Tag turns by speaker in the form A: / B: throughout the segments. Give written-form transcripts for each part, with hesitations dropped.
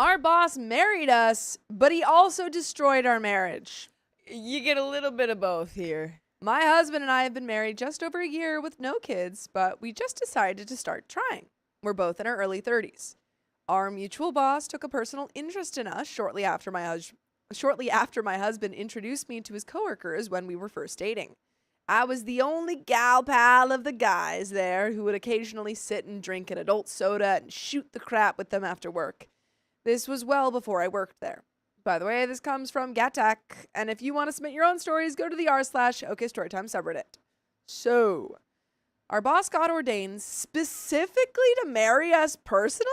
A: Our boss married us, but he also destroyed our marriage.
B: You get a little bit of both here.
A: My husband and I have been married just over a year with no kids, but we just decided to start trying. We're both in our early 30s. Our mutual boss took a personal interest in us shortly after my husband introduced me to his coworkers when we were first dating. I was the only gal pal of the guys there who would occasionally sit and drink an adult soda and shoot the crap with them after work. This was well before I worked there. By the way, this comes from Gatak, and if you want to submit your own stories, go to the r/OKStorytime subreddit. So, our boss got ordained specifically to marry us personally?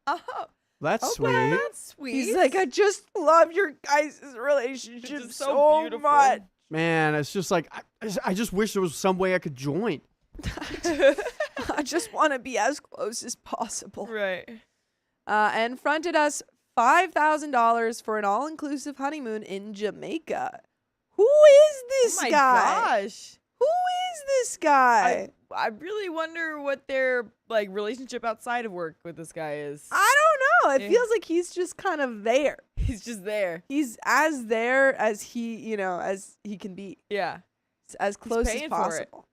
B: Oh,
C: That's
B: okay,
C: sweet.
B: that's sweet.
A: He's like, I just love your guys' relationship
B: It's
A: so
B: beautiful.
A: much.
C: Man, it's just like, I just wish there was some way I could join.
A: I just want to be as close as possible.
B: Right.
A: And fronted us $5,000 for an all-inclusive honeymoon in Jamaica. Who is this
B: Oh my
A: guy?
B: gosh.
A: Who is this guy?
B: I really wonder what their like relationship outside of work with this guy is.
A: I don't know. It
B: Yeah.
A: feels like he's just kind of there.
B: He's just there.
A: He's as there as he can be.
B: Yeah.
A: As close as
B: paying for it.
A: possible.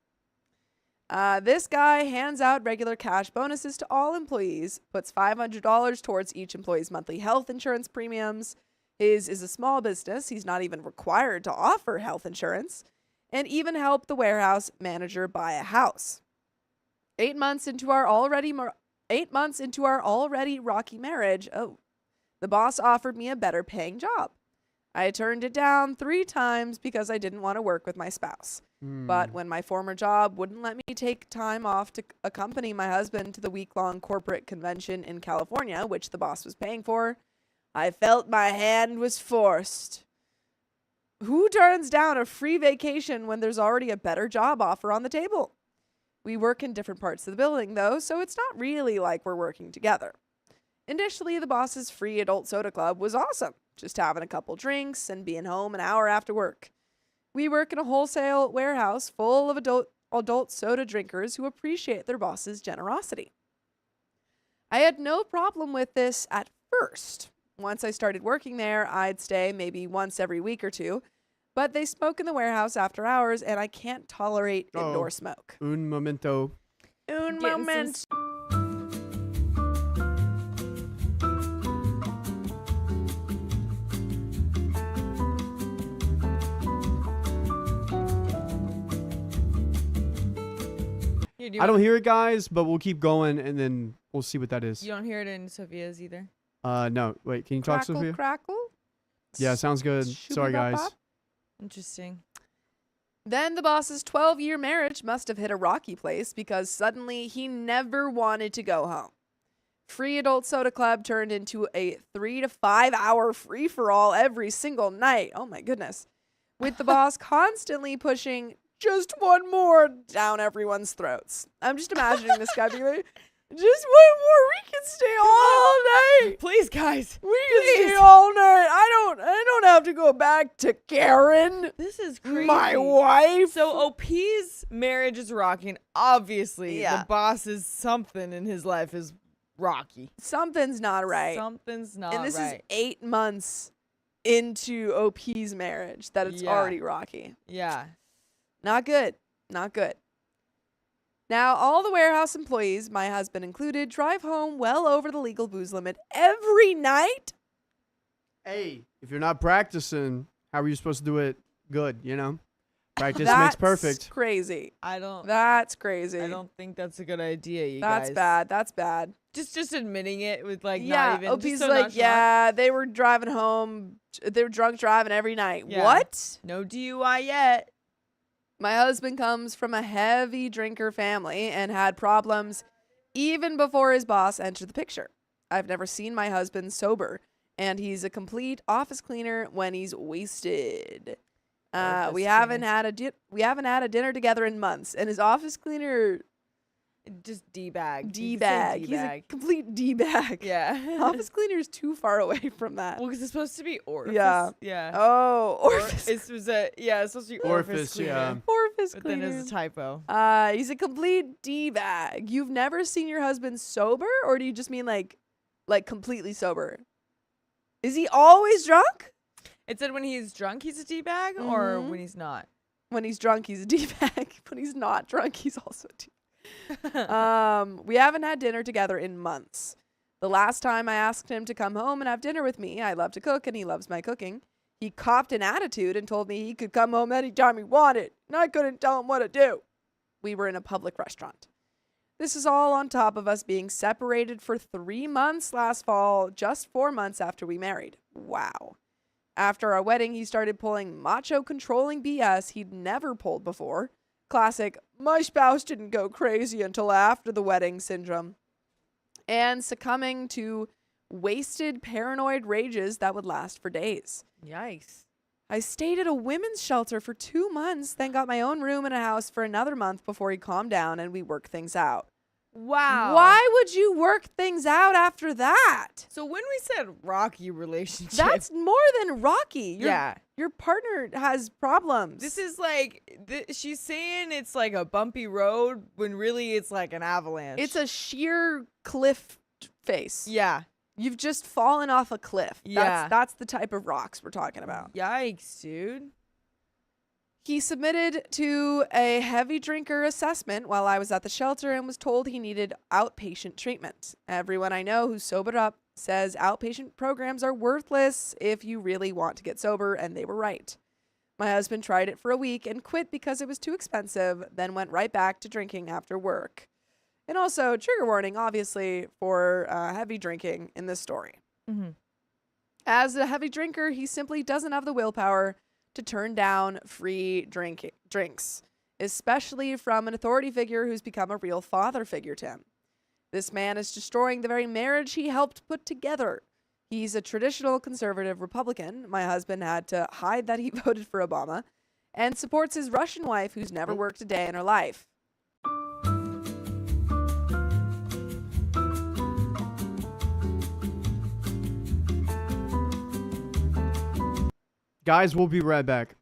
A: This guy hands out regular cash bonuses to all employees, puts $500 towards each employee's monthly health insurance premiums. His is a small business. He's not even required to offer health insurance, and even helped the warehouse manager buy a house. 8 months into our already rocky marriage, the boss offered me a better paying job. I turned it down 3 times because I didn't want to work with my spouse. But when my former job wouldn't let me take time off to accompany my husband to the week-long corporate convention in California, which the boss was paying for, I felt my hand was forced. Who turns down a free vacation when there's already a better job offer on the table? We work in different parts of the building, though, so it's not really like we're working together. Initially, the boss's free adult soda club was awesome, just having a couple drinks and being home an hour after work. We work in a wholesale warehouse full of adult soda drinkers who appreciate their boss's generosity. I had no problem with this at first. Once I started working there, I'd stay maybe once every week or two, but they smoke in the warehouse after hours, and I can't tolerate indoor smoke.
C: Un momento.
A: Un
B: Getting
A: moment.
C: I don't hear it, guys, but we'll keep going, and then we'll see what that is.
B: You don't hear it in Sophia's either.
C: No. Wait, can you talk, Sophia?
A: Crackle.
C: Yeah, sounds good. Sorry, guys.
A: Shoo-bop-bop.
B: Interesting.
A: Then the boss's 12-year marriage must have hit a rocky place because suddenly he never wanted to go home. Free adult soda club turned into a 3 to 5 hour free-for-all every single night. Oh my goodness. With the boss constantly pushing just one more down everyone's throats. I'm just imagining this guy being like, just one more. We can stay all night.
B: Please, guys.
A: We can stay all night. I don't have to go back to Karen,
B: This is crazy.
A: my wife.
B: So OP's marriage is rocking. Obviously,
A: Yeah.
B: the boss's something in his life is rocky.
A: Something's not right.
B: Something's not
A: And this
B: right.
A: is 8 months into OP's marriage that it's
B: Yeah.
A: already rocky.
B: Yeah.
A: Not good. Not good. Now, all the warehouse employees, my husband included, drive home well over the legal booze limit every night.
C: Hey, if you're not practicing, how are you supposed to do it good, you know? Practice makes perfect.
A: Crazy.
B: That's
A: crazy.
B: I don't think that's a good idea, you
A: That's
B: guys.
A: bad. That's bad.
B: Just admitting it with like
A: Yeah,
B: not even
A: OP's
B: just so
A: like,
B: nonchalant.
A: yeah, they were driving home. They were drunk driving every night.
B: Yeah.
A: What?
B: No DUI yet.
A: My husband comes from a heavy drinker family and had problems even before his boss entered the picture. I've never seen my husband sober, and he's a complete office cleaner when he's wasted. We haven't had a dinner together in months, and his office cleaner
B: Just D-bag.
A: D-bag. He's a complete D-bag.
B: Yeah.
A: Office cleaner is too far away from that.
B: Well, because it's supposed to be orifice.
A: Yeah.
B: Yeah.
A: Oh, orifice.
B: It's supposed to be orifice cleaner.
C: yeah.
A: Orifice
B: But
A: cleaner.
B: then it's a typo.
A: He's a complete D-bag. You've never seen your husband sober, or do you just mean like like completely sober? Is he always drunk?
B: It said when he's drunk, he's a D-bag, or
A: Mhm.
B: when he's not.
A: When he's drunk, he's a D-bag. When he's not drunk, he's also a D-bag. We haven't had dinner together in months. The last time I asked him to come home and have dinner with me, I love to cook and he loves my cooking. He copped an attitude and told me he could come home anytime he wanted, and I couldn't tell him what to do. We were in a public restaurant. This is all on top of us being separated for 3 months last fall, just 4 months after we married. Wow. After our wedding, he started pulling macho controlling BS he'd never pulled before. Classic, my spouse didn't go crazy until after the wedding syndrome. And succumbing to wasted paranoid rages that would last for days.
B: Yikes.
A: I stayed at a women's shelter for 2 months, then got my own room in a house for another month before he calmed down and we worked things out.
B: Wow.
A: Why would you work things out after that?
B: So when we said rocky relationship,
A: That's more than rocky. Your partner has problems.
B: This is like, she's saying it's like a bumpy road when really it's like an avalanche.
A: It's a sheer cliff face.
B: Yeah.
A: You've just fallen off a cliff.
B: Yeah.
A: That's the type of rocks we're talking about.
B: Yikes, dude.
A: He submitted to a heavy drinker assessment while I was at the shelter and was told he needed outpatient treatment. Everyone I know who's sobered up says outpatient programs are worthless if you really want to get sober, and they were right. My husband tried it for a week and quit because it was too expensive, then went right back to drinking after work. And also, trigger warning, obviously, for heavy drinking in this story.
B: Mm-hmm.
A: As a heavy drinker, he simply doesn't have the willpower to turn down free drinks, especially from an authority figure who's become a real father figure to him. This man is destroying the very marriage he helped put together. He's a traditional conservative Republican. My husband had to hide that he voted for Obama, and supports his Russian wife who's never worked a day in her life.
C: Guys, we'll be right back.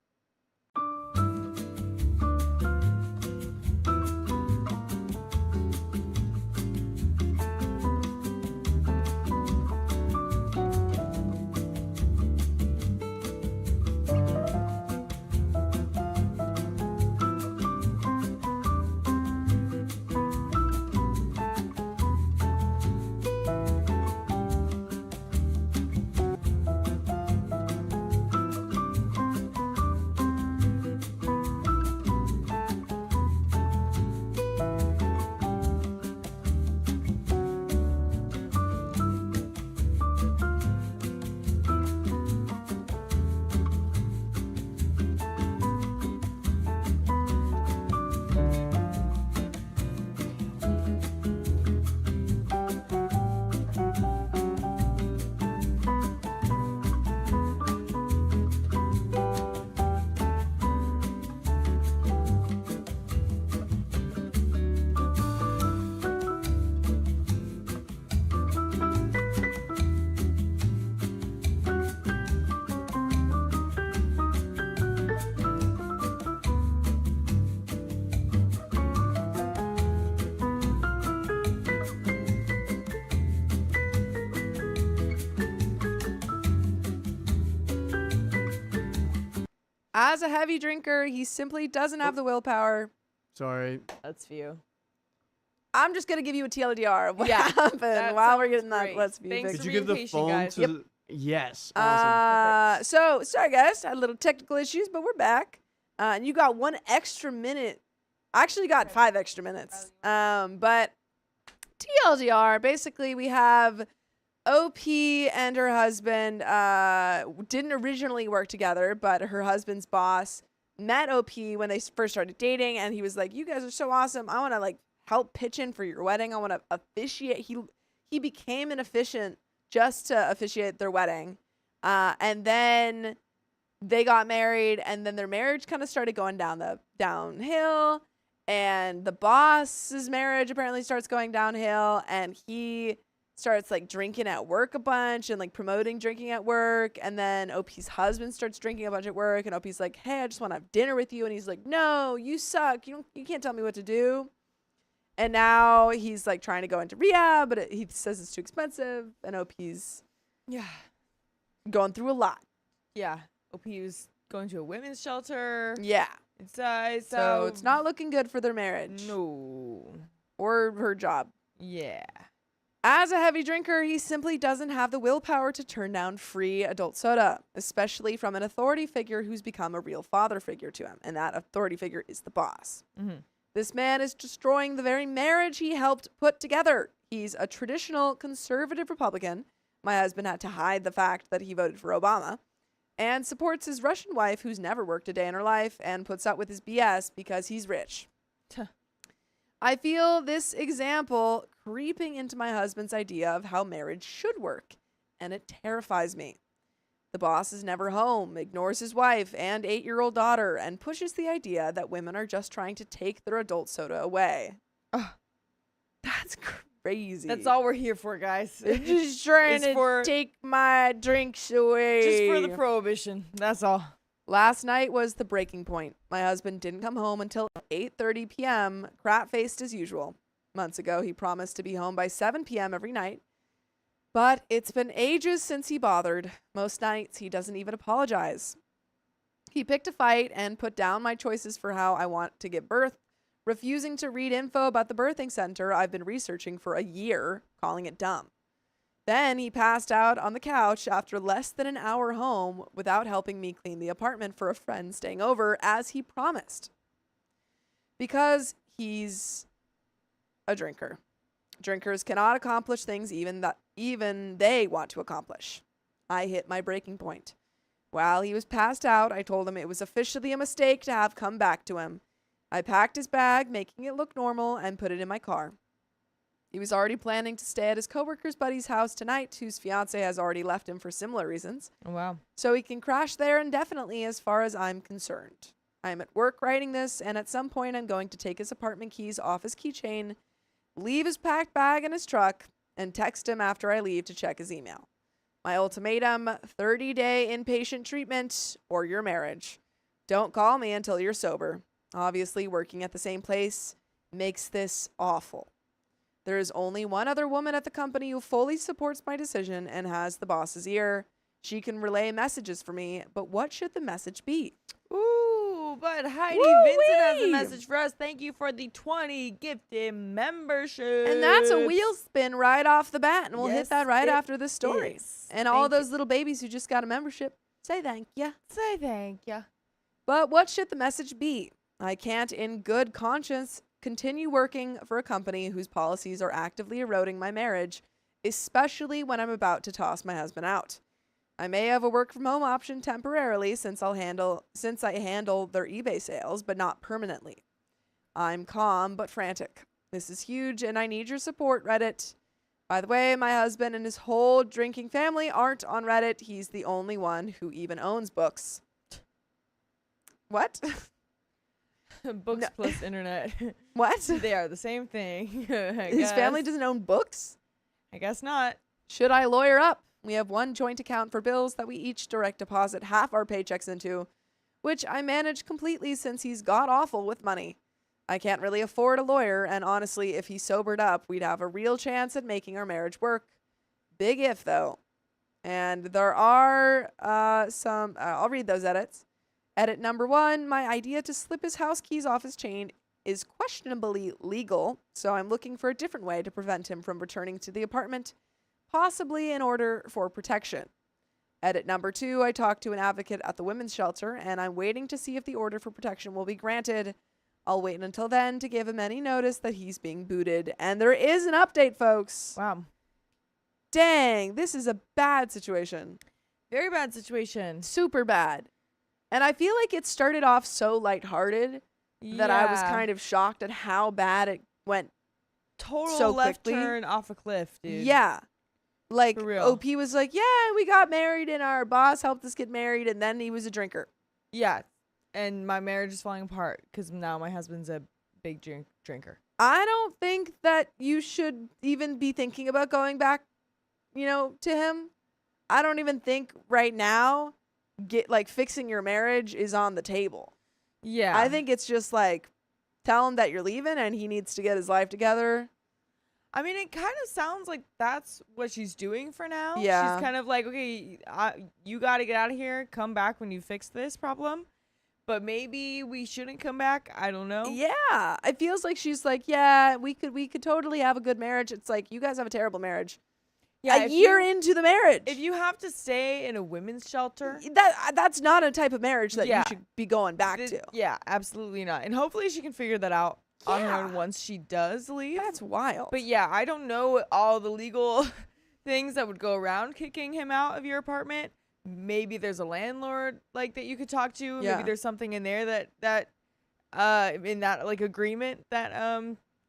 A: As a heavy drinker, he simply doesn't have the willpower.
C: Sorry.
B: That's few.
A: I'm just going to give you a TLDR of what
B: Yeah,
A: happened
B: that
A: while we're
B: sounds
A: getting that
B: great.
A: Let's Be
B: Thanks
A: fixed.
C: Could you give the
B: being patient,
C: phone
B: guys.
C: to
B: Yep.
C: the... Yes. Awesome.
A: So, sorry guys, had a little technical issues, but we're back. And you got 1 extra minute. I actually got 5 extra minutes. But TLDR, basically we have OP and her husband didn't originally work together, but her husband's boss met OP when they first started dating, and he was like, "You guys are so awesome. I want to like help pitch in for your wedding. I want to officiate." He became an officiant just to officiate their wedding, and then they got married, and then their marriage kind of started going downhill, and the boss's marriage apparently starts going downhill, and he starts like drinking at work a bunch and like promoting drinking at work. And then OP's husband starts drinking a bunch at work, and OP's like, "Hey, I just want to have dinner with you." And he's like, "No, you suck. You can't tell me what to do." And now he's like trying to go into rehab, but he says it's too expensive. And OP's
B: Yeah.
A: going through a lot.
B: Yeah. OP was going to a women's shelter.
A: Yeah.
B: So
A: It's not looking good for their marriage.
B: No.
A: Or her job.
B: Yeah.
A: As a heavy drinker, he simply doesn't have the willpower to turn down free adult soda, especially from an authority figure who's become a real father figure to him. And that authority figure is the boss.
B: Mm-hmm.
A: This man is destroying the very marriage he helped put together. He's a traditional conservative Republican. My husband had to hide the fact that he voted for Obama. And supports his Russian wife, who's never worked a day in her life, and puts up with his BS because he's rich.
B: Tuh.
A: I feel this example creeping into my husband's idea of how marriage should work, and it terrifies me. The boss is never home, ignores his wife and 8-year-old daughter, and pushes the idea that women are just trying to take their adult soda away.
B: Ugh.
A: That's crazy.
B: That's all we're here for, guys.
A: They're just trying to take my drinks away.
B: Just for the prohibition. That's all.
A: Last night was the breaking point. My husband didn't come home until 8:30 p.m., crap-faced as usual. Months ago, he promised to be home by 7 p.m. every night. But it's been ages since he bothered. Most nights, he doesn't even apologize. He picked a fight and put down my choices for how I want to give birth, refusing to read info about the birthing center I've been researching for a year, calling it dumb. Then he passed out on the couch after less than an hour home without helping me clean the apartment for a friend staying over, as he promised. Because he's a drinker. Drinkers cannot accomplish things even they want to accomplish. I hit my breaking point. While he was passed out, I told him it was officially a mistake to have come back to him. I packed his bag, making it look normal, and put it in my car. He was already planning to stay at his coworker's buddy's house tonight, whose fiance has already left him for similar reasons.
B: Oh, wow.
A: So he can crash there indefinitely as far as I'm concerned. I'm at work writing this, and at some point I'm going to take his apartment keys off his keychain, leave his packed bag in his truck, and text him after I leave to check his email. My ultimatum, 30-day inpatient treatment or your marriage. Don't call me until you're sober. Obviously, working at the same place makes this awful. There is only one other woman at the company who fully supports my decision and has the boss's ear. She can relay messages for me, but what should the message be?
B: Ooh, but Heidi
A: Woo-wee!
B: Vincent has a message for us. Thank you for the 20 gifted membership.
A: And that's a wheel spin right off the bat, and we'll hit
B: Yes,
A: that right
B: it
A: after this story.
B: is.
A: And all
B: Thank
A: those little babies who just got a membership, say thank ya.
B: Say thank you.
A: But what should the message be? I can't, in good conscience, continue working for a company whose policies are actively eroding my marriage, especially when I'm about to toss my husband out. I may have a work from home option temporarily since I handle their eBay sales, but not permanently. I'm calm but frantic. This is huge and I need your support, Reddit. By the way, my husband and his whole drinking family aren't on Reddit. He's the only one who even owns books. What?
B: Books
A: No.
B: plus internet.
A: What?
B: They are the same thing.
A: His family doesn't own books?
B: I guess not.
A: Should I lawyer up? We have one joint account for bills that we each direct deposit half our paychecks into, which I manage completely since he's god-awful with money. I can't really afford a lawyer, and honestly, if he sobered up, we'd have a real chance at making our marriage work. Big if, though. And there are some... I'll read those edits. Edit number 1, my idea to slip his house keys off his chain is questionably legal, so I'm looking for a different way to prevent him from returning to the apartment, possibly in order for protection. Edit number 2, I talked to an advocate at the women's shelter, and I'm waiting to see if the order for protection will be granted. I'll wait until then to give him any notice that he's being booted. And there is an update, folks.
B: Wow.
A: Dang, this is a bad situation.
B: Very bad situation.
A: Super bad. And I feel like it started off so lighthearted that I was kind of shocked at how bad it went.
B: total
A: so
B: left
A: quickly.
B: turn off a cliff, dude.
A: Yeah. Like,
B: For real.
A: OP was like, yeah, we got married and our boss helped us get married, and then he was a drinker.
B: Yeah. And my marriage is falling apart because now my husband's a big drinker.
A: I don't think that you should even be thinking about going back, to him. I don't even think right now fixing your marriage is on the table.
B: Yeah.
A: I think it's just like tell him that you're leaving and he needs to get his life together.
B: I mean, it kind of sounds like that's what she's doing for now.
A: Yeah.
B: She's kind of like, okay, you got to get out of here. Come back when you fix this problem. But maybe we shouldn't come back. I don't know.
A: Yeah. It feels like she's like, yeah, we could totally have a good marriage. It's like, you guys have a terrible marriage.
B: Yeah,
A: a year into the marriage.
B: If you have to stay in a women's shelter,
A: that's not a type of marriage that you should be going back to.
B: Yeah, absolutely not. And hopefully she can figure that out on her own once she does leave.
A: That's wild.
B: But yeah, I don't know all the legal things that would go around kicking him out of your apartment. Maybe there's a landlord like that you could talk to.
A: Yeah.
B: Maybe there's something in there that in that like agreement that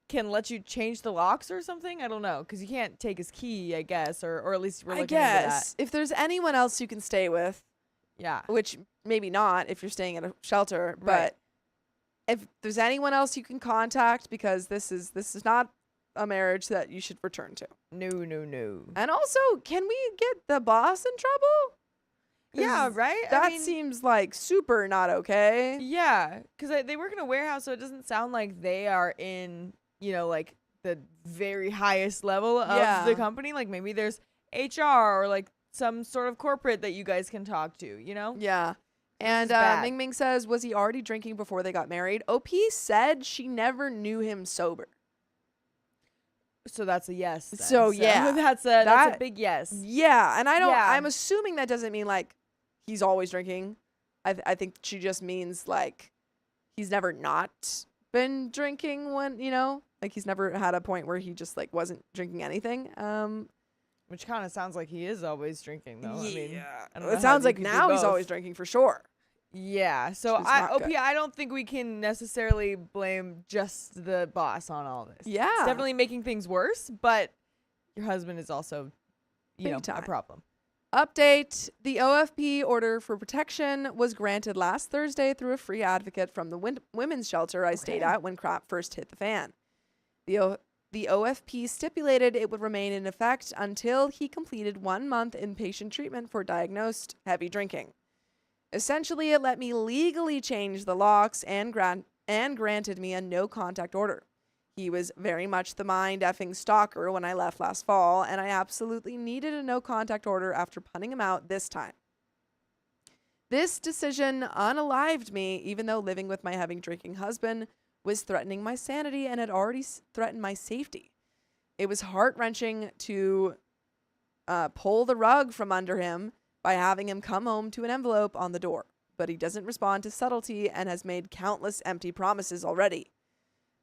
B: can let you change the locks or something. I don't know, because you can't take his key, I guess, or at least we're looking into that.
A: If there's anyone else you can stay with,
B: Yeah.
A: which maybe not if you're staying at a shelter,
B: Right.
A: but if there's anyone else you can contact, because this is not a marriage that you should return to.
B: No.
A: And also, can we get the boss in trouble?
B: Yeah, right?
A: That seems like super not okay.
B: Yeah, because they work in a warehouse, so it doesn't sound like they are in, like the very highest level of the company. Like maybe there's HR or like some sort of corporate that you guys can talk to,
A: Yeah. And
B: bad.
A: Ming Ming says, was he already drinking before they got married? OP said she never knew him sober.
B: So that's a yes. Then.
A: So yeah.
B: that's a big yes.
A: Yeah, and I'm assuming that doesn't mean like he's always drinking. I think she just means like he's never not been drinking when, like he's never had a point where he just like wasn't drinking anything.
B: Which kind of sounds like he is always drinking though.
A: Yeah.
B: I mean, I don't know
A: It
B: how
A: sounds
B: you
A: like
B: could do
A: now he's
B: both.
A: always drinking for sure.
B: Yeah. So
A: Which is not good.
B: I don't think we can necessarily blame just the boss on all this.
A: Yeah.
B: It's definitely making things worse, but your husband is also,
A: Big time.
B: a problem.
A: Update. The OFP order for protection was granted last Thursday through a free advocate from the women's shelter I stayed at when crap first hit the fan. The OFP stipulated it would remain in effect until he completed 1 month inpatient treatment for diagnosed heavy drinking. Essentially, it let me legally change the locks and granted me a no-contact order. He was very much the mind-effing stalker when I left last fall, and I absolutely needed a no-contact order after punting him out this time. This decision unalived me, even though living with my heavy drinking husband was threatening my sanity and had already threatened my safety. It was heart-wrenching to pull the rug from under him by having him come home to an envelope on the door, but he doesn't respond to subtlety and has made countless empty promises already.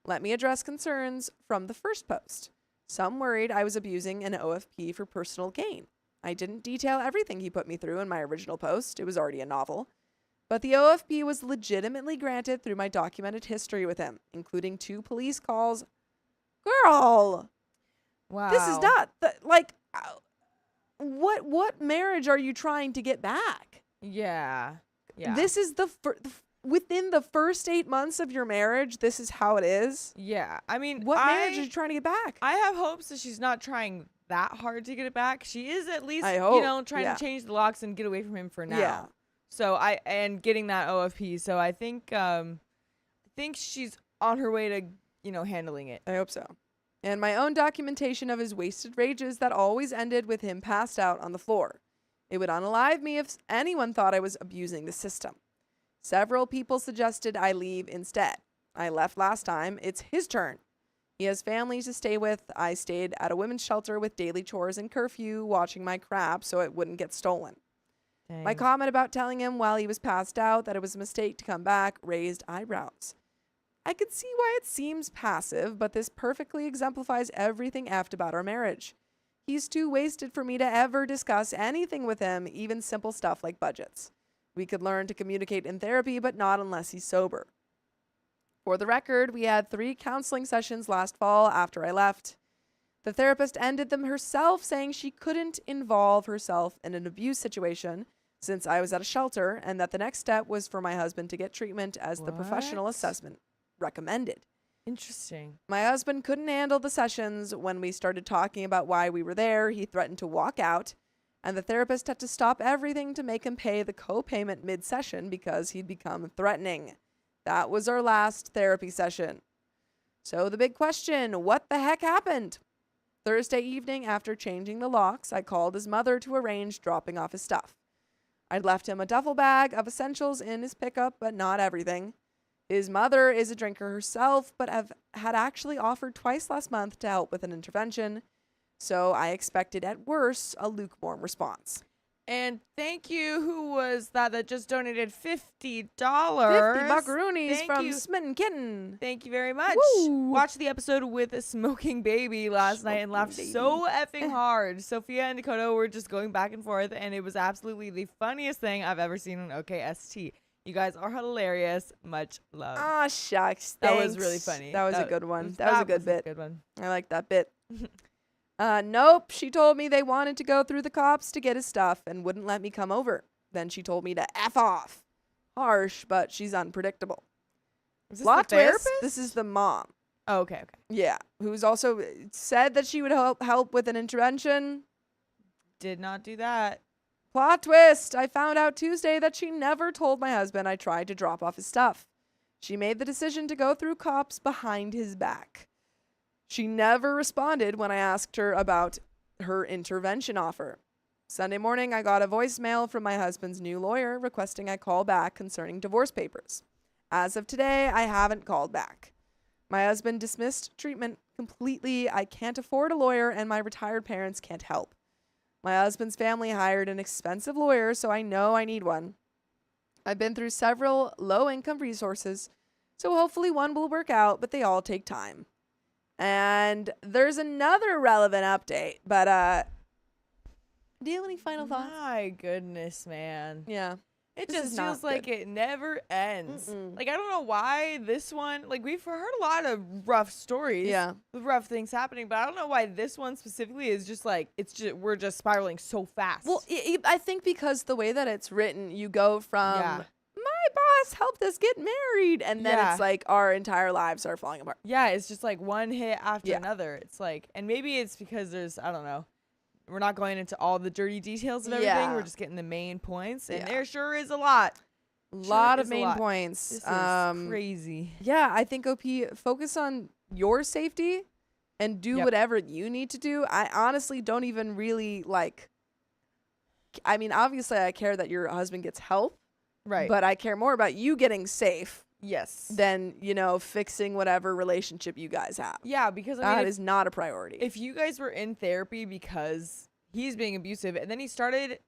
A: Let me address concerns from the first post. Some worried I was abusing an OFP for personal gain. I didn't detail everything he put me through in my original post. It was already a novel. But the OFP was legitimately granted through my documented history with him, including 2 police calls. Girl!
B: Wow.
A: This is not what marriage are you trying to get back?
B: Yeah. Yeah.
A: This is within the first 8 months of your marriage, this is how it is.
B: Yeah. I mean,
A: What marriage are you trying to get back?
B: I have hopes that she's not trying that hard to get it back. She is at least,
A: I hope,
B: trying
A: yeah.
B: to change the locks and get away from him for now.
A: Yeah.
B: So and getting that OFP. So I think she's on her way to, handling it.
A: I hope so. And my own documentation of his wasted rages that always ended with him passed out on the floor. It would unalive me if anyone thought I was abusing the system. Several people suggested I leave instead. I left last time. It's his turn. He has family to stay with. I stayed at a women's shelter with daily chores and curfew, watching my crap so it wouldn't get stolen.
B: Dang.
A: My comment about telling him while he was passed out that it was a mistake to come back raised eyebrows. I could see why it seems passive, but this perfectly exemplifies everything effed about our marriage. He's too wasted for me to ever discuss anything with him, even simple stuff like budgets. We could learn to communicate in therapy, but not unless he's sober. For the record, we had 3 counseling sessions last fall after I left. The therapist ended them herself, saying she couldn't involve herself in an abuse situation since I was at a shelter, and that the next step was for my husband to get treatment as the professional
B: What?
A: assessment recommended.
B: Interesting.
A: My husband couldn't handle the sessions. When we started talking about why we were there, he threatened to walk out, and the therapist had to stop everything to make him pay the co-payment mid-session because he'd become threatening. That was our last therapy session. So the big question, what the heck happened? Thursday evening, after changing the locks, I called his mother to arrange dropping off his stuff. I'd left him a duffel bag of essentials in his pickup, but not everything. His mother is a drinker herself, but had actually offered twice last month to help with an intervention. So I expected at worst a lukewarm response.
B: And thank you. Who was that just donated $50?
A: 50 buckaroonies from
B: you.
A: Smitten Kitten.
B: Thank you very much.
A: Woo.
B: Watched the episode with a smoking baby last night and laughed so effing hard. Sophia and Dakota were just going back and forth, and it was absolutely the funniest thing I've ever seen on OKST. You guys are hilarious. Much love.
A: Ah, shucks.
B: That
A: Thanks.
B: was really funny.
A: That was a good one. That was a good bit.
B: Good one.
A: I like that bit. Nope. She told me they wanted to go through the cops to get his stuff and wouldn't let me come over. Then she told me to F off. Harsh, but she's unpredictable.
B: Is this
A: Plot
B: the
A: twist,
B: therapist?
A: this is the mom.
B: Oh, okay.
A: Yeah. Who's also said that she would help with an intervention.
B: Did not do that.
A: Plot twist. I found out Tuesday that she never told my husband I tried to drop off his stuff. She made the decision to go through cops behind his back. She never responded when I asked her about her intervention offer. Sunday morning, I got a voicemail from my husband's new lawyer requesting I call back concerning divorce papers. As of today, I haven't called back. My husband dismissed treatment completely. I can't afford a lawyer, and my retired parents can't help. My husband's family hired an expensive lawyer, so I know I need one. I've been through several low-income resources, so hopefully one will work out, but they all take time. And there's another relevant update, but do you have any final thoughts?
B: My goodness, man.
A: Yeah.
B: It
A: This
B: just
A: is not
B: feels like
A: good.
B: it never ends.
A: Mm-mm.
B: Like, I don't know why this one, like, we've heard a lot of rough stories.
A: Yeah.
B: With rough things happening, but I don't know why this one specifically is just like, we're just spiraling so fast.
A: Well, I think because the way that it's written, you go from
B: Yeah.
A: my boss helped us get married, and then
B: Yeah.
A: it's like our entire lives are falling apart.
B: yeah, it's just like one hit after
A: Yeah.
B: another. It's like, and maybe it's because there's, I don't know, we're not going into all the dirty details of everything.
A: Yeah.
B: We're just getting the main points, and
A: Yeah.
B: there sure is a lot.
A: Lot of
B: is a
A: main
B: lot.
A: points.
B: This is crazy.
A: Yeah, I think OP, focus on your safety and do
B: Yep.
A: whatever you need to do. I honestly don't even really I mean, obviously I care that your husband gets help,
B: Right.
A: but I care more about you getting safe
B: yes.
A: than, fixing whatever relationship you guys have.
B: Yeah, because I
A: That
B: mean,
A: is not a priority.
B: if you guys were in therapy because he's being abusive, and then he started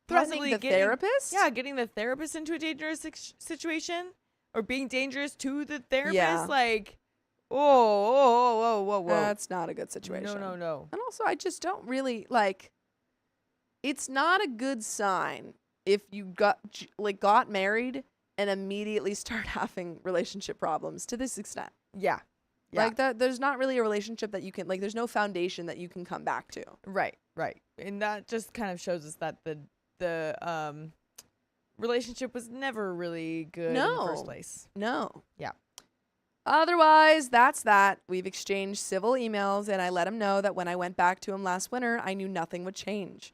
A: Threatening
B: possibly
A: the
B: getting,
A: therapist?
B: yeah, getting the therapist into a dangerous situation, or being dangerous to the therapist,
A: Yeah.
B: like, whoa.
A: That's not a good situation.
B: No.
A: And also, I just don't really it's not a good sign if you got married and immediately start having relationship problems to this extent.
B: Yeah.
A: Like that, there's not really a relationship that you can there's no foundation that you can come back to.
B: Right. And that just kind of shows us that the relationship was never really good in the first place.
A: No.
B: Yeah.
A: Otherwise, that's that. We've exchanged civil emails, and I let him know that when I went back to him last winter, I knew nothing would change.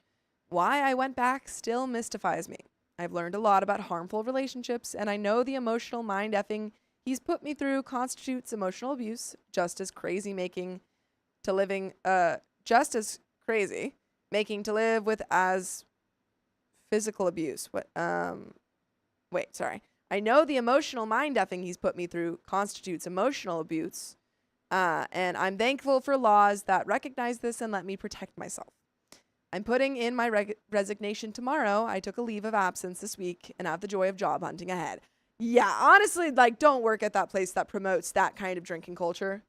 A: Why I went back still mystifies me. I've learned a lot about harmful relationships, and I know the emotional mind effing he's put me through constitutes emotional abuse, just as making to live with as physical abuse. I know the emotional mind effing he's put me through constitutes emotional abuse, and I'm thankful for laws that recognize this and let me protect myself. I'm putting in my resignation tomorrow. I took a leave of absence this week and have the joy of job hunting ahead. Yeah, honestly, don't work at that place that promotes that kind of drinking culture.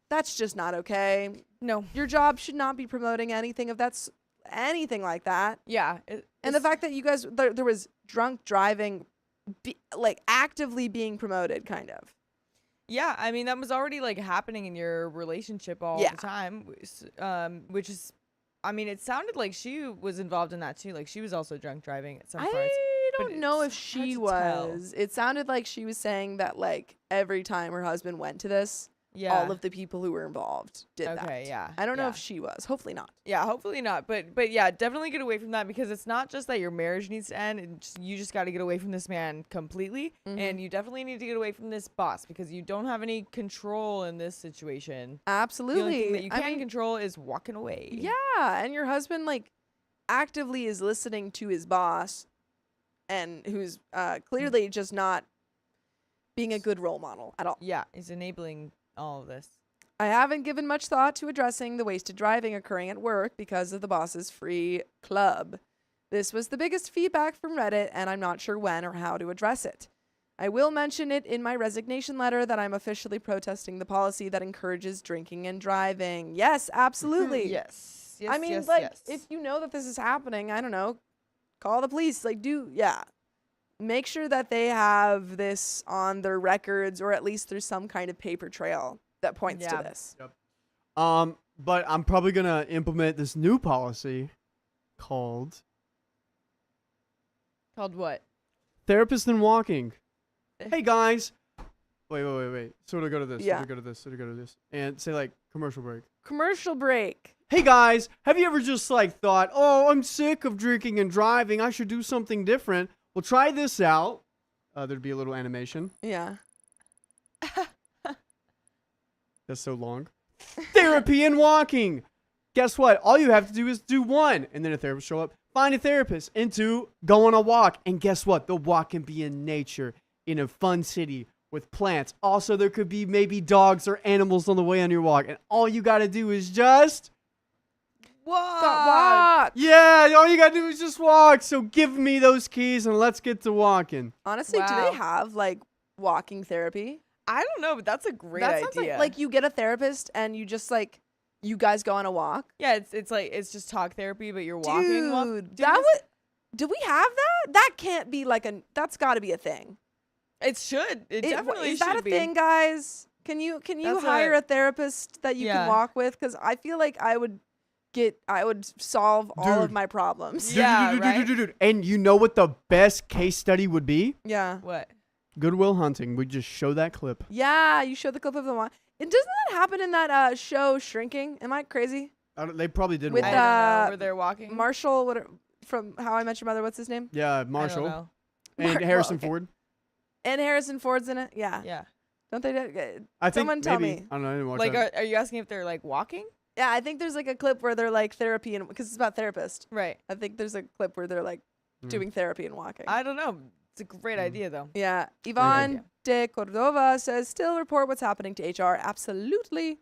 A: That's just not okay.
B: No.
A: Your job should not be promoting anything like that.
B: Yeah.
A: And the fact that you guys, there was drunk driving, actively being promoted, kind of.
B: Yeah, I mean, that was already happening in your relationship all
A: Yeah.
B: the time, which is, I mean, it sounded like she was involved in that too. Like she was also drunk driving at some parts.
A: I
B: but
A: don't know if
B: it's
A: she
B: hard to tell.
A: was. It sounded like she was saying that every time her husband went to this, all of the people who were involved did that.
B: Okay, yeah.
A: I don't know if she was. Hopefully not.
B: Yeah, hopefully not. But yeah, definitely get away from that, because it's not just that your marriage needs to end. You just got to get away from this man completely. And you definitely need to get away from this boss, because you don't have any control in this situation.
A: Absolutely.
B: The only thing that you can control is walking away.
A: Yeah, and your husband like actively is listening to his boss, and who's clearly just not being a good role model at all.
B: Yeah, he's enabling all of this.
A: I haven't given much thought to addressing the wasted driving occurring at work because of the boss's free club. This was the biggest feedback from Reddit, and I'm not sure when or how to address it. I will mention it in my resignation letter that I'm officially protesting the policy that encourages drinking and driving. Yes, absolutely.
B: Yes.
A: I mean, if you know that this is happening, I don't know, call the police. Make sure that they have this on their records, or at least through some kind of paper trail that points to this.
C: Yep. But I'm probably gonna implement this new policy called
B: what?
C: Therapist and Walking. Hey guys. Wait. Sort of go to this.
A: Yeah.
C: Sort of go to this. And say like commercial break.
A: Commercial break.
C: Hey guys, have you ever just like thought, oh, I'm sick of drinking and driving. I should do something different. Well, try this out. There'd be a little animation.
A: Yeah.
C: That's so long. Therapy and walking. Guess what? All you have to do is do one. And then a therapist show up. Find a therapist. And two, go on a walk. And guess what? The walk can be in nature, in a fun city with plants. Also, there could be maybe dogs or animals on the way on your walk. And all you got to do is just...
A: walk.
C: Yeah, all you got to do is just walk. So give me those keys and let's get to walking.
A: Honestly, do they have like walking therapy?
B: I don't know, but that's a great
A: that
B: idea.
A: Sounds like you get a therapist and you just like, you guys go on a walk.
B: Yeah, it's just talk therapy, but you're walking.
A: Dude, do we have that? That can't be like that's got to be a thing.
B: It should. It definitely
A: is
B: should
A: that a
B: be.
A: thing, guys? Can you hire a therapist that you can walk with? Because I feel like I would solve all of my problems.
B: Yeah,
C: dude. And you know what the best case study would be?
A: Yeah.
B: What?
C: Goodwill Hunting. We just show that clip.
A: Yeah, you show the clip of the one. And doesn't that happen in that show Shrinking? Am I crazy?
C: They probably did
A: With
C: walk.
B: I don't know. Were they walking?
A: Marshall, from How I Met Your Mother, what's his name?
C: Yeah, Marshall. And Harrison Ford.
A: And Harrison Ford's in it? Yeah.
B: Yeah.
A: Don't they?
C: I think
A: someone tell
C: maybe.
A: me.
C: I don't know. I didn't watch
B: Like,
C: that.
B: are you asking if they're like walking?
A: Yeah, I think there's like a clip where they're like therapy, and because it's about therapist.
B: Right.
A: I think there's a clip where they're like doing therapy and walking.
B: I don't know. It's a great idea, though.
A: Yeah. Yvonne de Cordova says, still report what's happening to HR. Absolutely.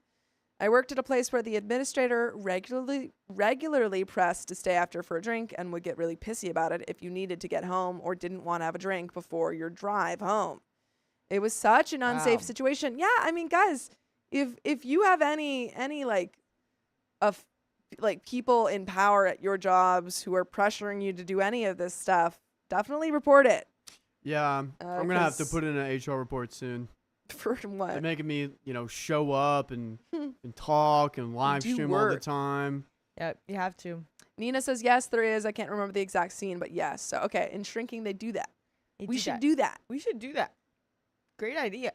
A: I worked at a place where the administrator regularly pressed to stay after for a drink and would get really pissy about it if you needed to get home or didn't want to have a drink before your drive home. It was such an unsafe situation. Yeah, I mean, guys, if you have any people in power at your jobs who are pressuring you to do any of this stuff, definitely report it.
C: Yeah, I'm gonna have to put in an HR report soon.
A: For what?
C: They're making me, show up and talk and live stream all the time.
B: Yeah, you have to.
A: Nina says, yes, there is. I can't remember the exact scene, but yes. So, okay, in Shrinking, they do that. We should do that.
B: We should do that. Great idea.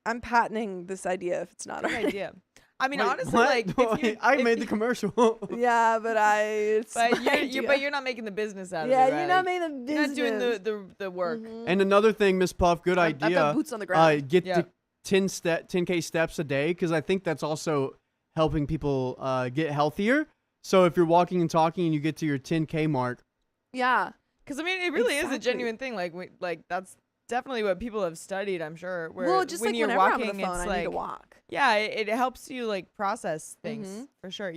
A: I'm patenting this idea if it's not
B: Great
A: already.
B: idea. I mean,
C: Wait,
B: honestly,
C: what?
B: like
C: I made the commercial.
A: Yeah, but
B: you're not making the business out of it.
A: Yeah,
B: right?
A: you're not making the business.
B: You're not doing the work.
C: And another thing, Miss Puff, good idea.
A: I've got boots on the ground.
C: Get the 10K steps a day, because I think that's also helping people get healthier. So if you're walking and talking and you get to your 10K mark.
A: Yeah.
B: Because, I mean, it really is a genuine thing. Like that's definitely what people have studied, I'm sure. Where
A: just
B: when
A: like
B: you're
A: whenever
B: walking,
A: I'm on the phone,
B: it's
A: I need to walk.
B: Yeah, it helps you like process things for sure.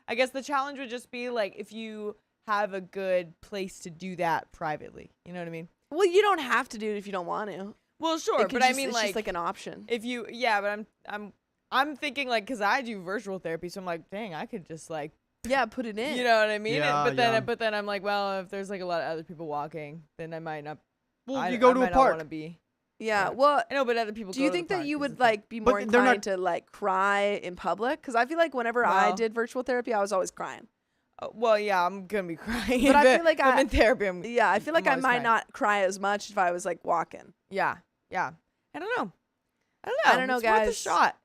B: I guess the challenge would just be like if you have a good place to do that privately. You know what I mean?
A: Well, you don't have to do it if you don't want to.
B: Well, sure, but I mean,
A: it's just like an option.
B: If you, but I'm thinking like, because I do virtual therapy, so I'm like, dang, I could just like,
A: put it in.
B: You know what I mean?
C: Yeah,
B: but then I'm like, well, if there's like a lot of other people walking, then I might not.
C: Well, you go to a park.
A: Yeah, well,
B: I know, but other people.
A: Do you think that you would like be more inclined to like cry in public? Because I feel like whenever I did virtual therapy, I was always crying.
B: Well, yeah, I'm gonna be crying.
A: But I feel like
B: I'm in therapy.
A: I feel like I might not cry as much if I was like walking.
B: Yeah. I don't know,
A: I don't know,
B: it's
A: guys.
B: worth a shot.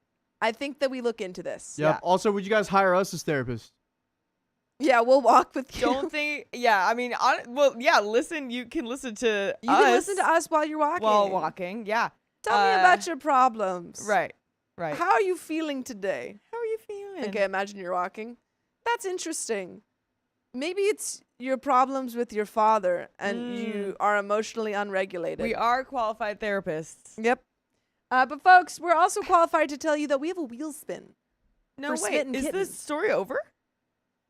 A: I think that we look into this.
C: Yep.
B: Yeah.
C: Also, would you guys hire us as therapists?
A: Yeah, we'll walk with you.
B: Don't think. Yeah, I mean, well, yeah. Listen, you can listen to
A: You can listen to us while you're walking.
B: while walking. Yeah.
A: Tell me about your problems.
B: Right.
A: How are you feeling today?
B: How are you feeling?
A: Okay, imagine you're walking. That's interesting. Maybe it's your problems with your father and you are emotionally unregulated.
B: We are qualified therapists.
A: Yep. But folks, we're also qualified to tell you that we have a wheel spin.
B: No,
A: For
B: wait.
A: smitten
B: Is
A: kittens.
B: this story over?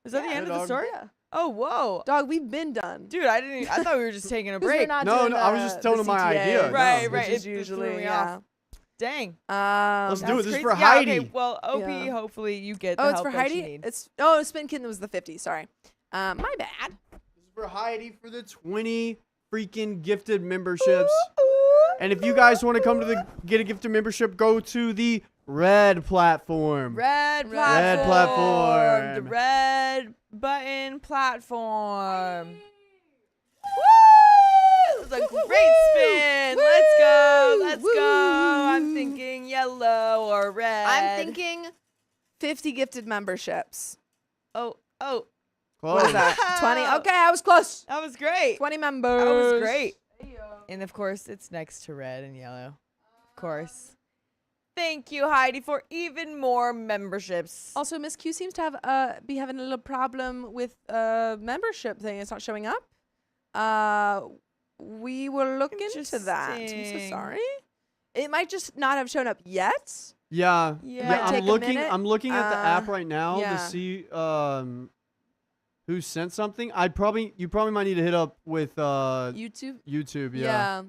B: Is that the
A: Yeah,
B: end of the
C: dog.
B: story?
A: Yeah.
B: Oh, whoa.
A: Dog, we've been done.
B: Dude, I didn't. I thought we were just taking a
A: 'Cause we're
B: break.
A: not
C: No,
A: doing
C: no, I was just
A: the
C: telling them my
A: CTA,
C: idea. No.
B: Right,
A: which
B: right.
A: is
B: It threw
A: usually,
B: me
A: yeah.
B: off. Dang.
C: Let's do it.
B: That's
C: This is
B: crazy.
C: for
B: Yeah,
C: Heidi.
B: okay, well, OP,
A: Yeah.
B: hopefully you get
A: Oh,
B: the
A: it's
B: help
A: for
B: that you
A: Heidi?
B: need.
A: Spin Kitten was the 50, sorry. My bad.
C: This is for Heidi for the 20 freaking gifted memberships. And if you guys want to come to get a gifted membership, go to the Red platform.
B: Red
A: Red
B: platform. The
C: platform.
B: red button platform. Woo! It was a great spin. Let's go. Let's go. I'm thinking yellow or red.
A: I'm thinking 50 gifted memberships.
B: Oh.
C: Close.
A: What is that? 20? Okay, I was close.
B: That was great.
A: 20 members.
B: That was great. And of course, it's next to red and yellow. Of course. Thank you, Heidi, for even more memberships.
A: Also, Miss Q seems to have be having a little problem with membership thing. It's not showing up. We will look into that. I'm so
B: Interesting.
A: sorry. It might just not have shown up yet.
C: Yeah.
B: Yeah.
A: Might take a minute.
C: I'm looking at the app right now
A: yeah.
C: to see who sent something. You probably might need to hit up with
A: YouTube.
C: YouTube. Yeah.
A: Yeah.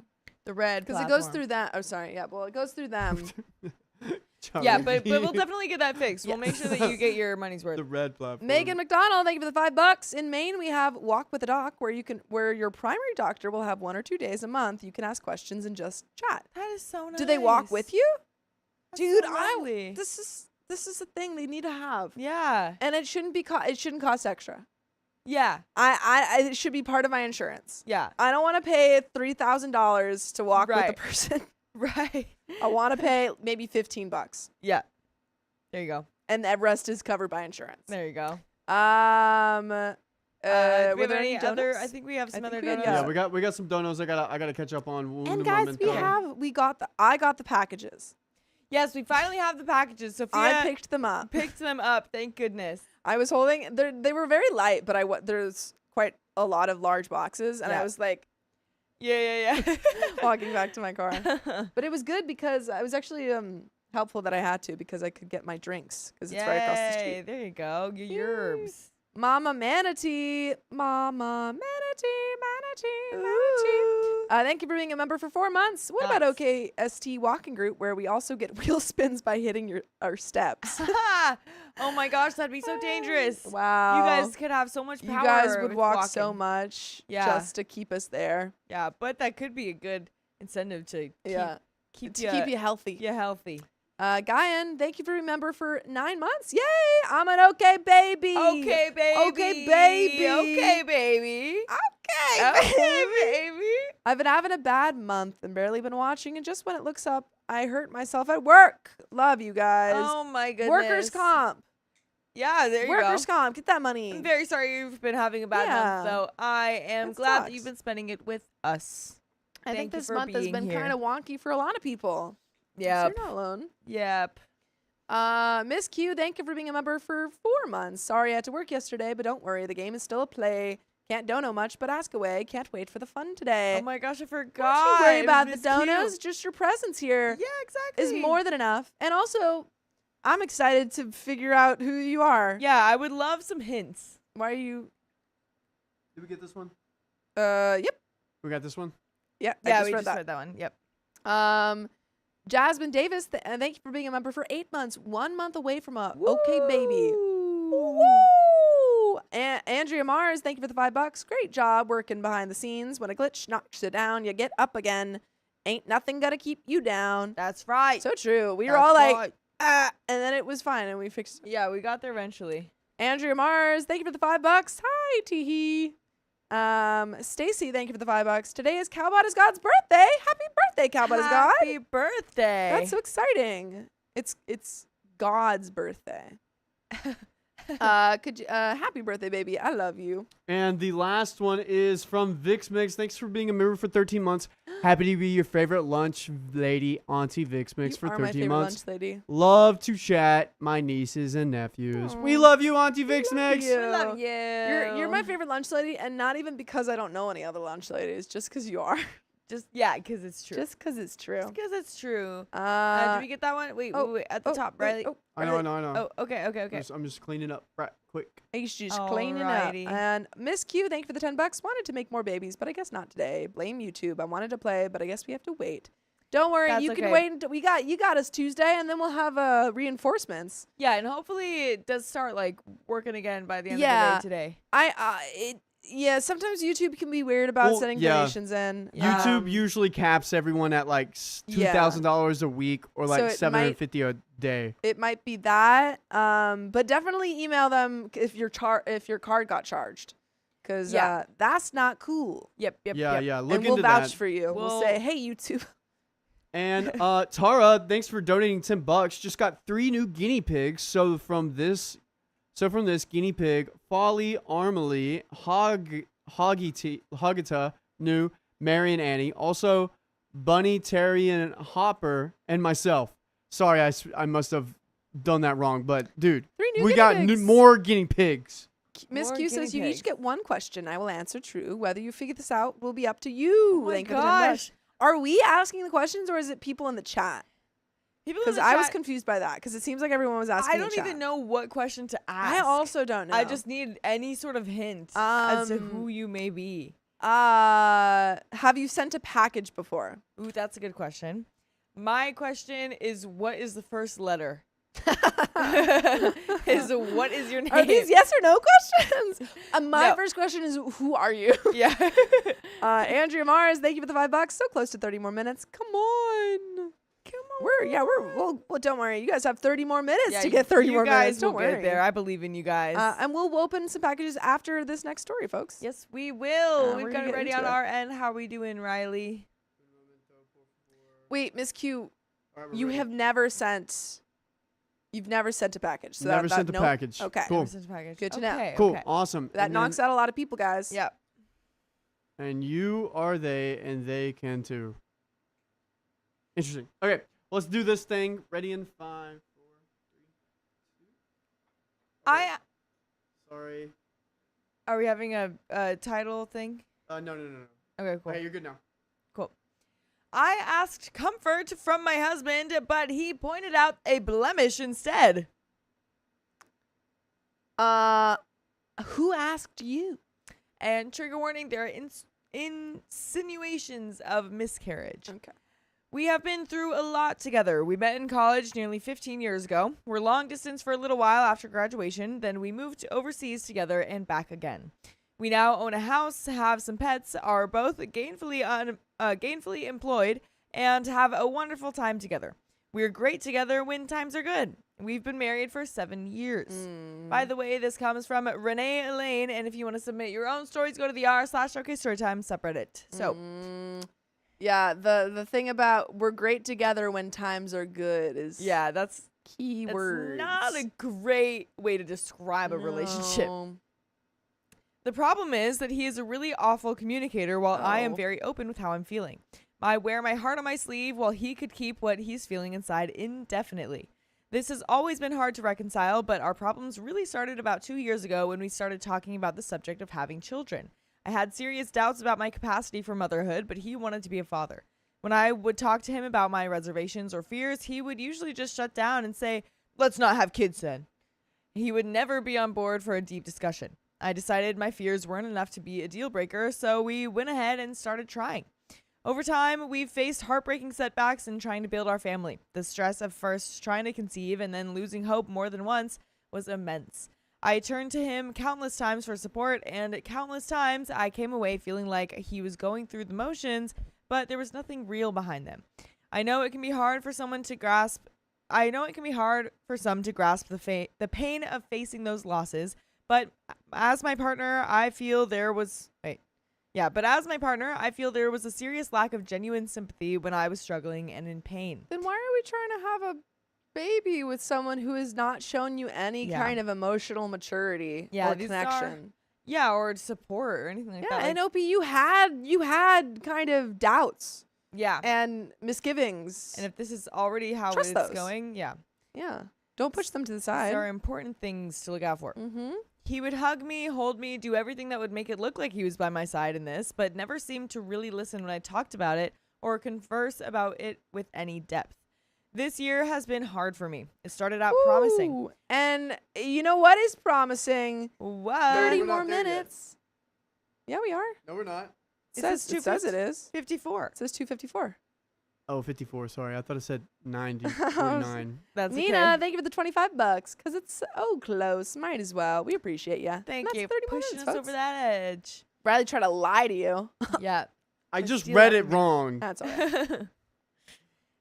B: The red
A: Because it goes through that. Oh, sorry. Yeah. Well, it goes through them.
B: Yeah, but we'll definitely get that fixed. We'll make sure that you get your money's worth.
C: the Red platform.
A: Megan McDonald, thank you for the $5. In Maine, we have Walk with a Doc, where your primary doctor will have 1 or 2 days a month. You can ask questions and just chat.
B: That is so nice.
A: Do they walk with you?
B: That's
A: Dude,
B: so lovely.
A: this is a thing they need to have.
B: Yeah.
A: And it shouldn't be it shouldn't cost extra.
B: Yeah.
A: It should be part of my insurance.
B: Yeah.
A: I don't want to pay $3,000 to walk with
B: Right.
A: the person.
B: Right.
A: I want to pay maybe $15.
B: Yeah. There you go.
A: And the rest is covered by insurance.
B: There you go.
A: Were
B: Do we have
A: there
B: any other?
A: donuts?
B: I think we have some
A: I
B: other
A: think we had-
B: donuts.
C: Yeah, we got some donuts. I gotta catch up on.
A: And
C: Uno
A: guys,
C: momento.
A: I got the packages.
B: Yes, we finally have the packages. Sophia
A: I picked them up.
B: picked them up. Thank goodness.
A: I was holding. They were very light, but there's quite a lot of large boxes, and
B: Yeah.
A: I was like
B: Yeah.
A: walking back to my car. But it was good because I was actually helpful that I had to because I could get my drinks because it's right across the
B: Yay,
A: street.
B: there you go. Your herbs.
A: Mama Manatee, Mama Manatee. Thank you for being a member for 4 months. What about
B: Nice.
A: OKST Walking Group, where we also get wheel spins by hitting our steps?
B: Oh my gosh, that'd be so dangerous.
A: Wow.
B: You guys could have so much power.
A: You guys would
B: with
A: walk so
B: walking.
A: much
B: Yeah.
A: just to keep us there.
B: Yeah, but that could be a good incentive to keep
A: to keep you healthy.
B: you healthy.
A: Guyan, thank you for being a member for 9 months. Yay! I'm an okay baby.
B: Okay, baby.
A: Okay, baby.
B: Okay, baby.
A: Okay,
B: Okay, baby.
A: I've been having a bad month and barely been watching, and just when it looks up, I hurt myself at work. Love you guys.
B: Oh my goodness.
A: Workers' comp.
B: Yeah, there you
A: Workers'
B: go.
A: comp. Get that money.
B: I'm very sorry you've been having a bad
A: Yeah.
B: month, though. I am
A: That
B: glad that
A: sucks.
B: you've been spending it with us.
A: I think
B: Thank you
A: this
B: for
A: month has
B: being
A: been
B: here.
A: kind of wonky for a lot of people.
B: Yep.
A: So you're not alone.
B: Yep.
A: Miss Q, thank you for being a member for 4 months. Sorry I had to work yesterday, but don't worry. The game is still a play. Can't dono much, but ask away. Can't wait for the fun today.
B: Oh my gosh, I forgot.
A: Don't you worry
B: It was
A: about the
B: Miss Q.
A: donos. Just your presence here
B: Yeah, exactly.
A: is more than enough. And also, I'm excited to figure out who you are.
B: Yeah, I would love some hints.
A: Why are you?
C: Did we get this one?
A: Yep.
C: We got this one.
A: Yeah.
B: Yeah,
A: I
B: we
A: just
B: just
A: read
B: read that one. Yep.
A: that. Jasmine Davis, thank you for being a member for 8 months. 1 month away from a okay baby. Woo! Andrea Mars, thank you for the $5. Great job working behind the scenes. When a glitch knocks you down, you get up again. Ain't nothing gonna keep you down.
B: That's right.
A: So true. We were
B: That's
A: all like,
B: right.
A: and then it was fine, and we fixed it.
B: Yeah, we got there eventually.
A: Andrea Mars, thank you for the $5. Hi, Teehee. Stacy, thank you for the $5. Today is Cowbot is God's birthday. Happy birthday, Cowbot is God.
B: Happy birthday.
A: That's so exciting. It's God's birthday. Happy birthday, baby. I love you.
C: And the last one is from Vix Mix. Thanks for being a member for 13 months. Happy to be your favorite lunch lady, Auntie Vix Mix,
A: You
C: for
A: are
C: 13
A: my favorite
C: months.
A: lunch lady.
C: Love to chat, my nieces and nephews.
A: Aw.
C: We love you, Auntie Vix Mix.
A: you.
B: We love you.
A: You're my favorite lunch lady, and not even because I don't know any other lunch ladies, just because you are.
B: Just because it's true.
A: Just because it's true.
B: because it's true. Did
A: Uh,
B: we get that one? Wait,
A: oh,
B: wait, at the top, Riley.
C: I know.
B: Oh, okay.
C: I'm just cleaning up right quick.
A: He's just cleaning up.
B: Alrighty.
A: And Miss Q, thank you for the $10. Wanted to make more babies, but I guess not today. Blame YouTube. I wanted to play, but I guess we have to wait. Don't worry,
B: That's
A: you can
B: okay.
A: wait until you got us Tuesday, and then we'll have reinforcements.
B: Yeah, and hopefully it does start like working again by the end of
A: Yeah.
B: the day today.
A: Yeah, sometimes YouTube can be weird about
C: Well,
A: sending
C: yeah.
A: donations in.
C: YouTube usually caps everyone at like $2,000 a week or
A: So
C: like
A: it
C: $750 a day.
A: It might be that, but definitely email them if your card got charged, because
B: Yeah.
A: that's not cool.
B: Yep.
C: Yeah. Look
A: And we'll
C: into
A: vouch
C: that.
A: for you. We'll say, hey, YouTube.
C: And Tara, thanks for donating $10. Just got 3 new guinea pigs. So from this guinea pig, Folly, Armely, Hoggita, new, Mary and Annie. Also, Bunny, Terry, and Hopper, and myself. Sorry, I must have done that wrong. But dude,
A: 3 new
C: we
A: guinea
C: got
A: pigs.
C: more guinea pigs.
A: Miss
B: More
A: Q says
B: guinea
A: you each
B: pigs.
A: get one question. I will answer true. Whether you figure this out will be up to you.
B: Oh my
A: Thank you for the $10.
B: gosh.
A: Are we asking the questions, or is it people in the chat?
B: People in
A: Because
B: the
A: I was
B: chat-
A: confused by that. Because it seems like everyone was asking.
B: I don't even know what question to
A: I
B: ask.
A: also don't know.
B: I just need any sort of hint as to
A: Um,
B: who you may be.
A: have you sent a package before?
B: Ooh, that's a good question. My question is, what is the first letter? What is your name?
A: Are these yes or no questions? My
B: No.
A: first question is, who are you?
B: Yeah.
A: Andrea Mars, thank you for the $5. So close to 30 more minutes. Come on. Well, don't worry. You guys have 30 more minutes to get 30 more minutes. Don't
B: will
A: worry.
B: get there. I believe in you guys.
A: And we'll open some packages after this next story, folks.
B: Yes, we will.
A: we're
B: We've
A: gonna
B: got it
A: get
B: ready
A: into
B: on
A: it.
B: our end. How are we doing, Riley?
A: Wait, Miss Q, you've never sent a package. So
C: Never sent a
A: nope.
C: package.
A: Okay.
C: Cool.
B: Never sent a package.
A: Good to know.
B: Okay,
C: Cool.
B: okay.
C: Awesome.
A: That
C: And
A: knocks
C: then-
A: out a lot of people, guys.
B: Yep.
C: And you are they, and they can too. Interesting. Okay, let's do this thing. Ready in 5, 4, 3, 2. Sorry.
B: Are we having a title thing?
C: No.
B: Okay, cool.
C: Okay, you're good now.
B: I asked comfort from my husband, but he pointed out a blemish instead.
A: Who asked you?
B: And trigger warning, there are insinuations of miscarriage.
A: Okay.
B: We have been through a lot together. We met in college nearly 15 years ago. We're long distance for a little while after graduation. Then we moved overseas together and back again. We now own a house, have some pets, are both gainfully employed, and have a wonderful time together. We're great together when times are good. We've been married for 7 years. By the way, this comes from Renee Elaine, and if you want to submit your own stories, go to the r/OKStorytime subreddit. So,
A: Yeah, the thing about we're great together when times are good is
B: yeah, that's
A: keywords.
B: not a great way to describe a relationship.
A: No.
B: The problem is that he is a really awful communicator while I am
A: Oh.
B: very open with how I'm feeling. I wear my heart on my sleeve while he could keep what he's feeling inside indefinitely. This has always been hard to reconcile, but our problems really started about 2 years ago when we started talking about the subject of having children. I had serious doubts about my capacity for motherhood, but he wanted to be a father. When I would talk to him about my reservations or fears, he would usually just shut down and say, "Let's not have kids then." He would never be on board for a deep discussion. I decided my fears weren't enough to be a deal breaker, so we went ahead and started trying. Over time, we've faced heartbreaking setbacks in trying to build our family. The stress of first trying to conceive and then losing hope more than once was immense. I turned to him countless times for support, and countless times I came away feeling like he was going through the motions, but there was nothing real behind them. I know it can be hard for some to grasp the pain of facing those losses, but as my partner, I feel there was a serious lack of genuine sympathy when I was struggling and in pain.
A: Then why are we trying to have a baby with someone who has not shown you any
B: Yeah.
A: kind of emotional maturity or
B: these
A: connection.
B: Yeah, or support or anything like
A: Yeah,
B: that.
A: and Opie, you had kind of doubts
B: Yeah.
A: and misgivings.
B: And if this is already how
A: Trust
B: it's
A: those.
B: going, yeah.
A: Yeah. Don't push them to the
B: These
A: side.
B: are important things to look out for.
A: Mm-hmm.
B: He would hug me, hold me, do everything that would make it look like he was by my side in this, but never seemed to really listen when I talked about it or converse about it with any depth. This year has been hard for me. It started out promising.
A: And you know what is promising?
B: What?
A: 30
C: we're not
A: more
C: there yet.
A: minutes. Yeah, we are.
C: No, we're not.
A: It
B: It says
A: says it is.
B: 54.
A: It says 254.
C: Oh, 54. Sorry. I thought it said 90.9.
B: That's
A: Nina,
B: okay.
A: thank you for the $25 because it's so close. Might as well. We appreciate you.
B: Thank
A: That's
B: you.
A: 30 more
B: Pushing
A: minutes,
B: us
A: folks.
B: over that edge.
A: Riley tried to lie to you.
B: Yeah.
C: I
B: Let's
C: just
B: do
C: read
B: that
C: it
B: for me.
C: wrong.
A: That's all right.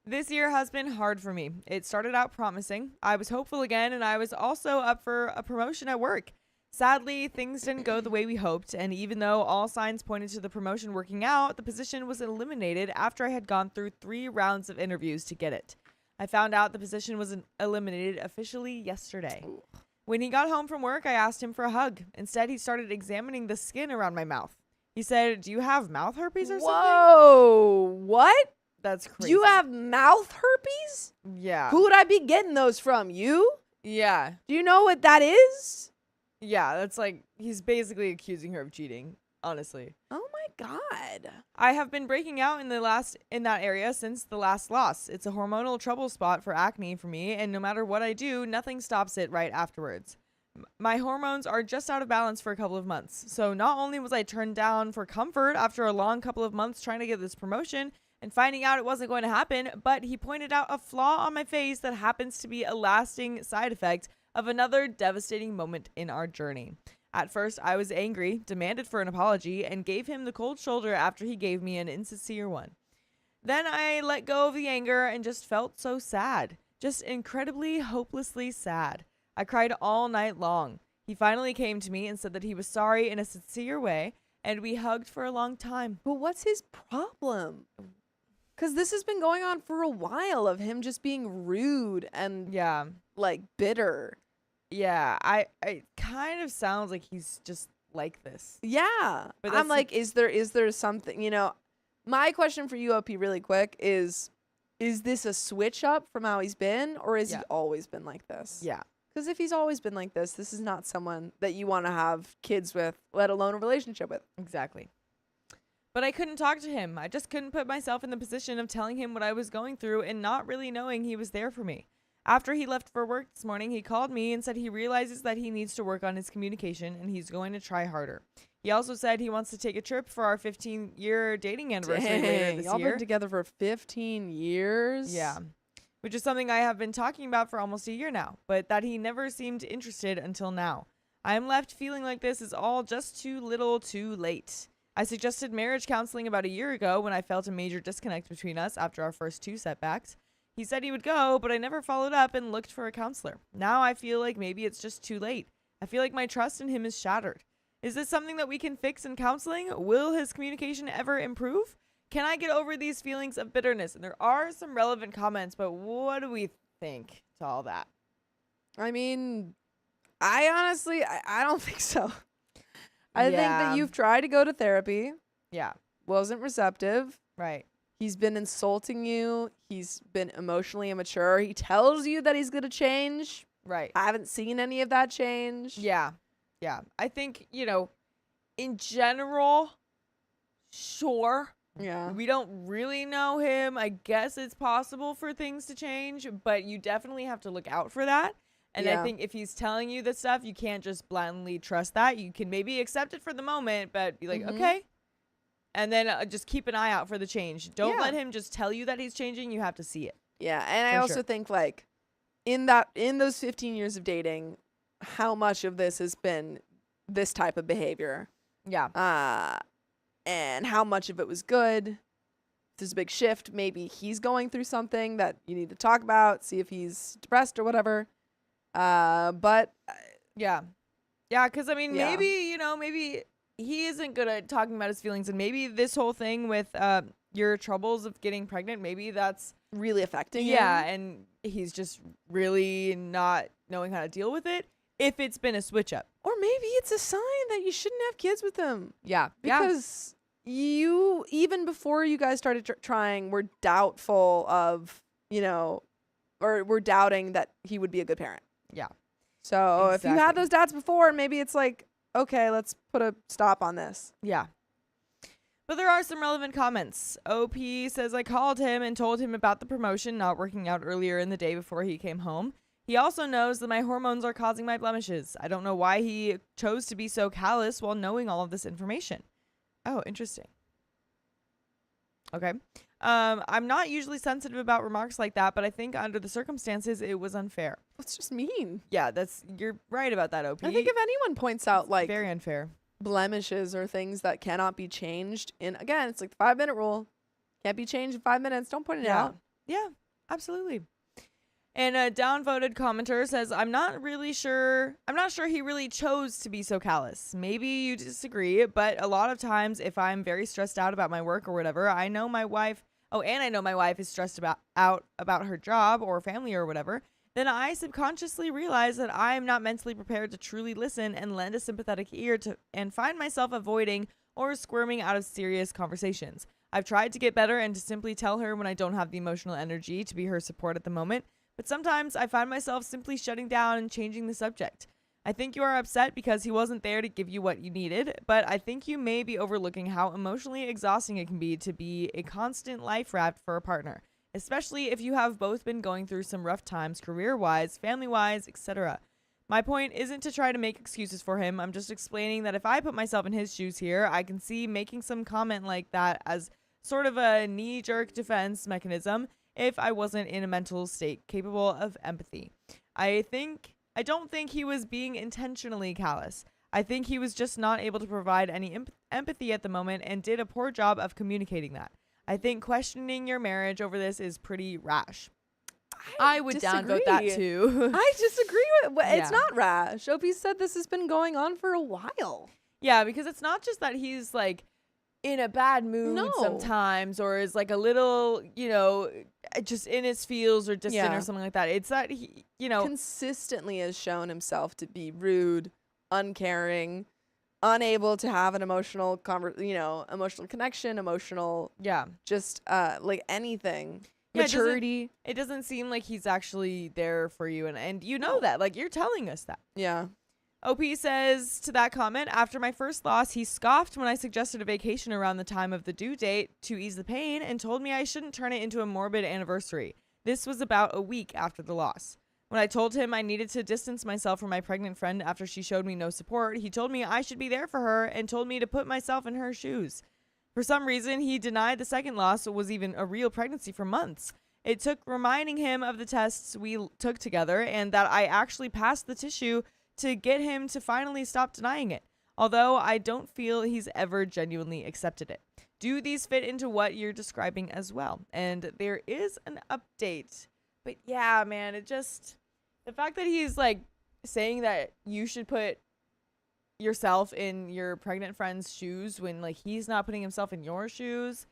B: This year has been hard for me. It started out promising. I was hopeful again, and I was also up for a promotion at work. Sadly, things didn't go the way we hoped, and even though all signs pointed to the promotion working out, the position was eliminated after I had gone through 3 rounds of interviews to get it. I found out the position was eliminated officially yesterday. When he got home from work, I asked him for a hug. Instead, he started examining the skin around my mouth. He said, "Do you have mouth herpes or something?"
A: Whoa. What?
B: That's crazy.
A: You have mouth herpes?
B: Yeah.
A: Who would I be getting those from? You?
B: Yeah.
A: Do you know what that is?
B: Yeah, that's like, he's basically accusing her of cheating, honestly.
A: Oh my God.
B: I have been breaking out in that area since the last loss. It's a hormonal trouble spot for acne for me, and no matter what I do, nothing stops it right afterwards. My hormones are just out of balance for a couple of months. So not only was I turned down for comfort after a long couple of months trying to get this promotion and finding out it wasn't going to happen, but he pointed out a flaw on my face that happens to be a lasting side effect of another devastating moment in our journey. At first, I was angry, demanded for an apology, and gave him the cold shoulder after he gave me an insincere one. Then I let go of the anger and just felt so sad, just incredibly, hopelessly sad. I cried all night long. He finally came to me and said that he was sorry in a sincere way, and we hugged for a long time.
A: But what's his problem? Because this has been going on for a while of him just being rude and
B: Yeah.
A: like bitter.
B: Yeah, it kind of sounds like he's just like this.
A: Yeah.
B: But
A: I'm
B: that's
A: like, is there something, my question for you, OP, really quick is this a switch up from how he's been, or has he always been like this?
B: Yeah.
A: Because if he's always been like this is not someone that you want to have kids with, let alone a relationship with.
B: Exactly. But I couldn't talk to him. I just couldn't put myself in the position of telling him what I was going through and not really knowing he was there for me. After he left for work this morning, he called me and said he realizes that he needs to work on his communication and he's going to try harder. He also said he wants to take a trip for our 15-year dating anniversary later this
A: y'all
B: year.
A: been together for 15 years?
B: Yeah. Which is something I have been talking about for almost a year now, but that he never seemed interested until now. I am left feeling like this is all just too little too late. I suggested marriage counseling about a year ago when I felt a major disconnect between us after our first 2 setbacks. He said he would go, but I never followed up and looked for a counselor. Now I feel like maybe it's just too late. I feel like my trust in him is shattered. Is this something that we can fix in counseling? Will his communication ever improve? Can I get over these feelings of bitterness? And there are some relevant comments, but what do we think to all that?
A: I mean, I honestly, I don't think so. I think that you've tried to go to therapy,
B: Yeah,
A: wasn't receptive.
B: right.
A: He's been insulting you. He's been emotionally immature. He tells you that he's going to change.
B: Right.
A: I haven't seen any of that change.
B: Yeah. Yeah. I think, in general, sure.
A: Yeah.
B: We don't really know him. I guess it's possible for things to change, but you definitely have to look out for that. And I think if he's telling you this stuff, you can't just blindly trust that. You can maybe accept it for the moment, but be like, okay. And then just keep an eye out for the change. Don't let him just tell you that he's changing. You have to see it.
A: Yeah. And I also think like in those 15 years of dating, how much of this has been this type of behavior?
B: Yeah.
A: And how much of it was good? If there's a big shift, maybe he's going through something that you need to talk about, see if he's depressed or whatever. But
B: yeah. Yeah, because I mean, maybe, maybe he isn't good at talking about his feelings, and maybe this whole thing with your troubles of getting pregnant, maybe that's
A: really affecting him.
B: Yeah, and he's just really not knowing how to deal with it if it's been a switch up.
A: Or maybe it's a sign that you shouldn't have kids with him.
B: Yeah.
A: Because you, even before you guys started trying, were doubtful of, or were doubting that he would be a good parent.
B: Yeah.
A: So if you had
B: Exactly.
A: those doubts before, maybe it's like, okay, let's put a stop on this.
B: Yeah. But there are some relevant comments. OP says, I called him and told him about the promotion not working out earlier in the day before he came home. He also knows that my hormones are causing my blemishes. I don't know why he chose to be so callous while knowing all of this information. Oh, interesting. Okay. I'm not usually sensitive about remarks like that, but I think under the circumstances, it was unfair.
A: It's just mean.
B: Yeah, you're right about that, OP.
A: I think if anyone points out like
B: very unfair
A: blemishes or things that cannot be changed again, it's like the 5-minute rule. Can't be changed in 5 minutes. Don't point it out.
B: Yeah, absolutely. And a downvoted commenter says, I'm not sure he really chose to be so callous. Maybe you disagree, but a lot of times if I'm very stressed out about my work or whatever, I know my wife is stressed out about her job or family or whatever, then I subconsciously realize that I am not mentally prepared to truly listen and lend a sympathetic ear to and find myself avoiding or squirming out of serious conversations. I've tried to get better and to simply tell her when I don't have the emotional energy to be her support at the moment, but sometimes I find myself simply shutting down and changing the subject. I think you are upset because he wasn't there to give you what you needed, but I think you may be overlooking how emotionally exhausting it can be to be a constant life raft for a partner, especially if you have both been going through some rough times career-wise, family-wise, etc. My point isn't to try to make excuses for him. I'm just explaining that if I put myself in his shoes here, I can see making some comment like that as sort of a knee-jerk defense mechanism if I wasn't in a mental state capable of empathy. I don't think he was being intentionally callous. I think he was just not able to provide any empathy at the moment and did a poor job of communicating that. I think questioning your marriage over this is pretty rash. I would downvote that too.
A: I disagree with
B: Yeah.
A: It's not rash. Opie said this has been going on for a while.
B: Yeah, because it's not just that he's like in a bad mood sometimes or is like a little, just in his feels or distant or something like that. It's that he,
A: consistently has shown himself to be rude, uncaring, unable to have an emotional emotional connection, just like anything.
B: Yeah,
A: Maturity.
B: It doesn't seem like he's actually there for you, and you know that. Like, you're telling us that.
A: Yeah.
B: OP says to that comment, after my first loss, he scoffed when I suggested a vacation around the time of the due date to ease the pain and told me I shouldn't turn it into a morbid anniversary. This was about a week after the loss. When I told him I needed to distance myself from my pregnant friend after she showed me no support, he told me I should be there for her and told me to put myself in her shoes. For some reason, he denied the second loss was even a real pregnancy for months. It took reminding him of the tests we took together and that I actually passed the tissue to get him to finally stop denying it, although I don't feel he's ever genuinely accepted it. Do these fit into what you're describing as well? And there is an update. But yeah, man, the fact that he's like saying that you should put yourself in your pregnant friend's shoes when like he's not putting himself in your shoes.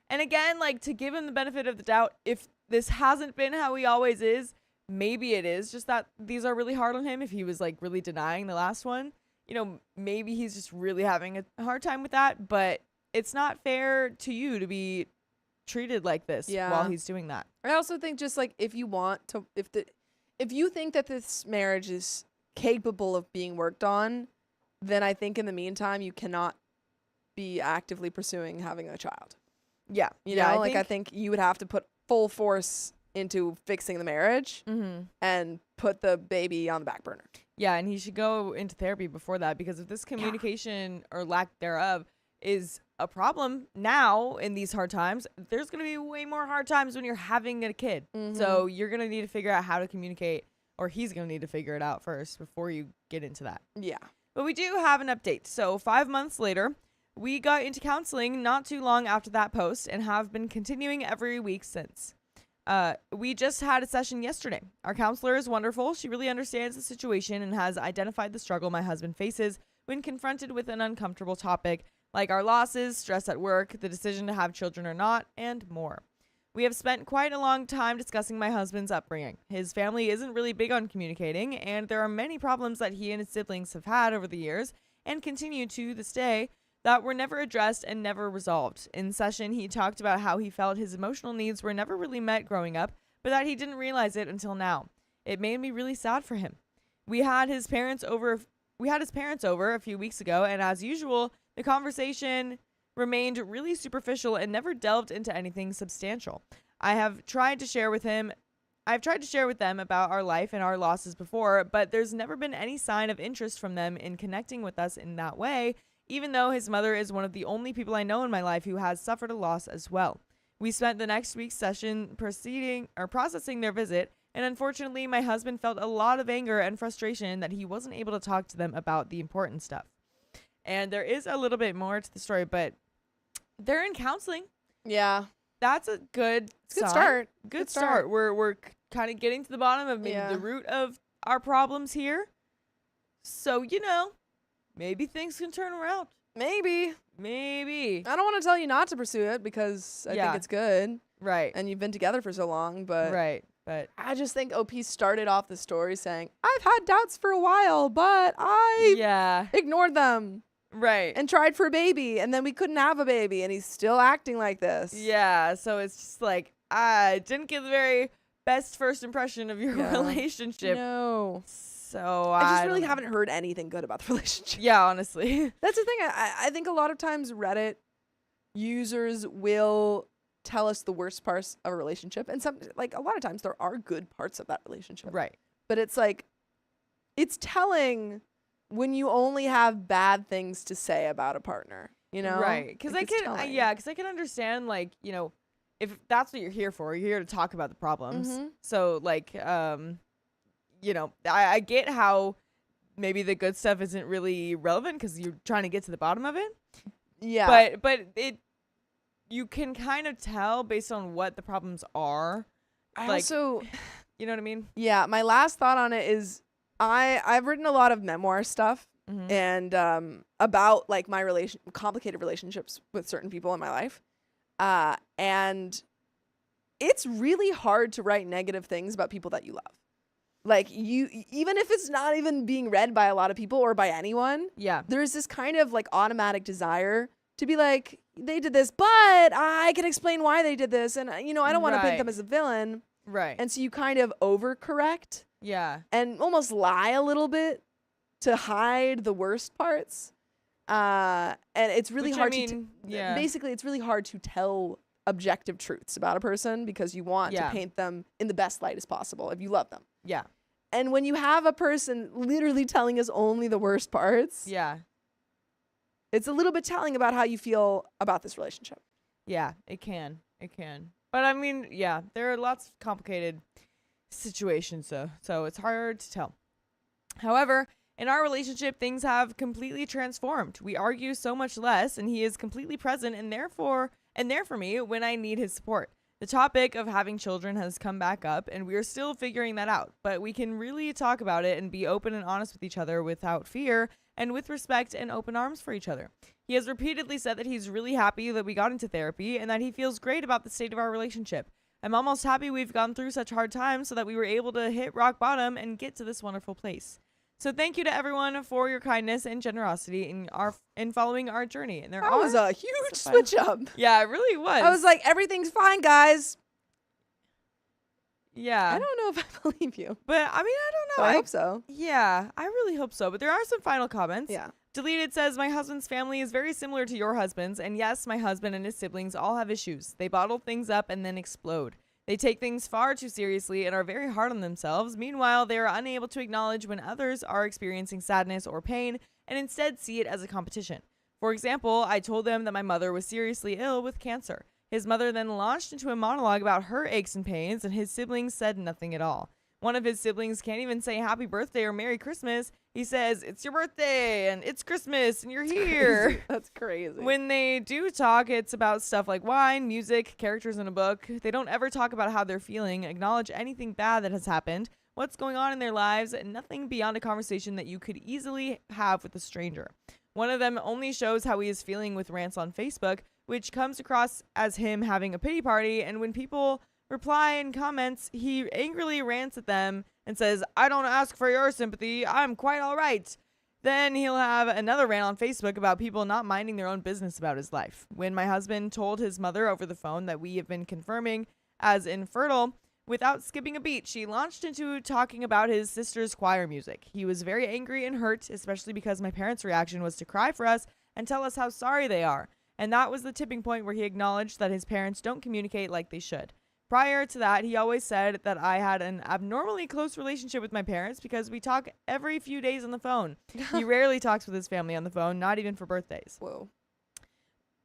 B: And again, like to give him the benefit of the doubt, if this hasn't been how he always is, maybe it is just that these are really hard on him. If he was like really denying the last one, maybe he's just really having a hard time with that, but it's not fair to you to be treated like this while he's doing that.
A: I also think just like if you think that this marriage is capable of being worked on, then I think in the meantime you cannot be actively pursuing having a child.
B: Yeah.
A: I think you would have to put full force into fixing the marriage and put the baby on the back burner.
B: Yeah, and he should go into therapy before that, because if this communication or lack thereof is a problem now in these hard times, there's going to be way more hard times when you're having a kid. So you're going to need to figure out how to communicate, or he's going to need to figure it out first before you get into that.
A: Yeah.
B: But we do have an update. So 5 months later, we got into counseling not too long after that post and have been continuing every week since. We just had a session yesterday. Our counselor is wonderful. She really understands the situation and has identified the struggle my husband faces when confronted with an uncomfortable topic like our losses, stress at work, the decision to have children or not, and more. We have spent quite a long time discussing my husband's upbringing. His family isn't really big on communicating, and there are many problems that he and his siblings have had over the years and continue to this day that were never addressed and never resolved. In session, he talked about how he felt his emotional needs were never really met growing up, but that he didn't realize it until now. It made me really sad for him. We had his parents over a few weeks ago, and as usual, the conversation remained really superficial and never delved into anything substantial. I've tried to share with them about our life and our losses before, but there's never been any sign of interest from them in connecting with us in that way, even though his mother is one of the only people I know in my life who has suffered a loss as well. We spent the next week's session processing their visit, and unfortunately, my husband felt a lot of anger and frustration that he wasn't able to talk to them about the important stuff. And there is a little bit more to the story, but they're in counseling.
A: Yeah.
B: That's a good
A: start.
B: Good start. We're kind of getting to the bottom of maybe the root of our problems here. So, maybe things can turn around.
A: Maybe.
B: Maybe.
A: I don't want to tell you not to pursue it because I think it's good.
B: Right.
A: And you've been together for so long, but
B: right. But
A: I just think OP started off the story saying, I've had doubts for a while, but I ignored them.
B: Right.
A: And tried for a baby, and then we couldn't have a baby, and he's still acting like this.
B: Yeah, so it's just like, I didn't get the very best first impression of your relationship.
A: No.
B: So
A: I just really haven't heard anything good about the relationship.
B: Yeah, honestly.
A: That's the thing. I think a lot of times Reddit users will tell us the worst parts of a relationship, and a lot of times there are good parts of that relationship.
B: Right.
A: But it's like, it's telling when you only have bad things to say about a partner,
B: Right. Because I can understand, if that's what you're here for, you're here to talk about the problems.
A: Mm-hmm.
B: So, I get how maybe the good stuff isn't really relevant because you're trying to get to the bottom of it.
A: Yeah.
B: But you can kind of tell based on what the problems are.
A: Also,
B: you know what I mean?
A: Yeah. My last thought on it is, I've written a lot of memoir stuff and about my complicated relationships with certain people in my life. And it's really hard to write negative things about people that you love. Even if it's not even being read by a lot of people or by anyone, there's this kind of automatic desire to be like, they did this, but I can explain why they did this. And, I don't want to paint them as a villain.
B: Right.
A: And so you kind of overcorrect.
B: Yeah.
A: And almost lie a little bit to hide the worst parts. And it's really hard basically it's really hard to tell objective truths about a person because you want to paint them in the best light as possible if you love them.
B: Yeah.
A: And when you have a person literally telling us only the worst parts, it's a little bit telling about how you feel about this relationship.
B: Yeah, it can. But I mean, there are lots of complicated situations, so it's hard to tell. However, in our relationship, things have completely transformed. We argue so much less, and he is completely present and there for me when I need his support. The topic of having children has come back up, and we are still figuring that out, but we can really talk about it and be open and honest with each other without fear and with respect and open arms for each other. He has repeatedly said that he's really happy that we got into therapy and that he feels great about the state of our relationship. I'm almost happy we've gone through such hard times so that we were able to hit rock bottom and get to this wonderful place. So thank you to everyone for your kindness and generosity in following our journey. And
A: that was a huge switch up.
B: Yeah, it really was.
A: I was like, everything's fine, guys.
B: Yeah.
A: I don't know if I believe you.
B: But I mean, I don't know.
A: I hope so.
B: Yeah, I really hope so. But there are some final comments.
A: Yeah.
B: Deleted says, my husband's family is very similar to your husband's. And yes, my husband and his siblings all have issues. They bottle things up and then explode. They take things far too seriously and are very hard on themselves. Meanwhile, they are unable to acknowledge when others are experiencing sadness or pain and instead see it as a competition. For example, I told them that my mother was seriously ill with cancer. His mother then launched into a monologue about her aches and pains, and his siblings said nothing at all. One of his siblings can't even say happy birthday or Merry Christmas. He says, it's your birthday and it's Christmas and you're here.
A: That's crazy.
B: When they do talk, it's about stuff like wine, music, characters in a book. They don't ever talk about how they're feeling, acknowledge anything bad that has happened, what's going on in their lives, and nothing beyond a conversation that you could easily have with a stranger. One of them only shows how he is feeling with rants on Facebook, which comes across as him having a pity party. And when people reply in comments, he angrily rants at them and says, "I don't ask for your sympathy. I'm quite all right." Then he'll have another rant on Facebook about people not minding their own business about his life. When my husband told his mother over the phone that we have been confirming as infertile, without skipping a beat, she launched into talking about his sister's choir music. He was very angry and hurt, especially because my parents' reaction was to cry for us and tell us how sorry they are. And that was the tipping point where he acknowledged that his parents don't communicate like they should. Prior to that, he always said that I had an abnormally close relationship with my parents because we talk every few days on the phone. He rarely talks with his family on the phone, not even for birthdays.
A: Whoa.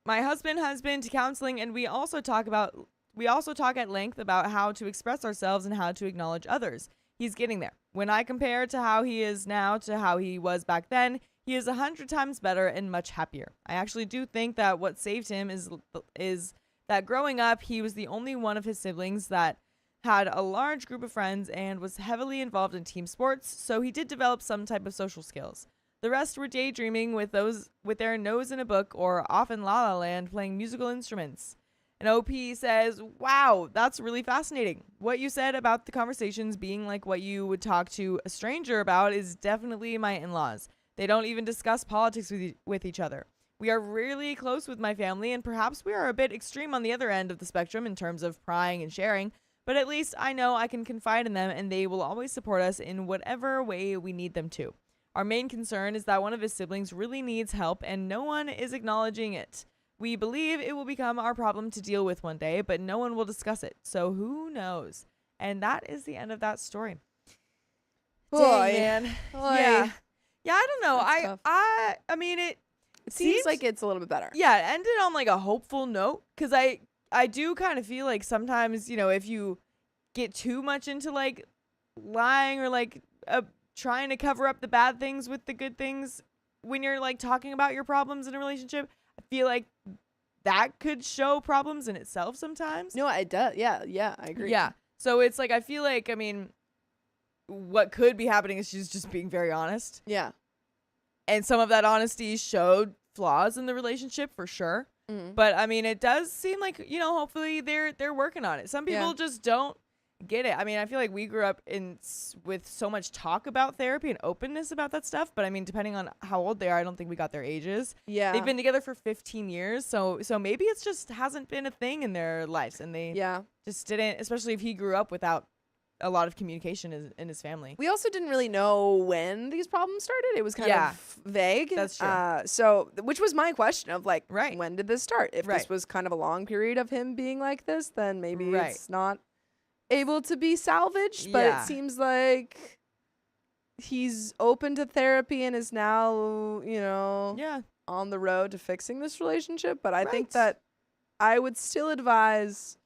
B: My husband has been to counseling, and we also talk at length about how to express ourselves and how to acknowledge others. He's getting there. When I compare to how he is now to how he was back then, he is 100 times better and much happier. I actually do think that what saved him is that growing up, he was the only one of his siblings that had a large group of friends and was heavily involved in team sports, so he did develop some type of social skills. The rest were daydreaming with their nose in a book or off in La La Land playing musical instruments. And OP says, "Wow, that's really fascinating. What you said about the conversations being like what you would talk to a stranger about is definitely my in-laws. They don't even discuss politics with each other. We are really close with my family, and perhaps we are a bit extreme on the other end of the spectrum in terms of prying and sharing, but at least I know I can confide in them and they will always support us in whatever way we need them to. Our main concern is that one of his siblings really needs help and no one is acknowledging it. We believe it will become our problem to deal with one day, but no one will discuss it. So who knows?" And that is the end of that story.
A: Boy.
B: Dang, man.
A: Boy.
B: Yeah, I don't know.
A: That's tough.
B: I mean, it
A: Seems like it's a little bit better.
B: Yeah, it ended on like a hopeful note, because I do kind of feel like sometimes, if you get too much into like lying or like trying to cover up the bad things with the good things when you're like talking about your problems in a relationship, I feel like that could show problems in itself sometimes.
A: No, it does. Yeah, I agree.
B: Yeah. So it's like, I feel like, what could be happening is she's just being very honest.
A: Yeah.
B: And some of that honesty showed flaws in the relationship for sure.
A: Mm-hmm.
B: But it does seem like, hopefully they're working on it. Some people just don't get it. I feel like we grew up with so much talk about therapy and openness about that stuff. But depending on how old they are, I don't think we got their ages.
A: Yeah.
B: They've been together for 15 years. So maybe it's just hasn't been a thing in their lives. And they just didn't, especially if he grew up without a lot of communication in his family.
A: We also didn't really know when these problems started. It was kind of vague.
B: That's true.
A: Which was my question of like,
B: Right.
A: when did this start? If
B: Right.
A: this was kind of a long period of him being like this, then maybe
B: Right.
A: it's not able to be salvaged. But
B: Yeah.
A: it seems like he's open to therapy and is now, on the road to fixing this relationship. But I think
B: Right.
A: that I would still advise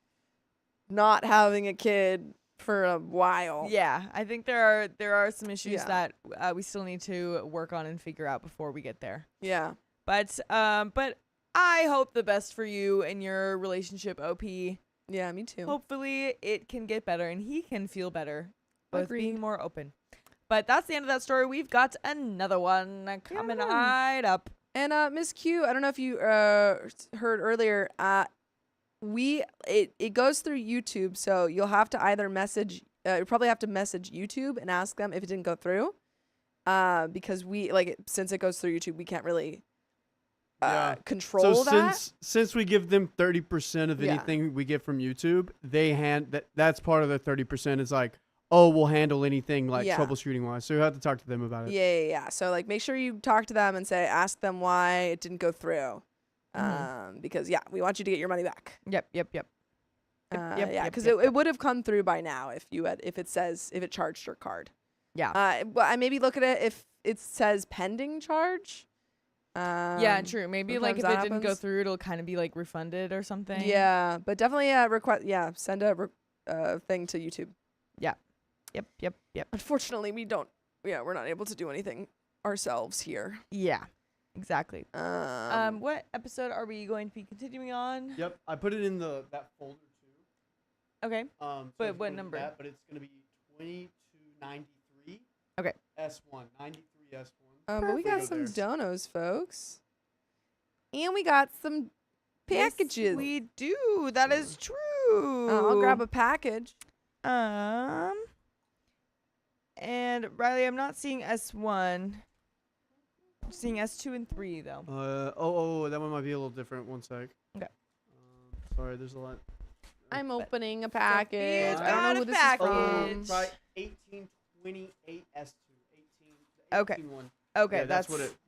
A: not having a kid for a while.
B: Yeah, I think there are some issues
A: Yeah.
B: that we still need to work on and figure out before we get there.
A: Yeah.
B: But I hope the best for you and your relationship, OP.
A: Yeah, me too.
B: Hopefully it can get better and he can feel better with
A: Agreed.
B: being more open. But that's the end of that story. We've got another one coming right up.
A: And Miss Q, I don't know if you heard earlier, it goes through YouTube, so you'll have to either you probably have to message YouTube and ask them if it didn't go through, because since it goes through YouTube, we can't really control that.
C: Since we give them 30% of
A: Yeah.
C: anything we get from YouTube, that's part of the 30% is like, oh, we'll handle anything like
A: Yeah.
C: troubleshooting wise. So you have to talk to them about it.
A: Yeah. So like, make sure you talk to them and ask them why it didn't go through, because we want you to get your money back.
B: Yep.
A: Because it would have come through by now if it charged your card.
B: Yeah.
A: Well, I maybe look at it if it says pending charge.
B: Yeah, true. Maybe like if
A: sometimes
B: it
A: that
B: didn't go
A: happens.
B: through, it'll kind of be like refunded or something.
A: Yeah, but definitely send a thing to YouTube.
B: Yep.
A: Unfortunately, we're not able to do anything ourselves here.
B: Yeah. Exactly. What episode are we going to be continuing on?
C: Yep, I put it in that folder too.
B: Okay.
C: So
B: But
C: if you
B: what
C: go to
B: number?
C: But it's gonna be 2293.
B: Okay.
C: S1 93 S1.
A: But we got some donos, folks, and we got some packages.
B: Yes, we do. That is true.
A: I'll grab a package.
B: And Riley, I'm not seeing S1. I'm seeing S2 and 3 though.
C: That one might be a little different. One sec.
B: Okay.
C: Sorry, there's a lot.
A: I'm opening a package. I don't
B: got
A: know
B: a
A: who this
B: package.
A: is from.
C: Right, 1828 S2. 18,
B: Okay.
C: 18
B: Okay,
C: yeah,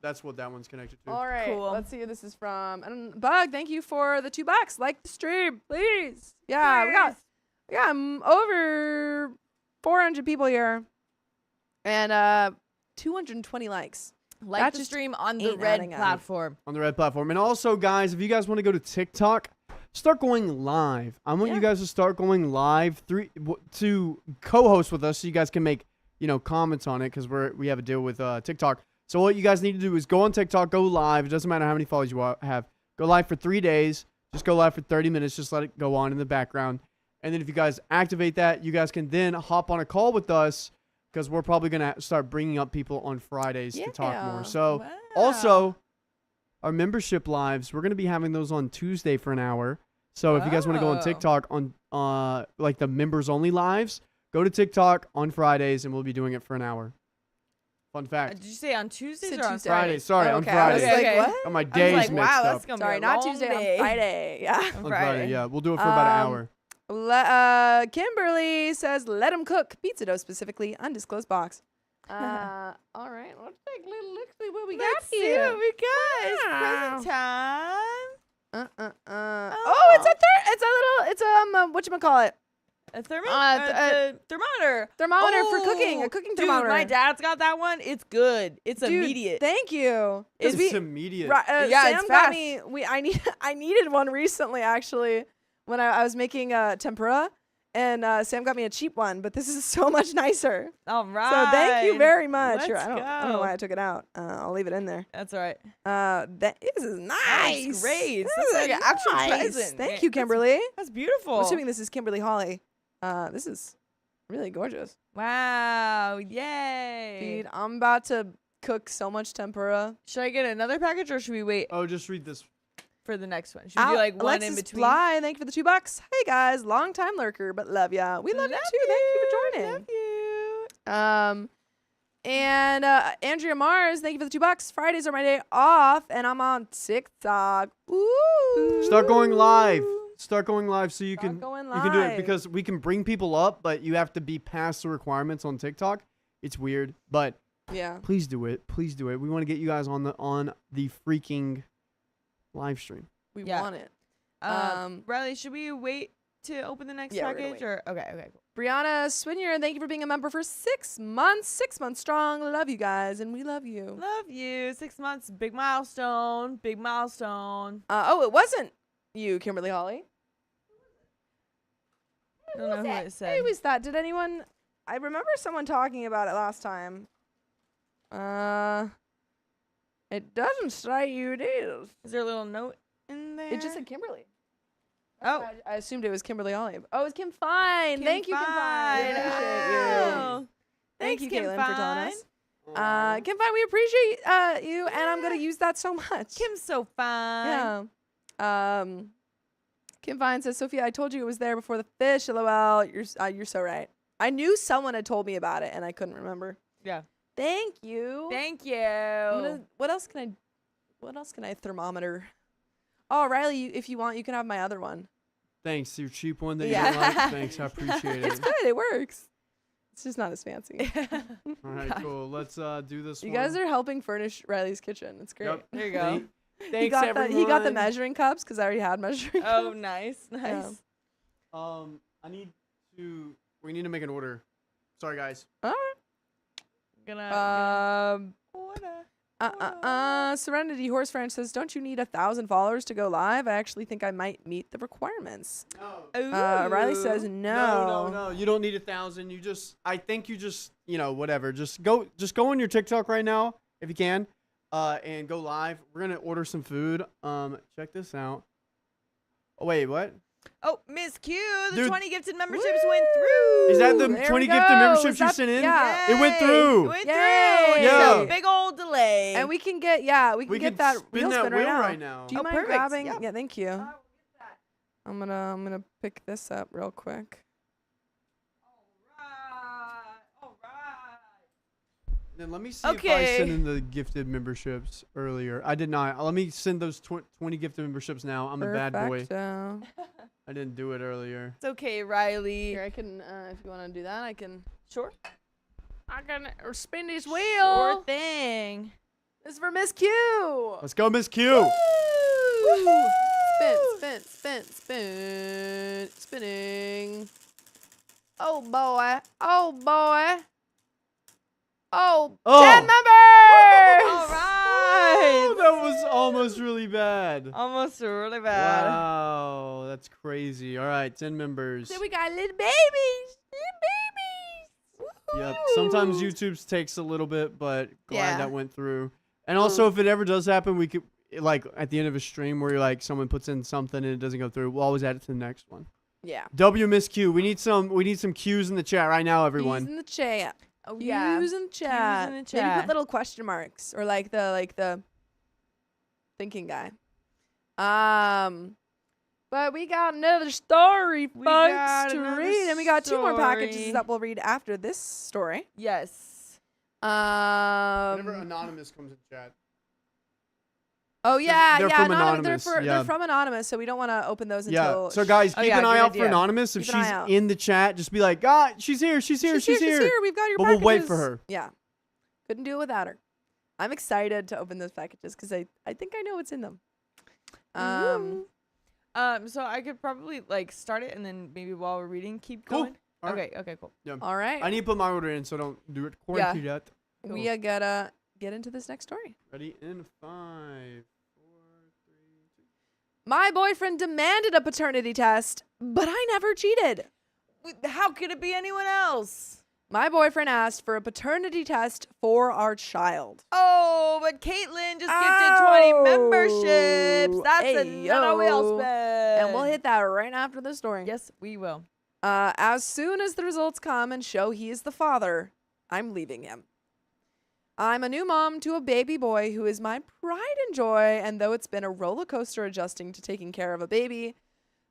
C: that's what that one's connected to.
A: All right,
B: Cool.
A: let's see who this is from. And Bug, thank you for the $2. Like the stream, please. Yeah, we got over 400 people here, and 220 likes.
B: Like
A: That
B: the
A: just
B: stream on the
A: ain't
B: red
A: adding up.
B: platform.
C: On the red platform. And also, guys, if you guys want to go to TikTok, start going live. I want you guys to start going live to co-host with us so you guys can make, comments on it because we have a deal with TikTok. So what you guys need to do is go on TikTok, go live. It doesn't matter how many followers you have. Go live for 3 days. Just go live for 30 minutes. Just let it go on in the background. And then if you guys activate that, you guys can then hop on a call with us because we're probably going to start bringing up people on Fridays to talk more. So also, our membership lives, we're going to be having those on Tuesday for an hour. So if you guys want to go on TikTok on like the members only lives, go to TikTok on Fridays and we'll be doing it for an hour. Fun fact.
B: Did you say on Tuesdays
A: Said
B: or on
A: Tuesday.
B: Fridays?
C: Sorry, on
A: Okay,
C: Fridays.
A: I was like,
B: Okay.
A: what?
C: On my
B: I was
C: days
B: like,
C: mixed
B: wow,
C: up.
B: that's gonna
A: Sorry,
B: be a
A: not
B: long
A: Tuesday,
B: day.
A: on Friday. Yeah.
C: On Friday, yeah. We'll do it for about an hour.
A: Kimberly says, let him cook. Pizza dough specifically. Undisclosed box. All right. Let's take a little look see what we
B: Let's
A: got
B: see
A: here.
B: what we got. It's
A: Wow.
B: present time.
A: Oh, it's a whatchamacallit?
B: A thermometer.
A: Thermometer for cooking.
B: Oh,
A: A cooking
B: dude,
A: thermometer.
B: my dad's got that one. It's good. It's
A: Dude,
B: immediate.
A: Thank you.
C: It's immediate.
B: Yeah,
A: Sam
B: it's
A: got
B: fast.
A: me. I needed one recently actually when I was making tempura, and Sam got me a cheap one. But this is so much nicer.
B: All right.
A: So thank you very much.
B: Let's
A: Here, I don't know
B: go.
A: why I took it out. I'll leave it in there.
B: That's all right.
A: This is nice.
B: That's great.
A: This
B: That's
A: is
B: like an actual
A: nice.
B: present.
A: Thank
B: Yeah,
A: you, Kimberly.
B: That's beautiful.
A: I'm assuming this is Kimberly Holly. This is really gorgeous.
B: Wow. Yay.
A: Dude, I'm about to cook so much tempura.
B: Should I get another package or should we wait
C: Oh, just read this.
B: for the next one? Should we do like one
A: Alexis
B: in between?
A: Bly, thank you for the $2. Hey guys, long time lurker, but love ya. We love you too. Thank you for joining.
B: Love you.
A: And Andrea Mars, thank you for the $2. Fridays are my day off, and I'm on TikTok. Ooh.
C: Start going live. Start going live so you
A: Start
C: can
A: going
C: you can do it
A: live.
C: because we can bring people up, but you have to be past the requirements on TikTok. It's weird, but
A: Yeah.
C: please do it. Please do it. We want to get you guys on the freaking live stream.
A: We
B: Yeah.
A: want it.
B: Riley, should we wait to open the next
A: Yeah, we're gonna
B: package or okay, cool.
A: Brianna Swinier, thank you for being a member for 6 months. 6 months strong. Love you guys, and we love you.
B: Love you. 6 months, big milestone. Big milestone.
A: It wasn't you, Kimberly Holly.
B: I don't know who it
A: I
B: said.
A: always thought, did anyone... I remember someone talking about it last time. It doesn't say you it is.
B: Is there a little note in there?
A: It just said Kimberly.
B: Oh.
A: I assumed it was Kimberly Holly. Oh, it's Kim Fine. Thank you, Kim Fine.
B: Fine.
A: We appreciate you.
B: Oh.
A: Thank
B: Thanks,
A: you,
B: Kim
A: Caitlin, for telling
B: Fine.
A: us. Kim Fine, we appreciate you, and I'm going to use that so much.
B: Kim's so fine.
A: Yeah. Kim Fine says, Sophia, I told you it was there before the fish. LOL. You're so right. I knew someone had told me about it, and I couldn't remember.
B: Yeah.
A: Thank you.
B: Thank you.
A: What else can I thermometer? Oh, Riley, if you want, you can have my other one.
C: Thanks, your cheap one that
A: Yeah.
C: you don't like. Thanks, I appreciate
A: It's
C: it.
A: good. It works. It's just not as fancy.
C: All right, cool. Let's do this.
A: You
C: one.
A: guys are helping furnish Riley's kitchen. It's great.
C: Yep.
B: There you go.
C: Thanks, everyone.
A: He got the measuring cups because I already had measuring cups.
B: Oh, nice. Nice.
A: Yeah.
C: We need to make an order. Sorry, guys.
A: All right. Serenity Horse French says, don't you need 1,000 followers to go live? I actually think I might meet the requirements.
C: No.
A: Riley says no.
C: No. You don't need 1,000. I think you just, whatever. Just go on your TikTok right now if you can, and go live. We're gonna order some food. Check this out. Oh wait, what?
B: Oh, Miss Q, the
C: Dude.
B: 20 gifted memberships went through.
C: Is that the
A: There
C: 20
A: we
C: gifted
A: go.
C: memberships
A: Is
C: you
A: that-
C: sent in?
A: yeah.
C: It went
B: Yay.
C: through.
B: It went
A: Yay.
B: through.
C: Yeah.
B: It's a big old delay.
A: And we can get
C: We
A: get
C: could
A: that
C: spin
A: wheel
C: that
A: spin
C: wheel
A: right now.
C: right now.
A: Do you
B: Oh,
A: mind
B: perfect.
A: grabbing?
B: Yeah.
A: Yeah, thank you. I'm gonna pick this up real quick.
B: All right.
C: Then let me see if I
B: Okay.
C: sent in the gifted memberships earlier. I did not. Let me send those 20 gifted memberships now. I'm a bad boy.
A: Perfecto.
C: I didn't do it earlier.
B: It's okay, Riley.
A: Here, I can. If you want to do that, I can.
B: Sure.
A: I can spin this
B: Sure
A: wheel.
B: thing.
A: This is for Miss Q.
C: Let's go, Miss Q.
A: Spin, spinning. Oh boy. Oh boy. Oh,
C: Oh.
A: 10 members.
B: All right.
C: Oh, that was almost really bad.
B: Almost really bad.
C: Wow, that's crazy. All right, 10 members.
A: So we got little babies.
C: Yep. Sometimes YouTube's takes a little bit, but glad
B: Yeah.
C: that went through. And also, if it ever does happen, we could, like, at the end of a stream where like someone puts in something and it doesn't go through, we'll always add it to the next one.
A: Yeah.
C: W Miss Q. We need some cues in the chat right now, everyone.
A: Cues in the chat.
B: Oh, yeah.
A: Cues in the chat.
B: in the
A: Maybe
B: chat.
A: put little question marks or like the thinking guy. But we got another story,
B: We
A: folks,
B: got
A: to
B: another
A: read, and we got 2 more packages
B: story.
A: that we'll read after this story.
B: Yes.
C: Whenever anonymous comes in chat.
A: Oh yeah,
C: they're
A: yeah.
C: from Anonymous,
A: They're
C: yeah.
A: from Anonymous, so we don't want to open those
C: Yeah.
A: until.
C: So guys,
B: Oh,
C: keep
B: yeah,
C: an eye
B: good
C: out for
B: idea.
C: anonymous. If
A: Keep an eye
C: she's
A: out.
C: in the chat, just be like, God, she's here. She's here. She's here.
A: She's here. We've got your
C: But
A: packages.
C: we'll wait for her.
A: Yeah, couldn't do it without her. I'm excited to open those packages because I think I know what's in them.
B: So I could probably like start it and then maybe while we're reading, keep
C: Cool.
B: going.
C: All right.
B: Okay. Cool.
A: All right.
C: I need to put my order in, so don't do it according to that.
A: We gotta get into this next story.
C: Ready in 5, 4, 3, 2.
A: My boyfriend demanded a paternity test, but I never cheated.
B: How could it be anyone else?
A: My boyfriend asked for a paternity test for our child.
B: Oh, but Caitlin just gifted 20
A: Oh.
B: memberships. That's
A: Hey,
B: another wheel
A: yo.
B: spin.
A: And we'll hit that right after the story.
B: Yes, we will.
A: As soon as the results come and show he is the father, I'm leaving him. I'm a new mom to a baby boy who is my pride and joy, and though it's been a roller coaster adjusting to taking care of a baby,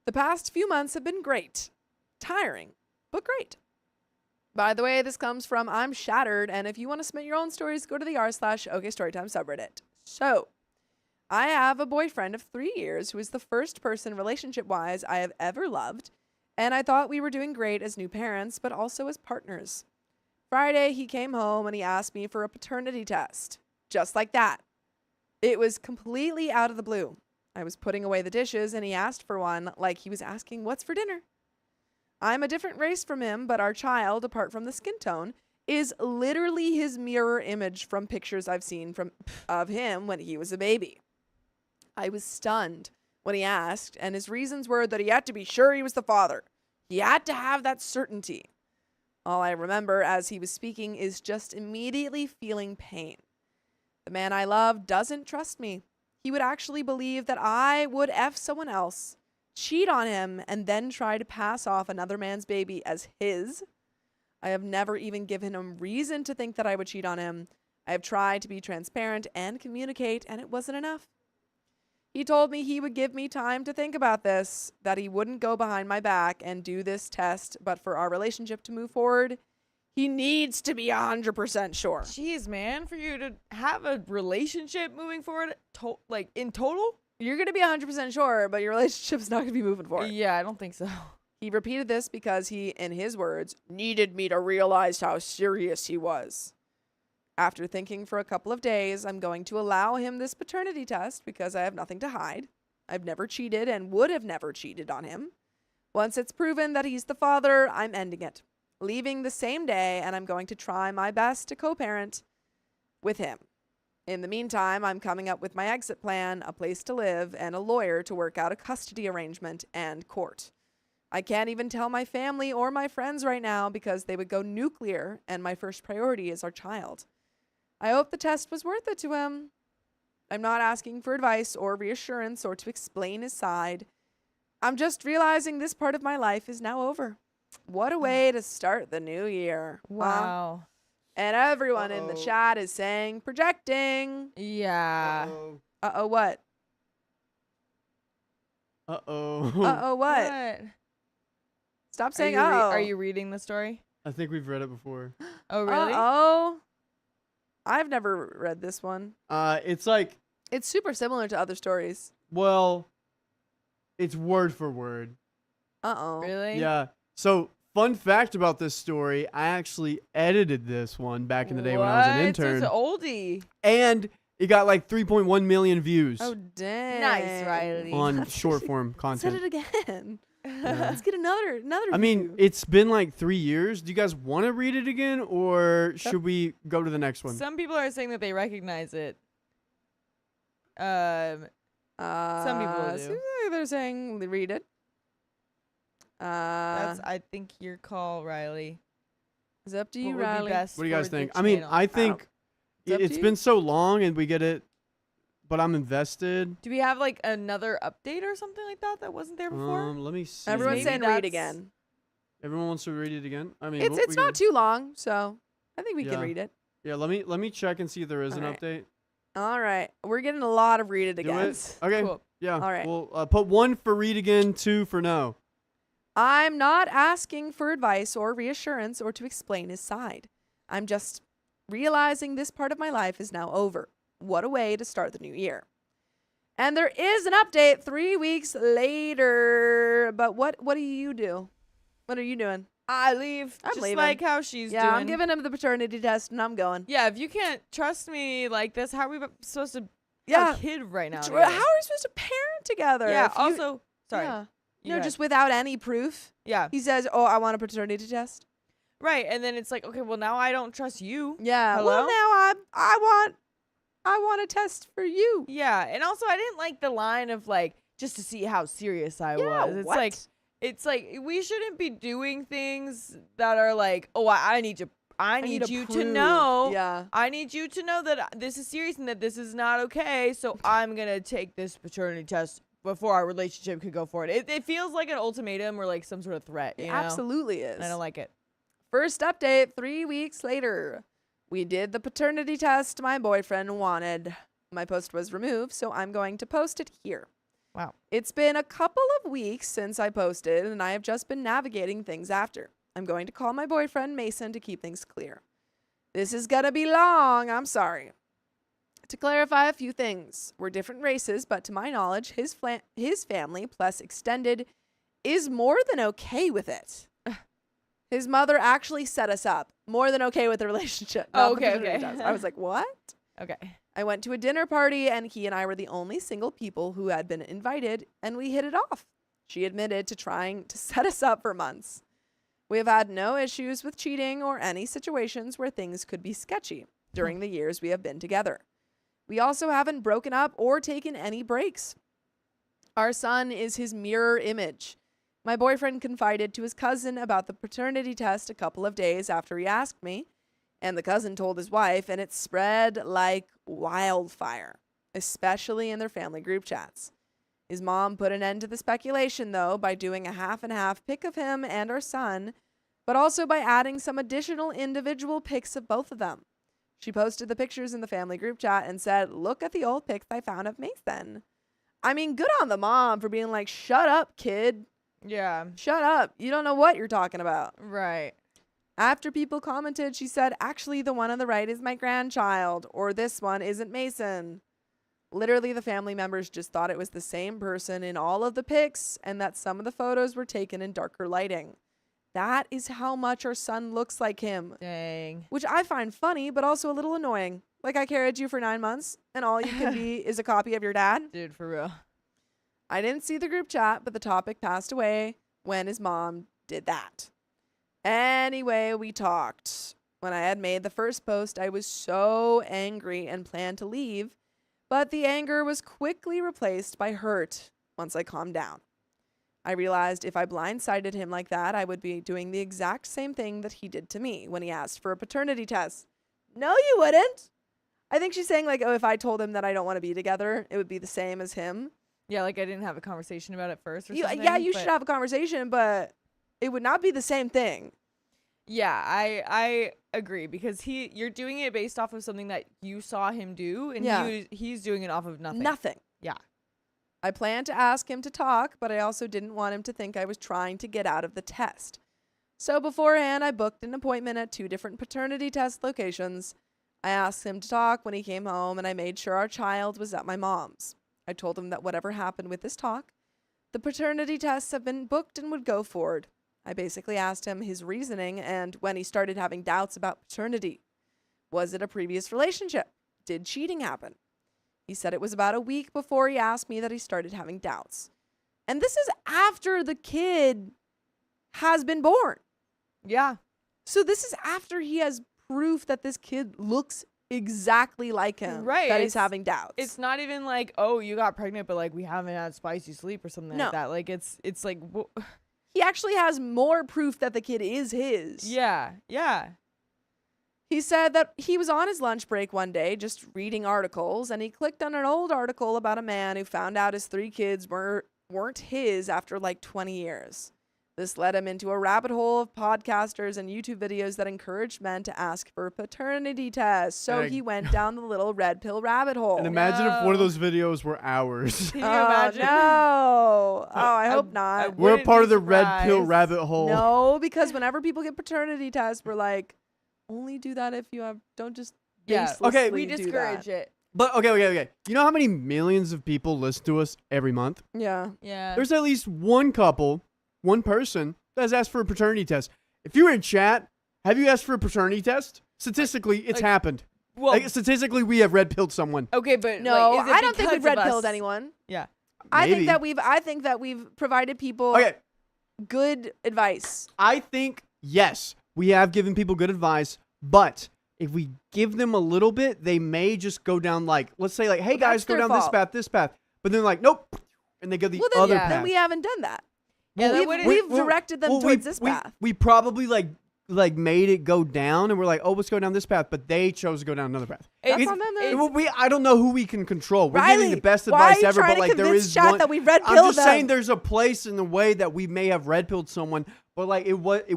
A: the past few months have been great. Tiring, but great. By the way, this comes from I'm Shattered, and if you want to submit your own stories, go to the r/OKStorytime subreddit. So, I have a boyfriend of 3 years who is the first person relationship-wise I have ever loved, and I thought we were doing great as new parents, but also as partners. Friday, he came home and he asked me for a paternity test. Just like that. It was completely out of the blue. I was putting away the dishes and he asked for one like he was asking what's for dinner. I'm a different race from him, but our child, apart from the skin tone, is literally his mirror image from pictures I've seen of him when he was a baby. I was stunned when he asked, and his reasons were that he had to be sure he was the father. He had to have that certainty. All I remember as he was speaking is just immediately feeling pain. The man I love doesn't trust me. He would actually believe that I would F someone else, cheat on him, and then try to pass off another man's baby as his. I have never even given him reason to think that I would cheat on him. I have tried to be transparent and communicate, and it wasn't enough. He told me he would give me time to think about this, that he wouldn't go behind my back and do this test, but for our relationship to move forward, he needs to be 100% sure.
B: Jeez, man, for you to have a relationship moving forward, like in total?
A: You're going to be 100% sure, but your relationship's not going to be moving forward.
B: Yeah, I don't think so.
A: He repeated this because he, in his words, needed me to realize how serious he was. After thinking for a couple of days, I'm going to allow him this paternity test because I have nothing to hide. I've never cheated and would have never cheated on him. Once it's proven that he's the father, I'm ending it, leaving the same day, and I'm going to try my best to co-parent with him. In the meantime, I'm coming up with my exit plan, a place to live, and a lawyer to work out a custody arrangement and court. I can't even tell my family or my friends right now because they would go nuclear, and my first priority is our child. I hope the test was worth it to him. I'm not asking for advice or reassurance or to explain his side. I'm just realizing this part of my life is now over. What a way to start the new year. Huh?
B: Wow.
A: And everyone in the
C: Uh-oh.
A: chat is saying projecting.
B: Yeah.
C: Uh-oh.
A: Uh-oh, what?
C: Uh-oh.
A: Uh-oh, what? Stop saying uh-oh.
B: Are you reading the story?
C: I think we've read it before.
B: Oh, really?
A: Uh-oh. I've never read this one.
C: It's like,
A: It's super similar to other stories.
C: well, it's word for word.
A: Uh-oh.
B: Really?
C: Yeah. So, fun fact about this story, I actually edited this one back in the day when I was an intern.
B: It's an oldie.
C: And it got like 3.1 million views
A: Oh, dang.
B: Nice, Riley.
C: on short form
A: Said
C: content.
A: it again.
C: Yeah.
A: Let's get another
C: I mean,
A: view.
C: it's been like 3 years. Do you guys want to read it again, or should we go to the next one?
B: Some people are saying that they recognize it. Some people do.
A: Seems like they're saying read it.
B: That's, I think, your call, Riley.
A: It's up to
B: What
A: you,
B: would be
A: Riley.
B: best
C: What do you guys
B: for the
C: think? I mean,
B: channel?
C: I think
A: It's up to
C: it's
A: you.
C: been so long and we get it, but I'm invested.
B: Do we have like another update or something like that that wasn't there before?
C: Let me see.
A: Everyone's
B: Maybe
A: saying read
B: that's-
A: again.
C: Everyone wants to read it again. I mean,
A: It's
C: we
A: not
C: can-
A: too long, so I think we can
C: Yeah.
A: read it.
C: Yeah, let me check and see if there is an
A: Alright.
C: update.
A: All right. We're getting a lot of read it
C: Do
A: again.
C: it. Okay.
B: Cool.
C: Yeah.
A: All right.
C: We'll put 1 for read again, 2 for no.
A: I'm not asking for advice or reassurance or to explain his side. I'm just realizing this part of my life is now over. What a way to start the new year. And there is an update 3 weeks later. But what do you do? What are you doing?
B: I leave.
A: I'm
B: just
A: leaving.
B: like how she's
A: Yeah,
B: doing.
A: I'm giving him the paternity test and I'm going.
B: Yeah, if you can't trust me like this, how are we supposed to
A: Yeah.
B: have a kid right now?
A: How
B: together?
A: are we supposed to parent together?
B: Yeah.
A: if you-
B: Also, sorry.
A: Yeah.
B: You
A: No,
B: go ahead.
A: just without any proof.
B: Yeah.
A: He says, "Oh, I want a paternity test."
B: Right. And then it's like, okay, well now I don't trust you.
A: Yeah.
B: Hello?
A: Well, now I want a test for you.
B: Yeah. And also, I didn't like the line of like just to see how serious I
A: Yeah,
B: was.
A: what?
B: It's like we shouldn't be doing things that are like, oh, I need you. I need
A: to
B: you to
A: prove.
B: know.
A: Yeah.
B: I need you to know that this is serious and that this is not okay. So I'm gonna take this paternity test before our relationship could go forward. It feels like an ultimatum or like some sort of threat.
A: It
B: You know?
A: absolutely is.
B: And I don't like it.
A: First update 3 weeks later. We did the paternity test my boyfriend wanted. My post was removed, so I'm going to post it here.
B: Wow.
A: It's been a couple of weeks since I posted, and I have just been navigating things after. I'm going to call my boyfriend, Mason, to keep things clear. This is going to be long. I'm sorry. To clarify a few things, we're different races, but to my knowledge, his family plus extended is more than okay with it. His mother actually set us up. More than okay with the relationship.
B: Oh,
A: not the
B: okay,
A: paternity
B: okay.
A: test. I was like, what?
B: Okay.
A: I went to a dinner party, and he and I were the only single people who had been invited, and we hit it off. She admitted to trying to set us up for months. We have had no issues with cheating or any situations where things could be sketchy during the years we have been together. We also haven't broken up or taken any breaks. Our son is his mirror image. My boyfriend confided to his cousin about the paternity test a couple of days after he asked me, and the cousin told his wife, and it spread like wildfire, especially in their family group chats. His mom put an end to the speculation, though, by doing a half and half pic of him and our son, but also by adding some additional individual pics of both of them. She posted the pictures in the family group chat and said, "Look at the old pics I found of Mason." I mean, good on the mom for being like, "Shut up, kid.
B: Yeah.
A: Shut up. You don't know what you're talking about."
B: Right.
A: After people commented, she said, "Actually, the one on the right is my grandchild," or "This one isn't Mason." Literally, the family members just thought it was the same person in all of the pics and that some of the photos were taken in darker lighting. That is how much our son looks like him,
B: Dang.
A: which I find funny, but also a little annoying. Like, I carried you for 9 months and all you could be is a copy of your dad.
B: Dude, for real.
A: I didn't see the group chat, but the topic passed away when his mom did that. Anyway, we talked. When I had made the first post, I was so angry and planned to leave, but the anger was quickly replaced by hurt once I calmed down. I realized if I blindsided him like that, I would be doing the exact same thing that he did to me when he asked for a paternity test. No, you wouldn't. I think she's saying, like, oh, if I told him that I don't want to be together, it would be the same as him.
B: Yeah, like I didn't have a conversation about it first or something.
A: Yeah, you should have a conversation, but it would not be the same thing.
B: Yeah, I agree because you're doing it based off of something that you saw him do, and he's doing it off of nothing.
A: Nothing.
B: Yeah.
A: I planned to ask him to talk, but I also didn't want him to think I was trying to get out of the test. So beforehand, I booked an appointment at 2 different paternity test locations. I asked him to talk when he came home, and I made sure our child was at my mom's. I told him that whatever happened with this talk, the paternity tests have been booked and would go forward. I basically asked him his reasoning and when he started having doubts about paternity. Was it a previous relationship? Did cheating happen? He said it was about a week before he asked me that he started having doubts. And this is after the kid has been born.
B: Yeah.
A: So this is after he has proof that this kid looks exactly like him.
B: Right.
A: That he's having doubts.
B: It's not even like, oh, you got pregnant, but like we haven't had spicy sleep or something like that. Like it's like...
A: He actually has more proof that the kid is his.
B: Yeah. Yeah.
A: He said that he was on his lunch break one day just reading articles, and he clicked on an old article about a man who found out his 3 kids weren't his after like 20 years. This led him into a rabbit hole of podcasters and YouTube videos that encouraged men to ask for paternity tests. So he went down the little red pill rabbit hole.
C: And imagine if one of those videos were ours.
B: Can you imagine?
A: No. Oh, I hope not.
C: We're a part of the red pill rabbit hole.
A: No, because whenever people get paternity tests, we're like, only do that if you have, don't just
C: Okay,
B: we discourage it.
C: But okay. You know how many millions of people listen to us every month?
A: Yeah.
B: Yeah.
C: There's at least one couple, one person that has asked for a paternity test. If you were in chat, have you asked for a paternity test? Statistically, it's happened.
B: Well,
C: statistically, we have red pilled someone.
B: okay, but
A: No,
B: like, is it
A: I don't think we've
B: because of
A: red pilled
B: us?
A: anyone.
B: Yeah.
A: I
C: Maybe.
A: think that we've provided people good advice.
C: I think, yes, we have given people good advice, but if we give them a little bit, they may just go down like, let's say like, hey
A: Well,
C: guys,
A: that's
C: go
A: their
C: down
A: fault.
C: this path. But then like, nope. And they go the
A: Well, then,
C: other
B: yeah.
C: path.
A: then we haven't done that.
B: Yeah, that
A: we've
B: wouldn't-
A: directed them towards this path.
C: We probably like made it go down, and we're like, oh, let's go down this path, but they chose to go down another path.
A: That's
B: It's-
A: on them. Then.
C: I don't know who we can control. We're
A: Riley,
C: giving the best
A: why are
C: advice
A: you
C: ever,
A: trying
C: but
A: to
C: like there
A: convince
C: is
A: chat
C: one.
A: that we red
C: I'm
A: pilled
C: just
A: them?
C: saying there's a place in the way that we may have red pilled someone, but like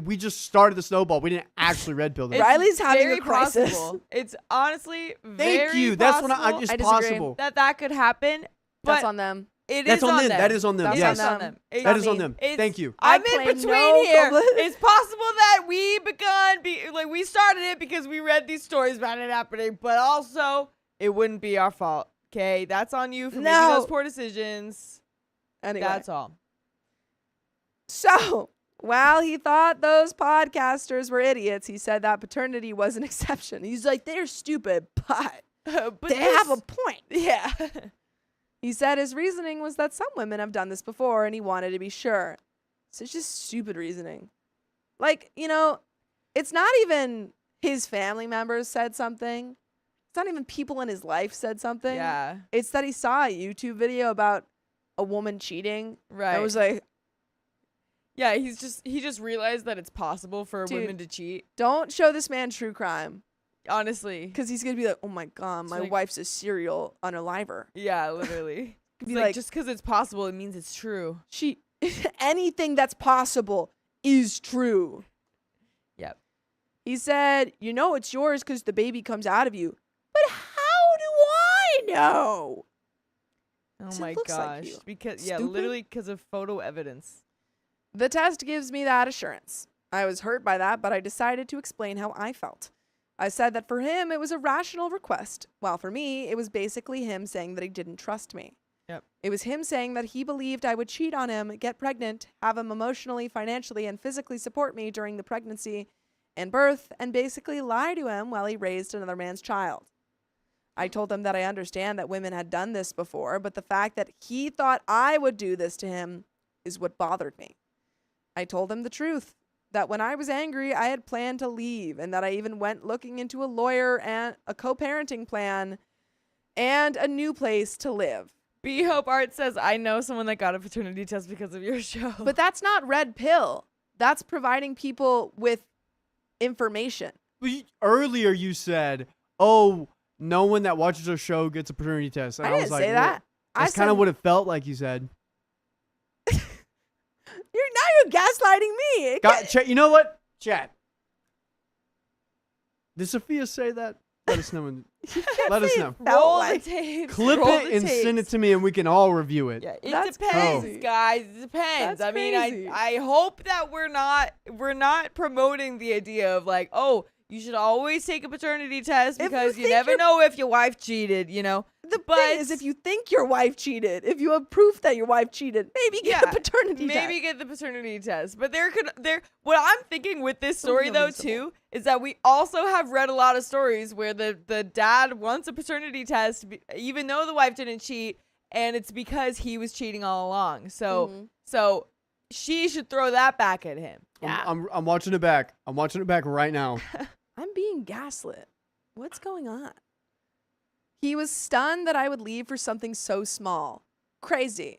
C: we just started the snowball. We didn't actually red pill them.
B: It's
A: Riley's having
B: very
A: a crisis.
B: possible. It's honestly
C: Thank
B: very
C: you. That's what
B: possible
C: it's
A: I disagree.
C: possible.
B: that could happen. But
A: That's on them.
B: it
C: That's
B: is
C: on them.
B: them.
C: That is on them.
A: That's
C: Yes.
A: on them.
B: It-
C: That is on
A: me.
C: them.
B: It's-
C: Thank you.
A: I
B: I'm in
A: claim
B: between
A: no
B: here.
A: public-
B: It's possible that we started it because we read these stories about it happening, but also it wouldn't be our fault. Okay, that's on you for making
A: No.
B: those poor decisions.
A: Anyway.
B: That's all.
A: So, while he thought those podcasters were idiots, he said that paternity was an exception. He's like, they're stupid, but
B: But
A: they have a
B: this-
A: point.
B: yeah.
A: He said his reasoning was that some women have done this before and he wanted to be sure. So it's just stupid reasoning. Like, it's not even his family members said something. It's not even people in his life said something.
B: Yeah.
A: It's that he saw a YouTube video about a woman cheating.
B: Right.
A: I was like,
B: Yeah, he just realized that it's possible for
A: Dude.
B: women to cheat.
A: don't show this man true crime.
B: Honestly.
A: Because he's going to be like, oh my God, my
B: like-
A: wife's a serial unaliver.
B: Yeah, literally. It's
A: Be
B: like,
A: like-
B: just because it's possible, it means it's true.
A: Anything that's possible is true.
B: Yep.
A: He said, it's yours because the baby comes out of you. But how do I know?
B: Oh
A: 'Cause it
B: my
A: looks like
B: gosh.
A: you.
B: Because
A: Stupid.
B: literally because of photo evidence.
A: The test gives me that assurance. I was hurt by that, but I decided to explain how I felt. I said that for him, it was a rational request, while for me, it was basically him saying that he didn't trust me.
B: Yep.
A: It was him saying that he believed I would cheat on him, get pregnant, have him emotionally, financially, and physically support me during the pregnancy and birth, and basically lie to him while he raised another man's child. I told him that I understand that women had done this before, but the fact that he thought I would do this to him is what bothered me. I told him the truth, that when I was angry, I had planned to leave, and that I even went looking into a lawyer and a co-parenting plan and a new place to live.
B: B Hope Art says, I know someone that got a paternity test because of your show.
A: But that's not red pill. That's providing people with information.
C: Earlier you said, oh, no one that watches our show gets a paternity test. And
A: I
C: was
A: didn't
C: like,
A: say
C: well,
A: that.
C: That's kind of what it felt like, you said.
A: You're gaslighting me.
C: You know what? Chat. Did Sophia say that? Let us know. Let us know.
B: Roll the tapes.
C: Clip it and send it to me, and we can all review it.
B: Yeah,
A: That's
B: depends,
A: crazy.
B: guys. It depends.
A: That's crazy.
B: I hope that we're not promoting the idea of like, oh, you should always take a paternity test because you never know if your wife cheated, you know.
A: The thing is, if you think your wife cheated, if you have proof that your wife cheated, maybe get a paternity test.
B: Maybe get the paternity test. But what I'm thinking with this story though too is that we also have read a lot of stories where the dad wants a paternity test even though the wife didn't cheat, and it's because he was cheating all along. So she should throw that back at him.
C: Yeah. I'm watching it back. I'm watching it back right now.
A: I'm being gaslit. What's going on? He was stunned that I would leave for something so small. Crazy.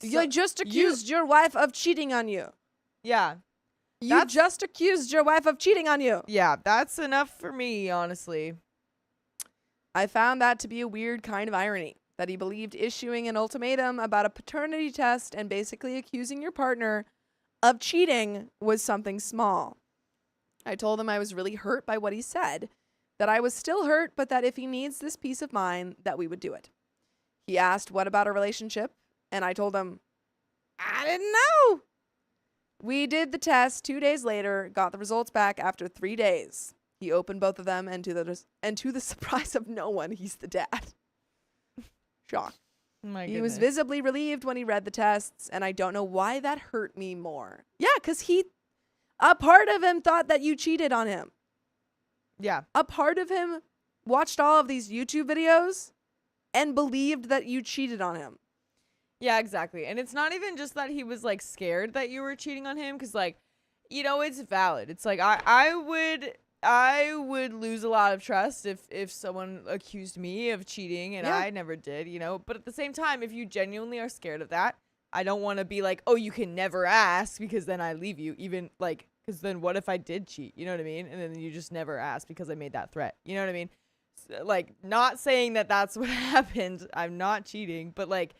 A: You just accused your wife of cheating on you.
B: Yeah.
A: You just accused your wife of cheating on you.
B: Yeah, that's enough for me, honestly.
A: I found that to be a weird kind of irony, that he believed issuing an ultimatum about a paternity test and basically accusing your partner of cheating was something small. I told him I was really hurt by what he said, that I was still hurt, but that if he needs this peace of mind, that we would do it. He asked, what about a relationship? And I told him, I didn't know. We did the test 2 days later, got the results back after 3 days. He opened both of them, and to the surprise of no one, he's the dad. Shock. He was visibly relieved when he read the tests, and I don't know why that hurt me more. Yeah, because a part of him thought that you cheated on him.
B: Yeah.
A: A part of him watched all of these YouTube videos and believed that you cheated on him.
B: Yeah, exactly. And it's not even just that he was like scared that you were cheating on him, because like, you know, it's valid. It's like I would lose a lot of trust if someone accused me of cheating and I never did, you know. But at the same time, if you genuinely are scared of that, I don't want to be like, oh, you can never ask because then I leave you, even like, because then what if I did cheat? You know what I mean? And then you just never ask because I made that threat. You know what I mean? So, like, not saying that that's what happened. I'm not cheating, but like,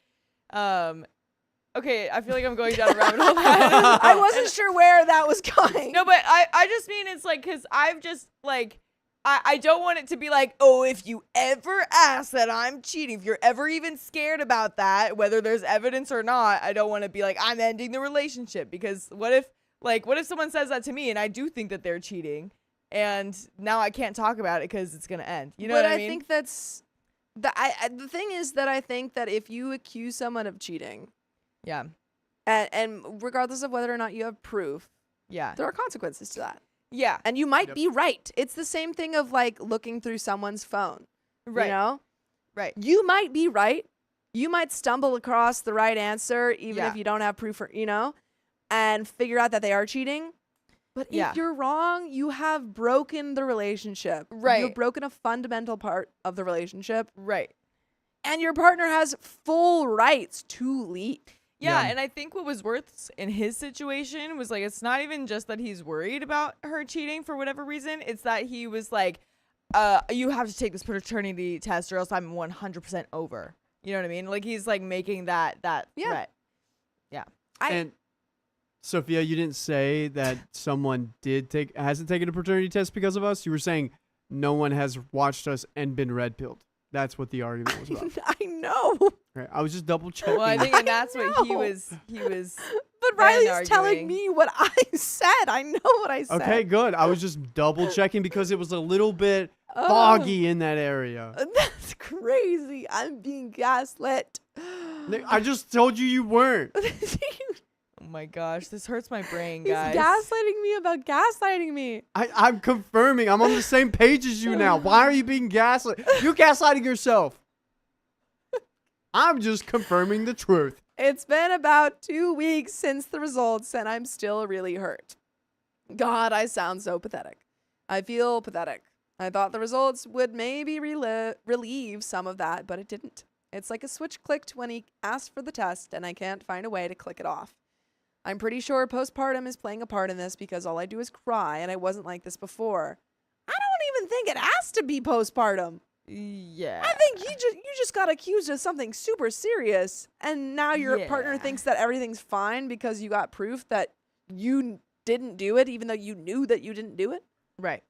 B: okay, I feel like I'm going down a rabbit hole.
A: I wasn't sure where that was going.
B: No, but I just mean it's like, because I've just like, I don't want it to be like, oh, if you ever ask that I'm cheating, if you're ever even scared about that, whether there's evidence or not, I don't want to be like, I'm ending the relationship. Because what if someone says that to me and I do think that they're cheating and now I can't talk about it because it's going to end. You know what I mean?
A: But I think that's, the thing is that I think that if you accuse someone of cheating,
B: yeah,
A: and regardless of whether or not you have proof,
B: yeah,
A: there are consequences to that.
B: Yeah.
A: And you might be right. It's the same thing of like looking through someone's phone.
B: Right.
A: You know?
B: Right.
A: You might be right. You might stumble across the right answer even if you don't have proof, you know, and figure out that they are cheating. But if you're wrong, you have broken the relationship.
B: Right.
A: You've broken a fundamental part of the relationship.
B: Right.
A: And your partner has full rights to leave.
B: Yeah, and I think what was worse in his situation was like, it's not even just that he's worried about her cheating for whatever reason. It's that he was like, you have to take this paternity test or else I'm 100% over. You know what I mean? Like he's like making that threat. Yeah.
C: And Sophia, you didn't say that someone hasn't taken a paternity test because of us. You were saying no one has watched us and been red pilled. That's what the argument was about.
A: I know.
C: Right. I was just double checking.
B: Well, I think that's what he was.
A: But Riley's telling me what I said. I know what I said.
C: Okay, good. I was just double checking because it was a little bit foggy in that area.
A: That's crazy. I'm being gaslit.
C: I just told you weren't.
B: Oh my gosh, this hurts my brain, guys.
A: He's gaslighting me about gaslighting me.
C: I'm confirming. I'm on the same page as you now. Why are you being gaslit? You're gaslighting yourself. I'm just confirming the truth.
A: It's been about 2 weeks since the results, and I'm still really hurt. God, I sound so pathetic. I feel pathetic. I thought the results would maybe relieve some of that, but it didn't. It's like a switch clicked when he asked for the test, and I can't find a way to click it off. I'm pretty sure postpartum is playing a part in this because all I do is cry, and I wasn't like this before. I don't even think it has to be postpartum.
B: Yeah.
A: I think you just got accused of something super serious, and now your partner thinks that everything's fine because you got proof that you didn't do it, even though you knew that you didn't do it.
B: Right.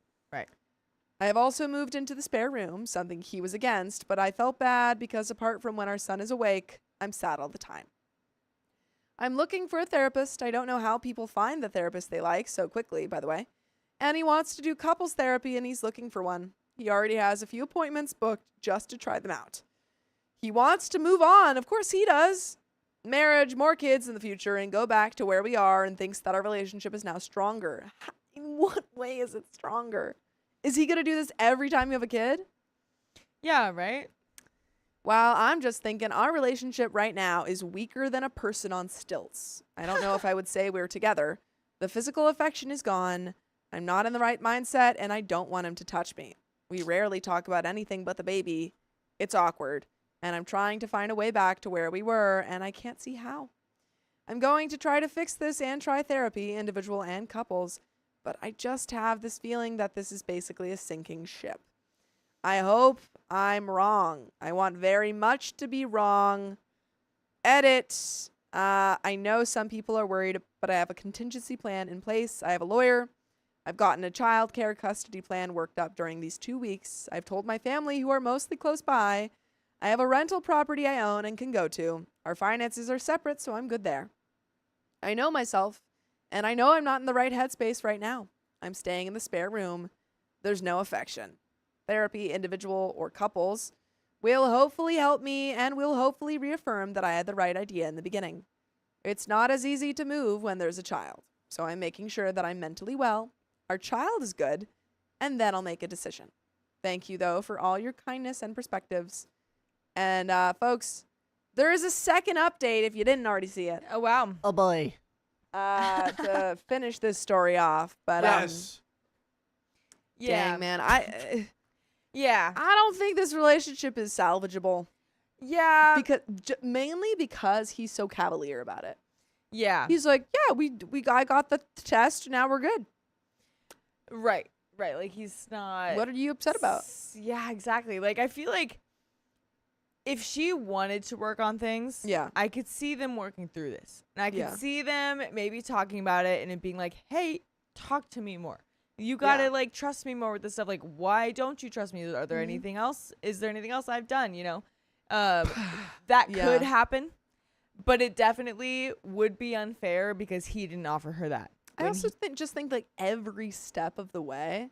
A: I have also moved into the spare room, something he was against, but I felt bad because apart from when our son is awake, I'm sad all the time. I'm looking for a therapist. I don't know how people find the therapist they like so quickly, by the way. And he wants to do couples therapy, and he's looking for one. He already has a few appointments booked just to try them out. He wants to move on. Of course he does. Marriage, more kids in the future, and go back to where we are, and thinks that our relationship is now stronger. In what way is it stronger? Is he going to do this every time you have a kid?
B: Yeah, right?
A: Well, I'm just thinking our relationship right now is weaker than a person on stilts. I don't know if I would say we're together. The physical affection is gone. I'm not in the right mindset, and I don't want him to touch me. We rarely talk about anything but the baby. It's awkward, and I'm trying to find a way back to where we were, and I can't see how. I'm going to try to fix this and try therapy, individual and couples, but I just have this feeling that this is basically a sinking ship. I hope I'm wrong. I want very much to be wrong. Edit. I know some people are worried, but I have a contingency plan in place. I have a lawyer. I've gotten a child care custody plan worked up during these 2 weeks. I've told my family, who are mostly close by. I have a rental property I own and can go to. Our finances are separate, so I'm good there. I know myself, and I know I'm not in the right headspace right now. I'm staying in the spare room. There's no affection. Therapy, individual or couples, will hopefully help me and will hopefully reaffirm that I had the right idea in the beginning. It's not as easy to move when there's a child, so I'm making sure that I'm mentally well, our child is good, and then I'll make a decision. Thank you, though, for all your kindness and perspectives. And, folks, there is a second update if you didn't already see it.
B: Oh, wow.
C: Oh boy.
A: To finish this story off, but
C: Yes.
A: dang, man,
B: Yeah.
A: I don't think this relationship is salvageable.
B: Yeah.
A: Because mainly because he's so cavalier about it.
B: Yeah.
A: He's like, yeah, I got the test, now we're good.
B: Right. Like he's not.
A: What are you upset about?
B: Yeah, exactly. Like I feel like if she wanted to work on things,
A: Yeah.
B: I could see them working through this. And I could
A: Yeah.
B: see them maybe talking about it and it being like, hey, talk to me more. You got to
A: Yeah.
B: like trust me more with this stuff. Like, why don't you trust me? Are there anything else? Is there anything else I've done? You know, that
A: Yeah.
B: could happen, but it definitely would be unfair because he didn't offer her that.
A: I also think like every step of the way,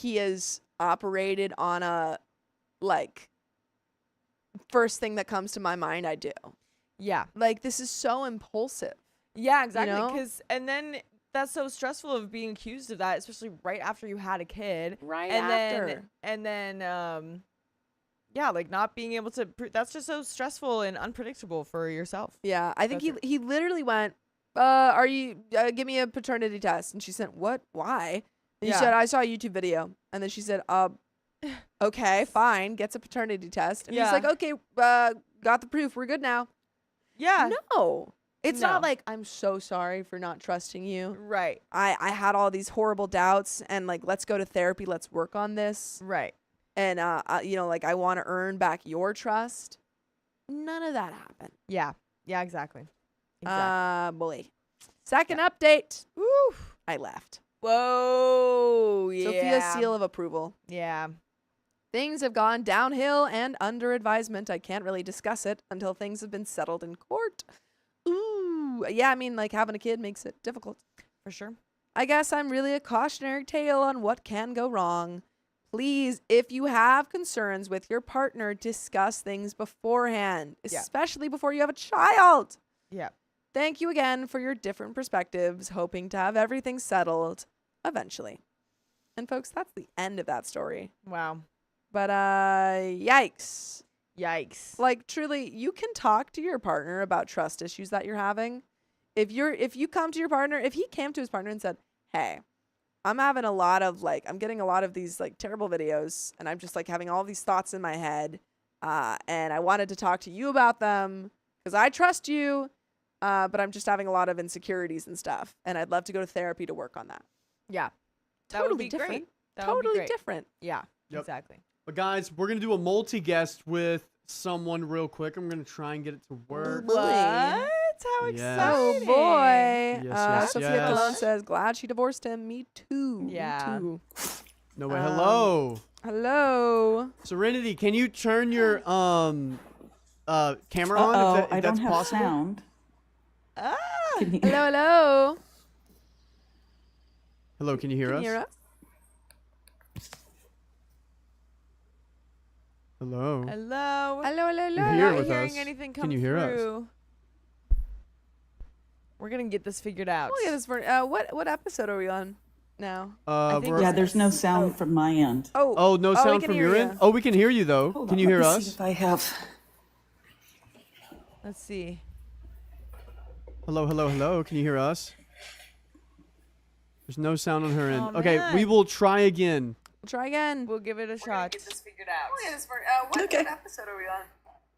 A: he has operated on a like first thing that comes to my mind, I do.
B: Yeah.
A: Like this is so impulsive.
B: Yeah, exactly.
A: know?
B: Because and then that's so stressful of being accused of that, especially right after you had a kid.
A: Right
B: and
A: after.
B: then yeah, like not being able to that's just so stressful and unpredictable for yourself.
A: Yeah, I think
B: That's
A: he literally went, are you give me a paternity test? And she said, what? Why? And he
B: Yeah.
A: said, I saw a YouTube video. And then she said, okay, fine, gets a paternity test. And he's
B: Yeah.
A: like, okay, got the proof, we're good now.
B: Yeah.
A: No. It's not
B: No.
A: like, I'm so sorry for not trusting you.
B: Right.
A: I had all these horrible doubts and like, let's go to therapy, let's work on this.
B: Right.
A: And, you know, like I want to earn back your trust. None of that happened.
B: Yeah. Yeah, exactly.
A: Boy. Second update.
B: Woo.
A: I left.
B: Whoa. Yeah.
A: Sophia's seal of approval.
B: Yeah.
A: Things have gone downhill and under advisement. I can't really discuss it until things have been settled in court. Ooh. Yeah, I mean, like having a kid makes it difficult.
B: For sure.
A: I guess I'm really a cautionary tale on what can go wrong. Please, if you have concerns with your partner, discuss things beforehand,
B: Yeah.
A: especially before you have a child.
B: Yeah.
A: Thank you again for your different perspectives, hoping to have everything settled eventually. And folks, that's the end of that story.
B: Wow.
A: But yikes.
B: Yikes.
A: Like truly, you can talk to your partner about trust issues that you're having. If you come to your partner, if he came to his partner and said, "Hey, I'm having a lot of I'm getting a lot of these like terrible videos and I'm just like having all these thoughts in my head, and I wanted to talk to you about them because I trust you. But I'm just having a lot of insecurities and stuff, and I'd love to go to therapy to work on that."
B: Yeah. That
A: Totally
B: would be
A: different.
B: great. That would be
A: Totally
B: great.
A: different.
B: Yeah.
C: Yep.
B: Exactly.
C: But guys, we're gonna do a multi-guest with someone real quick. I'm gonna try and get it to work.
B: What? How
C: Yes.
B: exciting!
A: Oh boy.
C: Yes,
A: Sophia
C: yes.
A: Cologne says, glad she divorced him. Me too.
B: Yeah.
A: Me too.
C: No way. Hello.
A: Hello.
C: Serenity, can you turn your camera on if,
D: I
C: if
D: don't
C: that's
D: have
C: possible?
D: sound.
B: Ah.
D: Can you-
A: Hello, hello.
C: Hello, can you hear
A: Can
C: us?
A: you hear us?
C: Hello.
B: Hello.
A: Hello, hello, hello.
C: You're
B: We're
C: here
B: not
C: with
B: hearing
C: us.
B: anything come
C: Can you hear us?
B: through. We're gonna get this figured out.
A: Look at this. What episode are we on now?
B: I think
C: we're-
D: Yeah, there's no sound from my end.
C: Oh, no
A: we
C: sound
A: can
C: from
A: hear
C: your
A: you.
C: end? Oh, we can hear you though.
D: Hold
C: Can
D: on,
C: you hear
D: let me see
C: us?
D: if I have.
B: Let's see.
C: Hello, hello, hello. Can you hear us? There's no sound on her end.
B: Oh,
C: Okay, we
B: man.
C: will try again.
A: We'll try again.
B: We'll give it a shot.
A: What
D: Okay.
A: episode are we on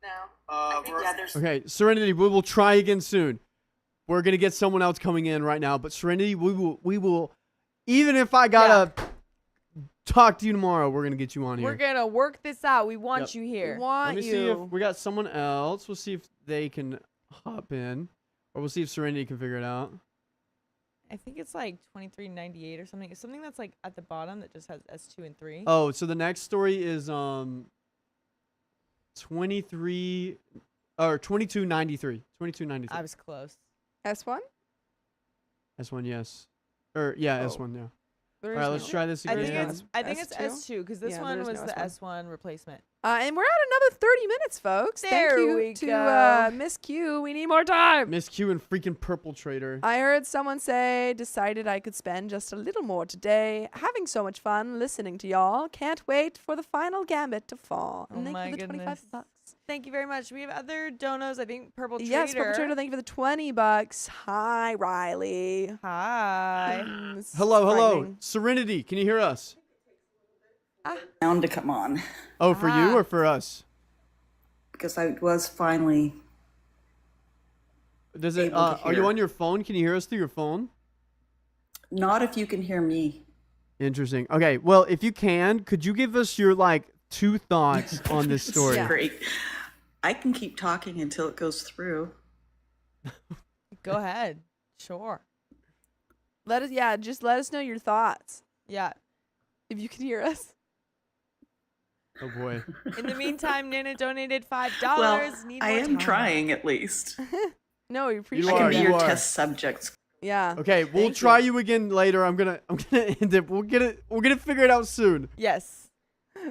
A: now?
D: Yeah, there's.
C: Okay, Serenity, we will try again soon. We're gonna get someone else coming in right now, but Serenity, we will. Even if I gotta talk to you tomorrow, we're gonna get you on here.
B: We're gonna work this out. We want
C: Yep.
B: you
A: We
B: here.
A: want
C: Let me
A: you.
C: see if we got someone else. We'll see if they can hop in, or we'll see if Serenity can figure it out.
B: I think it's like 2398 or something. It's something that's like at the bottom that just has S2 and 3.
C: Oh, so the next story is 23 or 2293. 2293.
B: I was close.
A: S1?
C: S1, yes. Or yeah,
A: Oh.
C: S1, yeah.
A: There
C: All
A: is
C: right,
A: no-
C: let's try this
B: I
C: again.
B: think it's S2 because this
A: Yeah,
B: one
A: there is
B: was
A: no
B: the
A: S1.
B: S1 replacement.
A: And we're at another 30 minutes, folks.
B: There
A: Thank you
B: we
A: to
B: go.
A: Miss Q. We need more time.
C: Miss Q and freaking Purple Trader.
A: I heard someone say, decided I could spend just a little more today. Having so much fun listening to y'all. Can't wait for the final gambit to fall.
B: Oh
A: And thank
B: my
A: you for the
B: goodness.
A: $25.
B: Thank you very much. We have other donos. I think Purple Trader.
A: Yes, Purple Trader, thank you for the $20. Hi, Riley.
B: Hi.
A: This is
C: Hello, hello.
A: frightening.
C: Serenity, can you hear us?
D: Sound to come on
C: Oh, for
B: Ah.
C: you or for us?
D: because I was finally.
C: Does it?
D: Able to
C: Are you
D: hear.
C: on your phone? Can you hear us through your phone?
D: Not if you can hear me.
C: Interesting. Okay. Well, if you can, could you give us your two thoughts on this story?
A: Yeah.
D: Great. I can keep talking until it goes through.
B: Go ahead. Sure.
A: Just let us know your thoughts.
B: Yeah.
A: If you can hear us.
C: Oh boy.
B: In the meantime, Nana donated $5.
D: Well,
B: Need
D: I
B: more
D: am
B: time.
D: trying at least.
A: No, we appreciate
C: You
D: I
C: are,
D: can be
A: it.
C: you
D: your
C: are.
D: test subjects.
A: Yeah.
C: Okay, we'll
A: Thank
C: try
A: you.
C: you again later. I'm gonna end it. We're gonna figure it out soon.
B: Yes.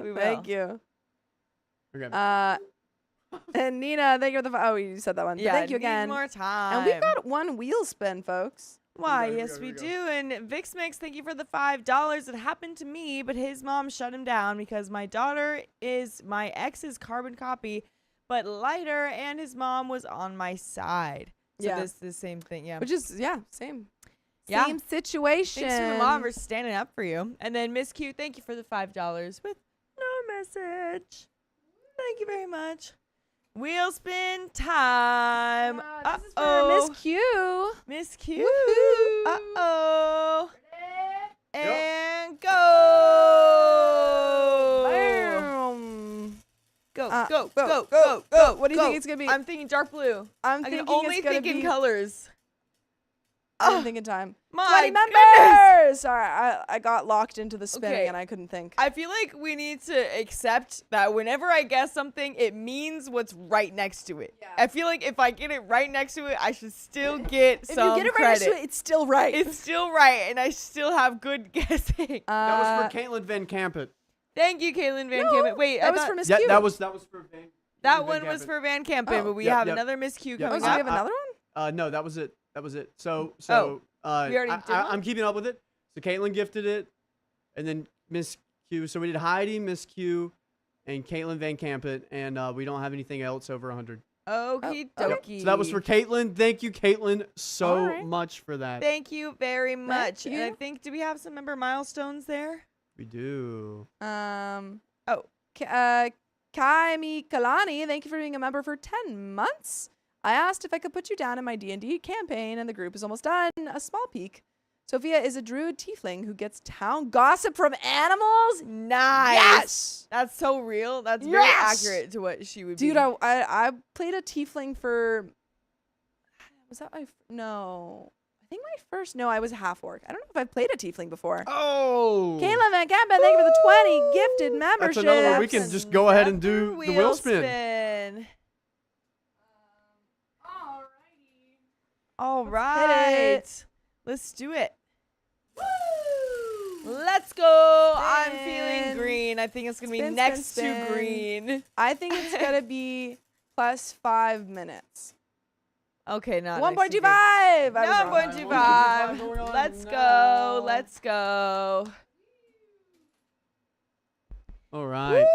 B: We will.
A: Thank you.
C: Okay.
A: And Nina, thank you for the. Oh, you said that one. But
B: Yeah.
A: thank you
B: need
A: again.
B: more time.
A: And we've got one wheel spin, folks.
B: Why,
C: Here we go,
B: yes,
C: here
B: we
C: we go.
B: do. And VixMix, thank you for the $5. It happened to me, but his mom shut him down because my daughter is my ex's carbon copy, but lighter, and his mom was on my side. So
A: Yeah.
B: this the same thing, yeah.
A: Which is same.
B: Yeah.
A: Same situation.
B: Thanks to the mom for standing up for you. And then Miss Q, thank you for the $5 with no message. Thank you very much. Wheel spin time.
A: This is for Miss Q.
B: Miss Q.
A: Woohoo.
B: Uh-oh. And go.
A: Boom.
B: Go,
A: Uh,
B: go,
A: go,
B: go,
A: go,
B: go,
A: go.
B: go.
A: What do you think it's gonna be?
B: I'm thinking dark blue.
A: I'm
B: I
A: thinking
B: can only
A: it's gonna
B: think in
A: be.
B: colors.
A: I'm thinking time.
B: My
A: 20
B: goodness.
A: members. Sorry, I got locked into the spinning
B: Okay.
A: and I couldn't think.
B: I feel like we need to accept that whenever I guess something, it means what's right next to it.
A: Yeah.
B: I feel like if I get it right next to it, I should still get
A: If
B: some
A: you get it right
B: credit.
A: next to it, it's still right.
B: It's still right, and I still have good guessing.
C: that was for Caitlin Van Campet.
B: Thank you, Caitlin Van
A: no,
B: Campen. Wait,
A: that
B: I
A: was
B: thought
A: for Miss
C: Yeah,
A: Q.
C: that was for Van.
B: that
C: Van
B: one was
C: Campet.
B: for Van Campen,
A: Oh.
B: but we
C: Yep,
B: have
C: yep.
B: another Miss Q
C: Yeah.
A: Oh,
B: coming
A: so we
B: up.
A: have another one?
C: No, that was it. That was it. So
B: we already did one?
C: I'm keeping up with it. So Caitlin gifted it, and then Miss Q. So we did Heidi, Miss Q, and Caitlin Van Campet, and we don't have anything else over 100.
B: Okie
A: Oh,
C: Yep.
B: dokie.
C: So that was for Caitlin. Thank you, Caitlin, so
A: Alright.
C: much for that.
B: Thank you very much. And I
A: you.
B: think, do we have some member milestones there?
C: We do.
B: Oh.
A: Kaimi Kalani, thank you for being a member for 10 months. I asked if I could put you down in my D&D campaign, and the group is almost done. A small peek. Sophia is a druid tiefling who gets town gossip from animals.
B: Nice.
A: Yes.
B: That's so real. That's very
A: Yes!
B: accurate to what she would
A: Dude,
B: be.
A: I played a tiefling for. Was that my. No. I think my first. No, I was half orc. I don't know if I've played a tiefling before.
C: Oh.
A: Kayla Van Campen, thank you for the 20 gifted
C: That's
A: membership.
C: another one. We can just go ahead and do the wheel spin.
B: spin.
A: Alrighty.
B: All
A: Hit
B: right.
A: it.
B: Let's do it. Let's go. I'm
A: Spin.
B: feeling green. I think it's going to be
A: Spin,
B: next
A: spin,
B: to
A: spin.
B: green.
A: I think it's gonna be plus 5 minutes.
B: Okay, not
A: 1.25.
B: next to green.
A: I was wrong.
B: 1.25.
C: going on
B: Let's
C: now.
B: go. Let's go.
C: All right.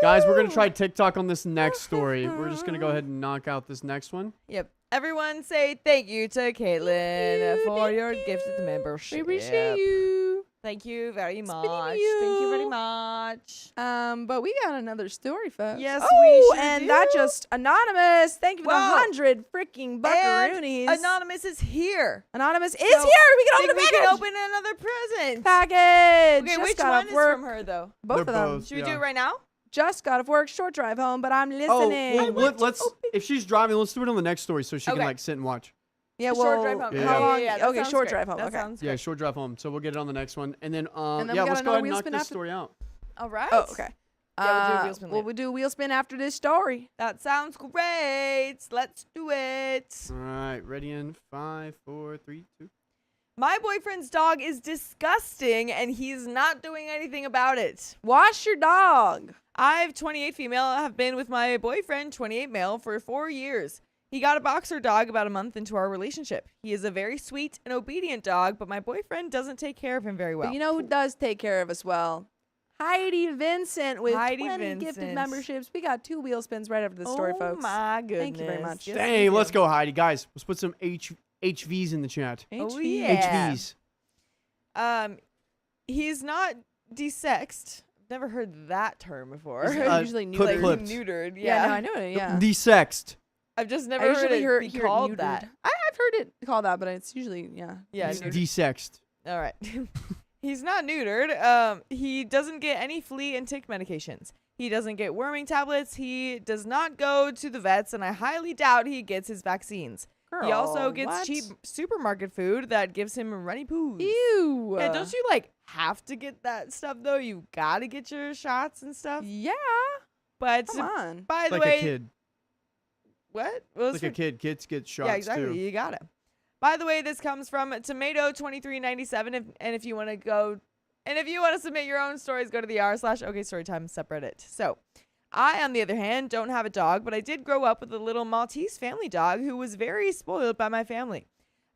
C: Guys, we're going to try TikTok on this next story. We're just going to go ahead and knock out this next one.
B: Yep. Everyone say thank you to Caitlin for your gifted membership.
A: We appreciate you.
B: Thank you very much.
A: you.
B: Thank you very much.
A: But we got another story, folks.
B: Yes,
A: oh,
B: we sure
A: and
B: do.
A: that just anonymous. Thank you for
B: Whoa.
A: the 100 freaking buckaroonies.
B: And Anonymous is here.
A: Anonymous is
B: So,
A: here. We can
B: Think
A: open
B: we
A: the
B: can
A: package.
B: open another present.
A: Package.
B: Okay,
A: Just
B: which
A: got
B: one
A: off
B: is
A: work.
B: from her though?
A: Both
C: They're
A: of them.
C: both.
B: Should we do
C: Yeah.
B: it right now?
A: Just got off work. Short drive home, but I'm
C: Oh,
A: listening.
C: well, let's. If she's driving, let's do it on the next story so she
B: Okay.
C: can like sit and watch.
A: yeah,
B: Short
A: well,
B: drive home.
C: Yeah.
A: how long?
B: that
A: okay,
B: sounds
A: short
B: great.
A: drive home.
B: That
A: Okay.
B: sounds
C: Yeah,
B: great.
C: short drive home. So we'll get it on the next one, and then
A: then we
C: yeah,
A: got
C: let's go
A: another
C: ahead and
A: wheel
C: knock
A: spin
C: this
A: after-
C: story out.
B: All right.
A: Oh, okay.
B: Yeah, we'll do a wheel spin
A: Well,
B: later.
A: we'll do a wheel spin after this story.
B: That sounds great. Let's do it.
C: All right, ready in 5, 4, 3, 2.
B: My boyfriend's dog is disgusting and he's not doing anything about it.
A: Wash your dog.
B: I've 28 female, have been with my boyfriend 28 male for 4 years. He got a boxer dog about a month into our relationship. He is a very sweet and obedient dog, but my boyfriend doesn't take care of him very well.
A: But you know who does take care of us well? Heidi Vincent with
B: Heidi
A: 20 gifted
B: Vincent.
A: memberships. We got 2 wheel spins right after the story,
B: oh
A: folks.
B: my goodness.
A: Thank you very much.
B: Yes,
C: Dang,
B: we
C: let's
B: do.
C: go, Heidi. Guys, let's put some HVs in the chat.
B: Oh,
A: HV.
B: yeah.
C: HVs.
B: He's not desexed. Never heard that term before.
A: Usually
C: clip
A: neutered.
C: clipped.
B: Neutered.
A: Yeah,
B: Yeah.
A: no, I know it. Yeah.
C: Desexed.
B: I've just never
A: I
B: heard
A: usually
B: it be
A: hear it
B: called
A: neutered.
B: that.
A: I've heard it called that, but it's usually, yeah.
B: Yeah,
C: It's
B: neutered.
C: desexed.
B: All right. He's not neutered. He doesn't get any flea and tick medications. He doesn't get worming tablets. He does not go to the vets, and I highly doubt he gets his vaccines. He also
A: Girl,
B: gets
A: what?
B: cheap supermarket food that gives him runny poos.
A: Ew.
B: Yeah, don't you like have to get that stuff though? You gotta get your shots and stuff.
A: Yeah.
B: But
A: Come on.
B: by the
C: Like
B: way,
C: a kid.
B: what? Well,
C: Like a kid. Kids get shots
B: yeah, exactly.
C: too.
B: You got it. By the way, this comes from Tomato2397, and if you want to go, and if you want to submit your own stories, go to the r/OKStorytime subreddit. So, I, on the other hand, don't have a dog, but I did grow up with a little Maltese family dog who was very spoiled by my family.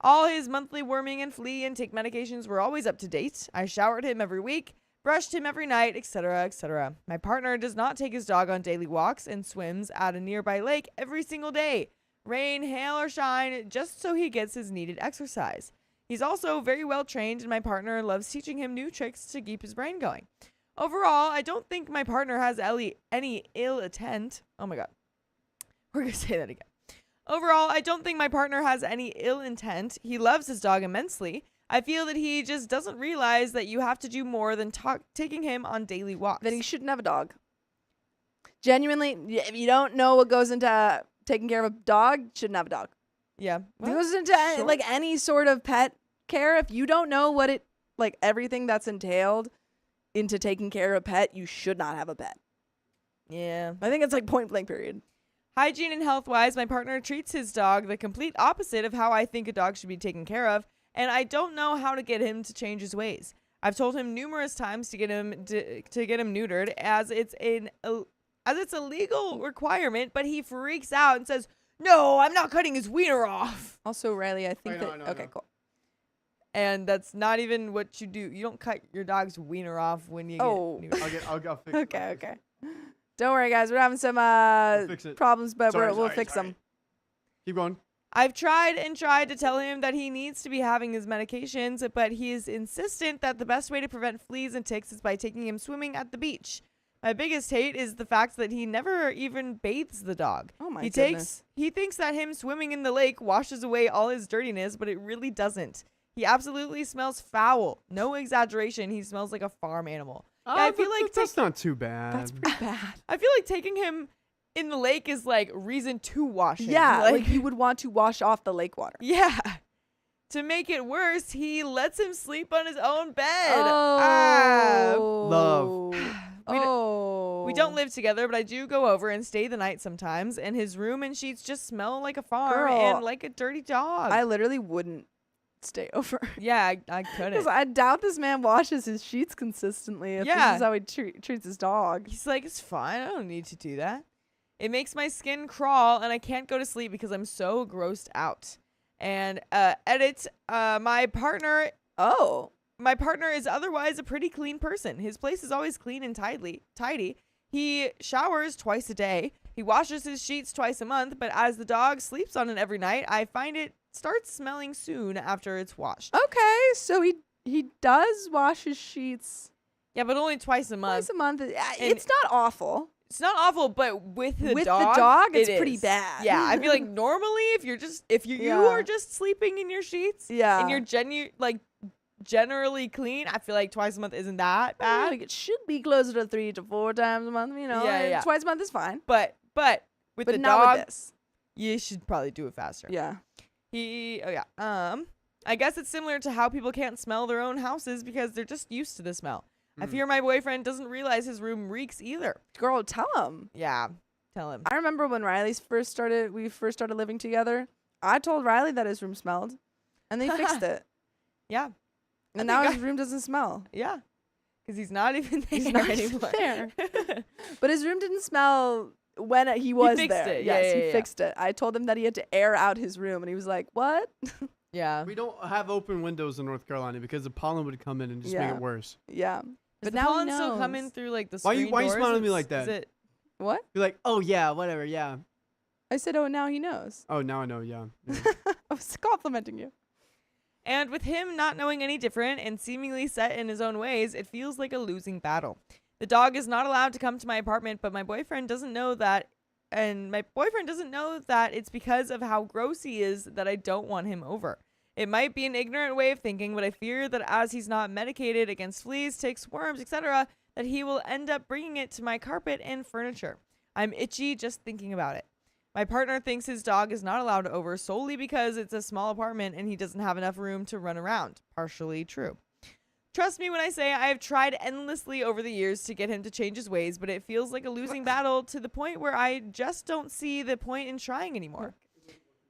B: All his monthly worming and flea and tick medications were always up to date. I showered him every week, brushed him every night, etc., etc. My partner does not take his dog on daily walks and swims at a nearby lake every single day, rain, hail, or shine, just so he gets his needed exercise. He's also very well trained, and my partner loves teaching him new tricks to keep his brain going. Overall, I don't think my partner has any ill intent. Oh my God. We're going to say that again. Overall, I don't think my partner has any ill intent. He loves his dog immensely. I feel that he just doesn't realize that you have to do more than taking him on daily walks.
A: Then he shouldn't have a dog. Genuinely, if you don't know what goes into taking care of a dog, you shouldn't have a dog.
B: Yeah.
A: If it goes into
B: Sure.
A: like any sort of pet care, if you don't know what it, like everything that's entailed into taking care of a pet, you should not have a pet.
B: Yeah.
A: I think it's like point blank period.
B: Hygiene and health-wise, my partner treats his dog the complete opposite of how I think a dog should be taken care of, and I don't know how to get him to change his ways. I've told him numerous times to get him neutered, as it's a legal requirement, but he freaks out and says, "No, I'm not cutting his wiener off."
A: Also, Riley, I think
C: know,
A: that
C: I know, I
A: okay,
C: know.
A: cool.
B: And that's not even what you do. You don't cut your dog's wiener off when you
A: Oh.
B: get neutered.
C: I'll fix it.
A: Okay. Don't worry, guys. We're having some
C: fix it.
A: problems, but
C: Sorry,
A: we'll
C: sorry,
A: fix
C: sorry.
A: them.
C: Keep going.
B: I've tried to tell him that he needs to be having his medications, but he is insistent that the best way to prevent fleas and ticks is by taking him swimming at the beach. My biggest hate is the fact that he never even bathes the dog.
A: Oh my
B: He
A: goodness.
B: thinks that him swimming in the lake washes away all his dirtiness, but it really doesn't. He absolutely smells foul. No exaggeration. He smells like a farm animal.
C: Oh,
B: Yeah, I feel like
C: that's not too bad.
A: That's pretty bad.
B: I feel like taking him in the lake is like reason to wash him.
A: Yeah, like you would want to wash off the lake water.
B: Yeah. To make it worse, he lets him sleep on his own bed.
C: Love.
B: We don't live together, but I do go over and stay the night sometimes, and his room and sheets just smell like a farm
A: Girl,
B: and like a dirty dog.
A: I literally wouldn't stay over.
B: Yeah, I couldn't.
A: Because I doubt this man washes his sheets consistently if
B: Yeah.
A: this is how he treats his dog.
B: He's like, it's fine. I don't need to do that. It makes my skin crawl, and I can't go to sleep because I'm so grossed out. And edit, my partner is otherwise a pretty clean person. His place is always clean and tidy. He showers twice a day. He washes his sheets twice a month, but as the dog sleeps on it every night, I find it starts smelling soon after it's washed.
A: Okay, so he does wash his sheets
B: Yeah, but only twice a month.
A: twice a month. It's not awful.
B: It's not awful, but with the
A: With
B: dog,
A: the dog, it's
B: it
A: pretty
B: is.
A: bad.
B: Yeah, I feel like normally if you
A: Yeah.
B: are just sleeping in your sheets,
A: Yeah.
B: and you're generally clean, I feel like twice a month isn't that bad.
A: Like it should be closer to 3 to 4 times a month, you know.
B: Yeah,
A: and
B: yeah.
A: Twice a month is fine.
B: But with
A: But
B: the
A: not
B: dog,
A: with this.
B: you should probably do it faster.
A: Yeah.
B: I guess it's similar to how people can't smell their own houses because they're just used to the smell. I fear my boyfriend doesn't realize his room reeks either.
A: Girl, tell him.
B: Yeah, tell him.
A: I remember when we first started living together, I told Riley that his room smelled, and they fixed it.
B: Yeah,
A: And now his room doesn't smell.
B: yeah, because he's not even there
A: He's not even
B: anymore.
A: there. But his room didn't smell when he was
B: fixed
A: there.
B: it. Yeah,
A: Yes,
B: yeah,
A: he
B: yeah.
A: fixed it. I told him that he had to air out his room, and he was like, "What?"
B: Yeah,
C: We don't have open windows in North Carolina because the pollen would come in and just
A: Yeah.
C: make it worse.
A: Yeah.
B: but
A: But
B: now
A: now he
B: pollen still
A: knows.
B: come in through like the
C: Why you
B: screen doors?
C: smiling at me
B: It's-
C: like that?
B: is it-
A: What?
C: You're like, oh yeah, whatever, yeah.
A: I said, "Oh, now he knows."
C: Oh, now I know, yeah. yeah.
A: I was complimenting you.
B: And with him not knowing any different and seemingly set in his own ways, it feels like a losing battle. The dog is not allowed to come to my apartment, but my boyfriend doesn't know that. And my boyfriend doesn't know that it's because of how gross he is that I don't want him over. It might be an ignorant way of thinking, but I fear that as he's not medicated against fleas, ticks, worms, etc., that he will end up bringing it to my carpet and furniture. I'm itchy just thinking about it. My partner thinks his dog is not allowed over solely because it's a small apartment and he doesn't have enough room to run around. Partially true. Trust me when I say I have tried endlessly over the years to get him to change his ways, but it feels like a losing battle to the point where I just don't see the point in trying anymore.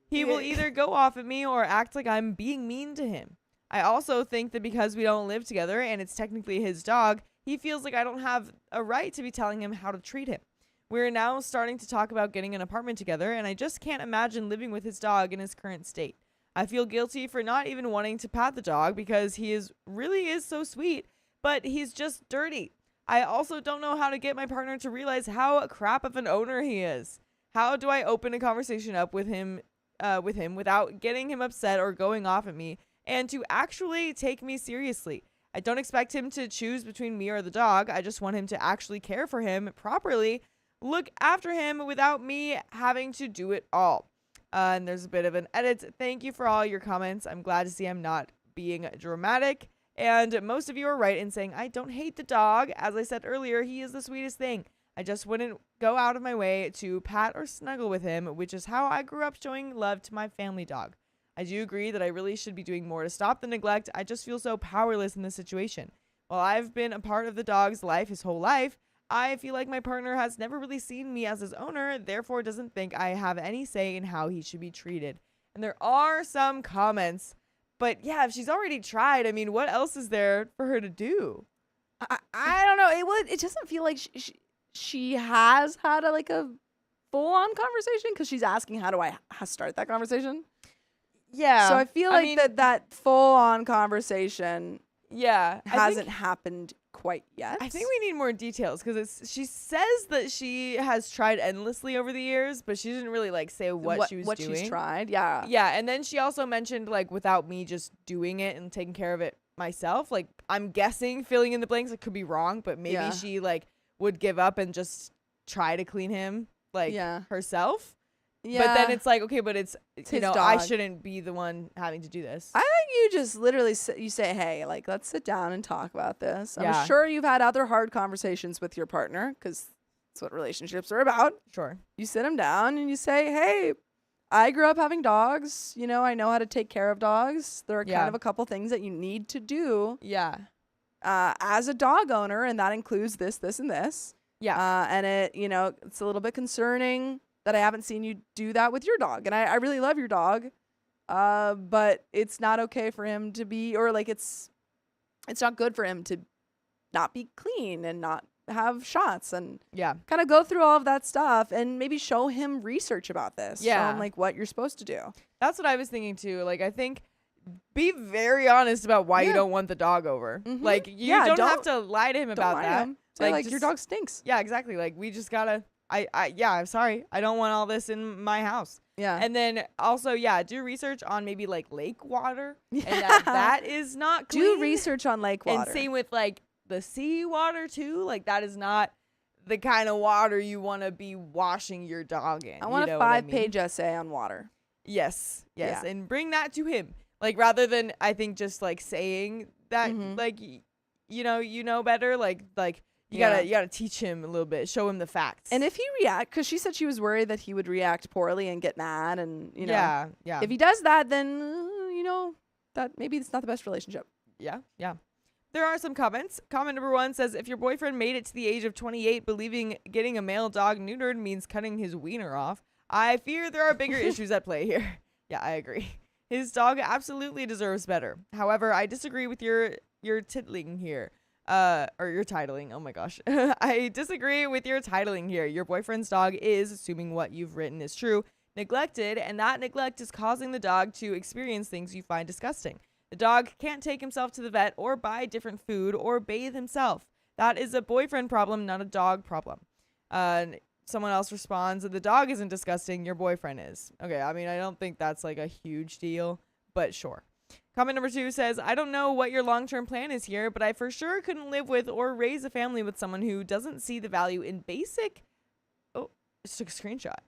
B: He will either go off at me or act like I'm being mean to him. I also think that because we don't live together and it's technically his dog, he feels like I don't have a right to be telling him how to treat him. We're now starting to talk about getting an apartment together, and I just can't imagine living with his dog in his current state. I feel guilty for not even wanting to pat the dog because he really is so sweet, but he's just dirty. I also don't know how to get my partner to realize how crap of an owner he is. How do I open a conversation up with him without getting him upset or going off at me, and to actually take me seriously? I don't expect him to choose between me or the dog. I just want him to actually care for him properly, look after him without me having to do it all. And there's a bit of an edit. Thank you for all your comments. I'm glad to see I'm not being dramatic. And most of you are right in saying I don't hate the dog. As I said earlier, he is the sweetest thing. I just wouldn't go out of my way to pat or snuggle with him, which is how I grew up showing love to my family dog. I do agree that I really should be doing more to stop the neglect. I just feel so powerless in this situation. While I've been a part of the dog's life his whole life, I feel like my partner has never really seen me as his owner, therefore doesn't think I have any say in how he should be treated. And there are some comments, but yeah, if she's already tried, I mean, what else is there for her to do?
A: I don't know. It doesn't feel like she has had a full-on conversation because she's asking how do I start that conversation.
B: Yeah.
A: So I feel like that full-on conversation
B: yeah,
A: hasn't happened quite yet.
B: I think we need more details because she says that she has tried endlessly over the years, but she didn't really say what she was doing.
A: She's tried. Yeah.
B: Yeah, and then she also mentioned without me just doing it and taking care of it myself. I'm guessing filling in the blanks. I could be wrong, but maybe she would give up and just try to clean him herself.
A: Yeah.
B: But then it's like, okay, but it's you
A: his
B: know, I
A: dog.
B: shouldn't be the one having to do this.
A: I think you just literally you say, hey, like, let's sit down and talk about this.
B: Yeah.
A: I'm sure you've had other hard conversations with your partner because that's what relationships are about.
B: Sure.
A: You sit them down and you say, hey, I grew up having dogs. You know, I know how to take care of dogs. There are
B: Yeah.
A: kind of a couple things that you need to do
B: Yeah.
A: as a dog owner, and that includes this, this, and this.
B: Yeah.
A: And it's a little bit concerning that I haven't seen you do that with your dog. And I really love your dog. But it's not okay for him to be, or like it's not good for him to not be clean and not have shots, and
B: Yeah.
A: kind of go through all of that stuff and maybe show him research about this. Show
B: Yeah.
A: him like what you're supposed to do.
B: That's what I was thinking too. Like, I think be very honest about why you
A: Yeah.
B: don't want the dog over.
A: Mhm.
B: Like, you
A: Yeah,
B: don't have
A: don't-
B: to lie to him
A: Don't
B: about
A: lie to
B: that.
A: him. Say, like,
B: just-
A: your dog stinks.
B: Yeah, exactly. Like, we just gotta. I'm sorry. I don't want all this in my house.
A: Yeah.
B: And then also, yeah, do research on maybe like lake water, and
A: Yeah.
B: that is not clean.
A: Do research on lake water.
B: And same with like the sea water too. Like, that is not the kind of water you want to be washing your dog in.
A: I want
B: you know
A: a
B: what I mean?
A: 5-page essay on water.
B: Yes,
A: Yeah.
B: and bring that to him. Like, rather than, I think, just like saying that,
A: Mhm.
B: like, you know better. Like you
A: Yeah.
B: gotta teach him a little bit, show him the facts.
A: And if he because she said she was worried that he would react poorly and get mad, and
B: yeah,
A: if he does that, then that maybe it's not the best relationship.
B: yeah. There are some comments. Comment number 1 says, if your boyfriend made it to the age of 28 believing getting a male dog neutered means cutting his wiener off, I fear there are bigger issues at play here. Yeah, I agree. His dog absolutely deserves better. However, I disagree with your titling here. Or your titling. Oh my gosh. I disagree with your titling here. Your boyfriend's dog is, assuming what you've written is true, neglected, and that neglect is causing the dog to experience things you find disgusting. The dog can't take himself to the vet or buy different food or bathe himself. That is a boyfriend problem, not a dog problem. Someone else responds that the dog isn't disgusting, your boyfriend is. Okay, I mean, I don't think that's like a huge deal, but sure. Comment number 2 says, I don't know what your long-term plan is here, but I for sure couldn't live with or raise a family with someone who doesn't see the value in basic... Oh, just took a screenshot.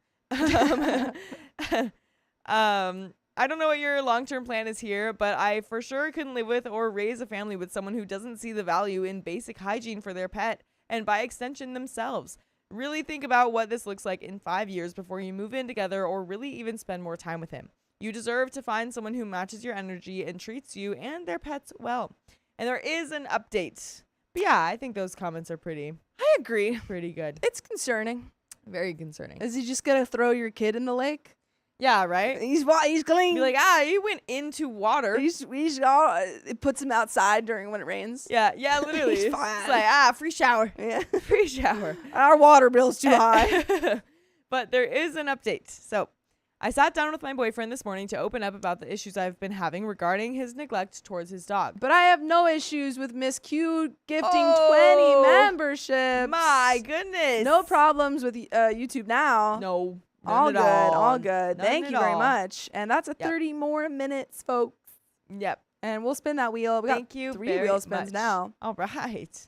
B: I don't know what your long-term plan is here, but I for sure couldn't live with or raise a family with someone who doesn't see the value in basic hygiene for their pet and by extension themselves. Really think about what this looks like in 5 years before you move in together or really even spend more time with him. You deserve to find someone who matches your energy and treats you and their pets well. And there is an update. But yeah, I think those comments are pretty
A: I agree.
B: good.
A: It's concerning.
B: Very concerning.
A: Is he just gonna throw your kid in the lake?
B: Yeah, right?
A: He's clean.
B: Be like, he went into water.
A: It puts him outside during when it rains.
B: Yeah, literally.
A: He's
B: It's
A: fine.
B: like, free shower.
A: Yeah.
B: Free shower.
A: Our water bill's too high.
B: But there is an update. So I sat down with my boyfriend this morning to open up about the issues I've been having regarding his neglect towards his dog.
A: But I have no issues with Miss Q gifting
B: Oh,
A: 20 memberships.
B: My goodness.
A: No problems with YouTube now.
B: No.
A: All
B: none
A: good.
B: at
A: All good.
B: None
A: Thank
B: at
A: you very
B: all.
A: much. And that's a
B: Yep.
A: 30 more minutes, folks.
B: Yep.
A: And we'll spin that wheel. We
B: Thank
A: got
B: you
A: 3
B: very
A: wheel spins
B: much.
A: now.
B: All right.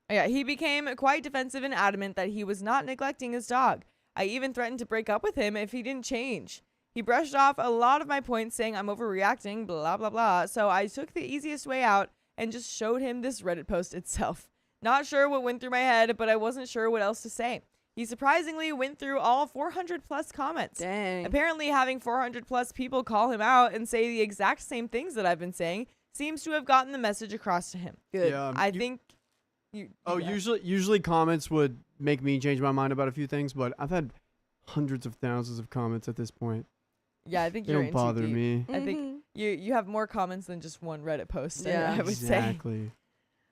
B: Yeah, he became quite defensive and adamant that he was not neglecting his dog. I even threatened to break up with him if he didn't change. He brushed off a lot of my points saying I'm overreacting, blah, blah, blah. So I took the easiest way out and just showed him this Reddit post itself. Not sure what went through my head, but I wasn't sure what else to say. He surprisingly went through all 400 plus comments.
A: Dang.
B: Apparently having 400 plus people call him out and say the exact same things that I've been saying seems to have gotten the message across to him.
A: Good.
C: Yeah.
B: I think
C: Usually comments would make me change my mind about a few things, but I've had hundreds of thousands of comments at this point.
B: Yeah, I think
C: They
B: you're
C: don't
B: in too
C: bother
B: deep.
C: me.
B: I think you have more comments than just one Reddit post.
A: Yeah.
B: I would say.
C: Exactly.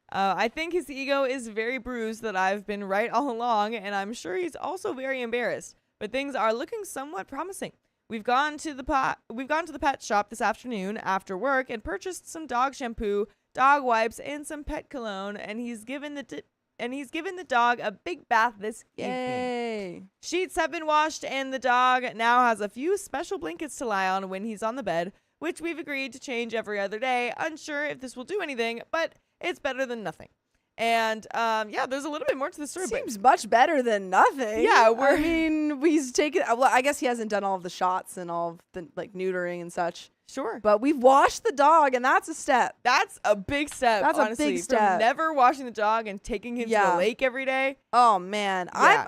B: I think his ego is very bruised that I've been right all along, and I'm sure he's also very embarrassed. But things are looking somewhat promising. We've gone to the pet shop this afternoon after work and purchased some dog shampoo, dog wipes, and some pet cologne. And he's given the dog a big bath this evening.
A: Yay.
B: Sheets have been washed, and the dog now has a few special blankets to lie on when he's on the bed, which we've agreed to change every other day. Unsure if this will do anything, but it's better than nothing. And yeah, there's a little bit more to the story.
A: Seems much better than nothing.
B: Yeah,
A: I mean, he's taken. Well, I guess he hasn't done all of the shots and all of the like neutering and such.
B: Sure.
A: But we've washed the dog, and that's a step.
B: That's a big step.
A: That's
B: honestly,
A: a big step.
B: From never washing the dog and taking him to the lake every day.
A: Oh man,
B: Yeah.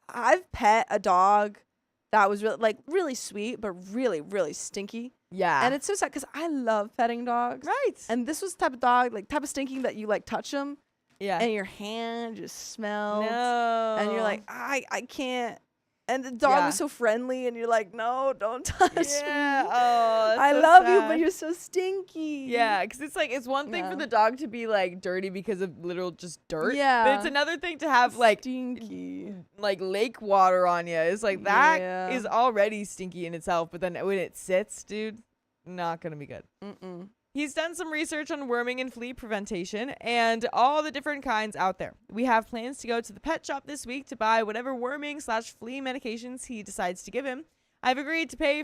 A: I've pet a dog that was really sweet, but really stinky.
B: Yeah.
A: And it's so sad because I love petting dogs.
B: right.
A: And this was the type of dog, like type of stinking that you like touch them,
B: yeah.
A: and your hand just smells.
B: No.
A: And you're like, I can't. And the dog was so friendly, and you're like, no, don't touch me.
B: yeah. Oh, that's
A: I
B: so
A: love you,
B: sad.
A: but you're so stinky.
B: Yeah, because it's like it's one thing for the dog to be like dirty because of literal just dirt.
A: Yeah.
B: But it's another thing to have like
A: stinky.
B: like lake water on you. It's like that is already stinky in itself, but then when it sits, dude, not gonna be good.
A: Mm-mm.
B: He's done some research on worming and flea prevention and all the different kinds out there. We have plans to go to the pet shop this week to buy whatever worming/flea medications he decides to give him. I've agreed to pay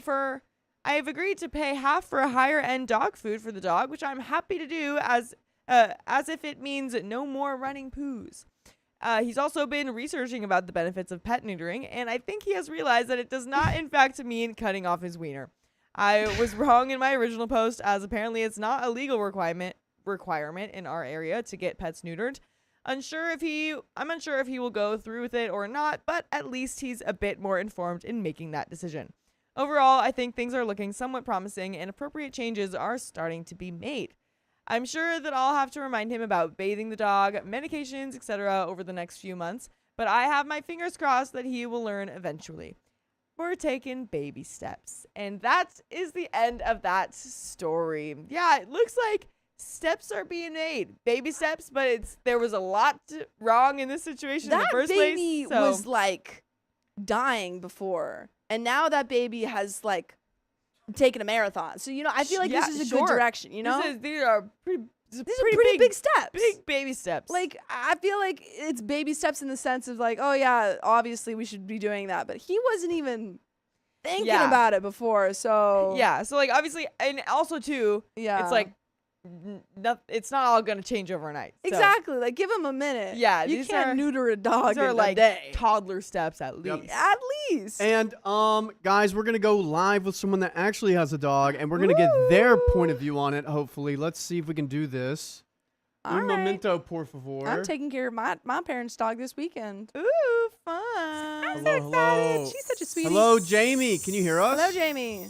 B: half for a higher end dog food for the dog, which I'm happy to do as if it means no more running poos. He's also been researching about the benefits of pet neutering, and I think he has realized that it does not in fact mean cutting off his wiener. I was wrong in my original post, as apparently it's not a legal requirement in our area to get pets neutered. I'm unsure if he will go through with it or not, but at least he's a bit more informed in making that decision. Overall, I think things are looking somewhat promising and appropriate changes are starting to be made. I'm sure that I'll have to remind him about bathing the dog, medications, etc. over the next few months, but I have my fingers crossed that he will learn eventually. We're taking baby steps. And that is the end of that story. Yeah, it looks like steps are being made. Baby steps, but there was a lot wrong in this situation in the first place.
A: That baby was like dying before. And now that baby has like taken a marathon. So, I feel like this is a good direction,
B: These are pretty
A: big steps.
B: Big baby steps.
A: Like, I feel like it's baby steps in the sense of like, oh yeah, obviously we should be doing that. But he wasn't even thinking about it before. So
B: yeah. So like obviously, and also too, it's like, it's not all gonna change overnight. So.
A: Exactly. Like give him a minute.
B: Yeah.
A: You can't neuter a dog
B: in
A: a day.
B: Toddler steps at least.
C: Yep.
A: At least.
C: And guys, we're gonna go live with someone that actually has a dog, and we're gonna get their point of view on it. Hopefully, let's see if we can do this. Un momento, por favor.
A: I'm taking care of my parents' dog this weekend.
B: Ooh, fun!
A: I'm so excited. She's such a sweetie.
C: Hello, Jamie. Can you hear us?
A: Hello, Jamie.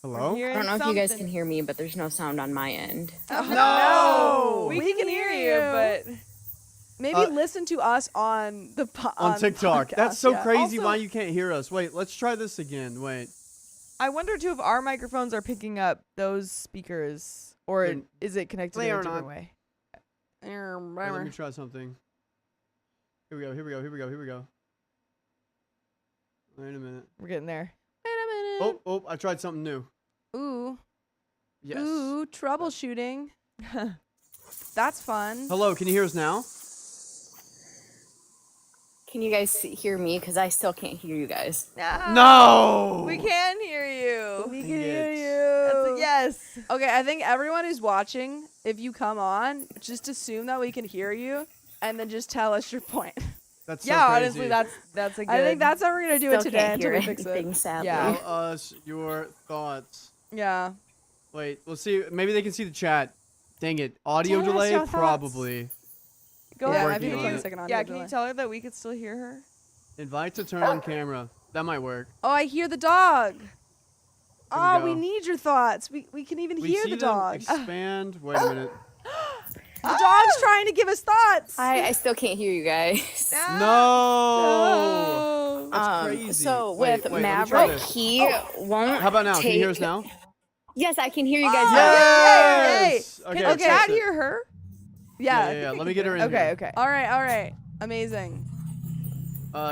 C: Hello?
E: I don't know if you guys can hear me, but there's no sound on my end.
A: Oh, no.
B: We can hear you, but
A: maybe listen to us on the
C: on TikTok.
A: Podcast,
C: That's so crazy
A: Also,
C: why you can't hear us. Wait, let's try this again. Wait.
B: I wonder too if our microphones are picking up those speakers, or is it connected in a different way?
C: Wait, let me try something. Here we go. Wait a minute.
B: We're getting there.
A: Wait a minute.
C: Oh, I tried something new.
A: Ooh.
C: Yes.
A: Ooh, troubleshooting. That's fun.
C: Hello, can you hear us now?
E: Can you guys hear me? Because I still can't hear you guys.
C: No!
B: We can hear you.
A: We can hear you.
B: That's a yes.
A: Okay, I think everyone who's watching, if you come on, just assume that we can hear you, and then just tell us your point.
C: That's so crazy.
B: Honestly, that's a good.
A: I think that's how we're gonna do it
E: Still
A: today
E: can't
A: until
E: hear
A: we fix
E: anything,
A: it.
E: sadly.
B: Yeah.
C: Tell us your thoughts.
A: Yeah.
C: Wait, let's see. Maybe they can see the chat. Dang it. Audio
A: Tell us
C: delay?
A: your thoughts.
C: Probably.
A: Go
C: We're
A: ahead.
C: working
A: Maybe
C: on
A: we can
C: it.
A: second on
B: Yeah,
A: it.
B: can you tell her that we could still hear her?
C: Invite to turn on camera. That might work.
A: Oh, I hear the dog. Oh,
C: go.
A: we need your thoughts. We can even
C: We
A: hear
C: see
A: the
C: them
A: dog.
C: expand. Wait a minute.
A: The dog's trying to give us thoughts.
E: I still can't hear you guys.
C: No! That's crazy.
E: So
C: Wait,
E: with
C: let me try
E: Maverick,
C: this.
E: he won't.
C: How about now? Can you hear us
E: take-
C: now?
E: Yes, I can hear you guys now.
C: Yes!
B: Can
C: Okay,
B: the chat
C: fix it.
B: hear her?
A: Yeah.
C: Let me get her in
B: Okay,
C: here.
B: okay.
A: All right. Amazing.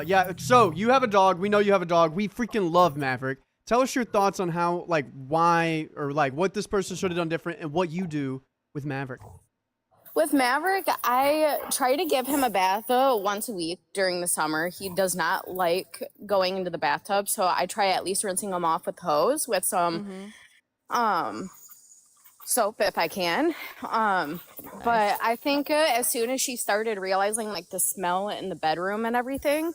C: Yeah, so you have a dog. We know you have a dog. We freaking love Maverick. Tell us your thoughts on how, like, why, or like, what this person should have done different and what you do with Maverick.
E: With Maverick, I try to give him a bath once a week during the summer. He does not like going into the bathtub, so I try at least rinsing him off with hose with some soap if I can. But I think as soon as she started realizing like the smell in the bedroom and everything,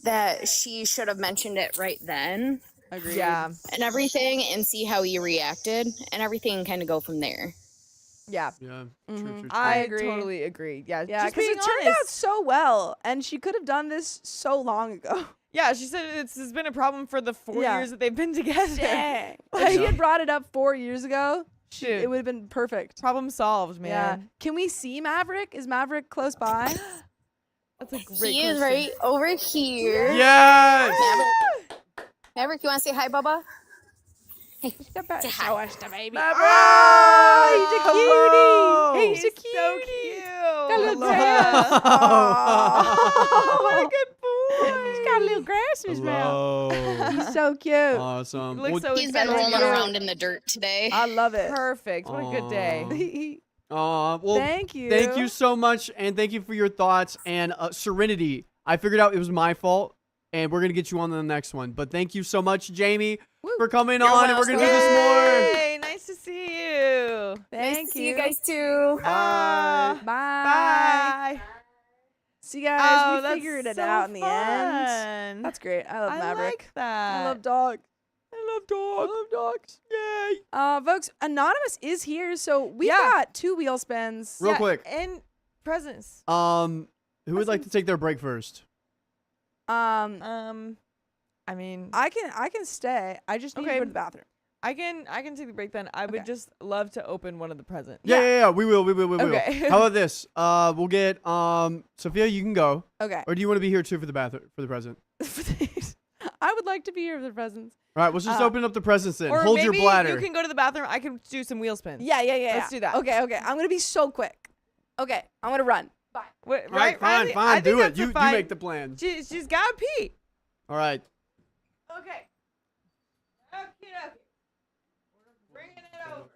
E: that she should have mentioned it right then.
A: Agreed.
B: Yeah.
E: And everything, and see how you reacted and everything, kind of go from there.
B: Yeah.
C: Yeah.
A: Mhm.
C: True.
B: I
A: agree.
B: totally agree. Yeah.
A: Yeah,
B: just
A: because
B: being
A: it turned out
B: honest.
A: so well, and she could have done this so long ago.
B: Yeah, she said it's been a problem for the 4
A: Yeah.
B: years that they've been together.
A: Dang. If she
C: Yeah.
A: had brought it up 4 years ago,
B: Shoot.
A: it would have been perfect.
B: Problem solved,
A: Yeah.
B: man.
A: Can we see Maverick? Is Maverick close by?
B: That's a great
E: He is
B: question.
E: right over here.
C: Yes.
E: Maverick, you want to say hi, Bubba?
A: Show us the baby.
B: Oh,
A: He's a cutie. He's a
B: He's
A: cutie.
B: so cute.
A: Got a little
C: Hello.
A: grass.
B: Oh, what a good boy.
A: He's got a little grass in his mouth.
C: Hello.
A: He's so cute.
C: Awesome.
B: He looks
C: Well,
B: so
E: He's been
B: excited.
E: rolling
A: Yeah.
E: around in the dirt today.
A: I love it.
B: Perfect. What a good day.
C: well,
A: Thank you.
C: Thank you so much, and thank you for your thoughts. And Serenity, I figured out it was my fault, and we're going to get you on to the next one. But thank you so much, Jamie, for coming on, and we're going to do this more.
B: Yay, nice to see you.
A: Thank
E: Nice to see
A: you.
E: you guys too.
B: Ah,
A: Bye.
B: bye.
A: See you guys.
B: Oh,
A: we
B: that's
A: figured it
B: so
A: out in the end.
B: fun.
A: That's great. I love
B: I
A: Maverick.
B: like that.
A: I love dogs.
B: I love dogs.
A: I love dogs. Yay. Folks, Anonymous is here, so we
B: Yeah.
A: got 2 wheel spins.
C: Real quick.
B: And presents.
C: Who would like to take their break first?
B: I mean,
A: I can stay. I just need to
B: Okay.
A: go to the bathroom.
B: I can take the break then. I would
A: Okay.
B: just love to open one of the presents.
C: Yeah. We will.
B: Okay.
C: How about this? We'll get Sophia. You can go,
A: Okay.
C: or do you want to be here too for the bathroom for the present?
A: I would like to be here for the presents.
C: All right, let's just open up the presents then.
B: Or
C: Hold
B: maybe
C: your bladder.
B: you can go to the bathroom. I can do some wheel spins.
A: Yeah.
B: Let's do that.
A: Okay. I'm gonna be so quick. Okay. I'm gonna run. Bye.
B: Wait,
C: All right,
B: Riley? I
C: fine.
B: think
C: Do it.
B: that's a
C: You
B: fine-
C: make the plan.
B: She's got to pee.
C: All right.
B: Okay. Okay. Bringing it over.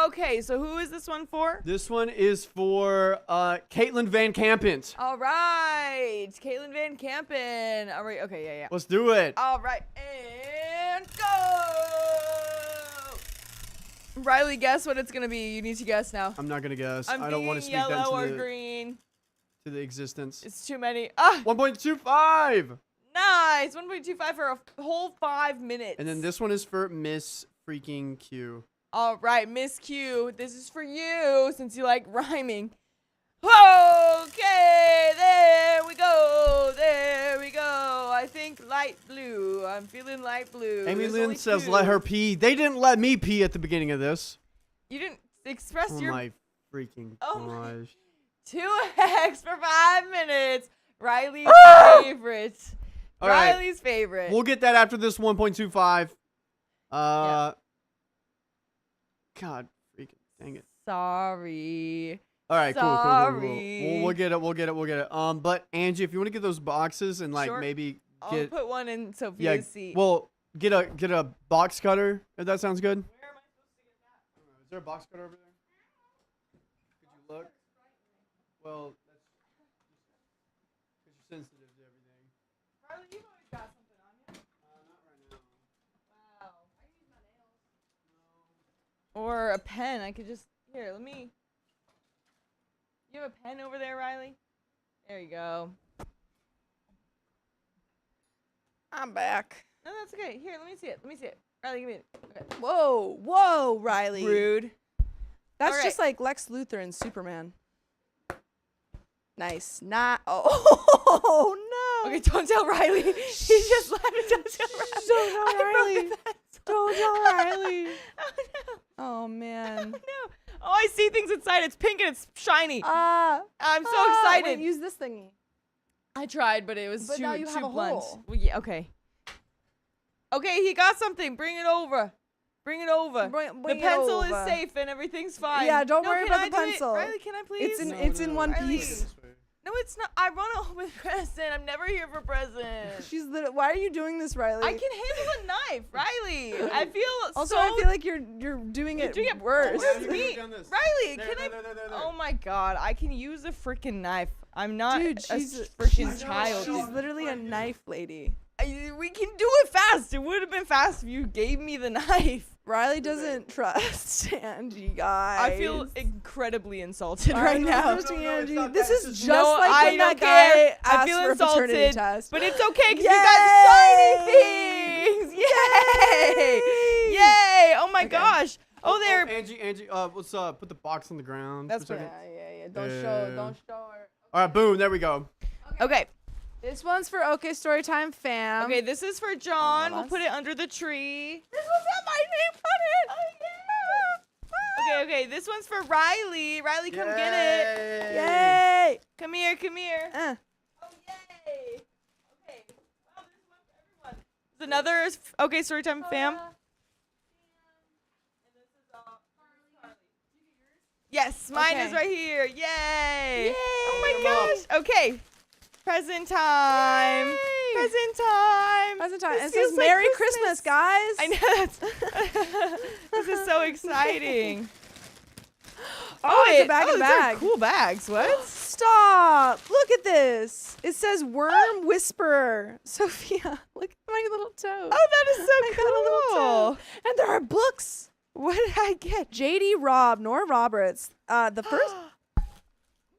B: Okay, so who is this one for?
C: This one is for Caitlin Van Campent.
B: All right, Caitlin Van Campen. All right, okay, yeah.
C: Let's do it.
B: All right, and go. Riley, guess what it's gonna be. You need to guess now.
C: I'm not gonna guess.
B: I'm
C: I don't want to
B: thinking
C: speak that
B: yellow or
C: into
B: green.
C: the existence.
B: It's too many. Ah,
C: 1.25.
B: nice. 1.25 for a whole 5 minutes.
C: And then this one is for Miss freaking Q.
B: All right, Miss Q, this is for you since you like rhyming. Okay, there we go. There we go. I think light blue. I'm feeling light blue.
C: Amy
B: There's
C: Lynn
B: only
C: says,
B: two.
C: "Let her pee." They didn't let me pee at the beginning of this.
B: You didn't express
C: Oh
B: your
C: my freaking
B: Oh my-
C: gosh.
B: 2x for 5 minutes. Riley's favorite.
C: All right.
B: Riley's favorite.
C: We'll get that after this 1.25.
B: Yeah.
C: God freaking dang it.
B: Sorry.
C: All right, cool.
B: Sorry.
C: We'll get it. But Angie, if you want to get those boxes and like
B: Sure.
C: maybe
B: I'll
C: get
B: put one in
C: yeah,
B: Sophia's seat.
C: well, get a box cutter if that sounds good.
B: Where am I supposed to get that?
C: Is there a box cutter over there? Could you look? Well, that's because you're sensitive to everything.
B: Riley, you've always got something on you.
C: Not right now.
B: Wow. I can use my nails. Or a pen. I could just here. Let me. You have a pen over there, Riley? There you go.
A: I'm back.
B: No, that's okay. Here, let me see it. Riley, give me it. Okay.
A: Whoa, Riley.
B: Rude.
A: That's
B: All
A: just
B: right.
A: like Lex Luthor and Superman. Nice. Not. Oh no.
B: Okay, don't tell Riley. He just left. Don't tell Riley.
A: Don't tell
B: I broke
A: Riley.
B: the pencil.
A: Don't tell Riley.
B: Oh no.
A: Oh man.
B: No. Oh, I see things inside. It's pink and it's shiny.
A: I'm
B: I'm so excited.
A: Wait, use this thingy.
B: I tried, but it was
A: But
B: too,
A: now you
B: too
A: have a
B: blunt.
A: hole.
B: Well, yeah, okay. Okay, he got something. Bring it over. Bring it over.
A: Bring
B: The
A: it
B: pencil is
A: over.
B: safe and everything's fine.
A: Yeah, don't
B: No,
A: worry
B: can
A: about
B: I
A: the
B: do it?
A: pencil.
B: Riley, can I please?
A: It's in one
B: Riley.
A: piece.
B: No, it's not. I want to open present. I'm never here for presents.
A: Why are you doing this, Riley?
B: I can handle a knife, Riley. I feel
A: Also,
B: so.
A: I feel like you're doing it
B: doing it
A: worse.
B: worse.
C: Yeah, you
B: Me.
C: could've done this.
B: Riley,
C: There,
B: can I?
C: there.
B: Oh my God, I can use a freaking knife. I'm not
A: Dude,
B: a
A: she's
B: freaking child.
A: She's literally a knife lady.
B: We can do it fast. It would have been fast if you gave me the knife.
A: Riley doesn't trust Angie, guys.
B: I feel incredibly insulted
A: I
B: right
A: don't
B: now.
A: trust
C: No, no,
A: Angie.
C: it's not
A: This
C: that.
A: is
C: It's
A: just
C: just-
A: like
B: I
A: when
B: don't
A: that guy
B: care. I
A: asked
B: feel
A: for a paternity
B: insulted,
A: test.
B: but it's okay because
A: Yay!
B: you got shiny things. Yay! Yay! Oh my gosh. Oh, there.
C: Angie, let's put the box on the ground.
B: That's
C: for a second.
A: Yeah.
C: Yeah.
A: Don't show her.
C: All right, boom. There we go.
B: Okay.
A: This one's for OK Storytime fam.
B: Okay, this is for John. We'll
A: that's-
B: put it under the tree.
A: This one's not my name on it.
B: Okay, this one's for Riley. Riley, come get it.
A: Yay!
B: Come here, come here.
A: Uh.
B: Oh, yay. Okay. Wow, there's one for everyone. There's another Okay Storytime fam. Yes, mine is
A: Okay.
B: right here. Yay!
A: Yay.
B: Oh my
C: Pick 'em up.
B: gosh. Okay. Present time.
A: Yay.
B: Present time.
A: Present time.
B: This
A: It says
B: feels like
A: Merry Christmas, guys.
B: I know that's this is so exciting.
A: Oh, it's a bag
B: oh,
A: of
B: these are
A: bags.
B: cool bags. What?
A: Stop! Look at this. It says Worm Whisperer. Sophia, look at my little toe.
B: Oh, that is
A: I got a little
B: so
A: toe.
B: cool.
A: And there are books.
B: What did I get?
A: JD Nora Roberts. The first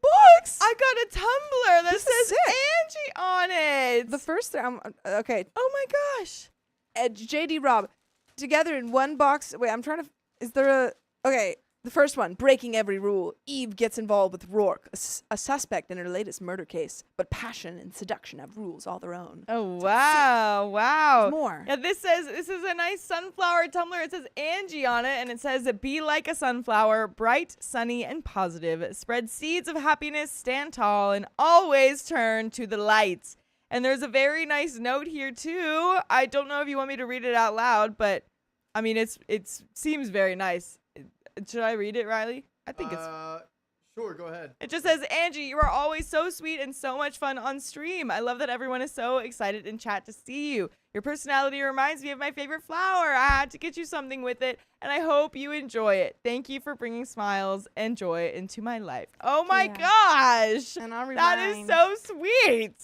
A: books.
B: I got a tumbler that
A: This is
B: says
A: sick.
B: Angie on it.
A: The first okay.
B: Oh my gosh.
A: JD Rob together in one box. Wait, I'm trying to. Is there a? Okay. The first one, breaking every rule. Eve gets involved with Rourke, a suspect in her latest murder case. But passion and seduction have rules all their own.
B: Oh wow, wow.
A: There's more.
B: Yeah, this is a nice sunflower tumbler. It says Angie on it, and it says, "Be like a sunflower, bright, sunny, and positive. Spread seeds of happiness, stand tall, and always turn to the light." And there's a very nice note here too. I don't know if you want me to read it out loud, but I mean, it seems very nice. Should I read it, Riley? I think it's.
C: Sure, go ahead.
B: It just says, Angie, you are always so sweet and so much fun on stream. I love that everyone is so excited in chat to see you. Your personality reminds me of my favorite flower. I had to get you something with it, and I hope you enjoy it. Thank you for bringing smiles and joy into my life. Oh my gosh.
A: And I'll read
B: That
A: mine.
B: is so sweet.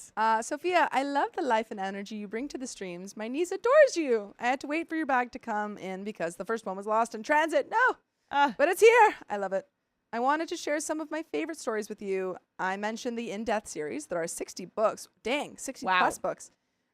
A: Sophia, I love the life and energy you bring to the streams. My niece adores you. I had to wait for your bag to come in because the first one was lost in transit. No. But it's here. I love it. I wanted to share some of my favorite stories with you. I mentioned the In Death series. There are 60 books. Dang, 60 plus books.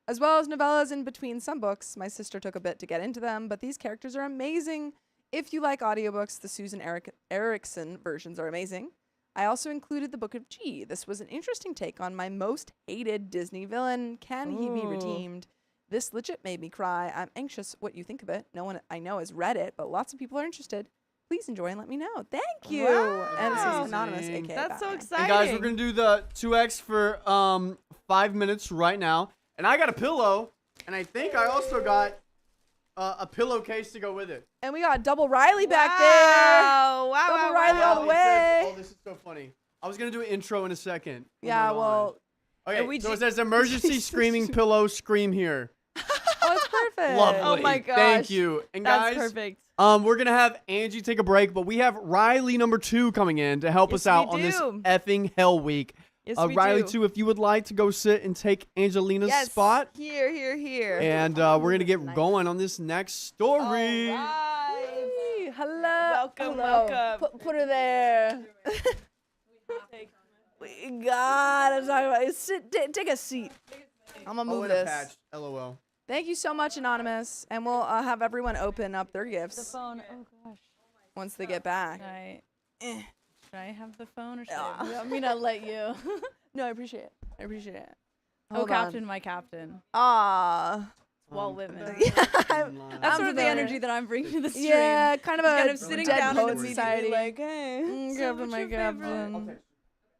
A: As well as novellas in between some books. My sister took a bit to get into them, but these characters are amazing. If you like audiobooks, the Susan Erickson versions are amazing. I also included the Book of G. This was an interesting take on my most hated Disney villain. Can he be redeemed? This legit made me cry. I'm anxious what you think of it. No one I know has read it, but lots of people are interested. Please enjoy and let me know. Thank you.
B: Wow.
A: And this is Anonymous,
C: Amazing.
A: aka
B: That's so
A: Batman.
B: exciting.
C: And guys, we're gonna do the 2x for 5 minutes right now. And I got a pillow, and I think I also got a pillowcase to go with it.
A: And we got double Riley back there.
B: Wow,
A: Double Riley all the
C: It
A: way.
C: says- oh, this is so funny. I was gonna do an intro in a second.
A: Yeah,
C: Hold on.
A: well,
C: Okay, so it says emergency screaming pillow, scream here.
A: oh, it's perfect.
C: Lovely.
B: Oh my gosh.
C: Thank you. And
B: That's
C: guys,
B: perfect.
C: we're gonna have Angie take a break, but we have Riley number 2 coming in to help
B: Yes,
C: us out
B: we
C: on this
B: do.
C: effing hell week.
B: Yes, we
C: Riley
B: do.
C: 2, if you would like to go sit and take Angelina's
B: Yes.
C: spot,
B: Here.
C: and we're gonna get going on this next story.
A: Hey, hello.
B: Welcome,
A: Hello.
B: welcome.
A: Put her there. God, I'm talking about it. Take a seat. I'm gonna move
C: and a
A: this.
C: patch. LOL.
A: Thank you so much, Anonymous, and we'll have everyone open up their
F: The
A: gifts
F: phone. Oh gosh.
A: once they get back.
F: Should I have the phone or should
A: Ah.
F: I? You want me to let you?
A: No, I appreciate it. I appreciate it.
F: Oh,
A: Hold
F: Captain,
A: on.
F: my captain.
A: Ah.
F: Walt Whitman.
A: Yeah,
F: That's
A: I'm
F: sort of the
A: familiar.
F: energy that I'm bringing to the stream.
A: Yeah, kind of a
F: kind of sitting
A: dead
F: down
A: poet
F: and
A: society.
F: immediately like, hey,
A: Mm,
F: so
A: Captain,
F: what's
A: my
F: your favorite?
A: captain.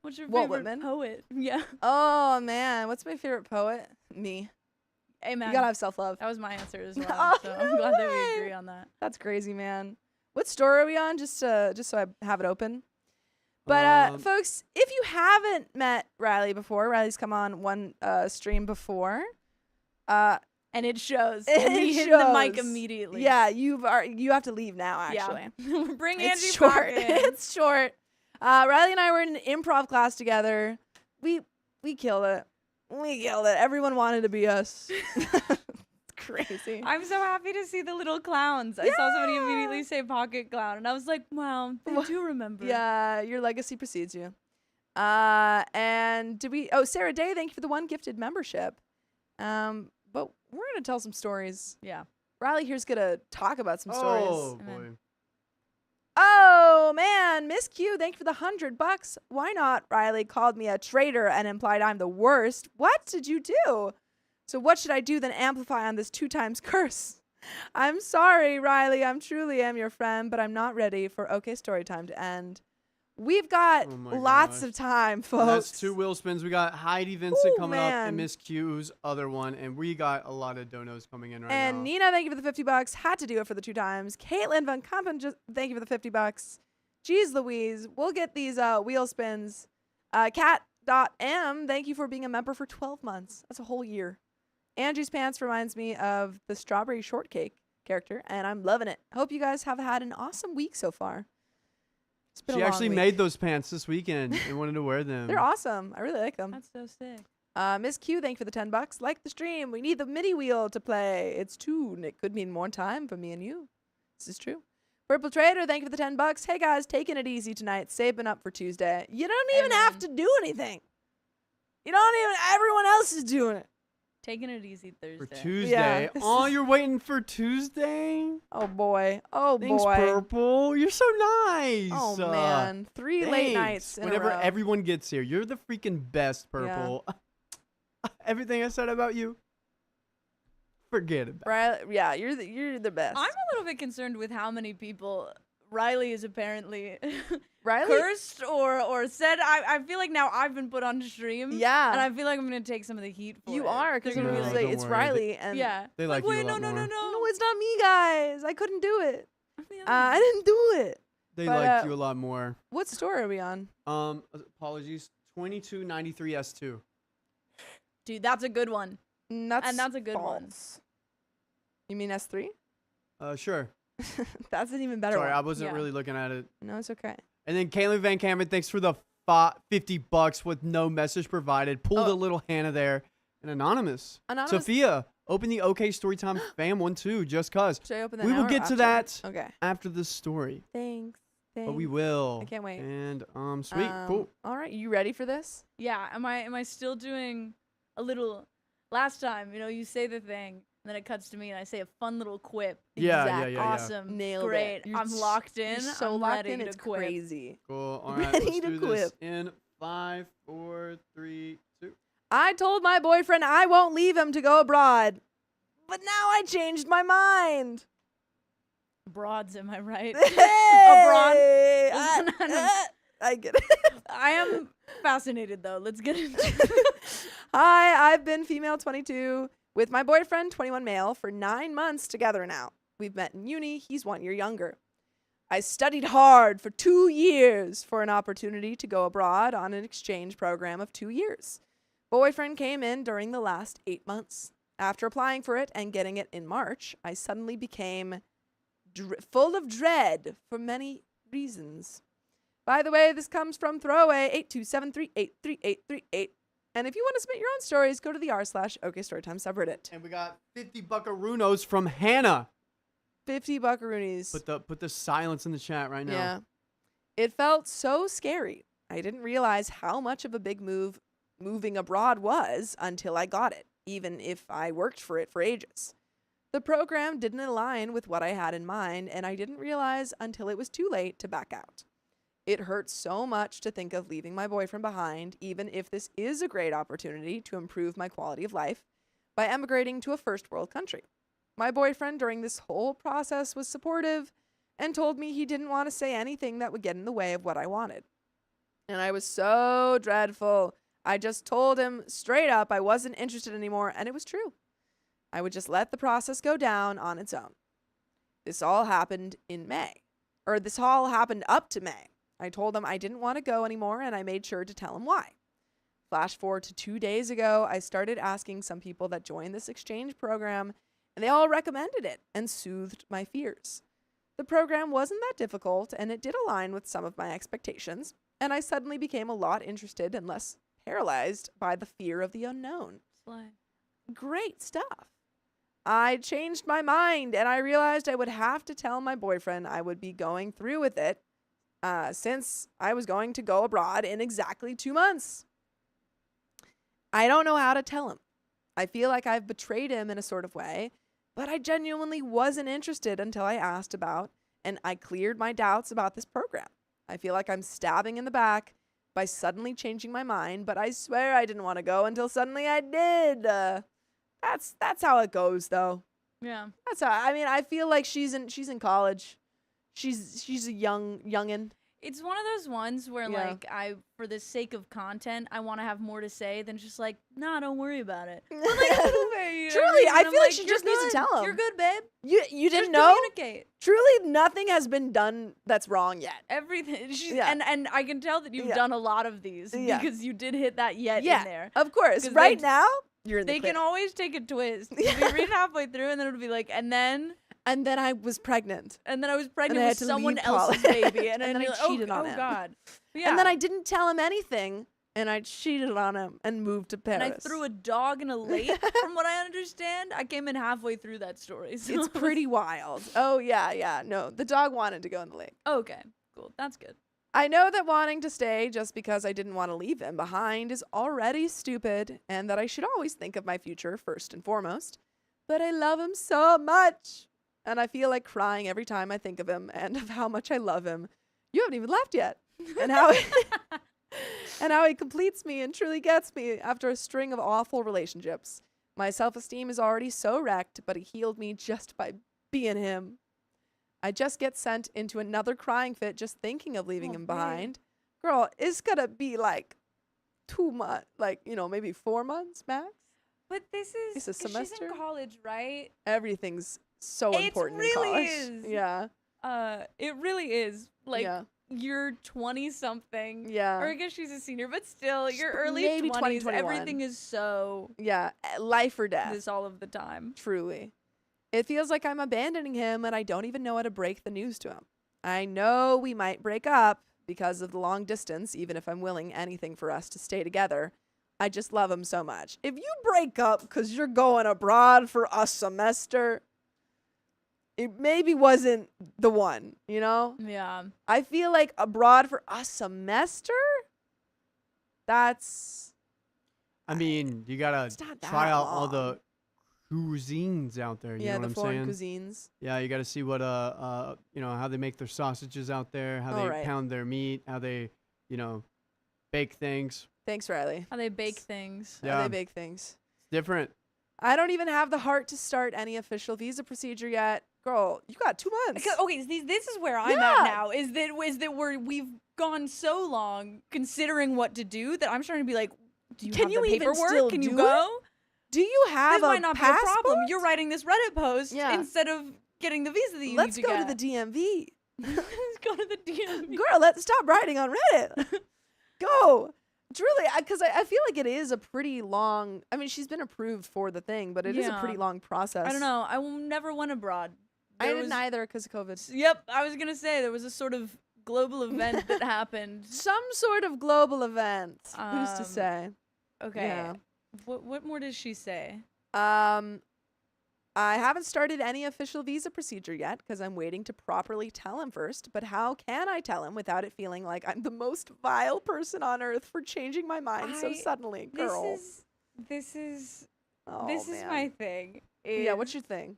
F: What's your
A: Walt
F: favorite
A: Whitman?
F: poet? Yeah.
A: Oh man, what's my favorite poet? Me.
F: Hey man,
A: You gotta have self-love.
F: that was my answer as well.
A: Oh,
F: so
A: no
F: I'm glad that we
A: way.
F: agree on that.
A: That's crazy, man. What store are we on? Just so I have it open. But folks, if you haven't met Riley before, Riley's come on one stream before.
F: And it shows.
A: It
F: And he hit the mic
A: shows.
F: immediately.
A: Yeah, you have to leave now. Actually,
F: Yeah. Bring
A: it's
F: Angie
A: short.
F: back in.
A: It's short. Riley and I were in an improv class together. We killed it. We killed it. Everyone wanted to be us. It's crazy.
F: I'm so happy to see the little clowns. I saw somebody immediately say pocket clown, and I was like, wow, they do remember.
A: Yeah, your legacy precedes you. And Sarah Day, thank you for the 1 gifted membership. But we're gonna tell some stories.
F: Yeah.
A: Riley here's gonna talk about some stories.
C: Oh boy.
F: Amen.
A: Oh man, Miss Q, thank you for the $100. Why not? Riley called me a traitor and implied I'm the worst. What did you do? So what should I do then amplify on this 2 times curse? I'm sorry, Riley. I'm truly am your friend, but I'm not ready for OK Storytime to end. We've got
C: Oh my
A: lots
C: gosh.
A: of time, folks.
C: That's 2 wheel spins. We got Heidi Vincent
A: Ooh,
C: coming up
A: man.
C: and Miss Q's other one. And we got a lot of donos coming in right
A: And
C: now.
A: Nina, thank you for the $50. Had to do it for the 2 times. Caitlin Van Kampen, thank you for the $50. Jeez Louise, we'll get these wheel spins. Cat.m, thank you for being a member for 12 months. That's a whole year. Angie's Pants reminds me of the strawberry shortcake character, and I'm loving it. Hope you guys have had an awesome week so far. It's been
C: She
A: a long
C: actually
A: week.
C: made those pants this weekend and wanted to wear them.
A: They're awesome. I really like them.
F: That's so sick.
A: Miss Q, thank you for the $10. Like the stream. We need the MIDI wheel to play. It's 2, and it could mean more time for me and you. This is true. Purple Trader, thank you for the $10. Hey guys, taking it easy tonight. Saving up for Tuesday. You don't even have to do anything. Everyone else is doing it.
F: Taking it easy Thursday.
C: For Tuesday.
A: Yeah.
C: Oh, you're waiting for Tuesday?
A: Oh boy. Oh
C: Thanks,
A: boy.
C: Purple. You're so nice.
A: Oh man. 3 late
C: Thanks.
A: nights in
C: Whenever
A: a row.
C: everyone gets here, you're the freaking best, Purple. Everything I said about you, forget about it.
A: Riley, yeah, you're the best.
F: I'm a little bit concerned with how many people Riley is apparently
A: Riley.
F: cursed or said. I feel like now I've been put on stream.
A: Yeah.
F: And I feel like I'm going to take some of the heat for
A: You
F: it.
A: are, because
F: They're
A: you're
F: gonna
A: gonna
F: be
A: say
C: don't
A: it's
C: worry.
A: Riley, and
F: yeah.
C: They like you
F: wait,
C: a lot
F: no,
C: more.
A: no, it's not me, guys. I couldn't do it.
F: I'm the other
A: I didn't do it.
C: They
A: But,
C: like you a lot more.
A: What store are we on?
C: Apologies. 2293 S2.
F: Dude, that's a good one.
A: That's
F: that's a good one.
A: false. You mean S3?
C: Sure.
A: That's an even better
C: Sorry,
A: one.
C: I wasn't
F: Yeah.
C: really looking at it.
A: No, it's okay.
C: And then Caitlin Van Kamen, thanks for the $50 with no message provided. Pulled a little Hannah there. And Anonymous. Sophia, open the OK Storytime fam one too, just cause.
A: Should I open that
C: We
A: now
C: will
A: or
C: get to
A: after?
C: that
A: Okay.
C: after the story.
A: Thanks.
C: But we will.
A: I can't wait.
C: And sweet, cool.
A: All right, you ready for this?
F: Yeah, am I still doing a little? Last time, you say the thing, and then it cuts to me, and I say a fun little quip.
C: Yeah.
F: Awesome,
A: Nailed
F: great.
A: it. You're
F: I'm locked in.
A: You're so
F: I'm
A: locked
F: ready
A: in.
F: to
A: It's
F: quip.
A: crazy.
C: Cool. All right,
A: Ready
C: let's
A: to
C: do this
A: quip.
C: in 5, 4, 3, 2.
A: I told my boyfriend I won't leave him to go abroad, but now I changed my mind.
F: Broads, am I right?
A: Hey!
F: Abroad.
A: I get it.
F: I am fascinated though. Let's get into it.
A: Hi, I've been female 22 with my boyfriend 21 male for 9 months together now. We've met in uni. He's 1 year younger. I studied hard for 2 years for an opportunity to go abroad on an exchange program of 2 years. Boyfriend came in during the last 8 months. After applying for it and getting it in March, I suddenly became full of dread for many reasons. By the way, this comes from throwaway 8273838838. And if you want to submit your own stories, go to the r/OK Storytime subreddit.
C: And we got 50 buckaroonies from Hannah.
A: 50 buckaroonies.
C: Put the silence in the chat right now.
A: Yeah. It felt so scary. I didn't realize how much of a big move moving abroad was until I got it, even if I worked for it for ages. The program didn't align with what I had in mind, and I didn't realize until it was too late to back out. It hurts so much to think of leaving my boyfriend behind, even if this is a great opportunity to improve my quality of life by emigrating to a first world country. My boyfriend during this whole process was supportive and told me he didn't want to say anything that would get in the way of what I wanted. And I was so dreadful. I just told him straight up I wasn't interested anymore, and it was true. I would just let the process go down on its own. This all happened in May. Or this all happened up to May. I told him I didn't want to go anymore, and I made sure to tell him why. Flash forward to 2 days ago, I started asking some people that joined this exchange program, and they all recommended it and soothed my fears. The program wasn't that difficult, and it did align with some of my expectations, and I suddenly became a lot interested and less paralyzed by the fear of the unknown.
F: Slay.
A: Great stuff. I changed my mind and I realized I would have to tell my boyfriend I would be going through with it since I was going to go abroad in exactly 2 months. I don't know how to tell him. I feel like I've betrayed him in a sort of way, but I genuinely wasn't interested until I asked about and I cleared my doubts about this program. I feel like I'm stabbing in the back by suddenly changing my mind, but I swear I didn't want to go until suddenly I did. That's how it goes, though.
F: Yeah.
A: That's how. I mean, I feel like she's in college. She's a youngin.
F: It's one of those ones where,
A: Yeah.
F: like, for the sake of content, I want to have more to say than just like, nah, don't worry about it. But, like,
A: Truly, I feel like she just needs to tell him.
F: You're good, babe.
A: You
F: Just
A: didn't know?
F: communicate.
A: Truly, nothing has been done that's wrong yet.
F: Everything.
A: Yeah.
F: And I can tell that you've
A: Yeah.
F: done a lot of these
A: Yeah.
F: because you did hit that yet
A: Yeah,
F: in there.
A: of course.
F: 'Cause
A: Right
F: they-
A: now, you're in the
F: They
A: clear.
F: can always take a twist. You'll be reading halfway through, and then it'll be like, and then
A: And then I was pregnant.
F: I was pregnant
A: I had
F: with
A: to
F: someone
A: leave
F: else's
A: college.
F: baby, and
A: And then I
F: you're like,
A: cheated on
F: oh
A: him.
F: God. Yeah.
A: And then I didn't tell him anything, and I cheated on him and moved to Paris.
F: And I threw a dog in a lake, from what I understand. I came in halfway through that story. So
A: It's pretty wild. Oh, yeah. No, the dog wanted to go in the lake.
F: Okay, cool. That's good.
A: I know that wanting to stay just because I didn't want to leave him behind is already stupid, and that I should always think of my future first and foremost. But I love him so much, and I feel like crying every time I think of him and of how much I love him. You haven't even left yet. And how and how he completes me and truly gets me after a string of awful relationships. My self-esteem is already so wrecked, but he healed me just by being him. I just get sent into another crying fit just thinking of leaving him behind. Girl, it's gonna be like 2 months, like, maybe 4 months max.
F: But this is
A: It's a
F: 'cause she's
A: semester?
F: in college, right?
A: Everything's so
F: It
A: important
F: really
A: in college.
F: is.
A: Yeah.
F: It really is. Like,
A: yeah.
F: you're 20 something.
A: Yeah.
F: Or I guess she's a senior, but still, you're
A: Sp-
F: early
A: maybe
F: 20s.
A: 20, 21.
F: Everything is so
A: Yeah. Life or death.
F: this all of the time.
A: Truly. It feels like I'm abandoning him and I don't even know how to break the news to him. I know we might break up because of the long distance, even if I'm willing anything for us to stay together. I just love him so much. If you break up because you're going abroad for a semester, it maybe wasn't the one,
F: Yeah.
A: I feel like abroad for a semester? That's...
C: I mean, you gotta
A: It's not that
C: try out all
A: long.
C: the cuisines out there. You
A: yeah,
C: know
A: the
C: what
A: foreign
C: I'm saying?
A: cuisines.
C: Yeah, you gotta see what how they make their sausages out there, how they
A: Alright.
C: pound their meat, how they, bake things.
A: Thanks, Riley.
F: How they bake things.
A: How
C: Yeah.
A: they bake things.
C: Different.
A: I don't even have the heart to start any official visa procedure yet. Girl, you got 2 months.
F: Okay, this is where I'm
A: Yeah.
F: at now. Is that we've gone so long considering what to do that I'm starting to be like, do you
A: Can
F: have
A: you
F: the
A: even
F: paperwork?
A: still
F: Can you
A: do
F: go?
A: Do you have
F: This
A: a
F: might not
A: passport?
F: be a problem. You're writing this Reddit post
A: Yeah.
F: instead of getting the visa that you
A: Let's
F: need to
A: go
F: get.
A: to the DMV.
F: Let's go to the DMV.
A: Girl, let's stop writing on Reddit. Go. Truly, because I feel like it is a pretty long... I mean, she's been approved for the thing, but it is a
F: Yeah.
A: pretty long process.
F: I don't know. I never went abroad.
A: I
F: There
A: didn't
F: was-
A: either because of COVID.
F: Yep, I was gonna say there was a sort of global event that happened.
A: Some sort of global event. Who's to
F: Um,
A: say?
F: Okay.
A: Yeah.
F: What more does she say?
A: I haven't started any official visa procedure yet because I'm waiting to properly tell him first. But how can I tell him without it feeling like I'm the most vile person on earth for changing my mind so
F: I-
A: suddenly, girl?
F: This is
A: Oh,
F: this is
A: man.
F: my thing.
A: Yeah, what's your thing?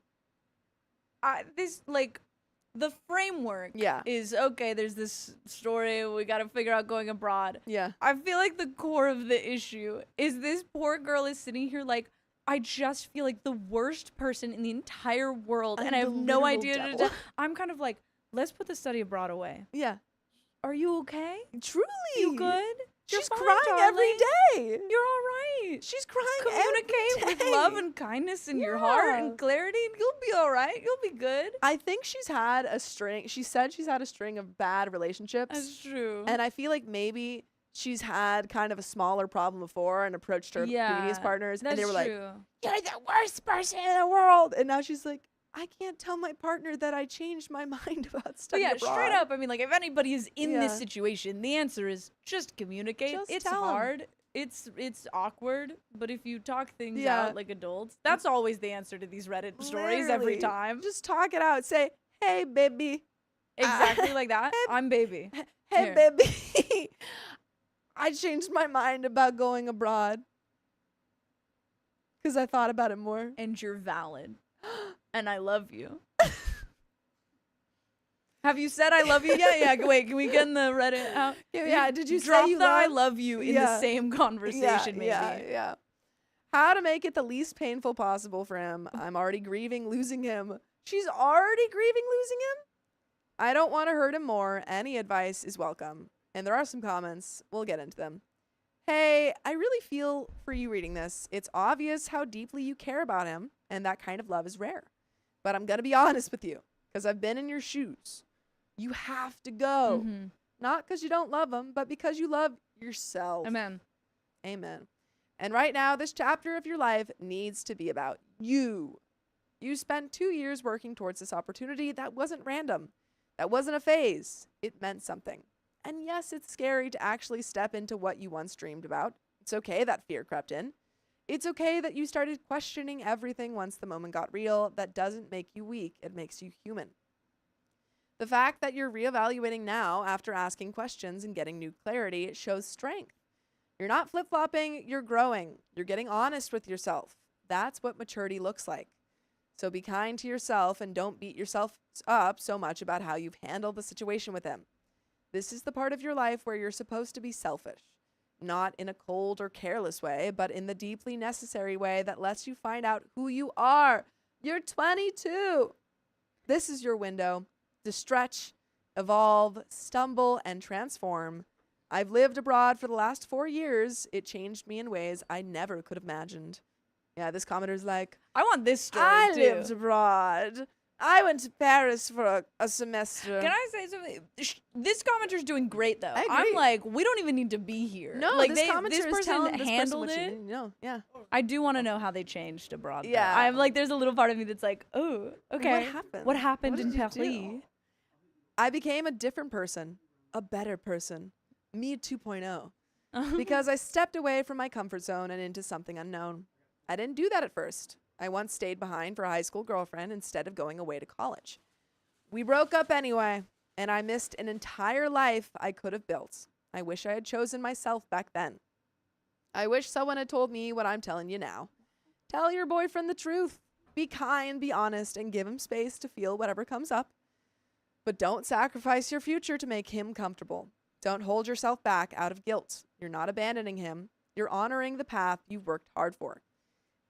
F: The framework
A: Yeah.
F: is okay, there's this story, we gotta figure out going abroad.
A: Yeah.
F: I feel like the core of the issue is this poor girl is sitting here like, I just feel like the worst person in the entire world,
A: I'm
F: and I
A: the
F: have no
A: literal
F: idea
A: devil.
F: I'm kind of like, let's put the study abroad away.
A: Yeah.
F: Are you okay?
A: Truly.
F: You good? You're
A: She's
F: fine,
A: crying every
F: darling.
A: day.
F: You're all right.
A: She's crying
F: Communicate
A: every
F: with
A: day.
F: love and kindness in your heart
A: Yeah.
F: and clarity, and you'll be all right. You'll be good.
A: I think she's had a string. She said she's had a string of bad relationships.
F: That's true.
A: And I feel like maybe she's had kind of a smaller problem before and approached her previous partners.
F: That's
A: And they were like,
F: true.
A: you're the worst person in the world. And now she's like, I can't tell my partner that I changed my mind about
F: But
A: studying
F: yeah,
A: abroad.
F: straight up, I mean, like, if anybody is in this
A: Yeah.
F: situation, the answer is just communicate.
A: Just
F: It's
A: tell 'em.
F: hard. it's awkward, but if you talk things
A: Yeah.
F: out like adults, that's always the answer to these Reddit stories every
A: Literally.
F: time.
A: Just talk it out. Say, hey, baby.
F: Exactly like that.
A: Hey,
F: I'm baby.
A: Hey,
F: Here.
A: baby. I changed my mind about going abroad. Because I thought about it more.
F: And you're valid. And I love you. Have you said I love you yet? Yeah, wait, can we get in the Reddit out?
A: Yeah, did you
F: drop
A: say you
F: the I
A: love?
F: love you in the same conversation, maybe?
A: Yeah. How to make it the least painful possible for him. I'm already grieving losing him. She's already grieving losing him? I don't want to hurt him more. Any advice is welcome. And there are some comments. We'll get into them. Hey, I really feel for you reading this. It's obvious how deeply you care about him, and that kind of love is rare. But I'm going to be honest with you, because I've been in your shoes. You have to go.
F: Mm-hmm.
A: Not because you don't love him, but because you love yourself.
F: Amen.
A: Amen. And right now, this chapter of your life needs to be about you. You spent 2 years working towards this opportunity that wasn't random. That wasn't a phase. It meant something. And yes, it's scary to actually step into what you once dreamed about. It's okay that fear crept in. It's okay that you started questioning everything once the moment got real. That doesn't make you weak. It makes you human. The fact that you're reevaluating now after asking questions and getting new clarity shows strength. You're not flip-flopping, you're growing. You're getting honest with yourself. That's what maturity looks like. So be kind to yourself and don't beat yourself up so much about how you've handled the situation with him. This is the part of your life where you're supposed to be selfish. Not in a cold or careless way, but in the deeply necessary way that lets you find out who you are. You're 22. This is your window to stretch, evolve, stumble, and transform. I've lived abroad for the last 4 years. It changed me in ways I never could have imagined. Yeah, this commenter's like,
F: I want this story
A: I
F: too.
A: lived abroad. I went to Paris for a semester.
F: Can I say something? This commenter's doing great though.
A: I agree.
F: I'm like, we don't even need to be here.
A: No,
F: like
A: this commenter
F: this
A: is
F: person
A: telling this person
F: handled
A: what you
F: it.
A: need to know. Yeah.
F: I do want to know how they changed abroad.
A: Yeah.
F: though. I'm like, there's a little part of me that's like, oh, okay.
A: What happened?
F: What happened
A: What
F: in
A: did you
F: Paris?
A: do? I became a different person, a better person, me 2.0, because I stepped away from my comfort zone and into something unknown. I didn't do that at first. I once stayed behind for a high school girlfriend instead of going away to college. We broke up anyway, and I missed an entire life I could have built. I wish I had chosen myself back then. I wish someone had told me what I'm telling you now. Tell your boyfriend the truth. Be kind, be honest, and give him space to feel whatever comes up. But don't sacrifice your future to make him comfortable. Don't hold yourself back out of guilt. You're not abandoning him. You're honoring the path you've worked hard for.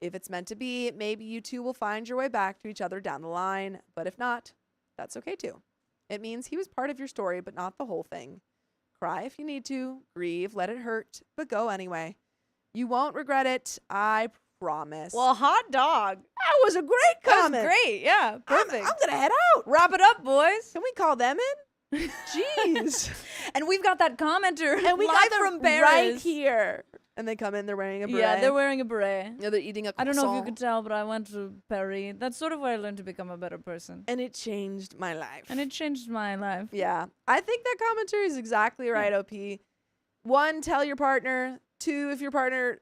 A: If it's meant to be, maybe you two will find your way back to each other down the line. But if not, that's okay too. It means he was part of your story, but not the whole thing. Cry if you need to. Grieve, let it hurt, but go anyway. You won't regret it. I promise.
F: Well, hot dog.
A: that was a great
F: That
A: comment.
F: was great. Yeah, perfect.
A: I'm going to head out.
F: Wrap it up, boys.
A: Can we call them in? Jeez.
F: And we've got that commenter
A: And we
F: live
A: got them
F: from Paris.
A: right here. And they come in, they're wearing a beret.
F: Yeah, they're wearing a beret.
A: Yeah, they're eating a
F: I don't know if you
A: croissant.
F: could tell, but I went to Paris. That's sort of where I learned to become a better person.
A: And it changed my life.
F: And it changed my life.
A: Yeah. I think that commentary is exactly right, OP. 1, tell your partner. 2, if your partner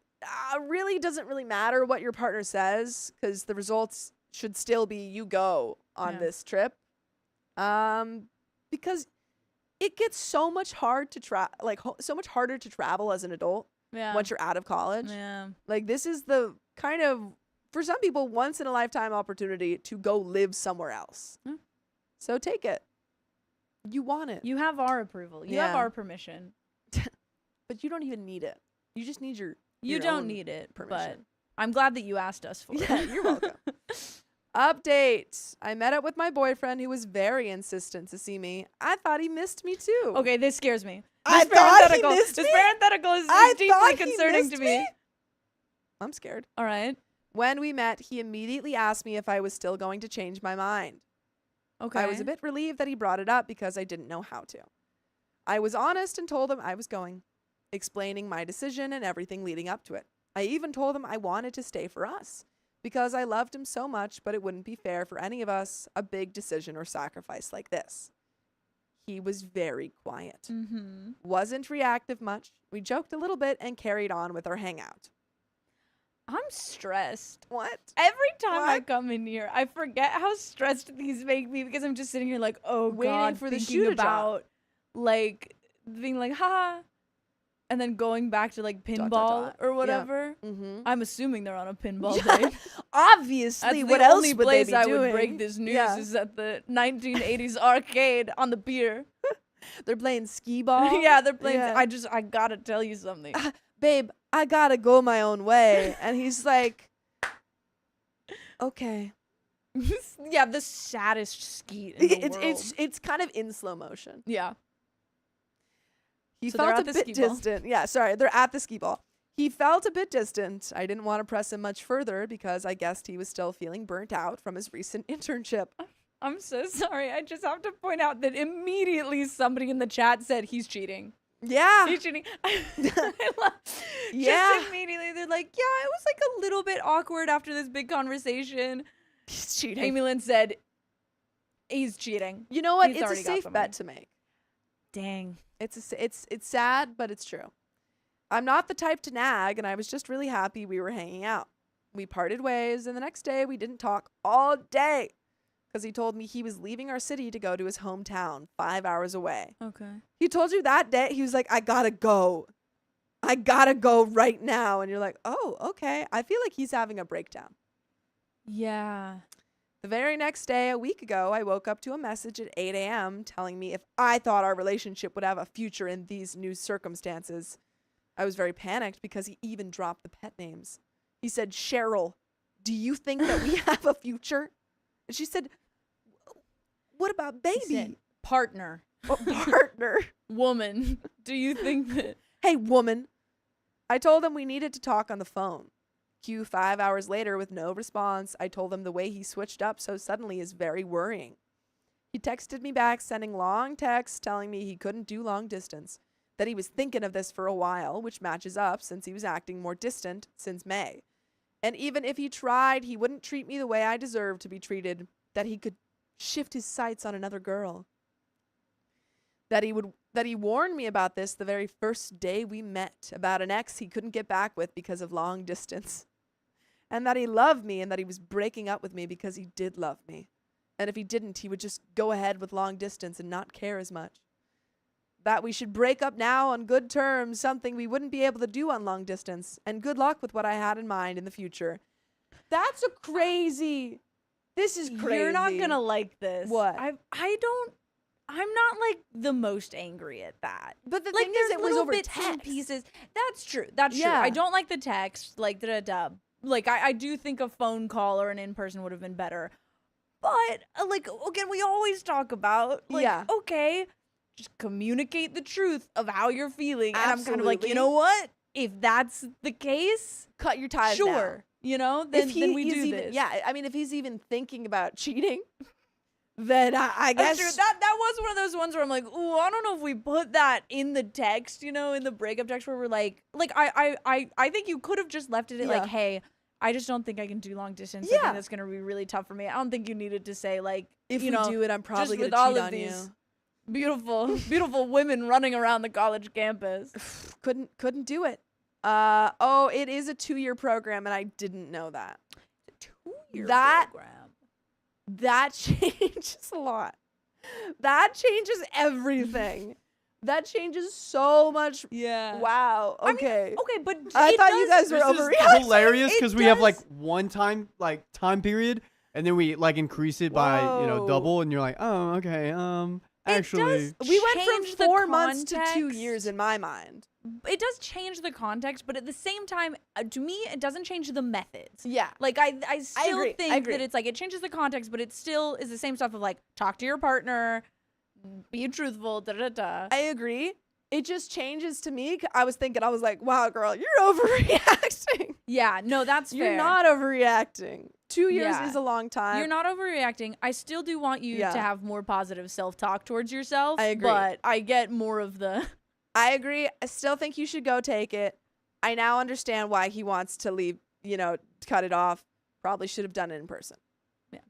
A: really doesn't really matter what your partner says, because the results should still be you go on
F: Yeah.
A: this trip. Because it gets so much hard to so much harder to travel as an adult
F: Yeah.
A: once you're out of college.
F: Yeah.
A: Like, this is the kind of, for some people, once in a lifetime opportunity to go live somewhere else.
F: Yeah.
A: So take it. You want it.
F: You have our approval. You have
A: Yeah.
F: our permission.
A: But you don't even need it. You just need your
F: You
A: your
F: don't
A: own
F: need it, but
A: permission.
F: I'm glad that you asked us for
A: Yeah,
F: it.
A: you're welcome. Update. I met up with my boyfriend who was very insistent to see me. I thought he missed me too.
F: Okay, this scares me.
A: I
F: This
A: thought he
F: parenthetical-
A: missed
F: This
A: me?
F: parenthetical is
A: I
F: deeply
A: thought he
F: concerning to
A: missed
F: me.
A: me? I'm scared.
F: All right.
A: When we met, he immediately asked me if I was still going to change my mind.
F: Okay.
A: I was a bit relieved that he brought it up because I didn't know how to. I was honest and told him I was going, explaining my decision and everything leading up to it. I even told him I wanted to stay for us because I loved him so much, but it wouldn't be fair for any of us, a big decision or sacrifice like this. He was very quiet.
F: Mm-hmm.
A: Wasn't reactive much. We joked a little bit and carried on with our hangout.
F: I'm stressed.
A: What?
F: Every time I
A: What?
F: come in here, I forget how stressed these make me because I'm just sitting here like, oh
A: Waiting
F: God,
A: for the
F: thinking
A: shoe to drop.
F: about like being like, ha, and then going back to like pinball
A: dot.
F: or
A: Yeah.
F: whatever.
A: Mm-hmm.
F: I'm assuming they're on a pinball
A: Yeah,
F: day.
A: obviously.
F: That's
A: What
F: the
A: else
F: only
A: would
F: place
A: they be
F: I
A: doing?
F: would break this news
A: Yeah.
F: is at the 1980s arcade on the pier.
A: They're playing skee ball.
F: Yeah, they're playing.
A: Yeah.
F: I gotta tell you something.
A: Babe, I gotta go my own way. And he's like, okay.
F: Yeah, the saddest skeet in the world.
A: It's kind of in slow motion.
F: Yeah.
A: He
F: So they're
A: felt
F: at
A: a
F: the
A: bit
F: skee ball.
A: distant. Yeah, sorry, they're at the skee ball. He felt a bit distant. I didn't want to press him much further because I guessed he was still feeling burnt out from his recent internship.
F: I'm so sorry. I just have to point out that immediately somebody in the chat said he's cheating.
A: Yeah.
F: He's cheating.
A: Yeah.
F: Just immediately they're like, yeah, it was like a little bit awkward after this big conversation.
A: He's cheating.
F: Amy Lynn said he's cheating.
A: You know what?
F: He's
A: It's a
F: already got
A: safe
F: somebody.
A: bet to make.
F: Dang.
A: It's sad, but it's true. I'm not the type to nag, and I was just really happy we were hanging out. We parted ways, and the next day we didn't talk all day because he told me he was leaving our city to go to his hometown 5 hours away.
F: Okay.
A: He told you that day, he was like, I gotta go. I gotta go right now. And you're like, oh, okay. I feel like he's having a breakdown.
F: Yeah.
A: The very next day, a week ago, I woke up to a message at 8 a.m. telling me if I thought our relationship would have a future in these new circumstances. I was very panicked because he even dropped the pet names. He said, Cheryl, do you think that we have a future? And she said, what about
F: He
A: baby?
F: said, partner.
A: Or partner.
F: Woman. Do you think that
A: Hey, woman. I told him we needed to talk on the phone. Cue 5 hours later with no response. I told him the way he switched up so suddenly is very worrying. He texted me back, sending long texts telling me he couldn't do long distance, that he was thinking of this for a while, which matches up since he was acting more distant since May. And even if he tried, he wouldn't treat me the way I deserve to be treated, that he could shift his sights on another girl. That he warned me about this the very first day we met, about an ex he couldn't get back with because of long distance. And that he loved me and that he was breaking up with me because he did love me. And if he didn't, he would just go ahead with long distance and not care as much. That we should break up now on good terms, something we wouldn't be able to do on long distance. And good luck with what I had in mind in the future. That's a crazy. This is crazy.
F: You're not gonna like this.
A: What?
F: I'm not like the most angry at that.
A: But the
F: Like
A: thing is,
F: there's
A: it was
F: little
A: over
F: bits
A: text.
F: and pieces. That's true. That's true.
A: Yeah.
F: I don't like the text. Like da. Like I do think a phone call or an in-person would have been better. But like again, we always talk about like
A: Yeah.
F: okay, just communicate the truth of how you're feeling. And I'm kind of like,
A: Absolutely.
F: you know what? If that's the case,
A: Cut your ties
F: sure.
A: now.
F: You know, then we
A: is
F: do
A: even,
F: this.
A: Yeah, I mean, if he's even thinking about cheating, then I guess
F: That's true. That was one of those ones where I'm like, ooh, I don't know if we put that in the text, you know, in the breakup text where we're like I think you could have just left it at
A: Yeah.
F: like, hey, I just don't think I can do long distance. I
A: Yeah.
F: think that's gonna be really tough for me. I don't think you needed to say like,
A: if
F: you
A: we
F: know,
A: do it, I'm probably
F: just
A: gonna
F: with all
A: cheat
F: of
A: on
F: these
A: you.
F: beautiful women running around the college campus.
A: Couldn't do it. Oh, it is a 2-year program, and I didn't know that.
F: 2-year
A: That-
F: program.
A: That changes a lot. That changes everything. That changes so much.
F: Yeah.
A: Wow.
F: I mean,
A: Okay.
F: okay, but
A: I
F: it
A: thought you
F: does-
A: guys were
C: This is
A: overreacting.
C: hilarious
F: It
C: because we have like
F: does-
C: one time period, and then we like increase it by
A: Whoa.
C: double, and you're like, oh, okay, actually,
F: does
A: We went
F: change
A: from
F: the
A: 4 months to 2
F: context.
A: years in my mind.
F: It does change the context, but at the same time, to me, it doesn't change the methods.
A: Yeah.
F: Like I still
A: agree, I
F: think
A: agree.
F: that it's like it changes the context, but it still is the same stuff of like talk to your partner, be truthful, da.
A: I agree. It just changes to me. I was like, wow, girl, you're overreacting.
F: Yeah, no, that's fair.
A: You're not overreacting. 2 years
F: Yeah.
A: is a long time.
F: You're not overreacting. I still do want you
A: Yeah.
F: to have more positive self-talk towards yourself.
A: I agree.
F: But I get more of the
A: I agree. I still think you should go take it. I now understand why he wants to leave, cut it off. Probably should have done it in person.
F: Yeah.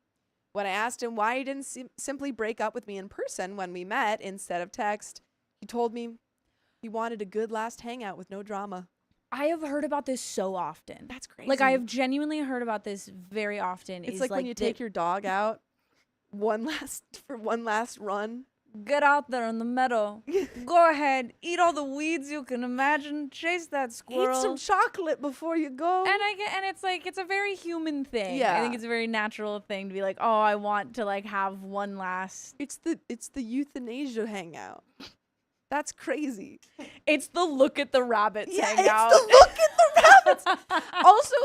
A: When I asked him why he didn't simply break up with me in person when we met instead of text, he told me he wanted a good last hangout with no drama.
F: I have heard about this so often.
A: That's crazy.
F: Like, I have genuinely heard about this very often.
A: It's like when you take your dog out for one last run.
F: Get out there in the meadow. Go ahead. Eat all the weeds you can imagine. Chase that squirrel.
A: Eat some chocolate before you go.
F: And it's like, it's a very human thing.
A: Yeah.
F: I think it's a very natural thing to be like, oh, I want to like have one last.
A: It's the euthanasia hangout. That's crazy.
F: It's the look at the rabbits hangout.
A: It's the look at the rabbits. Also,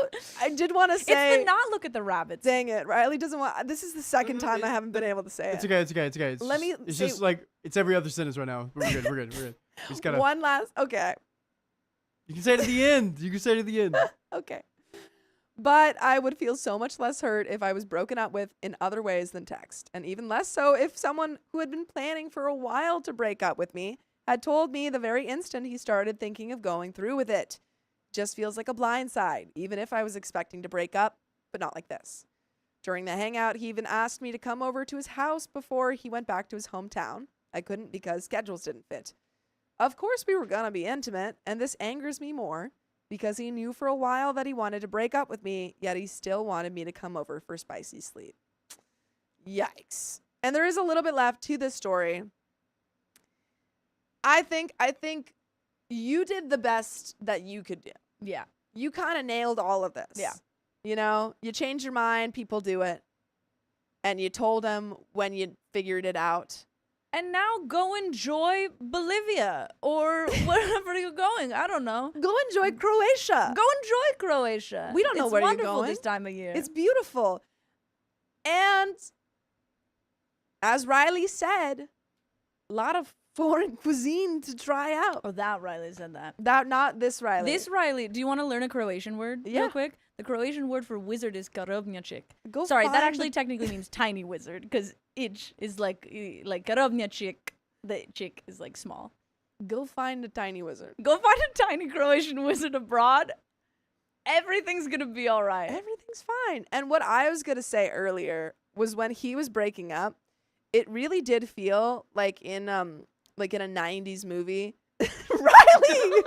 A: I did want to say.
F: It's the not look at the rabbits.
A: Dang it, Riley doesn't want. This is the second time I haven't been able to say
C: It's
A: it.
C: okay. It's okay. It's okay. It's just like it's every other sentence right now. We're good. We're good. We're good. We just gotta.
A: One last. Okay.
C: You can say it at the end. You can say it at the end.
A: Okay. But I would feel so much less hurt if I was broken up with in other ways than text, and even less so if someone who had been planning for a while to break up with me had told me the very instant he started thinking of going through with it. Just feels like a blindside, even if I was expecting to break up, but not like this. During the hangout, he even asked me to come over to his house before he went back to his hometown. I couldn't because schedules didn't fit. Of course we were gonna be intimate, and this angers me more because he knew for a while that he wanted to break up with me, yet he still wanted me to come over for spicy sleep. Yikes. And there is a little bit left to this story. I think you did the best that you could do.
F: Yeah.
A: You kind of nailed all of this.
F: Yeah.
A: You know, you changed your mind, people do it. And you told him when you figured it out.
F: And now go enjoy Bolivia or wherever you're going. I don't know.
A: Go enjoy Croatia.
F: Go enjoy Croatia.
A: We don't know where you're
F: It's wonderful
A: going.
F: this time of year.
A: It's beautiful. And as Riley said, a lot of foreign cuisine to try out.
F: Oh, that Riley said that.
A: Not this Riley.
F: This Riley, do you want to learn a Croatian word
A: Yeah.
F: real quick? The Croatian word for wizard is karovnjacik.
A: Go
F: Sorry, that
A: find
F: actually technically means tiny wizard because ich is like karovnjacik. The chick is like small.
A: Go find a tiny wizard.
F: Go find a tiny Croatian wizard abroad. Everyth's gonna be all right.
A: Everything's fine. And what I was gonna say earlier was when he was breaking up, it really did feel like in a 90s movie. Riley!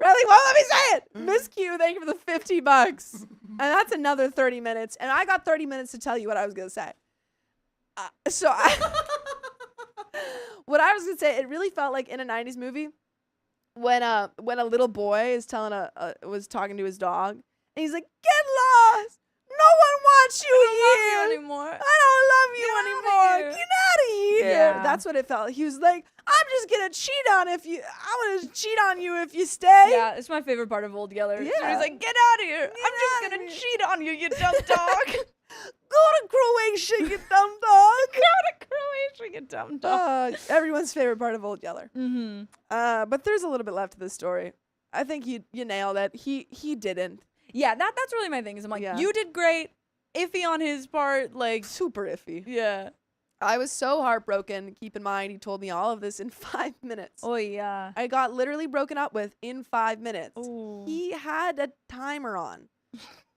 A: Riley, well, let me say it. Miss Q, thank you for the $50. And that's another 30 minutes. And I got 30 minutes to tell you what I was going to say. What I was going to say, it really felt like in a 90s movie when a little boy is was talking to his dog. And he's like, get lost. No one wants you here.
F: Love you anymore.
A: I don't love you anymore.
F: here.
A: Get out of here.
F: Yeah.
A: That's what it felt. He was like, I'm just gonna I'm gonna cheat on you if you stay.
F: Yeah, it's my favorite part of Old Yeller.
A: Yeah.
F: So he's like, get out of here. I'm just
A: outta
F: gonna
A: here."
F: cheat on you, you dumb dog.
A: Go to Croatia, you dumb dog.
F: Go to Croatia, you dumb dog.
A: Everyone's favorite part of Old Yeller.
F: Mm-hmm.
A: But there's a little bit left to this story. I think you nailed it. He didn't.
F: Yeah, that's really my thing. Is I'm like,
A: Yeah.
F: you did great. Iffy on his part, like,
A: Super iffy.
F: yeah.
A: I was so heartbroken. Keep in mind, he told me all of this in 5 minutes.
F: Oh yeah.
A: I got literally broken up with in 5 minutes.
F: Oh.
A: He had a timer on.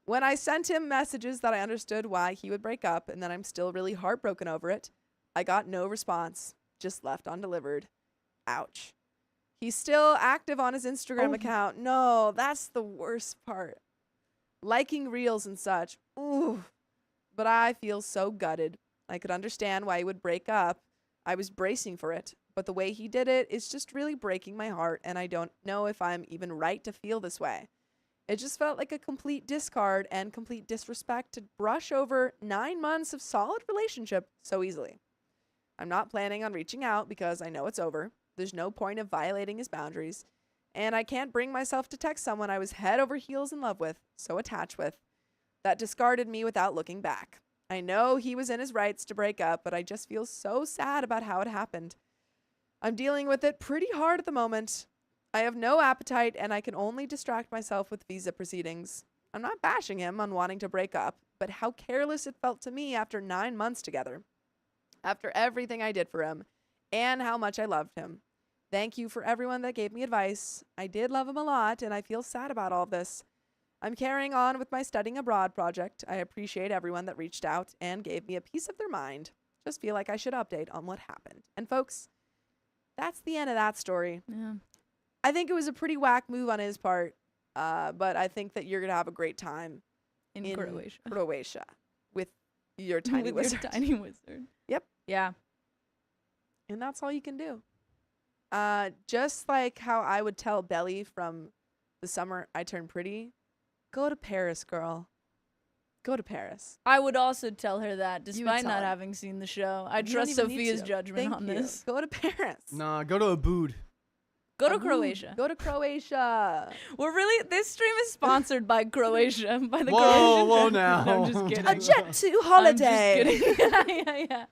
A: When I sent him messages that I understood why he would break up and that I'm still really heartbroken over it, I got no response, just left undelivered. Ouch. He's still active on his Instagram account. No, that's the worst part. Liking reels and such. Ooh. But I feel so gutted. I could understand why he would break up. I was bracing for it. But the way he did it is just really breaking my heart, and I don't know if I'm even right to feel this way. It just felt like a complete discard and complete disrespect to brush over 9 months of solid relationship so easily. I'm not planning on reaching out because I know it's over. There's no point of violating his boundaries. And I can't bring myself to text someone I was head over heels in love with, so attached with, that discarded me without looking back. I know he was in his rights to break up, but I just feel so sad about how it happened. I'm dealing with it pretty hard at the moment. I have no appetite, and I can only distract myself with visa proceedings. I'm not bashing him on wanting to break up, but how careless it felt to me after 9 months together. After everything I did for him, and how much I loved him. Thank you for everyone that gave me advice. I did love him a lot, and I feel sad about all this. I'm carrying on with my studying abroad project. I appreciate everyone that reached out and gave me a piece of their mind. Just feel like I should update on what happened. And folks, that's the end of that story.
F: Yeah.
A: I think it was a pretty whack move on his part, but I think that you're going to have a great time
F: In Croatia.
A: Croatia with your tiny
F: With
A: wizard.
F: your tiny wizard.
A: Yep.
F: Yeah.
A: And that's all you can do. Just like how I would tell Belly from The Summer I Turned Pretty, go to Paris, girl. Go to Paris.
F: I would also tell her that,
A: You would
F: despite
A: tell
F: not
A: her.
F: having seen the show. I
A: You don't
F: trust
A: even need
F: Sophia's
A: to.
F: judgment
A: Thank
F: on
A: you.
F: this.
A: Go to Paris.
C: Nah, go to Abood.
F: Go to
A: Ooh,
F: Croatia.
A: Go to Croatia.
F: We're really, this stream is sponsored by Croatia, by the
C: Whoa,
F: Croatian
C: whoa
F: judgment.
C: now.
F: No, I'm just kidding.
A: A jet to holiday.
F: I'm just kidding. yeah.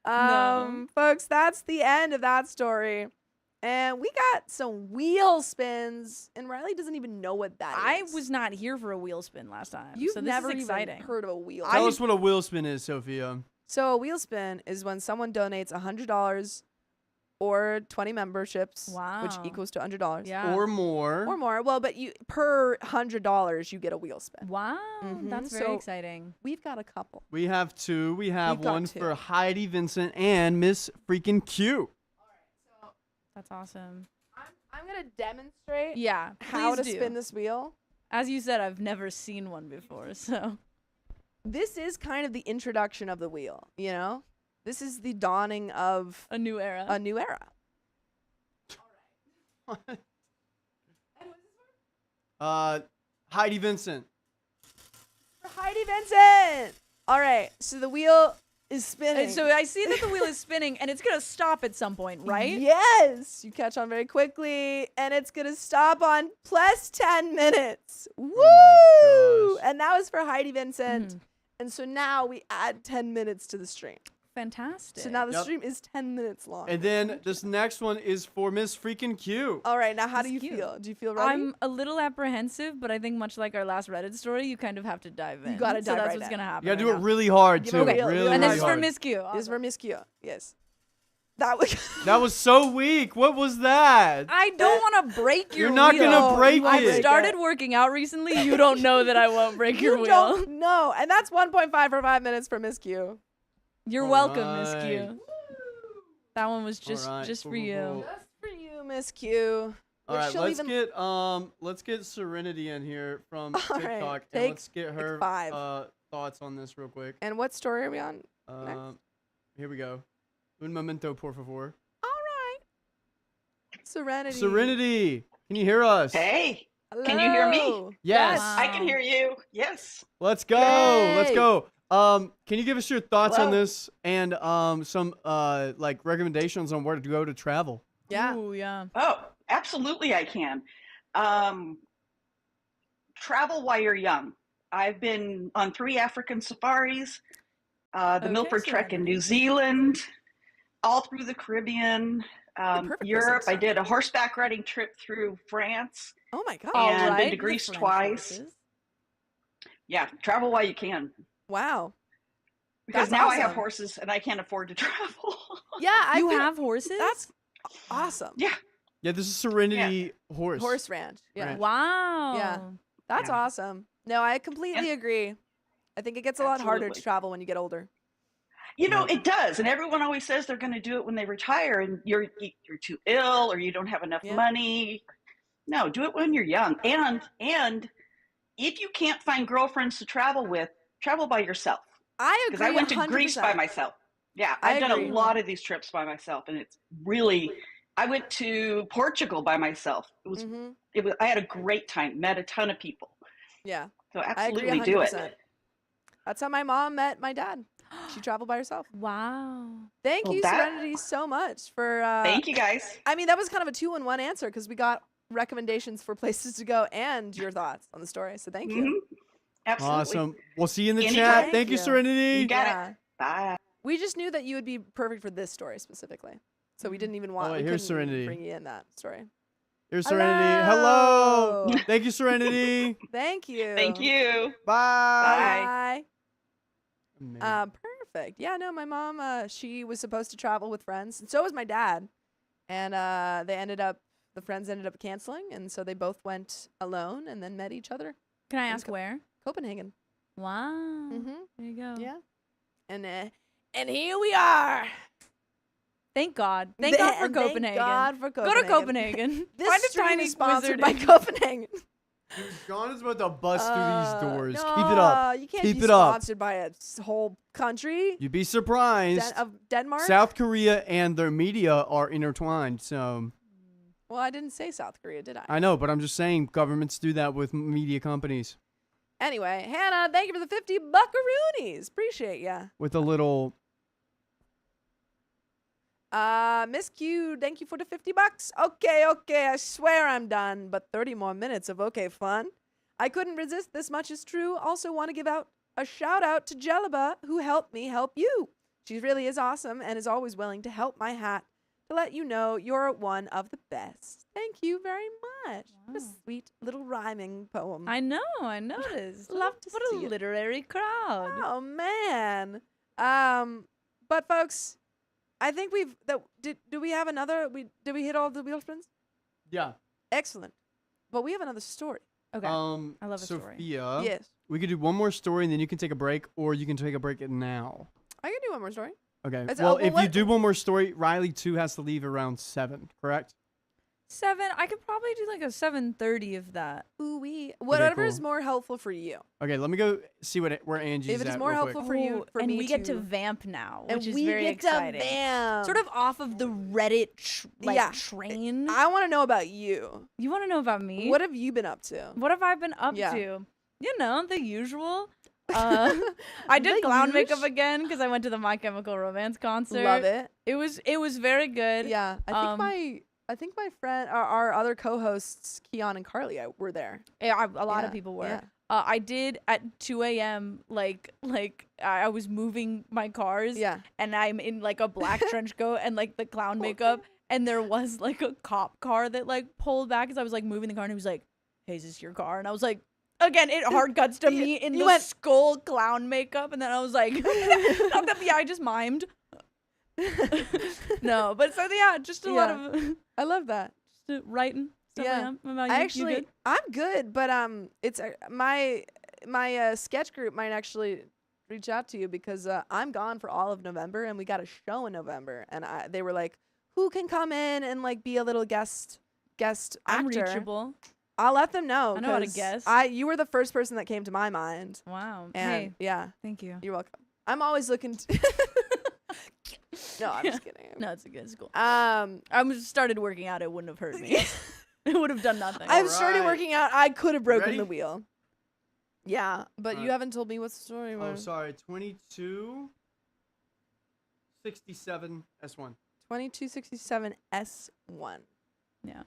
F: No.
A: Folks, that's the end of that story. And we got some wheel spins, and Riley doesn't even know what that
F: I
A: is.
F: was not here for a wheel spin last time.
A: You've
F: so this
A: never
F: is exciting.
A: even heard of a wheel.
C: Tell us what a wheel spin is, Sophia.
A: So a wheel spin is when someone donates $100 or 20 memberships, which
F: Wow.
A: equals to $100
F: Yeah.
C: Or more.
A: or more. Well, but you per $100 you get a wheel spin.
F: Wow.
A: Mhm.
F: That's very
A: So-
F: exciting.
A: We've got a couple.
C: We have two. We have
A: We've got
C: one
A: two.
C: for Heidi Vincent and Miss freaking Q.
F: That's awesome.
A: I'm gonna demonstrate
F: Yeah.
A: how to
F: please do.
A: spin this wheel.
F: As you said, I've never seen one before, so.
A: This is kind of the introduction of the wheel. You know, this is the dawning of
F: A new era.
A: a new era.
C: Heidi Vincent.
A: For Heidi Vincent. All right, so the wheel is spinning.
F: And so I see that the wheel is spinning, and it's going to stop at some point, right?
A: Yes, you catch on very quickly, and it's gonna stop on plus 10 minutes. Woo!
C: Oh my gosh.
A: And that was for Heidi Vincent.
F: Mhm.
A: And so now we add 10 minutes to the stream.
F: Fantastic.
A: So now the
C: Yep.
A: stream is 10 minutes long.
C: And then this next one is for Miss freaking Q.
A: All right, now how do
F: That's
A: you
F: cute.
A: feel? Do you feel ready?
F: I'm a little apprehensive, but I think much like our last Reddit story, you kind of have to dive in.
A: gotta
F: so
A: dive
F: that's
A: right
F: what's
A: in.
F: going to happen.
C: You gotta do
F: right
C: it
F: now.
C: really hard,
A: Give
C: too.
A: it a real-
C: Really,
A: real
F: And
C: really
F: this is for
C: hard.
F: Miss Q.
A: This is for Miss Q. Yes. That was
C: That was so weak. What was that?
F: I don't want to break your
C: You're not
F: wheel.
C: gonna break
A: you won't
C: it.
F: I've
A: break
F: started
A: it.
F: working out recently. You don't know that I won't break your
A: You
F: wheel.
A: don't know. And that's 1.5 for 5 minutes for Miss Q.
F: You're
C: All
F: welcome, Miss
C: right.
F: Q. That one was just
C: All right.
F: just for
C: Cool, cool,
F: you.
C: cool.
A: Just for you, Miss Q.
C: All right,
A: She'll
C: let's get Serenity in here from
A: All
C: TikTok,
A: right,
C: and
A: take
C: let's get her
A: 5.
C: thoughts on this real quick.
A: And what story are we on?
C: Here we go. Un momento, por favor.
A: All right. Serenity.
C: Serenity, can you hear us?
D: Hey, can you hear me?
A: Hello.
C: Yes.
F: Wow.
D: I can hear you. Yes.
C: Let's go. Let's
A: Yay.
C: go. Can you give us your thoughts on
D: Hello.
C: this and some like recommendations on where to go to travel?
A: Yeah.
F: Ooh, yeah.
D: Oh, absolutely, I can. Travel while you're young. I've been on 3 African safaris, the
F: Okay,
D: Milford Trek in
F: Serenity.
D: New Zealand, all through the Caribbean,
A: perfect for
D: Europe. I
A: this.
D: did a horseback riding trip through France.
A: Oh my god.
D: And
F: Alright,
D: been to
F: the
D: Greece
F: French
D: twice.
F: horses.
D: Yeah, travel while you can.
A: Wow.
D: Because
A: That's
D: now I have
A: awesome.
D: horses and I can't afford to travel.
A: Yeah, I
F: You
A: feel-
F: have horses?
A: That's awesome.
D: Yeah.
C: Yeah, this is Serenity horse.
A: Horse ranch. Yeah.
C: Ranch.
F: Wow.
A: Yeah. That's
D: Yeah.
A: awesome. No, I completely agree. I think it gets a lot harder to
D: Absolutely.
A: travel when you get older.
D: You know, it does. And everyone always says they're going to do it when they retire and you're too ill or you don't have enough
A: Yeah.
D: money. No, do it when you're young. And if you can't find girlfriends to travel with, travel by yourself.
A: I agree.
D: Because I went to
A: 100%.
D: Greece by myself. Yeah,
A: I
D: I've done
A: agree.
D: a lot of these trips by myself and it's really I went to Portugal by myself.
A: Mhm.
D: I had a great time, met a ton of people.
A: Yeah.
D: So
A: I agree
D: absolutely do
A: 100%.
D: it.
A: That's how my mom met my dad. She traveled by herself.
F: Wow.
A: Thank
D: Well,
A: you,
D: that-
A: Serenity, so much for.
D: Thank you guys.
A: I mean, that was kind of a 2-in-1 answer because we got recommendations for places to go and your thoughts on the story. So thank you.
D: Mhm. Absolutely.
C: Awesome. We'll see you in the
D: Anytime.
C: chat.
A: Thank
C: Thank you,
A: you.
C: Serenity.
D: You got
A: Yeah.
D: it. Bye.
A: We just knew that you would be perfect for this story specifically. So we didn't even want
C: wait,
A: we
C: here's
A: couldn't
C: Serenity.
A: bring you in that story.
C: Here's Serenity. Hello.
A: Hello.
C: Thank you, Serenity.
A: Thank you.
D: Thank you.
C: Bye.
A: Bye.
C: Amazing.
A: Perfect. Yeah, no, my mom, she was supposed to travel with friends, and so was my dad. And the friends ended up canceling, and so they both went alone and then met each other
F: Can I ask where?
A: Copenhagen.
F: Wow.
A: Mm-hmm.
F: There you go.
A: Yeah. And here we are.
F: Thank God. Thank God for Copenhagen.
A: Thank God for
F: Go
A: Copenhagen.
F: to Copenhagen.
A: This
F: Find a
A: stream
F: tiny
A: is sponsored by
F: wizard.
A: Copenhagen.
C: Dude, John is about to bust through these doors.
A: No,
C: Keep it up.
A: You can't
C: Keep
A: be
C: it up.
A: sponsored by a whole country.
C: You'd be surprised.
A: Of Denmark.
C: South Korea and their media are intertwined. So
A: Well, I didn't say South Korea, did I?
C: I know, but I'm just saying governments do that with media companies.
A: Anyway, Hannah, thank you for the 50 buckaroonies. Appreciate ya.
C: With a little.
A: Miss Q, thank you for the 50 bucks. Okay, I swear I'm done, but 30 more minutes of okay fun. I couldn't resist, this much is true. Also want to give out a shout out to Jelaba, who helped me help you. She really is awesome and is always willing to help my hat to let you know you're one of the best. Thank you very much. What a
F: Wow.
A: sweet little rhyming poem.
F: I know. I noticed.
A: Love to
F: what
A: see
F: a
A: it.
F: literary crowd.
A: Oh man. But folks, I think did we have another did we hit all the wheel spins?
C: Yeah.
A: Excellent. But we have another story.
F: Okay. I love a story.
C: Sophia.
A: Yes.
C: We could do one more story and then you can take a break, or you can take a break now.
A: I can do one more story.
C: Okay.
A: It's-
C: Well,
A: well,
C: if you
A: what-
C: do one more story, Riley too has to leave around 7, correct?
F: 7. I could probably do like a 7:30 of that.
A: Ooh wee. Whatever is
C: cool.
A: more helpful for you.
C: Okay, let me go see where Angie's
A: If it is
C: at
A: more
C: real
A: helpful
C: quick.
A: for you, for
F: and
A: me
F: we get to
A: to-
F: vamp now,
A: And
F: which is
A: we
F: very
A: get
F: exciting.
A: to vamp.
F: Sort of off of the Reddit
A: Yeah.
F: train.
A: I want to know about you.
F: You want to know about me?
A: What have you been up to?
F: What have I been up
A: Yeah.
F: to? You know, the usual. I did
A: The
F: clown makeup
A: usual.
F: again because I went to the My Chemical Romance concert.
A: Love it.
F: It was very good.
A: Yeah. I think my friend, our other co-hosts, Keon and Carly, were there.
F: Yeah, a lot of
A: Yeah,
F: people were.
A: yeah.
F: I did at 2 a.m. like I was moving my cars.
A: Yeah.
F: And I'm in like a black trench coat and like the clown makeup, and there was like a cop car that like pulled back as I was like moving the car, and he was like, "Hey, is this your car?" And I was like, again, it hard cuts to me in
A: you
F: the
A: went-
F: skull clown makeup, and then I was like, yeah, I just mimed. No, but so yeah, just a lot of
A: I love that.
F: just writing stuff.
A: Yeah.
F: Like that. What about you?
A: I
F: You
A: actually,
F: good?
A: I'm good, but it's my sketch group might actually reach out to you because I'm gone for all of November, and we got a show in November, and they were like, who can come in and like be a little guest
F: I'm
A: actor?
F: reachable.
A: I'll let them know.
F: I know how to
A: 'cause
F: guess.
A: You were the first person that came to my mind,
F: Wow.
A: and
F: Hey,
A: yeah,
F: thank you.
A: you're welcome. I'm always looking. No, I'm just kidding.
F: No, it's a good school.
A: Um,
F: Started working out. It wouldn't have hurt me. It would have done nothing.
A: I've started
C: Alright.
A: working out. I could have broken
C: Ready?
A: the wheel. Yeah, but you
C: Alright.
A: haven't told me what the story
C: Oh,
A: was.
C: sorry. 2267 S1.
A: 2267 S1.
F: Yeah.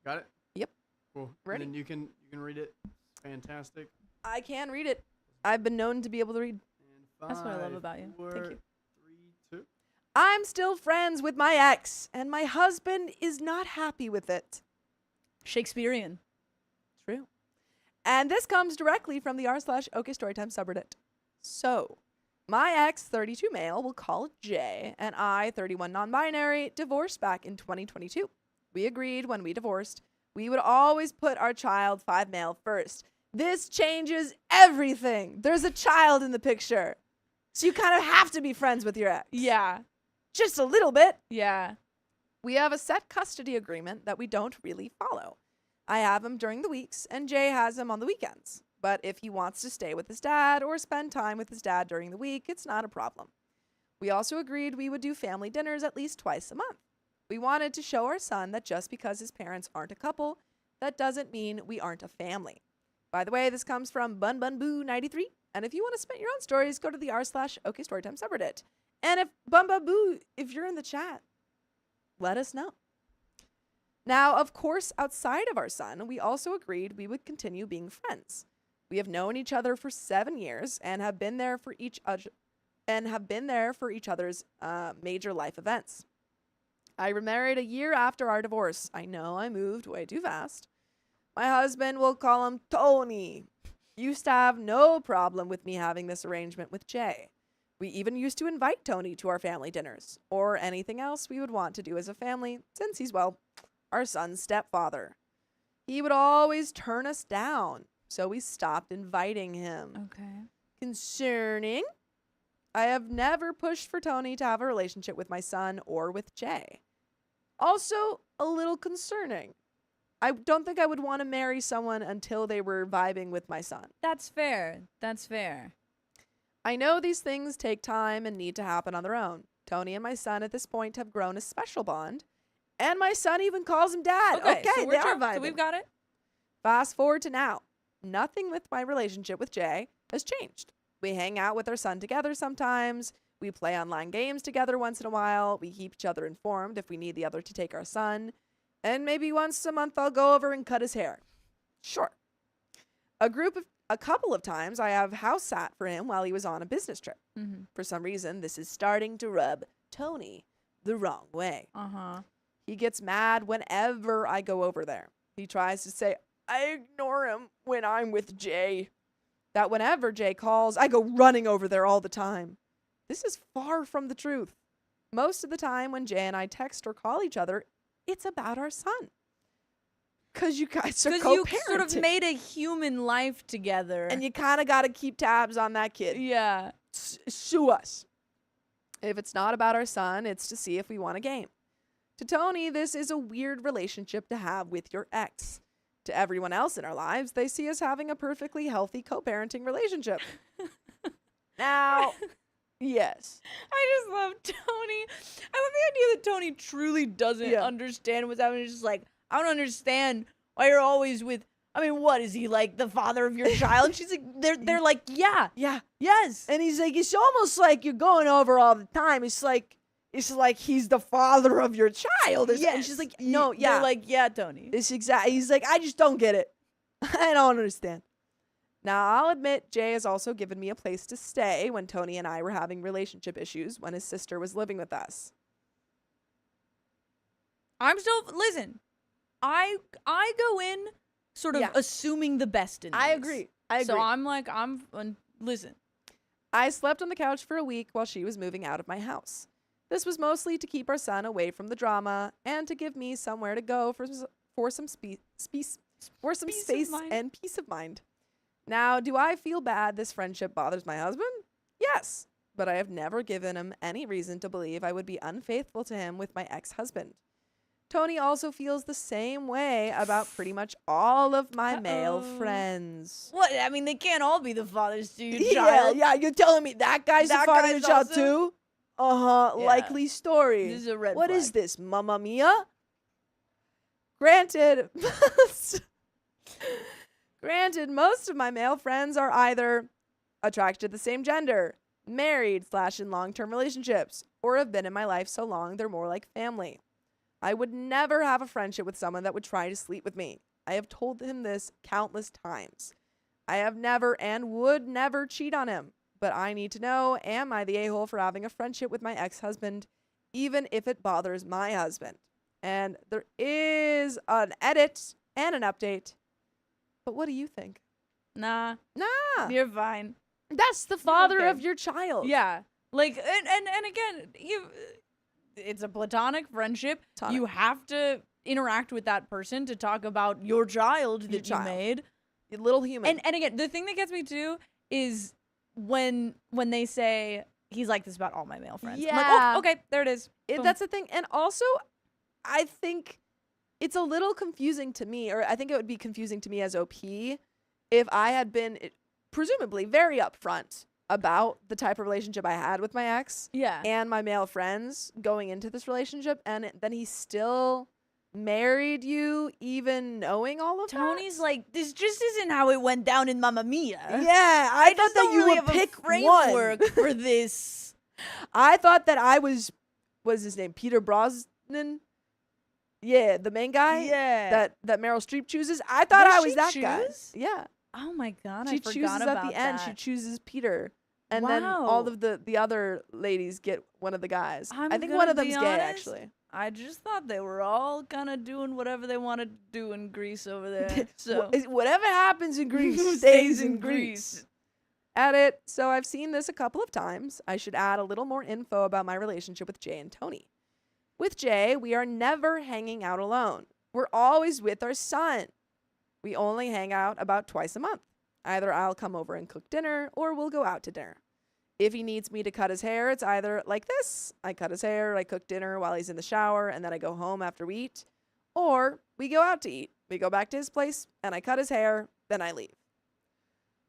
C: Got it?
A: Yep.
C: Cool.
A: Ready?
C: And then you can read it. Fantastic.
A: I can read it. I've been known to be able to read.
C: And
F: That's what I love
C: 5,
F: about you.
C: 4,
A: Thank you.
C: 3, 2.
A: I'm still friends with my ex, and my husband is not happy with it.
F: Shakespearean.
A: True. And this comes directly from the r/OK Storytime subreddit. So, my ex, 32 male, we'll call it J, and I, 31 non-binary, divorced back in 2022. We agreed when we divorced, we would always put our child, 5 male, first. This changes everything. There's a child in the picture. So you kind of have to be friends with your ex.
F: Yeah.
A: Just a little bit.
F: Yeah.
A: We have a set custody agreement that we don't really follow. I have him during the weeks, and Jay has him on the weekends. But if he wants to stay with his dad or spend time with his dad during the week, it's not a problem. We also agreed we would do family dinners at least twice a month. We wanted to show our son that just because his parents aren't a couple, that doesn't mean we aren't a family. By the way, this comes from BunBunBoo93. And if you want to spit your own stories, go to the r/OK Storytime subreddit. And if BunBunBoo, if you're in the chat, let us know. Now, of course, outside of our son, we also agreed we would continue being friends. We have known each other for 7 years and have been there for each other's major life events. I remarried a year after our divorce. I know I moved way too fast. My husband, we'll call him Tony, used to have no problem with me having this arrangement with Jay. We even used to invite Tony to our family dinners or anything else we would want to do as a family since he's, well, our son's stepfather. He would always turn us down. so we stopped inviting him.
F: Okay.
A: Concerning, I have never pushed for Tony to have a relationship with my son or with Jay. Also, a little concerning. I don't think I would want to marry someone until they were vibing with my son.
F: That's fair. That's fair.
A: I know these things take time and need to happen on their own. Tony and my son at this point have grown a special bond, and my son even calls him dad. Okay,
F: so
A: they are
F: chill.
A: vibing.
F: So we've got it.
A: Fast forward to now. Nothing with my relationship with Jay has changed. We hang out with our son together sometimes. We play online games together once in a while. We keep each other informed if we need the other to take our son. And maybe once a month I'll go over and cut his hair. Sure. A couple of times I have house sat for him while he was on a business trip.
F: Mm-hmm.
A: For some reason, this is starting to rub Tony the wrong way.
F: Uh-huh.
A: He gets mad whenever I go over there. He tries to say, I ignore him when I'm with Jay. That whenever Jay calls, I go running over there all the time. This is far from the truth. Most of the time when Jay and I text or call each other, it's about our son. Because you guys are co-parenting.
F: Because you sort of made a human life together.
A: And you kind of got to keep tabs on that kid.
F: Yeah.
A: Sue us. If it's not about our son, it's to see if we want a game. To Tony, this is a weird relationship to have with your ex. To everyone else in our lives, they see us having a perfectly healthy co-parenting relationship. Now, yes.
F: I just love Tony. I love the idea that Tony truly doesn't understand what's happening. He's just like, I don't understand why you're always with, I mean, what is he, like the father of your child? And she's like, they're like, yeah, yes.
A: And he's like, it's almost like you're going over all the time. It's like he's the father of your child.
F: Yes.
A: And she's like, no, yeah.
F: They're like, yeah, Tony.
A: It's exactly. He's like, I just don't get it. I don't understand. Now, I'll admit, Jay has also given me a place to stay when Tony and I were having relationship issues when his sister was living with us.
F: Listen, I go in sort of assuming the best in this.
A: I agree.
F: So I'm like, listen.
A: I slept on the couch for a week while she was moving out of my house. This was mostly to keep our son away from the drama and to give me somewhere to go for some space and peace of mind. Now, do I feel bad this friendship bothers my husband? Yes, but I have never given him any reason to believe I would be unfaithful to him with my ex-husband. Tony also feels the same way about pretty much all of my male friends.
F: What? I mean, they can't all be the fathers to your child.
A: Yeah, you're telling me that guy's the father of your child too?
F: Yeah.
A: Likely story.
F: This is a red
A: What
F: flag.
A: is this, Mamma Mia? Granted, most of my male friends are either attracted to the same gender, married / in long-term relationships, or have been in my life so long they're more like family. I would never have a friendship with someone that would try to sleep with me. I have told him this countless times. I have never and would never cheat on him. But I need to know, am I the a-hole for having a friendship with my ex-husband, even if it bothers my husband? And there is an edit and an update. But what do you think?
F: Nah.
A: You're
F: fine.
A: That's the father
F: okay.
A: of your child.
F: Yeah. Like, and again, it's a platonic friendship. You have to interact with that person to talk about your child that you made.
A: Your little human.
F: And again, the thing that gets me too is when they say he's like this about all my male friends.
A: Yeah.
F: I'm like, oh, okay, there it is.
A: That's the thing. And also, I think it's a little confusing to me, or I think it would be confusing to me as OP if I had been presumably very upfront about the type of relationship I had with my ex and my male friends going into this relationship, and then he still married you even knowing all of that.
F: Tony's like, this just isn't how it went down in Mamma Mia.
A: Yeah, I thought that you would pick
F: a framework for this.
A: I thought that I was his name Peter Brosnan? Yeah, the main guy.
F: Yeah,
A: that Meryl Streep chooses. I thought I was that guy. Yeah.
F: Oh my god,
A: she
F: I forgot
A: chooses
F: about
A: at the end.
F: that.
A: She chooses Peter, and then all of the other ladies get one of the guys. I think one of them's gay, actually.
F: I just thought they were all kind of doing whatever they wanted to do in Greece over there. So
A: whatever happens in Greece stays in Greece. Edit. So I've seen this a couple of times. I should add a little more info about my relationship with Jay and Tony. With Jay, we are never hanging out alone. We're always with our son. We only hang out about twice a month. Either I'll come over and cook dinner, or we'll go out to dinner. If he needs me to cut his hair, it's either like this. I cut his hair, I cook dinner while he's in the shower, and then I go home after we eat. Or we go out to eat. We go back to his place, and I cut his hair, then I leave.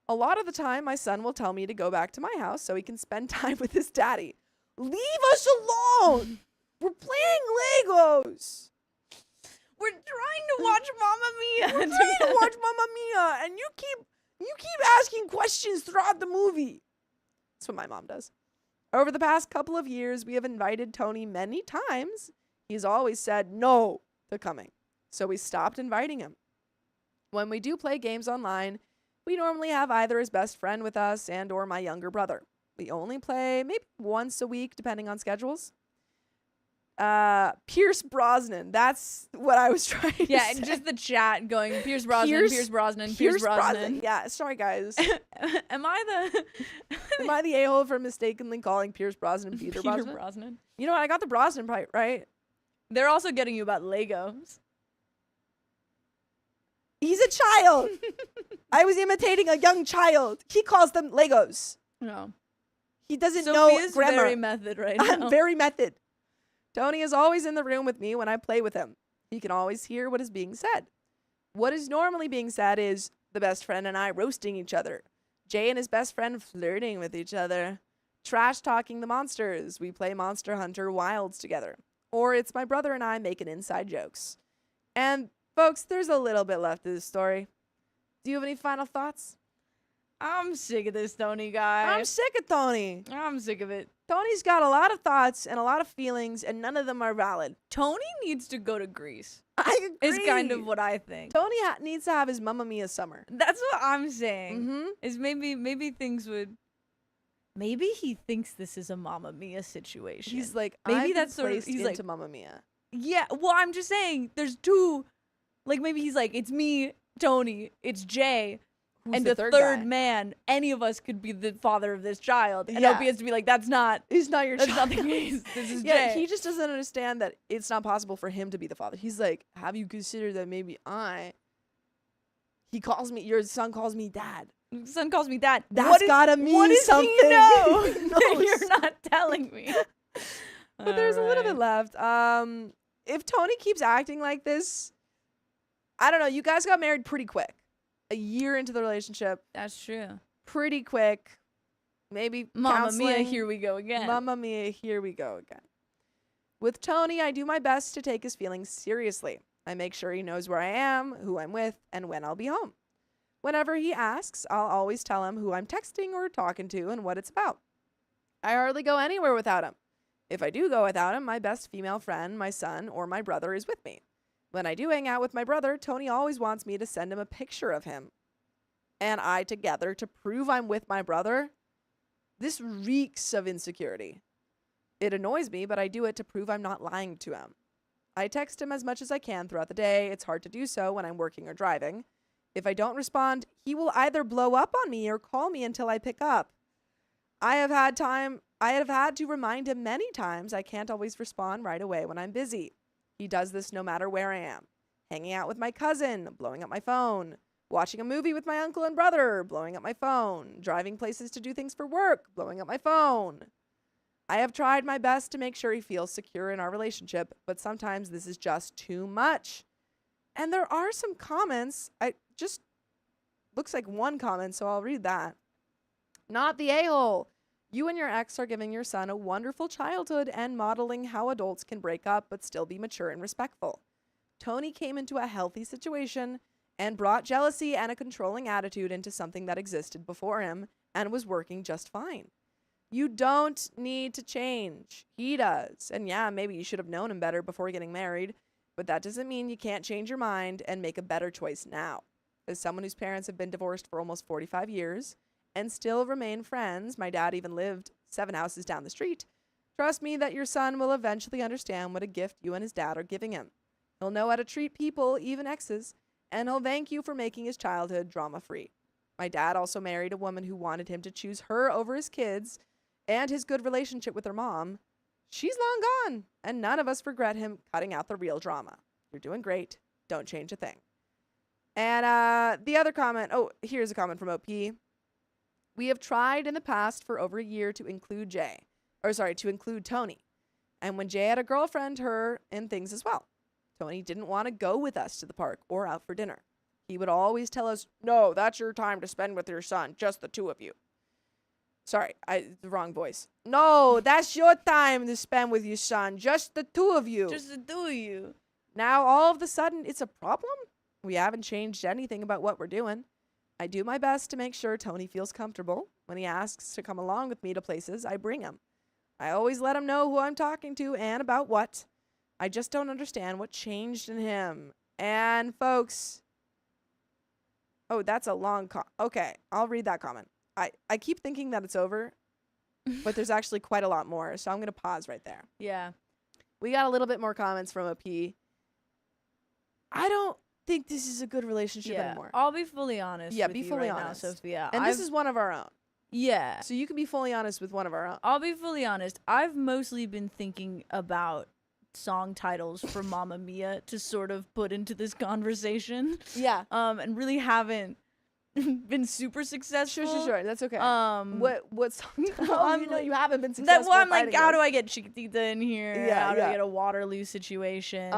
A: A lot of the time, my son will tell me to go back to my house so he can spend time with his daddy. Leave us alone! We're playing Legos!
F: We're trying to watch Mamma Mia.
A: We're trying to watch Mamma Mia, and you keep asking questions throughout the movie. That's what my mom does. Over the past couple of years, we have invited Tony many times. He's always said no to coming, so we stopped inviting him. When we do play games online, we normally have either his best friend with us and or my younger brother. We only play maybe once a week, depending on schedules. Pierce Brosnan. That's what I was trying to say.
F: And just the chat going, Pierce Brosnan, Pierce Brosnan, Pierce Brosnan.
A: Yeah, sorry guys.
F: Am I
A: the a-hole for mistakenly calling Pierce Brosnan Peter Brosnan?
F: Brosnan?
A: You know what? I got the Brosnan part right.
F: They're also getting you about Legos.
A: He's a child. I was imitating a young child. He calls them Legos.
F: No.
A: He doesn't
F: Sophia's
A: know grammar.
F: very method right now.
A: I'm very method. Tony is always in the room with me when I play with him. He can always hear what is being said. What is normally being said is the best friend and I roasting each other. Jay and his best friend flirting with each other. Trash talking the monsters. We play Monster Hunter Wilds together. Or it's my brother and I making inside jokes. And folks, there's a little bit left of this story. Do you have any final thoughts?
F: I'm sick of this Tony guy.
A: I'm sick of Tony.
F: I'm sick of it.
A: Tony's got a lot of thoughts and a lot of feelings, and none of them are valid.
F: Tony needs to go to Greece.
A: I agree.
F: Is kind of what I think.
A: Tony needs to have his Mamma Mia summer.
F: That's what I'm saying.
A: Mm-hmm.
F: Is maybe things would. Maybe he thinks this is a Mamma Mia situation.
A: He's like,
F: maybe that's sort of.
A: placed
F: He's
A: into
F: like,
A: Mamma Mia.
F: yeah. Well, I'm just saying. There's two. Like maybe he's like, it's me, Tony. It's Jay.
A: Who's
F: and
A: the
F: the
A: third
F: third
A: guy?
F: man, any of us could be the father of this child. And
A: Yeah.
F: OP has to be like, that's not
A: He's not your
F: that's
A: child.
F: not the case. This is
A: Yeah,
F: Jay.
A: he just doesn't understand that it's not possible for him to be the father. He's like, have you considered that maybe your son calls me dad.
F: Son calls me dad.
A: That's gotta mean
F: what does
A: something.
F: He know
A: He
F: that
A: knows.
F: you're not telling me.
A: But there's a little bit left. If Tony keeps acting like this, I don't know. You guys got married pretty quick. A year into the relationship.
F: That's true.
A: Pretty quick. Maybe
F: Mamma Mia,
A: counseling.
F: here we go again.
A: Mamma Mia, here we go again. With Tony, I do my best to take his feelings seriously. I make sure he knows where I am, who I'm with, and when I'll be home. Whenever he asks, I'll always tell him who I'm texting or talking to and what it's about. I hardly go anywhere without him. If I do go without him, my best female friend, my son, or my brother is with me. When I do hang out with my brother, Tony always wants me to send him a picture of him and I together to prove I'm with my brother. This reeks of insecurity. It annoys me, but I do it to prove I'm not lying to him. I text him as much as I can throughout the day. It's hard to do so when I'm working or driving. If I don't respond, he will either blow up on me or call me until I pick up. I have had to remind him many times I can't always respond right away when I'm busy. He does this no matter where I am. Hanging out with my cousin, blowing up my phone. Watching a movie with my uncle and brother, blowing up my phone. Driving places to do things for work, blowing up my phone. I have tried my best to make sure he feels secure in our relationship, but sometimes this is just too much. And there are some comments. Looks like one comment, so I'll read that. Not the a-hole. You and your ex are giving your son a wonderful childhood and modeling how adults can break up but still be mature and respectful. Tony came into a healthy situation and brought jealousy and a controlling attitude into something that existed before him and was working just fine. You don't need to change. He does. And yeah, maybe you should have known him better before getting married, but that doesn't mean you can't change your mind and make a better choice now. As someone whose parents have been divorced for almost 45 years, and still remain friends, my dad even lived 7 houses down the street, trust me that your son will eventually understand what a gift you and his dad are giving him. He'll know how to treat people, even exes, and he'll thank you for making his childhood drama-free. My dad also married a woman who wanted him to choose her over his kids and his good relationship with her mom. She's long gone, and none of us regret him cutting out the real drama. You're doing great. Don't change a thing. And the other comment, here's a comment from OP. We have tried in the past for over a year to include to include Tony. And when Jay had a girlfriend, her in things as well. Tony didn't want to go with us to the park or out for dinner. He would always tell us, no, that's your time to spend with your son, just the two of you. Sorry, the wrong voice. No, that's your time to spend with your son, just the two of you.
F: Just the two of you.
A: Now, all of a sudden, it's a problem? We haven't changed anything about what we're doing. I do my best to make sure Tony feels comfortable. When he asks to come along with me to places, I bring him. I always let him know who I'm talking to and about what. I just don't understand what changed in him. And folks, that's a long okay, I'll read that comment. I keep thinking that it's over, but there's actually quite a lot more, so I'm going to pause right there.
F: Yeah.
A: We got a little bit more comments from OP. I don't think this is a good relationship anymore.
F: I'll be fully honest.
A: Yeah,
F: with
A: be
F: you
A: fully
F: right
A: honest.
F: now, Sophia.
A: And this is one of our own.
F: Yeah.
A: So you can be fully honest with one of our own.
F: I'll be fully honest. I've mostly been thinking about song titles for Mamma Mia to sort of put into this conversation.
A: Yeah.
F: And really haven't been super successful.
A: Sure. That's okay. What song? You haven't been successful.
F: That's why I'm like, how do I get Chiquitita in here?
A: Yeah,
F: how do I get a Waterloo situation?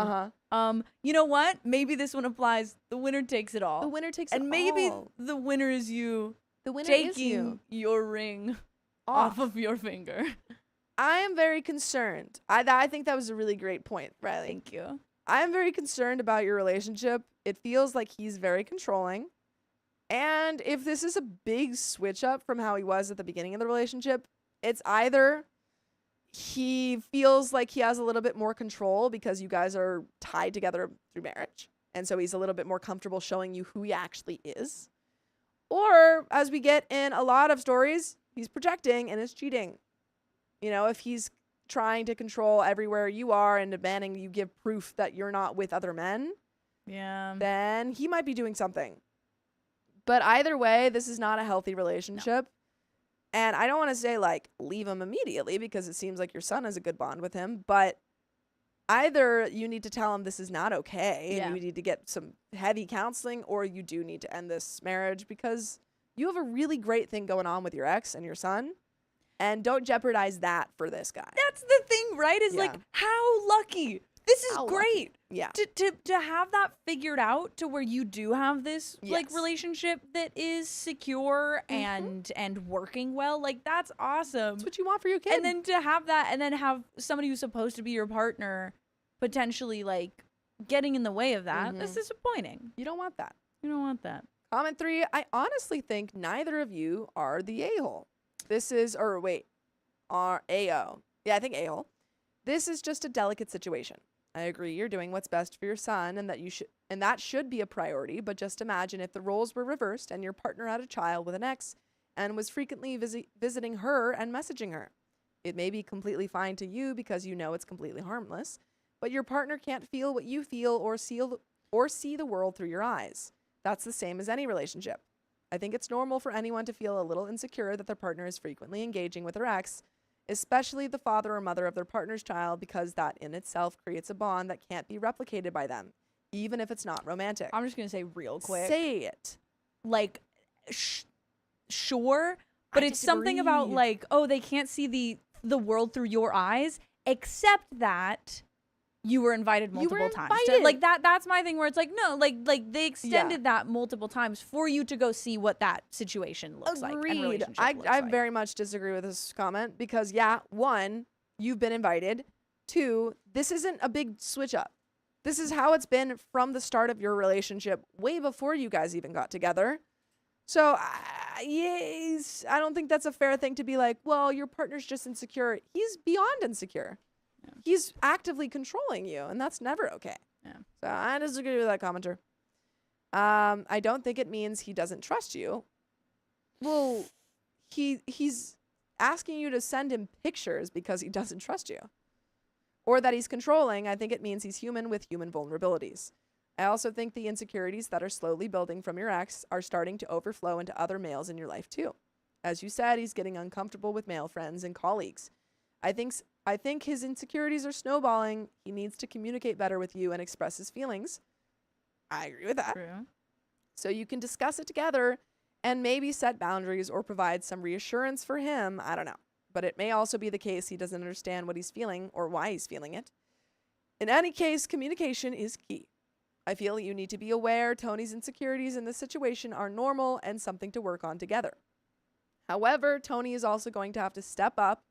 F: You know what? Maybe this one applies. The winner takes it all.
A: The winner takes
F: and
A: it
F: maybe
A: all.
F: the winner is you.
A: The winner
F: taking
A: is you.
F: Your ring off of your finger.
A: I am very concerned. I think that was a really great point, Riley.
F: Thank you.
A: I am very concerned about your relationship. It feels like he's very controlling. And if this is a big switch up from how he was at the beginning of the relationship, it's either he feels like he has a little bit more control because you guys are tied together through marriage. And so he's a little bit more comfortable showing you who he actually is. Or, as we get in a lot of stories, he's projecting and is cheating. You know, if he's trying to control everywhere you are and demanding you give proof that you're not with other men, then he might be doing something. But either way, this is not a healthy relationship. No. And I don't want to say, like, leave him immediately because it seems like your son has a good bond with him. But either you need to tell him this is not okay and you need to get some heavy counseling, or you do need to end this marriage because you have a really great thing going on with your ex and your son. And don't jeopardize that for this guy.
F: That's the thing, right? Is like, how lucky. This is great.
A: Yeah.
F: To have that figured out to where you do have this like relationship that is secure and working well. Like, that's awesome.
A: That's what you want for your kid.
F: And then to have that and then have somebody who's supposed to be your partner potentially like getting in the way of that. That's disappointing.
A: You don't want that.
F: You don't want that.
A: Comment 3, I honestly think neither of you are the a-hole. This is, or wait, A-O. Yeah, I think a-hole. This is just a delicate situation. I agree you're doing what's best for your son and that should be a priority, but just imagine if the roles were reversed and your partner had a child with an ex and was frequently visiting her and messaging her. It may be completely fine to you because you know it's completely harmless, but your partner can't feel what you feel or see the world through your eyes. That's the same as any relationship. I think it's normal for anyone to feel a little insecure that their partner is frequently engaging with their ex, especially the father or mother of their partner's child, because that in itself creates a bond that can't be replicated by them, even if it's not romantic.
F: I'm just going to say real quick.
A: Say it.
F: Like, sure, but it's something about like, oh, they can't see the world through your eyes, except that you were invited multiple times. Like that's my thing where it's like, no, like they extended that multiple times for you to go see what that situation looks like. And relationship looks
A: I
F: like.
A: very much disagree with this comment because one, you've been invited. 2, this isn't a big switch up. This is how it's been from the start of your relationship, way before you guys even got together. So, I don't think that's a fair thing to be like, well, your partner's just insecure. He's beyond insecure. Yeah. He's actively controlling you, and that's never okay.
F: Yeah.
A: So I disagree with that commenter. I don't think it means he doesn't trust you. Well, he's asking you to send him pictures because he doesn't trust you. Or that he's controlling. I think it means he's human with human vulnerabilities. I also think the insecurities that are slowly building from your ex are starting to overflow into other males in your life too. As you said, he's getting uncomfortable with male friends and colleagues. I think his insecurities are snowballing. He needs to communicate better with you and express his feelings. I agree with that.
F: True.
A: So you can discuss it together and maybe set boundaries or provide some reassurance for him. I don't know. But it may also be the case he doesn't understand what he's feeling or why he's feeling it. In any case, communication is key. I feel you need to be aware Tony's insecurities in this situation are normal and something to work on together. However, Tony is also going to have to step up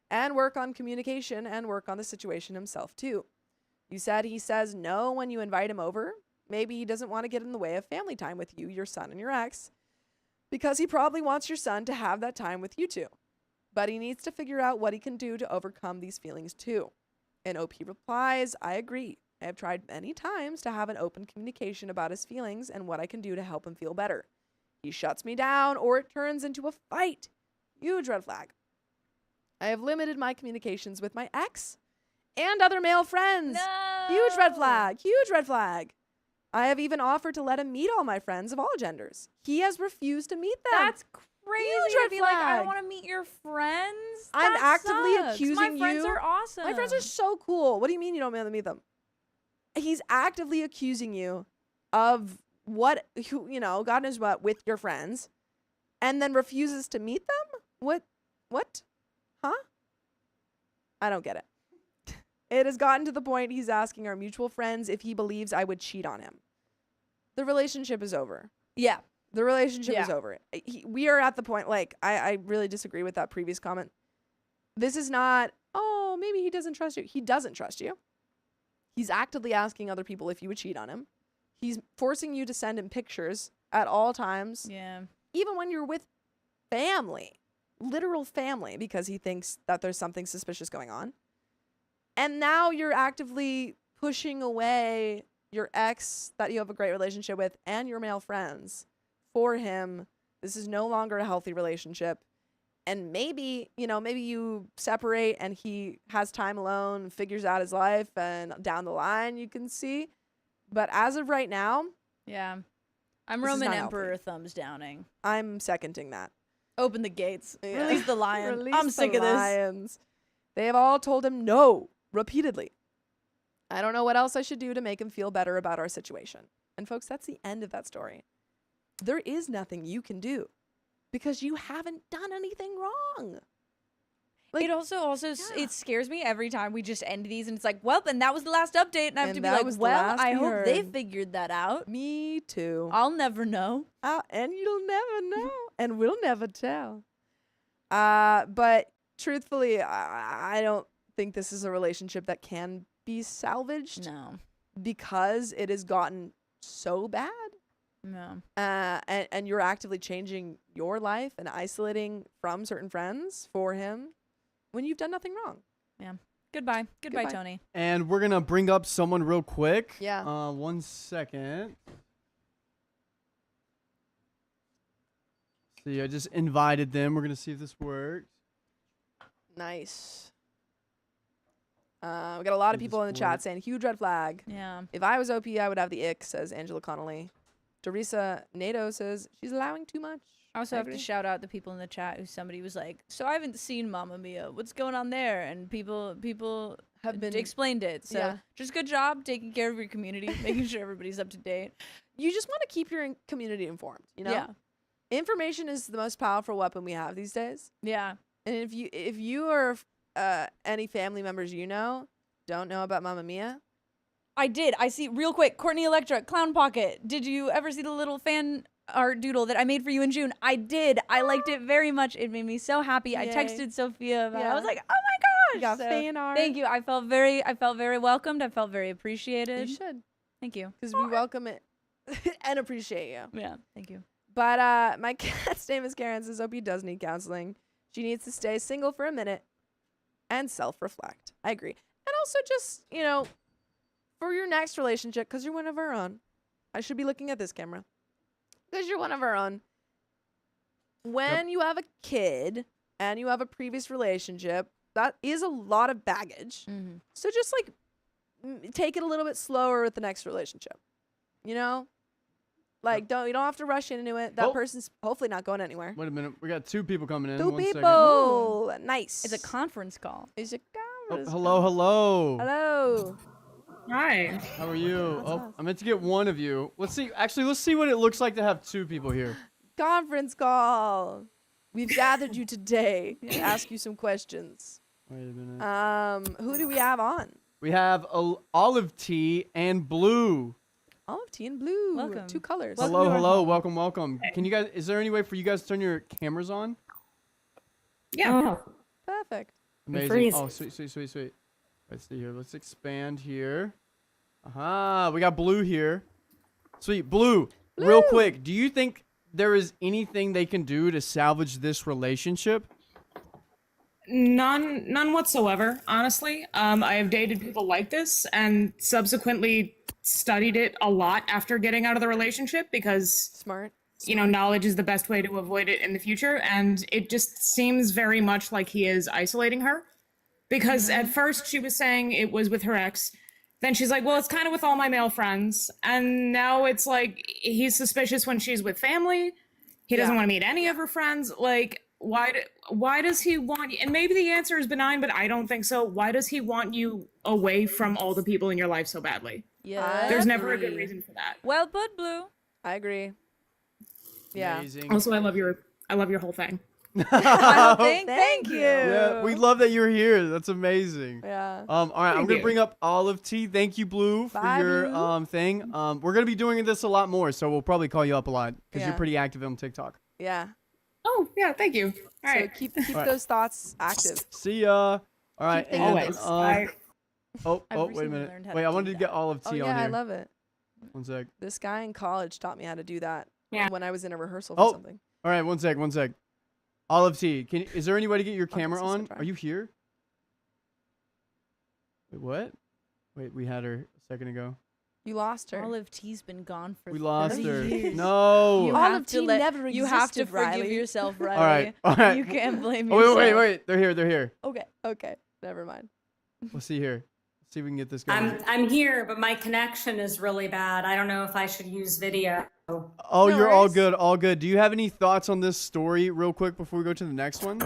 A: and work on communication and work on the situation himself too. You said he says no when you invite him over. Maybe he doesn't want to get in the way of family time with you, your son, and your ex, because he probably wants your son to have that time with you two. But he needs to figure out what he can do to overcome these feelings too. And OP replies, I agree. I have tried many times to have an open communication about his feelings and what I can do to help him feel better. He shuts me down or it turns into a fight. Huge red flag. I have limited my communications with my ex and other male friends.
F: No.
A: Huge red flag. Huge red flag. I have even offered to let him meet all my friends of all genders. He has refused to meet them.
F: That's crazy.
A: Huge
F: To
A: red
F: be like, I
A: flag.
F: don't want to meet your friends.
A: I'm
F: That
A: actively
F: sucks.
A: accusing
F: My friends
A: you-
F: are awesome.
A: My friends are so cool. What do you mean you don't want to meet them? He's actively accusing you of what, God knows what, with your friends, and then refuses to meet them? What? Huh? I don't get it. It has gotten to the point he's asking our mutual friends if he believes I would cheat on him. The relationship is over.
F: Yeah.
A: The relationship is
F: Yeah.
A: over. We are at the point, I really disagree with that previous comment. This is not, oh, maybe he doesn't trust you. He doesn't trust you. He's actively asking other people if you would cheat on him. He's forcing you to send him pictures at all times,
F: Yeah.
A: even when you're with family, literal family, because he thinks that there's something suspicious going on. And now you're actively pushing away your ex that you have a great relationship with and your male friends for him. This is no longer a healthy relationship. And maybe you separate and he has time alone, figures out his life, and down the line you can see. But as of right now,
F: Yeah. I'm
A: This is
F: Roman
A: not
F: Emperor
A: healthy.
F: thumbs downing.
A: I'm seconding that.
F: Open the gates.
A: Yeah.
F: Release the lion.
A: Release
F: I'm
A: the
F: sick of this.
A: lions. They have all told him no repeatedly. I don't know what else I should do to make him feel better about our situation. And folks, that's the end of that story. There is nothing you can do because you haven't done anything wrong. Like,
F: It also
A: yeah.
F: it scares me every time we just end these and it's like, well, and that was the last update, and I have
A: And
F: to be
A: that
F: like,
A: was the
F: well,
A: last
F: I
A: we
F: hope they
A: heard.
F: figured that out.
A: Me too.
F: I'll never know.
A: And you'll never know. And we'll never tell. But truthfully, I don't think this is a relationship that can be salvaged
F: No.
A: because it has gotten so bad.
F: No.
A: And you're actively changing your life and isolating from certain friends for him when you've done nothing wrong.
F: Goodbye. Goodbye,
A: Goodbye.
F: Tony.
C: And we're going to bring up someone real quick.
A: Yeah.
C: 1 second. See, I just invited them. We're going to see if this works.
A: Nice. We got a lot of
C: This
A: people in the chat
C: work.
A: saying huge red flag.
F: Yeah.
A: If I was OP, I would have the ick, says Angela Connolly. Teresa Nato says she's allowing too much.
F: I also
A: I
F: have to
A: agree.
F: shout out the people in the chat who somebody was like, so I haven't seen Mamma Mia. What's going on there? And people
A: Have been
F: explained it. So
A: yeah.
F: just good job taking care of your community, making sure everybody's up to date.
A: You just want to keep your community informed, you know?
F: Yeah.
A: Information is the most powerful weapon we have these days.
F: Yeah.
A: And if you or any family members you know don't know about Mamma Mia,
F: I did. I see real quick. Courtney Electra, Clown Pocket. Did you ever see the little fan art doodle that I made for you in June? I did. I liked it very much. It made me so happy. I
A: Yay.
F: texted Sophia about it. I
A: Yeah.
F: was like, oh my
A: you
F: gosh.
A: got
F: So,
A: fan art.
F: thank you. I felt very welcomed. I felt very
A: You
F: appreciated.
A: should,
F: Thank you.
A: because we welcome it and appreciate you.
F: Yeah. Thank you.
A: But my cat's name is Karen. Says Opie does need counseling. She needs to stay single for a minute and self-reflect. I agree. And also just, for your next relationship, because you're one of our own. I should be looking at this camera. Because you're one of our own. When you have a kid and you have a previous relationship, that is a lot of baggage.
F: Mm-hmm.
A: So just take it a little bit slower with the next relationship. You know? Like, you don't have to rush into it. That
C: Oh.
A: person's hopefully not going anywhere.
C: Wait a minute. We got 2 people coming in.
A: Two
C: 1 second.
A: people. Nice.
F: It's a conference call.
A: It's a
C: Oh,
A: conference
C: hello,
A: call.
C: hello.
A: Hello.
G: Hi.
C: How are you? Oh, I meant to get one of you. Let's see. Actually, let's see what it looks like to have two people here.
A: Conference call. We've gathered you today to ask you some questions.
C: Wait a minute.
A: Who do we have on?
C: We have Olive Tea and Blue.
A: Olive tea and blue.
F: Welcome.
A: 2 colors.
F: Welcome
C: Hello,
F: to our
C: hello.
F: home.
C: Welcome, welcome. Can you guys? Is there any way for you guys to turn your cameras on?
G: Yeah.
A: Perfect.
C: Amazing.
G: freeze.
C: Oh, sweet, sweet, sweet, sweet. Let's see here. Let's expand here. Aha, we got Blue here. Sweet. Blue, real quick, do you think there is anything they can do to salvage this relationship?
G: None whatsoever, honestly. I have dated people like this and subsequently studied it a lot after getting out of the relationship because,
A: Smart.
G: knowledge is the best way to avoid it in the future. And it just seems very much like he is isolating her because at first she was saying it was with her ex. Then she's like, well, it's kind of with all my male friends. And now it's like he's suspicious when she's with family. He doesn't want to meet any of her friends. Like, why does he want you? And maybe the answer is benign, but I don't think so. Why does he want you away from all the people in your life so badly?
F: Yeah.
G: There's never a good reason for that.
F: Well put, Blue.
A: I agree. Yeah.
C: Amazing.
G: Also, I love your whole thing.
F: Thank you.
C: Yeah, we love that you're here. That's amazing.
A: Yeah.
C: All right, I'm gonna
G: you.
C: bring up Olive Tea. Thank you, Blue, for
A: Bye,
C: your
A: Blue.
C: thing. We're gonna be doing this a lot more, so we'll probably call you up a lot because
A: Yeah.
C: you're pretty active on TikTok.
A: Yeah.
G: Oh, yeah, thank you. All right.
A: So keep
C: right.
A: those thoughts active.
C: See ya. All right.
A: thinking
C: And,
G: Always. Bye.
C: oh,
F: I've
C: wait a
F: recently
C: minute.
F: learned how
C: Wait,
F: to
C: I
F: do
C: wanted to get
F: that.
C: Olive
A: Oh
C: Tea
A: yeah,
C: on here.
A: I love it.
C: One sec.
A: This guy in college taught me how to do that.
G: Yeah.
A: When I was in a rehearsal for
C: Oh.
A: something.
C: All right, one sec. Olive Tea, is there any way to get your
A: Okay,
C: camera
A: so
C: on?
A: try.
C: Are you here? Wait, what? Wait, we had her a second ago.
A: You lost her.
F: Olive Tea's been gone for
C: We lost
F: 30
C: her.
F: years.
C: No.
F: You
A: Olive
F: have to
A: tea
F: let,
A: never
F: You have to
A: existed,
F: forgive
A: Riley.
F: yourself, Riley.
C: All right.
F: You can't blame
C: Oh,
F: yourself.
C: wait. They're here.
F: Okay.
A: Okay. Never mind.
C: Let's see here. Let's see if we can get this going.
H: I'm here, but my connection is really bad. I don't know if I should use video.
C: Oh,
A: No
C: you're all
A: worries.
C: good, all good. Do you have any thoughts on this story real quick before we go to the next one?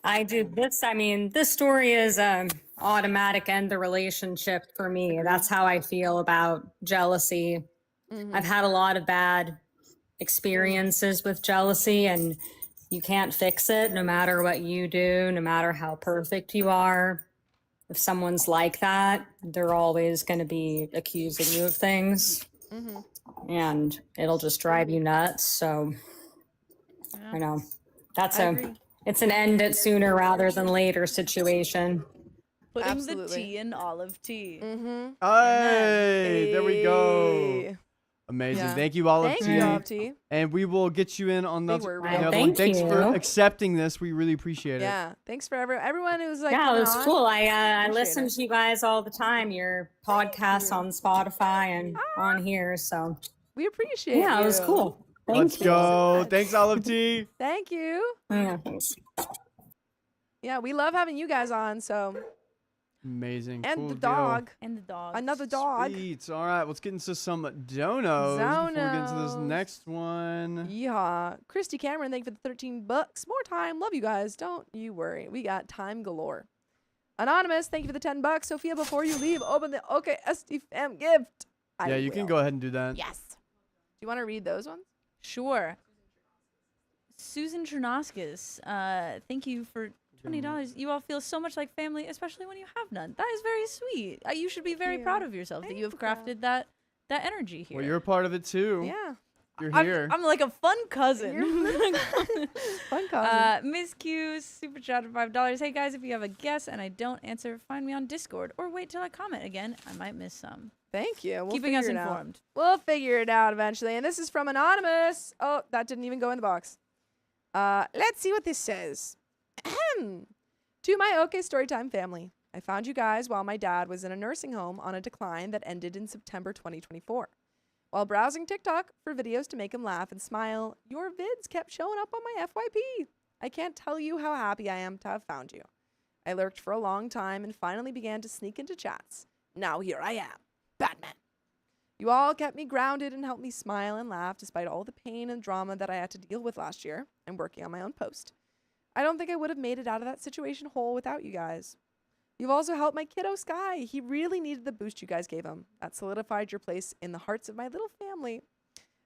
H: I do this. I mean, this story is automatic end the relationship for me. That's how I feel about jealousy. I've had a lot of bad experiences with jealousy, and you can't fix it no matter what you do, no matter how perfect you are. If someone's like that, they're always going to be accusing you of things, and it'll just drive you nuts. So, I know that's it's an end it sooner rather than later situation.
F: Putting
A: Absolutely.
F: the tea in Olive Tea.
C: Hey, there we go.
A: Hey.
C: Amazing.
A: Yeah.
C: Thank you, Olive
A: Thank
C: Tea.
A: you, Olive Tea.
C: And we will get you in on the
A: Big word.
C: other one.
H: Thank
C: Thanks for
H: you.
C: accepting this. We really appreciate it.
A: Yeah. Thanks for everyone who's like.
H: Yeah, it
A: coming
H: was
A: on.
H: cool. I
A: Appreciate
H: listen
A: it.
H: to you guys all the time, your podcasts on Spotify and on here. So
A: We appreciate
H: yeah,
A: you.
H: it was cool. Thank
C: Let's
H: you.
C: go. Thanks, Olive Tea.
A: Thank you.
H: Yeah, thanks.
A: Yeah, we love having you guys on. So
C: Amazing.
A: and
C: Cool
A: the
C: deal.
A: dog,
F: And the dog.
A: another dog.
C: Sweet. All right, let's get into some donos before we get into this
A: Zonos.
C: next one.
A: Yeehaw. Christy Cameron, thank you for the $13. More time. Love you guys. Don't you worry. We got time galore. Anonymous, thank you for the $10. Sophia, before you leave, open the OKSD fam gift.
C: Yeah, you can go ahead and do that.
A: Yes. Do you want to read those ones?
F: Sure. Susan Chernoskis, thank you for $20. You all feel so much like family, especially when you have none. That is very sweet. You should be very
A: you.
F: proud of yourself that you have crafted that energy here.
C: Well, you're a part of it too.
A: Yeah.
C: You're
F: I'm,
C: here.
F: I'm like a fun cousin.
A: Fun cousin.
F: Miss Q, super chat of $5. Hey guys, if you have a guess and I don't answer, find me on Discord or wait till I comment again. I might miss some.
A: Thank you. We'll
F: Keeping us
A: figure it out.
F: informed.
A: We'll figure it out eventually. And this is from Anonymous. Oh, that didn't even go in the box. Let's see what this says. To my OK Storytime family, I found you guys while my dad was in a nursing home on a decline that ended in September 2024. While browsing TikTok for videos to make him laugh and smile, your vids kept showing up on my FYP. I can't tell you how happy I am to have found you. I lurked for a long time and finally began to sneak into chats. Now here I am, Batman. You all kept me grounded and helped me smile and laugh despite all the pain and drama that I had to deal with last year and working on my own post. I don't think I would have made it out of that situation whole without you guys. You've also helped my kiddo Sky. He really needed the boost you guys gave him. That solidified your place in the hearts of my little family.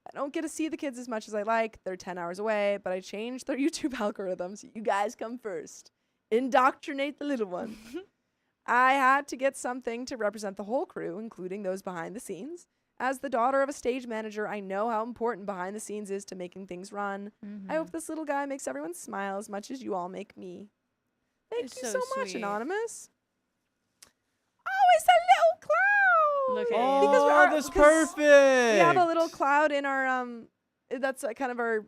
A: I don't get to see the kids as much as I like. They're 10 hours away, but I changed their YouTube algorithm so you guys come first. Indoctrinate the little one. I had to get something to represent the whole crew, including those behind the scenes. As the daughter of a stage manager, I know how important behind the scenes is to making things run. I hope this little guy makes everyone smile as much as you all make me. Thank
F: It's
A: you
F: so
A: so much,
F: sweet.
A: Anonymous. Oh, it's a little cloud.
F: Look at
C: Oh,
F: you.
A: Because we are-
C: that's
A: because
C: perfect.
A: We have a little cloud in our that's kind of our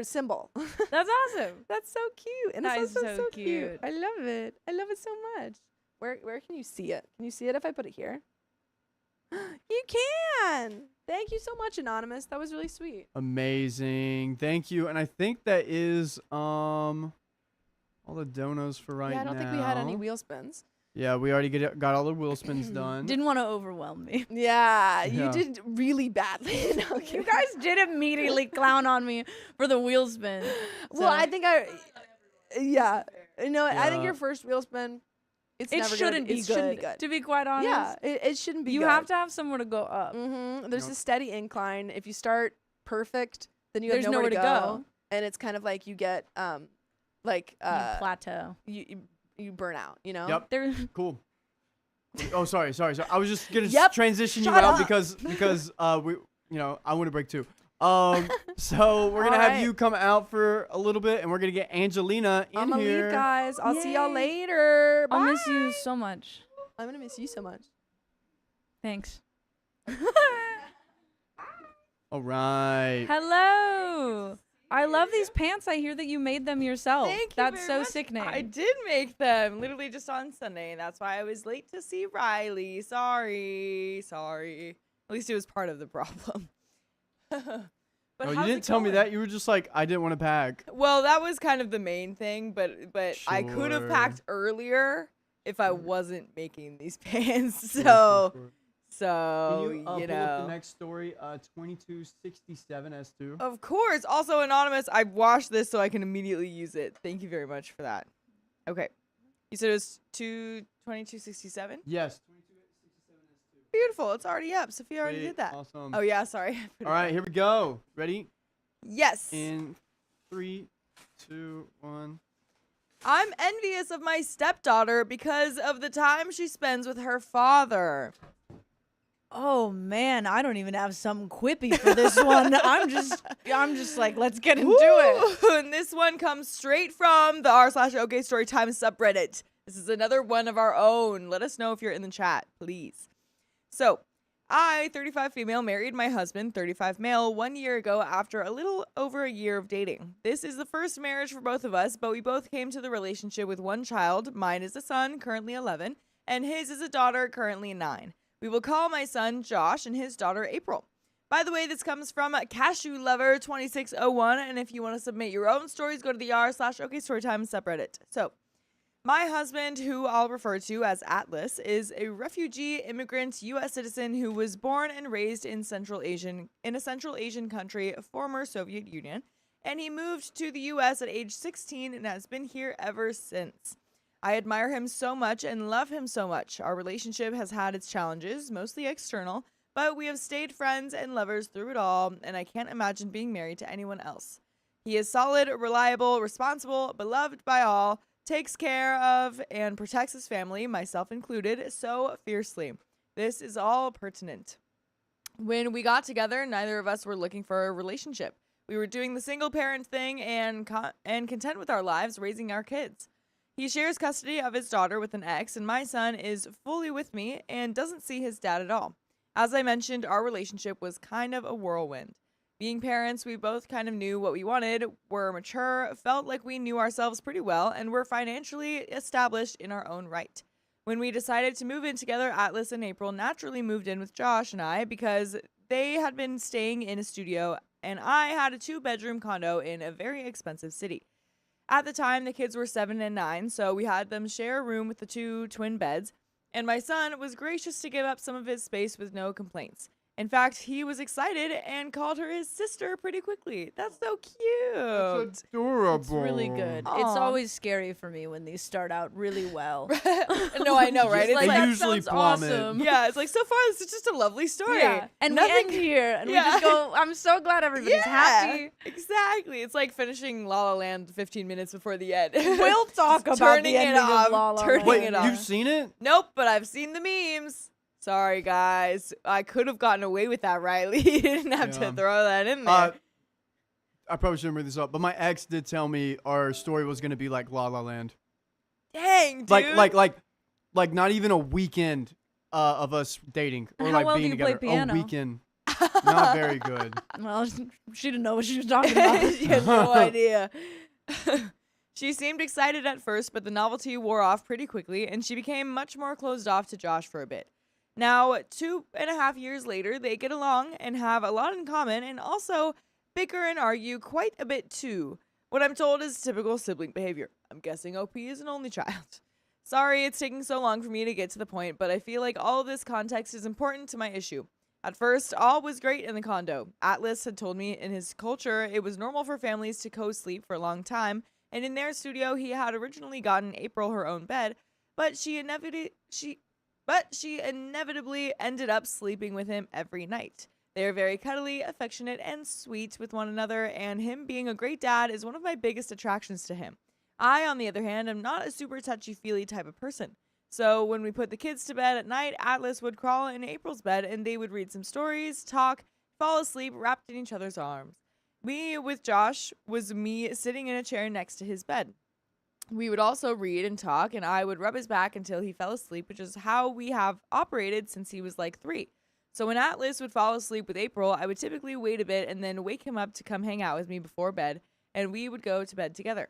A: symbol.
F: That's awesome.
A: That's so cute. And
F: That
A: it's
F: is
A: also
F: so
A: so cute.
F: cute.
A: I love it. I love it so much. Where can you see it? Can you see it if I put it here? You can. Thank you so much, Anonymous. That was really sweet.
C: Amazing. Thank you. And I think that is all the donos for right now.
A: Yeah, I don't think we had any wheel spins.
C: Yeah, we already got all the wheel spins done.
F: Didn't want to overwhelm me.
A: Yeah, you
C: Yeah.
A: did really badly. No,
F: You
A: kidding.
F: guys did immediately clown on me for the wheel spin.
A: Well, I
F: So-
A: think yeah. No, I think
C: Yeah.
A: your first wheel spin, it's
F: it
A: never
F: shouldn't
A: gonna,
F: be
A: it
F: good.
A: shouldn't be good.
F: To be quite honest,
A: Yeah, it shouldn't be
F: you
A: good.
F: have to have somewhere to go up.
A: There's
C: Yep.
A: a steady incline. If you start perfect, then you have
F: There's
A: nowhere
F: nowhere
A: to
F: to
A: go.
F: go.
A: And it's kind of like you get
F: You plateau.
A: you burn out, you know?
C: Yep.
F: There,
C: Cool. Oh, sorry. I was just gonna
A: Yep.
C: transition you
A: Shut
C: out
A: up.
C: because we I want to break too. So we're gonna
A: All
C: have
A: right.
C: you come out for a little bit, and we're gonna get Angelina in
A: I'm gonna
C: here.
A: leave, guys. I'll see y'all
F: Yay.
A: later.
F: I'll
A: Bye.
F: miss you so much.
A: I'm gonna miss you so much.
F: Thanks.
C: All right.
F: Hello. I love these pants. I hear that you made them yourself.
B: Thank you
F: That's
B: very
F: so
B: much.
F: sickening.
B: I did make them literally just on Sunday, and that's why I was late to see Riley. Sorry. At least it was part of the problem. But
C: Oh, you
B: how's
C: didn't
B: it
C: tell me
B: going?
C: that. You were just like, I didn't want to pack.
B: Well, that was kind of the main thing, but I could have
C: Sure.
B: packed earlier if I wasn't making these pants.
C: Sure,
B: So,
C: sure.
B: so
C: Can you pull up
B: know.
C: the next story? 2267 S2.
B: Of course. Also anonymous. I washed this so I can immediately use it. Thank you very much for that. Okay. You said it was 2267?
C: Yes. 2267 S2.
B: Beautiful. It's already up. Sophia already
C: Sweet,
B: did that.
C: Awesome.
B: Oh yeah, sorry.
C: All right, here we go. Ready?
B: Yes.
C: In 3, 2, 1.
B: I'm envious of my stepdaughter because of the time she spends with her father.
F: Oh man, I don't even have something quippy for this one. I'm just like, let's get into it.
B: Woo! And this one comes straight from the r/OK Storytime subreddit. This is another one of our own. Let us know if you're in the chat, please. So, I, 35 female, married my husband, 35 male, 1 year ago after a little over a year of dating. This is the first marriage for both of us, but we both came to the relationship with one child. Mine is a son, currently 11, and his is a daughter, currently 9. We will call my son Josh and his daughter April. By the way, this comes from Cashew Lover 2601, and if you want to submit your own stories, go to the r/OK Storytime subreddit. So, my husband, who I'll refer to as Atlas, is a refugee immigrant U.S. citizen who was born and raised in a Central Asian country, former Soviet Union, and he moved to the U.S. at age 16 and has been here ever since. I admire him so much and love him so much. Our relationship has had its challenges, mostly external, but we have stayed friends and lovers through it all, and I can't imagine being married to anyone else. He is solid, reliable, responsible, beloved by all, takes care of and protects his family, myself included, so fiercely. This is all pertinent. When we got together, neither of us were looking for a relationship. We were doing the single parent thing and content with our lives, raising our kids. He shares custody of his daughter with an ex, and my son is fully with me and doesn't see his dad at all. As I mentioned, our relationship was kind of a whirlwind. Being parents, we both kind of knew what we wanted, were mature, felt like we knew ourselves pretty well, and were financially established in our own right. When we decided to move in together, Atlas and April naturally moved in with Josh and I because they had been staying in a studio, and I had a 2-bedroom condo in a very expensive city. At the time, the kids were 7 and 9, so we had them share a room with the 2 twin beds, and my son was gracious to give up some of his space with no complaints. In fact, he was excited and called her his sister pretty quickly. That's so cute.
C: That's adorable.
F: It's really good.
B: Aw.
F: It's always scary for me when these start out really well.
B: No, I know, right?
C: They
B: It's like,
C: usually
F: sounds
C: plummet.
F: awesome.
B: yeah, it's like so far this is just a lovely story.
F: Yeah. And we end here and we just go, I'm so glad everybody's happy.
B: Exactly. It's like finishing La La Land 15 minutes before the end.
F: We'll talk
B: Just
F: about
B: turning
F: the
B: it
F: ending
B: off,
F: of La La
B: turning
F: Land.
B: it
C: Wait,
B: off.
C: you've seen it?
B: Nope, but I've seen the memes. Sorry, guys. I could have gotten away with that, Riley. You didn't have to
C: Yeah.
B: throw that in there.
C: I probably shouldn't bring this up, but my ex did tell me our story was gonna be like La La Land.
B: Dang, dude.
C: Like not even a weekend of us dating or
F: How
C: like
F: well
C: being
F: do you play
C: together.
F: piano?
C: A weekend. Not very good.
F: Well, she didn't know what she was talking about.
B: She had no idea. She seemed excited at first, but the novelty wore off pretty quickly, and she became much more closed off to Josh for a bit. Now, 2.5 years later, they get along and have a lot in common, and also bicker and argue quite a bit too. What I'm told is typical sibling behavior. I'm guessing OP is an only child. Sorry it's taking so long for me to get to the point, but I feel like all of this context is important to my issue. At first, all was great in the condo. Atlas had told me in his culture it was normal for families to co-sleep for a long time, and in their studio he had originally gotten April her own bed, but she inevitably ended up sleeping with him every night. They are very cuddly, affectionate, and sweet with one another, and him being a great dad is one of my biggest attractions to him. I, on the other hand, am not a super touchy-feely type of person. So when we put the kids to bed at night, Atlas would crawl in April's bed and they would read some stories, talk, fall asleep, wrapped in each other's arms. Me with Josh was me sitting in a chair next to his bed. We would also read and talk, and I would rub his back until he fell asleep, which is how we have operated since he was like 3. So when Atlas would fall asleep with April, I would typically wait a bit and then wake him up to come hang out with me before bed, and we would go to bed together.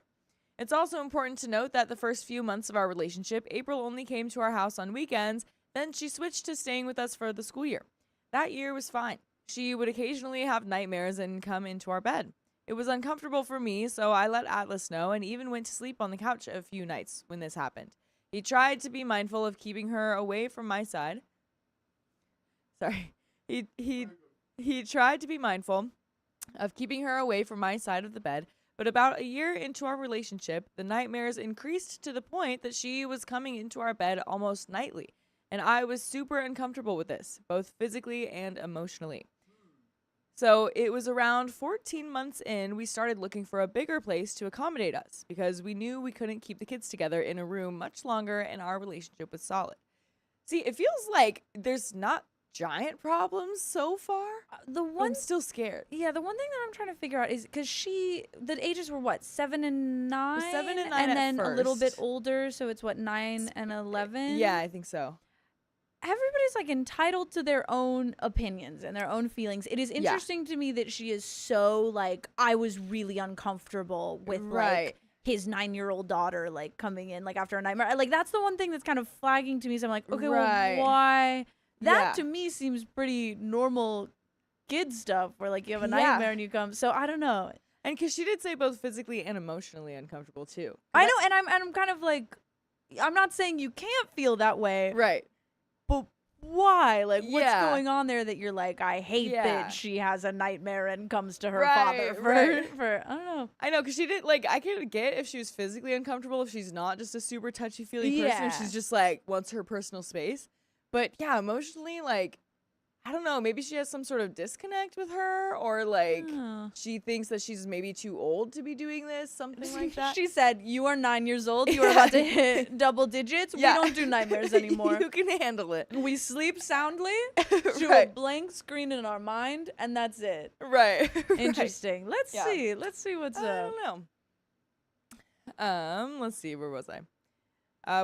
B: It's also important to note that the first few months of our relationship, April only came to our house on weekends, then she switched to staying with us for the school year. That year was fine. She would occasionally have nightmares and come into our bed. It was uncomfortable for me, so I let Atlas know and even went to sleep on the couch a few nights when this happened. He tried to be mindful of keeping her away from my side. Sorry. He tried to be mindful of keeping her away from my side of the bed, but about a year into our relationship, the nightmares increased to the point that she was coming into our bed almost nightly, and I was super uncomfortable with this, both physically and emotionally. So it was around 14 months in, we started looking for a bigger place to accommodate us because we knew we couldn't keep the kids together in a room much longer and our relationship was solid. See, it feels like there's not giant problems so far. I'm still scared.
F: Yeah, the one thing that I'm trying to figure out is because the ages were what, 7 and 9?
B: 7 and 9
F: and
B: at
F: then a little bit
B: first.
F: older, so it's what, 9 and 11?
B: Yeah, I think so.
F: Everybody's like entitled to their own opinions and their own feelings. It is
B: Yeah.
F: interesting to me that she is so like, I was really uncomfortable with like his 9-year-old daughter like coming in like after a nightmare. Like that's the one thing that's kind of flagging to me. So I'm like, okay,
B: Right.
F: well, why? That
B: Yeah.
F: to me seems pretty normal kid stuff where like you have a
B: Yeah.
F: nightmare and you come. So I don't know.
B: And because she did say both physically and emotionally uncomfortable too.
F: I know, and I'm kind of like, I'm not saying you can't feel that way,
B: Right.
F: but why? Like, what's
B: Yeah.
F: going on there that you're like, I hate
B: Yeah.
F: that she has a nightmare and comes to her
B: Right,
F: father for,
B: right.
F: for, I don't know.
B: I know, because she did, like, I could get if she was physically uncomfortable, if she's not just a super touchy-feely person,
F: Yeah.
B: if she's just, like, wants her personal space. But, yeah, emotionally, like, I don't know, maybe she has some sort of disconnect with her, or, like,
F: Oh.
B: she thinks that she's maybe too old to be doing this, something like that.
F: She said, you are 9 years old, you are about to hit double digits,
B: Yeah.
F: we don't do nightmares anymore.
B: You can handle it.
F: We sleep soundly to a
B: Right.
F: blank screen in our mind, and that's it.
B: Right. Right.
F: Interesting. Let's
B: Yeah.
F: see. Let's see what's
B: I
F: up.
B: don't know. Let's see, where was I?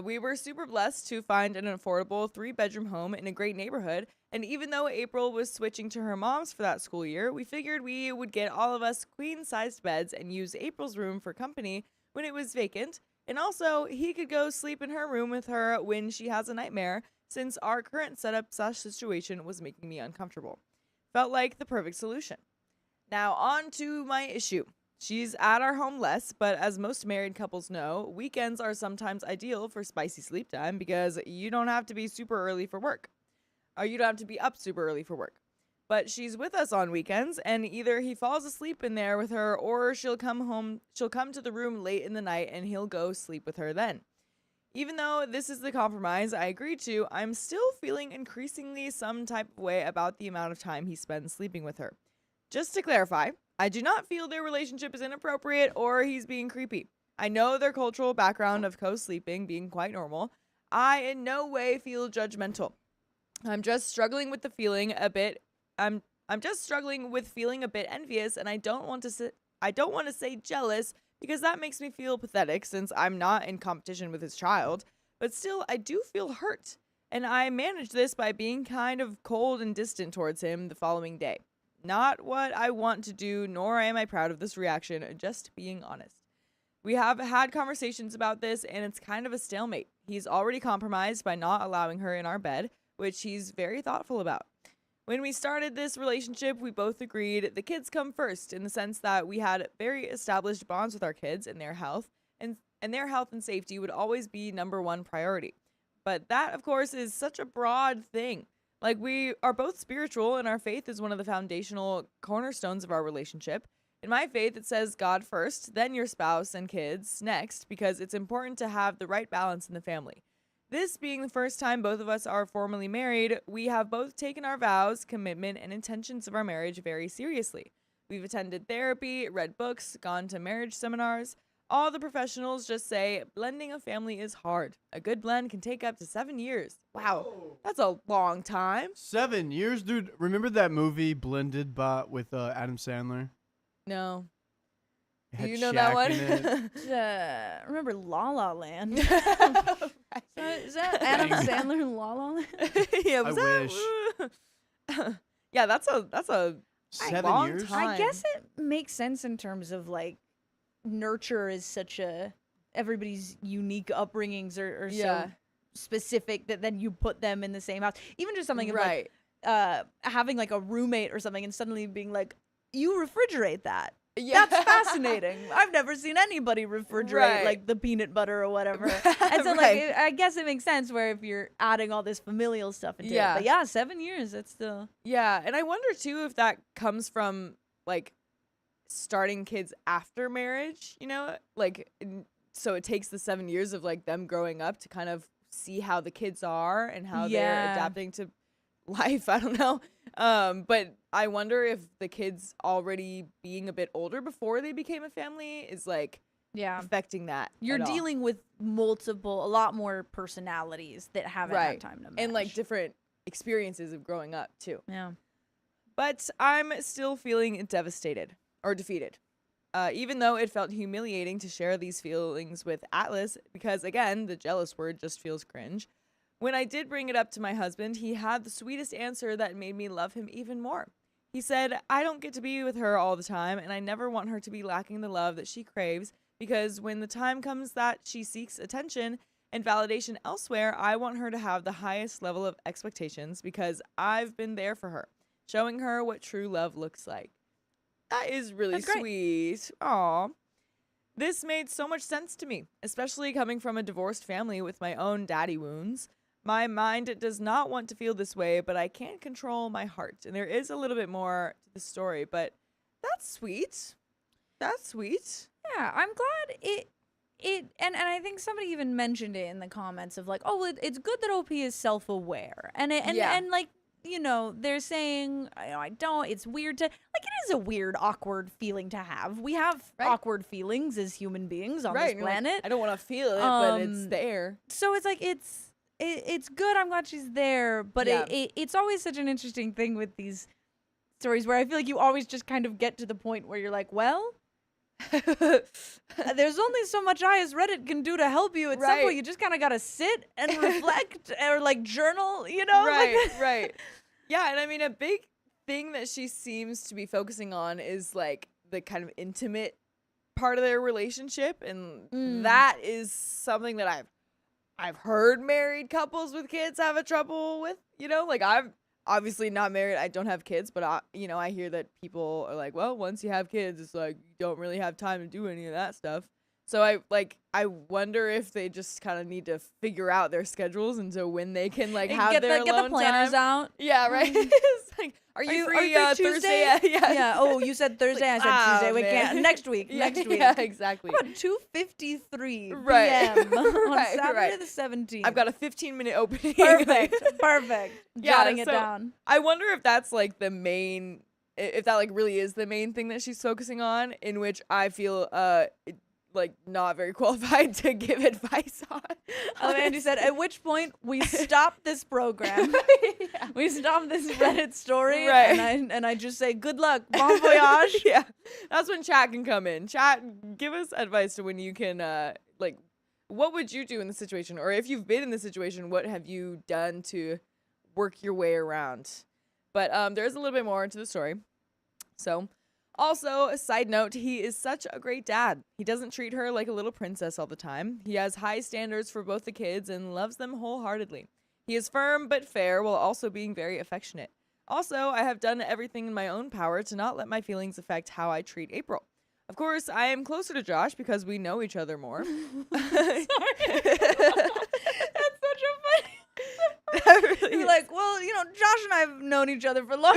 B: We were super blessed to find an affordable 3-bedroom home in a great neighborhood, and even though April was switching to her mom's for that school year, we figured we would get all of us queen-sized beds and use April's room for company when it was vacant, and also he could go sleep in her room with her when she has a nightmare, since our current setup/situation was making me uncomfortable. Felt like the perfect solution. Now on to my issue. She's at our home less, but as most married couples know, weekends are sometimes ideal for spicy sleep time because you don't have to be super early for work. Or you don't have to be up super early for work. but she's with us on weekends, and either he falls asleep in there with her, or she'll come to the room late in the night and he'll go sleep with her then. Even though this is the compromise I agreed to, I'm still feeling increasingly some type of way about the amount of time he spends sleeping with her. Just to clarify, I do not feel their relationship is inappropriate or he's being creepy. I know their cultural background of co-sleeping being quite normal. I in no way feel judgmental. I'm just struggling with feeling a bit envious, and I don't want to say jealous, because that makes me feel pathetic since I'm not in competition with his child. But still, I do feel hurt, and I manage this by being kind of cold and distant towards him the following day. Not what I want to do, nor am I proud of this reaction, just being honest. We have had conversations about this, and it's kind of a stalemate. He's already compromised by not allowing her in our bed, which he's very thoughtful about. When we started this relationship, we both agreed the kids come first, in the sense that we had very established bonds with our kids and their health, and their health and safety would always be number one priority. But that, of course, is such a broad thing. Like, we are both spiritual, and our faith is one of the foundational cornerstones of our relationship. In my faith, it says God first, then your spouse and kids next, because it's important to have the right balance in the family. This being the first time both of us are formally married, we have both taken our vows, commitment, and intentions of our marriage very seriously. We've attended therapy, read books, gone to marriage seminars. All the professionals just say blending a family is hard. A good blend can take up to 7 years. Wow, that's a long time.
C: 7 years, dude. Remember that movie Blended with Adam Sandler?
B: No.
C: It
B: Do
C: had
B: you know
C: Shaq
B: that
C: in it.
F: Remember La La Land? Is that Adam Sandler in La La Land?
B: Yeah,
C: I wish.
B: Yeah, that's a
C: 7
B: long
C: years?
B: time.
F: I guess it makes sense in terms of like nurture is such everybody's unique upbringings are so specific that then you put them in the same house. Even just something of like having like a roommate or something and suddenly being like, you refrigerate that.
B: Yeah.
F: That's fascinating. I've never seen anybody refrigerate like the peanut butter or whatever. And so like I guess it makes sense where if you're adding all this familial stuff into it. But yeah, 7 years, it's still.
B: Yeah, and I wonder too if that comes from like starting kids after marriage, you know? Like so it takes the 7 years of like them growing up to kind of see how the kids are and how they're adapting to life. I don't know. But I wonder if the kids already being a bit older before they became a family is like affecting that.
F: You're dealing with a lot more personalities that haven't had time to match.
B: And like different experiences of growing up too.
F: Yeah.
B: But I'm still feeling devastated or defeated. Even though it felt humiliating to share these feelings with Atlas, because again, the jealous word just feels cringe. When I did bring it up to my husband, he had the sweetest answer that made me love him even more. He said, I don't get to be with her all the time, and I never want her to be lacking the love that she craves, because when the time comes that she seeks attention and validation elsewhere, I want her to have the highest level of expectations, because I've been there for her, showing her what true love looks like. That is really sweet. Aw. This made so much sense to me, especially coming from a divorced family with my own daddy wounds. My mind does not want to feel this way, but I can't control my heart. And there is a little bit more to the story, but that's sweet. That's sweet.
F: Yeah, I'm glad and I think somebody even mentioned it in the comments of like, oh, it's good that OP is self-aware. And like, you know, they're saying, it's weird to, like, it is a weird, awkward feeling to have. We have awkward feelings as human beings on this planet.
B: Like, I don't want to feel it, but it's there.
F: So it's like, it's good. I'm glad she's there. But it's always such an interesting thing with these stories where I feel like you always just kind of get to the point where you're like, well, there's only so much I as Reddit can do to help you. At some point, you just kind of got to sit and reflect or like journal, you know?
B: Right. Yeah, and I mean, a big thing that she seems to be focusing on is like the kind of intimate part of their relationship. And that is something that I've heard married couples with kids have a trouble with, you know, like I've obviously not married. I don't have kids, but I hear that people are like, well, once you have kids, it's like you don't really have time to do any of that stuff. So I wonder if they just kind of need to figure out their schedules and so when they can like have their
F: get the
B: alone
F: planners
B: time.
F: out.
B: Yeah, right. It's like, are you free
F: Tuesday?
B: Thursday?
F: Yeah. Oh, you said Thursday. I said Tuesday. We
B: man.
F: can't. Next week.
B: Yeah,
F: Next week.
B: Yeah, exactly.
F: How about 2:53
B: Right.
F: p.m. on
B: Right,
F: Saturday
B: right.
F: the 17th.
B: I've got a 15-minute opening.
F: Perfect.
B: Yeah,
F: Jotting it
B: so
F: down.
B: I wonder if that's like the main, if that like really is the main thing that she's focusing on, in which I feel like not very qualified to give advice on.
F: Andy said, at which point we stop this program.
B: Yeah.
F: We stop this Reddit story,
B: Right.
F: and I just say, good luck, bon voyage.
B: Yeah, that's when chat can come in. Chat, give us advice to when you can, like, what would you do in the situation? Or if you've been in the situation, what have you done to work your way around? But there's a little bit more to the story. So, also, a side note, he is such a great dad. He doesn't treat her like a little princess all the time. He has high standards for both the kids and loves them wholeheartedly. He is firm but fair while also being very affectionate. Also, I have done everything in my own power to not let my feelings affect how I treat April. Of course, I am closer to Josh because we know each other more.
F: Sorry. That's such a funny...
B: Really
F: You're
B: is.
F: like, well, Josh and I have known each other for long.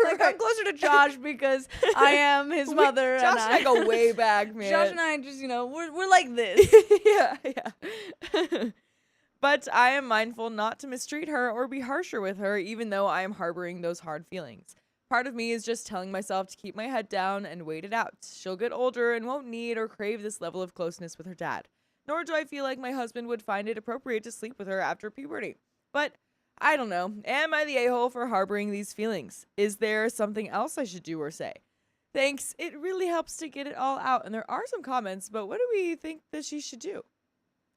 F: Like, I'm closer to Josh because I am his mother.
B: Josh and I go way back, man.
F: Josh and I just, we're like this.
B: Yeah. But I am mindful not to mistreat her or be harsher with her, even though I am harboring those hard feelings. Part of me is just telling myself to keep my head down and wait it out. She'll get older and won't need or crave this level of closeness with her dad. Nor do I feel like my husband would find it appropriate to sleep with her after puberty. But I don't know. Am I the a-hole for harboring these feelings? Is there something else I should do or say? Thanks. It really helps to get it all out. And there are some comments, but what do we think that she should do?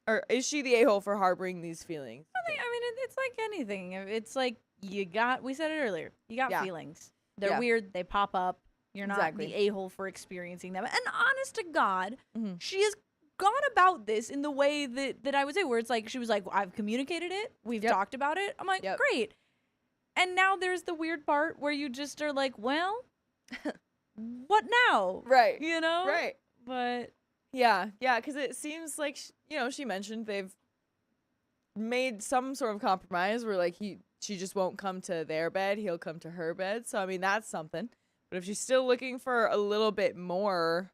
B: Or is she the a-hole for harboring these feelings?
F: I mean, it's like anything. It's like we said it earlier, you got
B: Yeah.
F: feelings. They're
B: Yeah.
F: weird. They pop up. You're not
B: Exactly.
F: the a-hole for experiencing them. And honest to God,
B: Mhm.
F: she has gone about this in the way that I would say, where it's like, she was like, I've communicated it. We've
B: Yep.
F: talked about it. I'm like,
B: Yep.
F: great. And now there's the weird part where you just are like, well, what now?
B: Right.
F: Right. But
B: Yeah, because it seems like, she mentioned they've made some sort of compromise where, like, she just won't come to their bed, he'll come to her bed. So, I mean, that's something. But if she's still looking for a little bit more,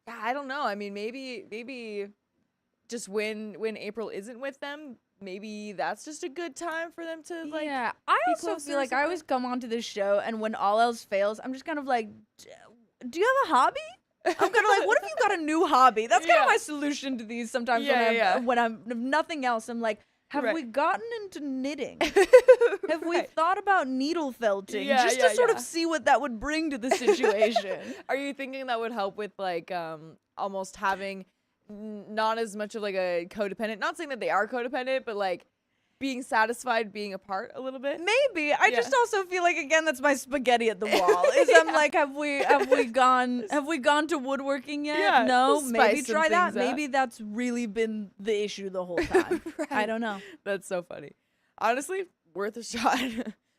B: yeah, I don't know. I mean, maybe just when April isn't with them, maybe that's just a good time for them to, like,
F: yeah, I
B: be
F: also
B: closer
F: feel
B: or
F: like I
B: something.
F: always come onto this show, and when all else fails, I'm just kind of like, do you have a hobby? I'm kind of like, what if you got a new hobby? That's kind
B: Yeah.
F: of my solution to these sometimes
B: Yeah,
F: when I'm if nothing else. I'm like, have
B: Right.
F: we gotten into knitting? Have we
B: Right.
F: thought about needle felting?
B: Yeah,
F: just
B: yeah,
F: to sort
B: yeah.
F: of see what that would bring to the situation.
B: Are you thinking that would help with, like, almost having not as much of, like, a codependent, not saying that they are codependent, but, like, being satisfied being apart a little bit?
F: Maybe. I
B: Yeah.
F: just also feel like, again, that's my spaghetti at the wall. Is I'm like, have we gone to woodworking yet?
B: Yeah,
F: No.
B: we'll
F: Maybe
B: spice some
F: try that.
B: things up.
F: Maybe that's really been the issue the whole time. I
B: Right.
F: don't know.
B: That's so funny. Honestly, worth a shot.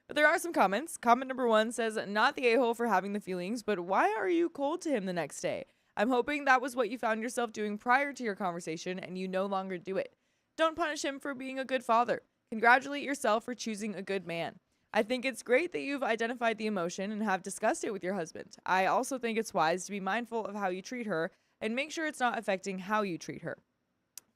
B: But there are some comments. Comment number 1 says, not the a-hole for having the feelings, but why are you cold to him the next day? I'm hoping that was what you found yourself doing prior to your conversation and you no longer do it. Don't punish him for being a good father. Congratulate yourself for choosing a good man. I think it's great that you've identified the emotion and have discussed it with your husband. I also think it's wise to be mindful of how you treat her and make sure it's not affecting how you treat her.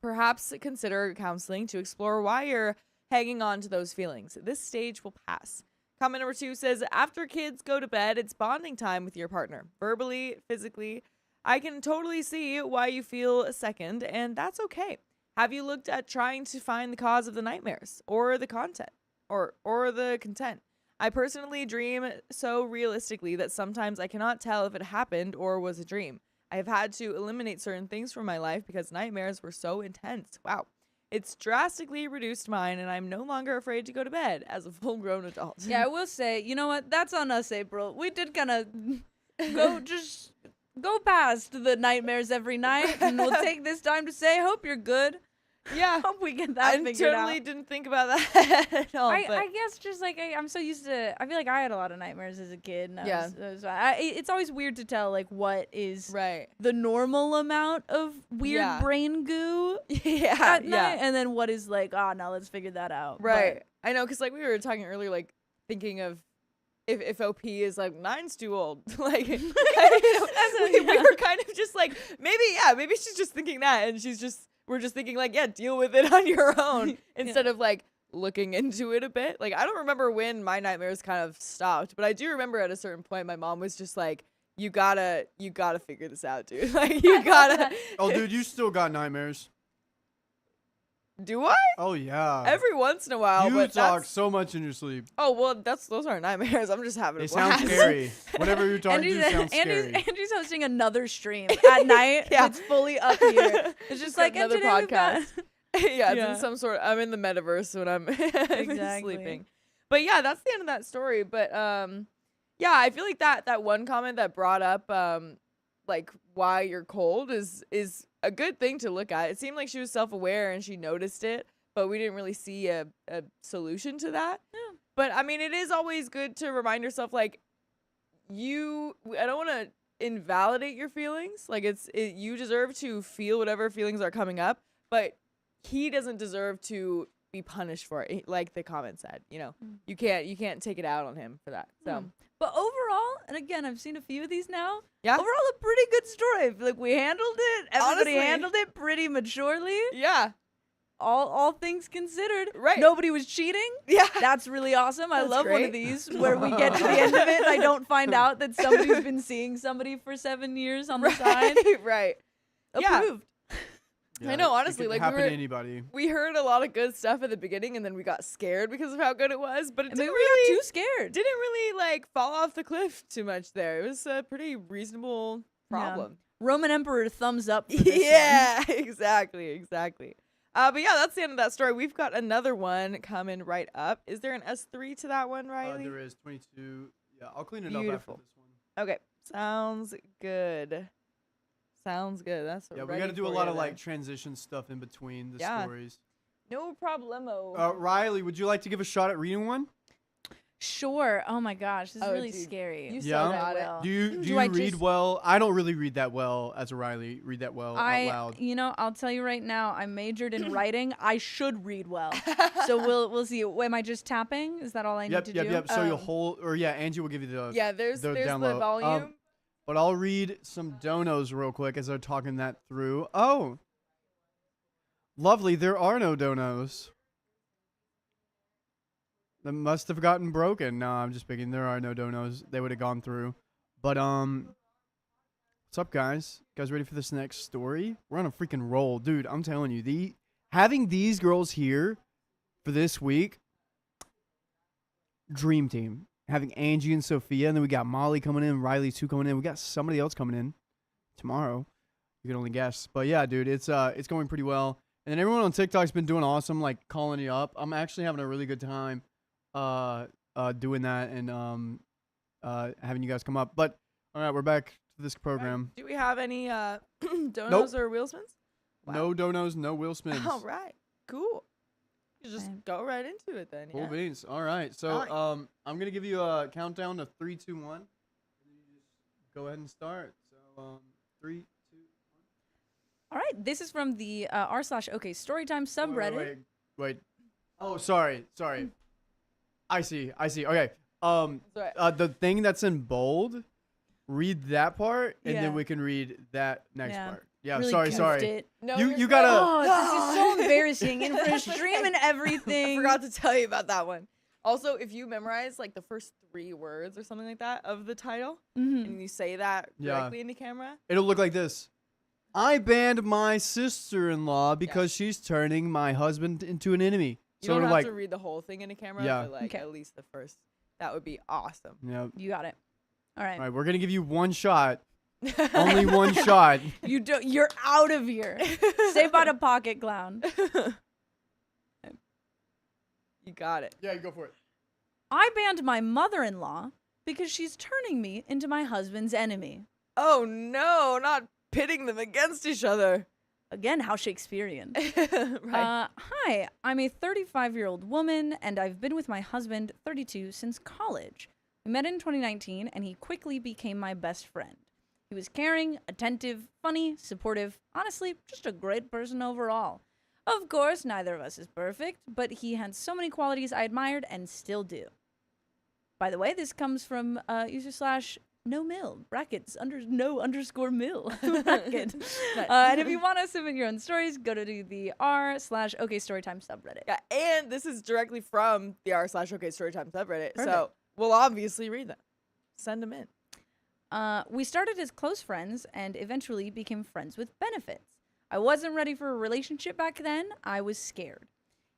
B: Perhaps consider counseling to explore why you're hanging on to those feelings. This stage will pass. Comment number 2 says, after kids go to bed, it's bonding time with your partner. Verbally, physically. I can totally see why you feel a second, and that's okay. Have you looked at trying to find the cause of the nightmares or the content or the content? I personally dream so realistically that sometimes I cannot tell if it happened or was a dream. I have had to eliminate certain things from my life because nightmares were so intense. Wow. It's drastically reduced mine, and I'm no longer afraid to go to bed as a full-grown adult.
F: Yeah, I will say, you know what? That's on us, April. We did kind of go past the nightmares every night, and we'll take this time to say, hope you're good.
B: Yeah.
F: Hope we get that
B: I
F: figured
B: totally
F: out.
B: didn't think about that at all.
F: I guess just like I'm so used to. I feel like I had a lot of nightmares as a kid. And
B: Yeah.
F: It's always weird to tell like what is
B: right.
F: the normal amount of weird brain goo
B: Yeah.
F: at night, and then what is like, oh no, let's figure that out.
B: Right. I know, because like we were talking earlier, like thinking of if OP is like 9's too old, like we were kind of just like maybe she's just thinking that, and we're just thinking like deal with it on your own instead of like looking into it a bit. Like I don't remember when my nightmares kind of stopped, but I do remember at a certain point my mom was just like, you gotta figure this out, dude. Like you gotta.
C: Oh, dude, you still got nightmares.
B: Do I?
C: Oh yeah.
B: Every once in a while.
C: You
B: but
C: talk
B: that's...
C: so much in your sleep.
B: Oh well, those aren't nightmares. I'm just having a
C: It
B: blast.
C: sounds scary. Whatever you're talking to sounds scary.
F: Andrew's hosting another stream at night. It's fully up here. It's just like
B: another
F: and today we've got-
B: podcast. It's in some sort. I'm in the metaverse when I'm
F: Exactly.
B: sleeping. But yeah, that's the end of that story. But yeah, I feel like that one comment that brought up like why you're cold is a good thing to look at. It seemed like she was self-aware and she noticed it, but we didn't really see a solution to that.
F: Yeah.
B: But I mean, it is always good to remind yourself, like, I don't want to invalidate your feelings. Like you deserve to feel whatever feelings are coming up, but he doesn't deserve to be punished for it. Like the comment said, you can't take it out on him for that. So.
F: But overall, and again, I've seen a few of these now.
B: Yeah.
F: Overall, a pretty good story. I feel like we handled it. Everybody
B: Honestly.
F: handled it pretty maturely.
B: Yeah.
F: All things considered.
B: Right.
F: Nobody was cheating.
B: Yeah.
F: That's really awesome. I
B: That's
F: love one
B: great.
F: of these where we get to the end of it and I don't find out that somebody's been seeing somebody for 7 years on the side.
B: Right. Yeah.
F: Approved.
B: I know, honestly,
C: it could
B: like
C: happen to anybody.
B: we heard a lot of good stuff at the beginning, and then we got scared because of how good it was. But it
F: And
B: didn't
F: maybe we got
B: really
F: too scared.
B: didn't really like fall off the cliff too much there. It was a pretty reasonable problem.
F: Roman Emperor thumbs up for this
B: Yeah, exactly. But yeah, that's the end of that story. We've got another one coming right up. Is there an S3 to that one, Riley?
C: There is 22. Yeah, I'll clean it up
B: Beautiful.
C: after this one.
B: Okay, sounds good. That's
C: Yeah, we got to do a lot of like transition stuff in between the stories.
B: No problemo.
C: Riley, would you like to give a shot at reading one?
F: Sure. Oh my gosh, this is
B: Oh,
F: really
B: dude.
F: scary.
B: You
C: Yeah.
B: so got it.
F: will.
C: Do you
F: Do I
C: read
F: just-
C: well? I don't really read that well as a Riley. Read that well out loud.
F: I'll tell you right now, I majored in writing. I should read well. So we'll see. Am I just tapping? Is that all I need to do?
C: Yep. So you'll hold, or Angie will give you the
B: Yeah, there's the
C: download.
B: volume.
C: But I'll read some donos real quick as they're talking that through. Oh, lovely. There are no donos. That must have gotten broken. No, I'm just picking. There are no donos. They would have gone through. But what's up, guys? You guys ready for this next story? We're on a freaking roll, dude. I'm telling you, having these girls here for this week, dream team. Having Angie and Sophia, and then we got Molly coming in, Riley too coming in. We got somebody else coming in tomorrow. You can only guess, but yeah, dude, it's going pretty well. And then everyone on TikTok's been doing awesome, like calling you up. I'm actually having a really good time, doing that and having you guys come up. But all right, we're back to this program.
B: Do we have any donos
C: Nope.
B: or wheel spins?
C: No donos, no wheel spins.
B: All right, cool. You just
F: Same.
B: go right into it then.
C: Cool
B: Yeah.
C: beans. All right, so
B: Alright.
C: I'm gonna give you a countdown of 3, 2, 1. And you just go ahead and start. So 3, 2.
F: All right. This is from the r/OK Storytime subreddit.
C: Wait. Oh, sorry. I see. Okay.
B: Sorry.
C: The thing that's in bold, read that part, and
F: Yeah.
C: then we can read that next
F: Yeah.
C: part. Yeah.
F: Really
C: sorry.
F: goofed it.
B: No,
C: You
B: you're
C: you
B: good.
C: gotta.
F: Oh, this is so embarrassing. In for a stream and everything.
B: I forgot to tell you about that one. Also, if you memorize like the first 3 words or something like that of the title,
F: Mhm.
B: and you say that
C: Yeah.
B: directly into camera,
C: It'll look like this. I banned my sister-in-law because she's turning my husband into an enemy.
B: you
C: Sort
B: don't
C: of
B: have
C: like.
B: to read the whole thing into camera,
C: Yeah.
B: but like
F: Okay.
B: at least the first. That would be awesome.
C: Yeah.
F: You got it. All right.
C: All right. We're gonna give you one shot. Only one shot.
F: You're out of here. Say bye to Pocket Clown.
B: You got it.
C: Yeah. You go for it.
F: I banned my mother-in-law because she's turning me into my husband's enemy.
B: Oh no, not pitting them against each other.
F: Again, how Shakespearean.
B: Right.
F: Hi, I'm a 35-year-old woman, and I've been with my husband, 32, since college. We met in 2019, and he quickly became my best friend. He was caring, attentive, funny, supportive, honestly, just a great person overall. Of course, neither of us is perfect, but he had so many qualities I admired and still do. By the way, this comes from user/no-mill, brackets, no_mill, bracket.
B: Nice.
F: And if you want to submit your own stories, go to the r/OKStorytime subreddit.
B: Yeah, and this is directly from the r/OKStorytime subreddit, so
F: Perfect.
B: we'll obviously read them. Send them in.
F: We started as close friends and eventually became friends with benefits. I wasn't ready for a relationship back then. I was scared.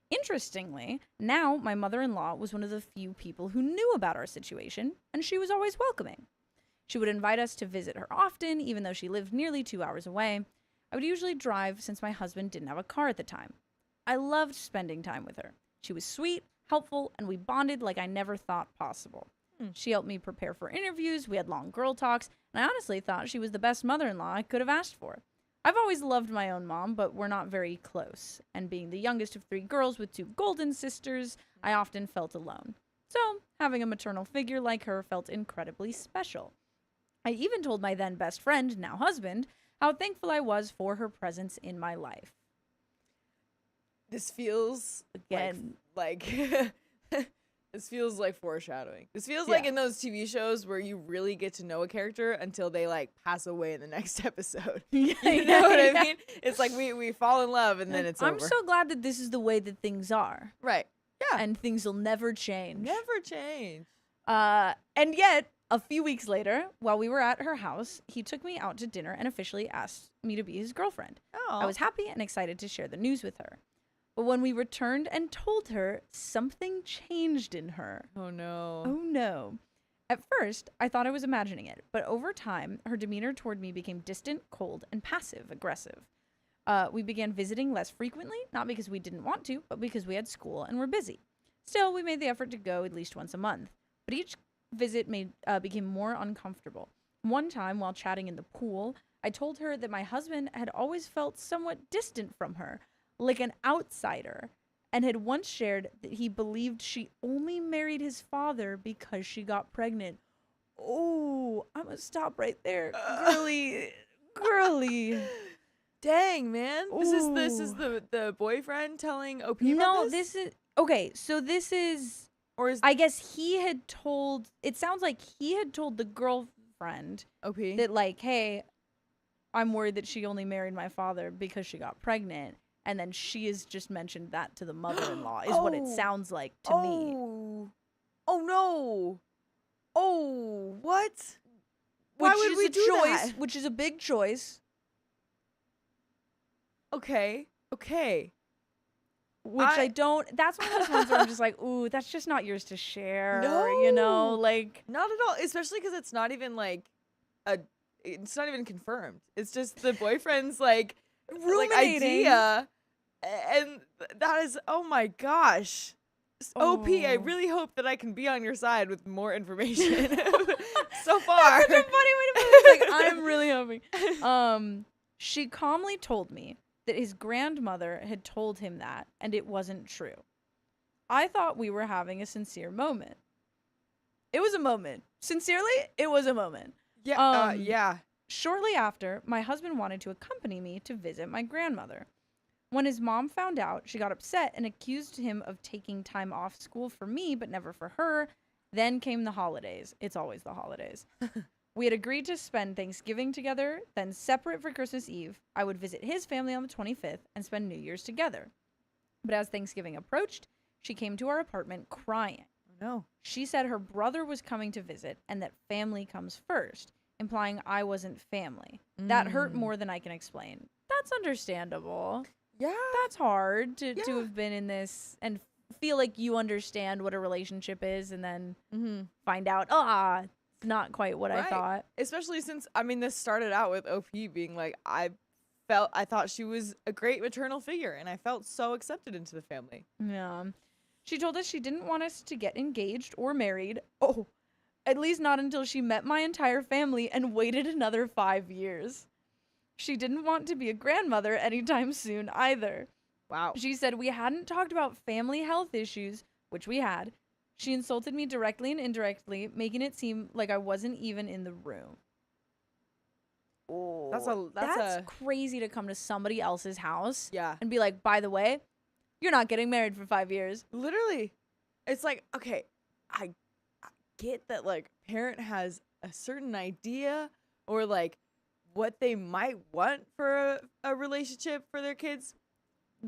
F: Interestingly, now my mother-in-law was one of the few people who knew about our situation, and she was always welcoming. She would invite us to visit her often, even though she lived nearly 2 hours away. I would usually drive since my husband didn't have a car at the time. I loved spending time with her. She was sweet, helpful, and we bonded like I never thought possible. She helped me prepare for interviews, we had long girl talks, and I honestly thought she was the best mother-in-law I could have asked for. I've always loved my own mom, but we're not very close. And being the youngest of 3 girls with 2 golden sisters, I often felt alone. So, having a maternal figure like her felt incredibly special. I even told my then best friend, now husband, how thankful I was for her presence in my life.
B: This feels
F: Again.
B: like this feels like foreshadowing. This feels like in those TV shows where you really get to know a character until they like pass away in the next episode. You know what I mean? It's like we fall in love and then it's
F: I'm
B: over.
F: so glad that this is the way that things are.
B: Right. Yeah.
F: And things will never change.
B: Never change.
F: And yet, a few weeks later, while we were at her house, he took me out to dinner and officially asked me to be his girlfriend.
B: Oh.
F: I was happy and excited to share the news with her. But when we returned and told her, something changed in her.
B: Oh no.
F: Oh no. At first, I thought I was imagining it, but over time, her demeanor toward me became distant, cold, and passive-aggressive. We began visiting less frequently, not because we didn't want to, but because we had school and were busy. Still, we made the effort to go at least once a month. But each visit became more uncomfortable. One time, while chatting in the pool, I told her that my husband had always felt somewhat distant from her, like an outsider, and had once shared that he believed she only married his father because she got pregnant. Oh, I'm gonna stop right there. Girly.
B: Dang, man. This is
F: Ooh.
B: the boyfriend telling OP
F: No,
B: about this?
F: this is okay. So this is,
B: Or is
F: I guess he had told. It sounds like he had told the girlfriend
B: OP?
F: that, like, hey, I'm worried that she only married my father because she got pregnant, and then she has just mentioned that to the mother-in-law. Is what it
B: Oh.
F: sounds like to me.
B: Oh no. Oh, what? Why
F: Which
B: would
F: is
B: we
F: a
B: do
F: choice?
B: that?
F: Which is a big choice.
B: Okay.
F: Which I don't. That's one of those ones where I'm just like, ooh, that's just not yours to share. You know,
B: No.
F: like.
B: Not at all, especially because it's not even like it's not even confirmed. It's just the boyfriend's like
F: Ruminating.
B: idea, and that is, oh my gosh. OP, I
F: Oh.
B: really hope that I can be on your side with more information. So far.
F: That's such a funny way to put it. Like, I'm really hoping. She calmly told me that his grandmother had told him that, and it wasn't true. I thought we were having a sincere moment. It was a moment. Sincerely, it was a moment.
B: Yeah. Yeah.
F: Shortly after, my husband wanted to accompany me to visit my grandmother. When his mom found out, she got upset and accused him of taking time off school for me, but never for her. Then came the holidays. It's always the holidays. We had agreed to spend Thanksgiving together, then separate for Christmas Eve. I would visit his family on the 25th and spend New Year's together. But as Thanksgiving approached, she came to our apartment crying.
B: No.
F: She said her brother was coming to visit and that family comes first, implying I wasn't family. That hurt more than I can explain. That's understandable.
B: Yeah.
F: That's hard to
B: Yeah.
F: have been in this and feel like you understand what a relationship is and then find out, it's not quite what I
B: Right.
F: thought.
B: Especially since, I mean, this started out with OP being like, I thought she was a great maternal figure and I felt so accepted into the family.
F: Yeah. She told us she didn't want us to get engaged or married. Oh, at least not until she met my entire family and waited another 5 years. She didn't want to be a grandmother anytime soon either.
B: Wow.
F: She said we hadn't talked about family health issues, which we had. She insulted me directly and indirectly, making it seem like I wasn't even in the room. Oh, that's crazy to come to somebody else's house and be like, by the way, you're not getting married for 5 years.
B: Literally. It's like, okay, I get that, like, parent has a certain idea or, like, what they might want for a relationship for their kids.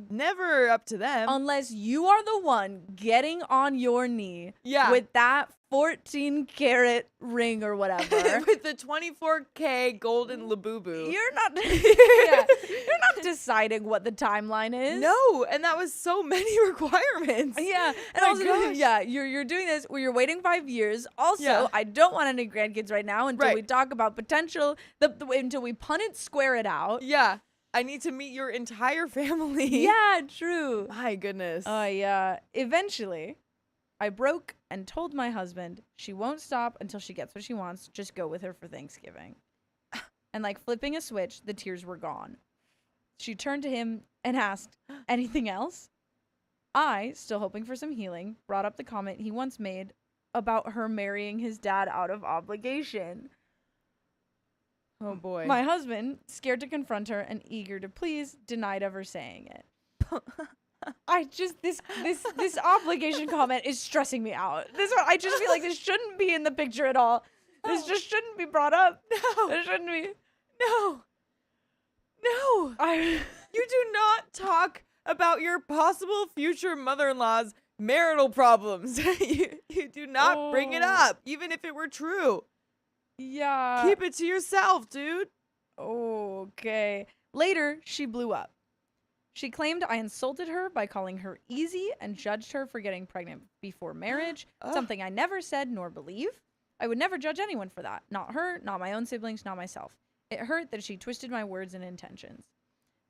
B: Never up to them.
F: Unless you are the one getting on your knee with that 14-carat ring or whatever.
B: With the 24K golden Labubu.
F: You're not you're not deciding what the timeline is.
B: No, and that was so many requirements.
F: Yeah. And also, you're doing this where you're waiting 5 years. Also, I don't want any grandkids right now until we talk about potential, until we punt it, square it out.
B: Yeah. I need to meet your entire family.
F: Yeah, true.
B: My goodness.
F: Eventually, I broke and told my husband she won't stop until she gets what she wants. Just go with her for Thanksgiving. And like flipping a switch, the tears were gone. She turned to him and asked, anything else? I, still hoping for some healing, brought up the comment he once made about her marrying his dad out of obligation.
B: Oh boy.
F: My husband, scared to confront her and eager to please, denied ever saying it. This obligation comment is stressing me out. I just feel like this shouldn't be in the picture at all. This just shouldn't be brought up.
B: No.
F: It shouldn't be.
B: No. You do not talk about your possible future mother-in-law's marital problems. you do not bring it up, even if it were true.
F: Yeah.
B: Keep it to yourself, dude.
F: Okay. Later, she blew up. She claimed I insulted her by calling her easy and judged her for getting pregnant before marriage, something I never said nor believe. I would never judge anyone for that. Not her, not my own siblings, not myself. It hurt that she twisted my words and intentions.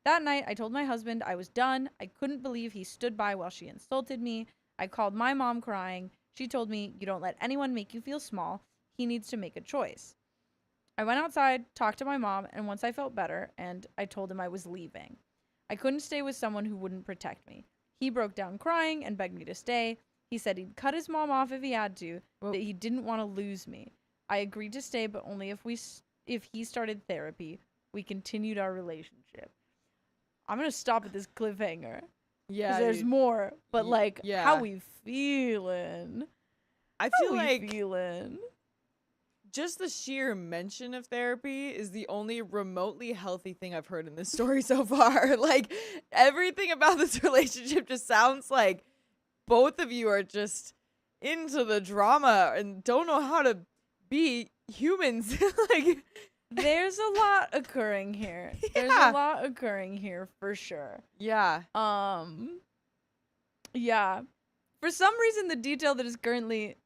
F: That night, I told my husband I was done. I couldn't believe he stood by while she insulted me. I called my mom crying. She told me, you don't let anyone make you feel small. He needs to make a choice. I went outside, talked to my mom, and once I felt better, and I told him I was leaving. I couldn't stay with someone who wouldn't protect me. He broke down crying and begged me to stay. He said he'd cut his mom off if he had to, that he didn't want to lose me. I agreed to stay, but only if he started therapy. We continued our relationship. I'm going to stop at this cliffhanger.
B: Yeah.
F: 'Cause there's more, but how we feeling?
B: I feel like
F: feeling?
B: Just the sheer mention of therapy is the only remotely healthy thing I've heard in this story so far. Like, everything about this relationship just sounds like both of you are just into the drama and don't know how to be humans. Like,
F: there's a lot occurring here. There's a lot occurring here for sure.
B: Yeah.
F: Yeah. For some reason, the detail that is currently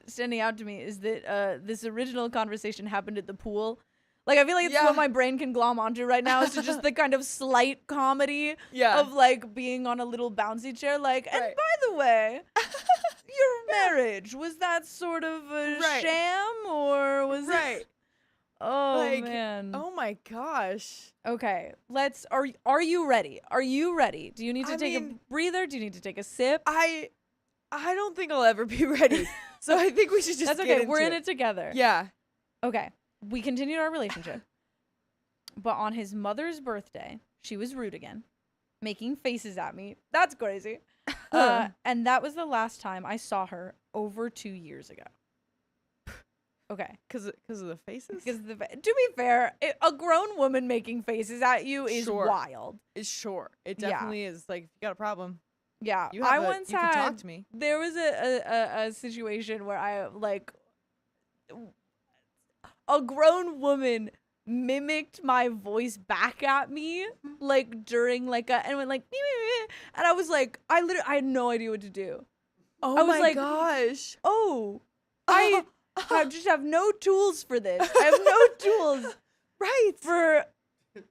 F: standing out to me is that this original conversation happened at the pool. Like, I feel like it's what my brain can glom onto right now. It's just the kind of slight comedy of, like, being on a little bouncy chair. Like, and by the way, your marriage, was that sort of a sham or was it? Oh, like, man.
B: Oh, my gosh.
F: Okay, are you ready? Are you ready? Do you need to take a breather? Do you need to take a sip?
B: I don't think I'll ever be ready. So I think we should just
F: That's okay. We're in it together.
B: Yeah.
F: Okay. We continued our relationship. But on his mother's birthday, she was rude again, making faces at me. That's crazy. And that was the last time I saw her over 2 years ago. Okay.
B: Because of the faces?
F: To be fair, a grown woman making faces at you is wild.
B: It's sure. It definitely is. Like, if you got a problem.
F: Yeah.
B: You can talk to me.
F: There was a situation where I, like, a grown woman mimicked my voice back at me, like, during, like, and went, like, and I was like, I had no idea what to do.
B: Oh,
F: I was
B: my gosh.
F: Oh, I just have no tools for this. I have no tools. For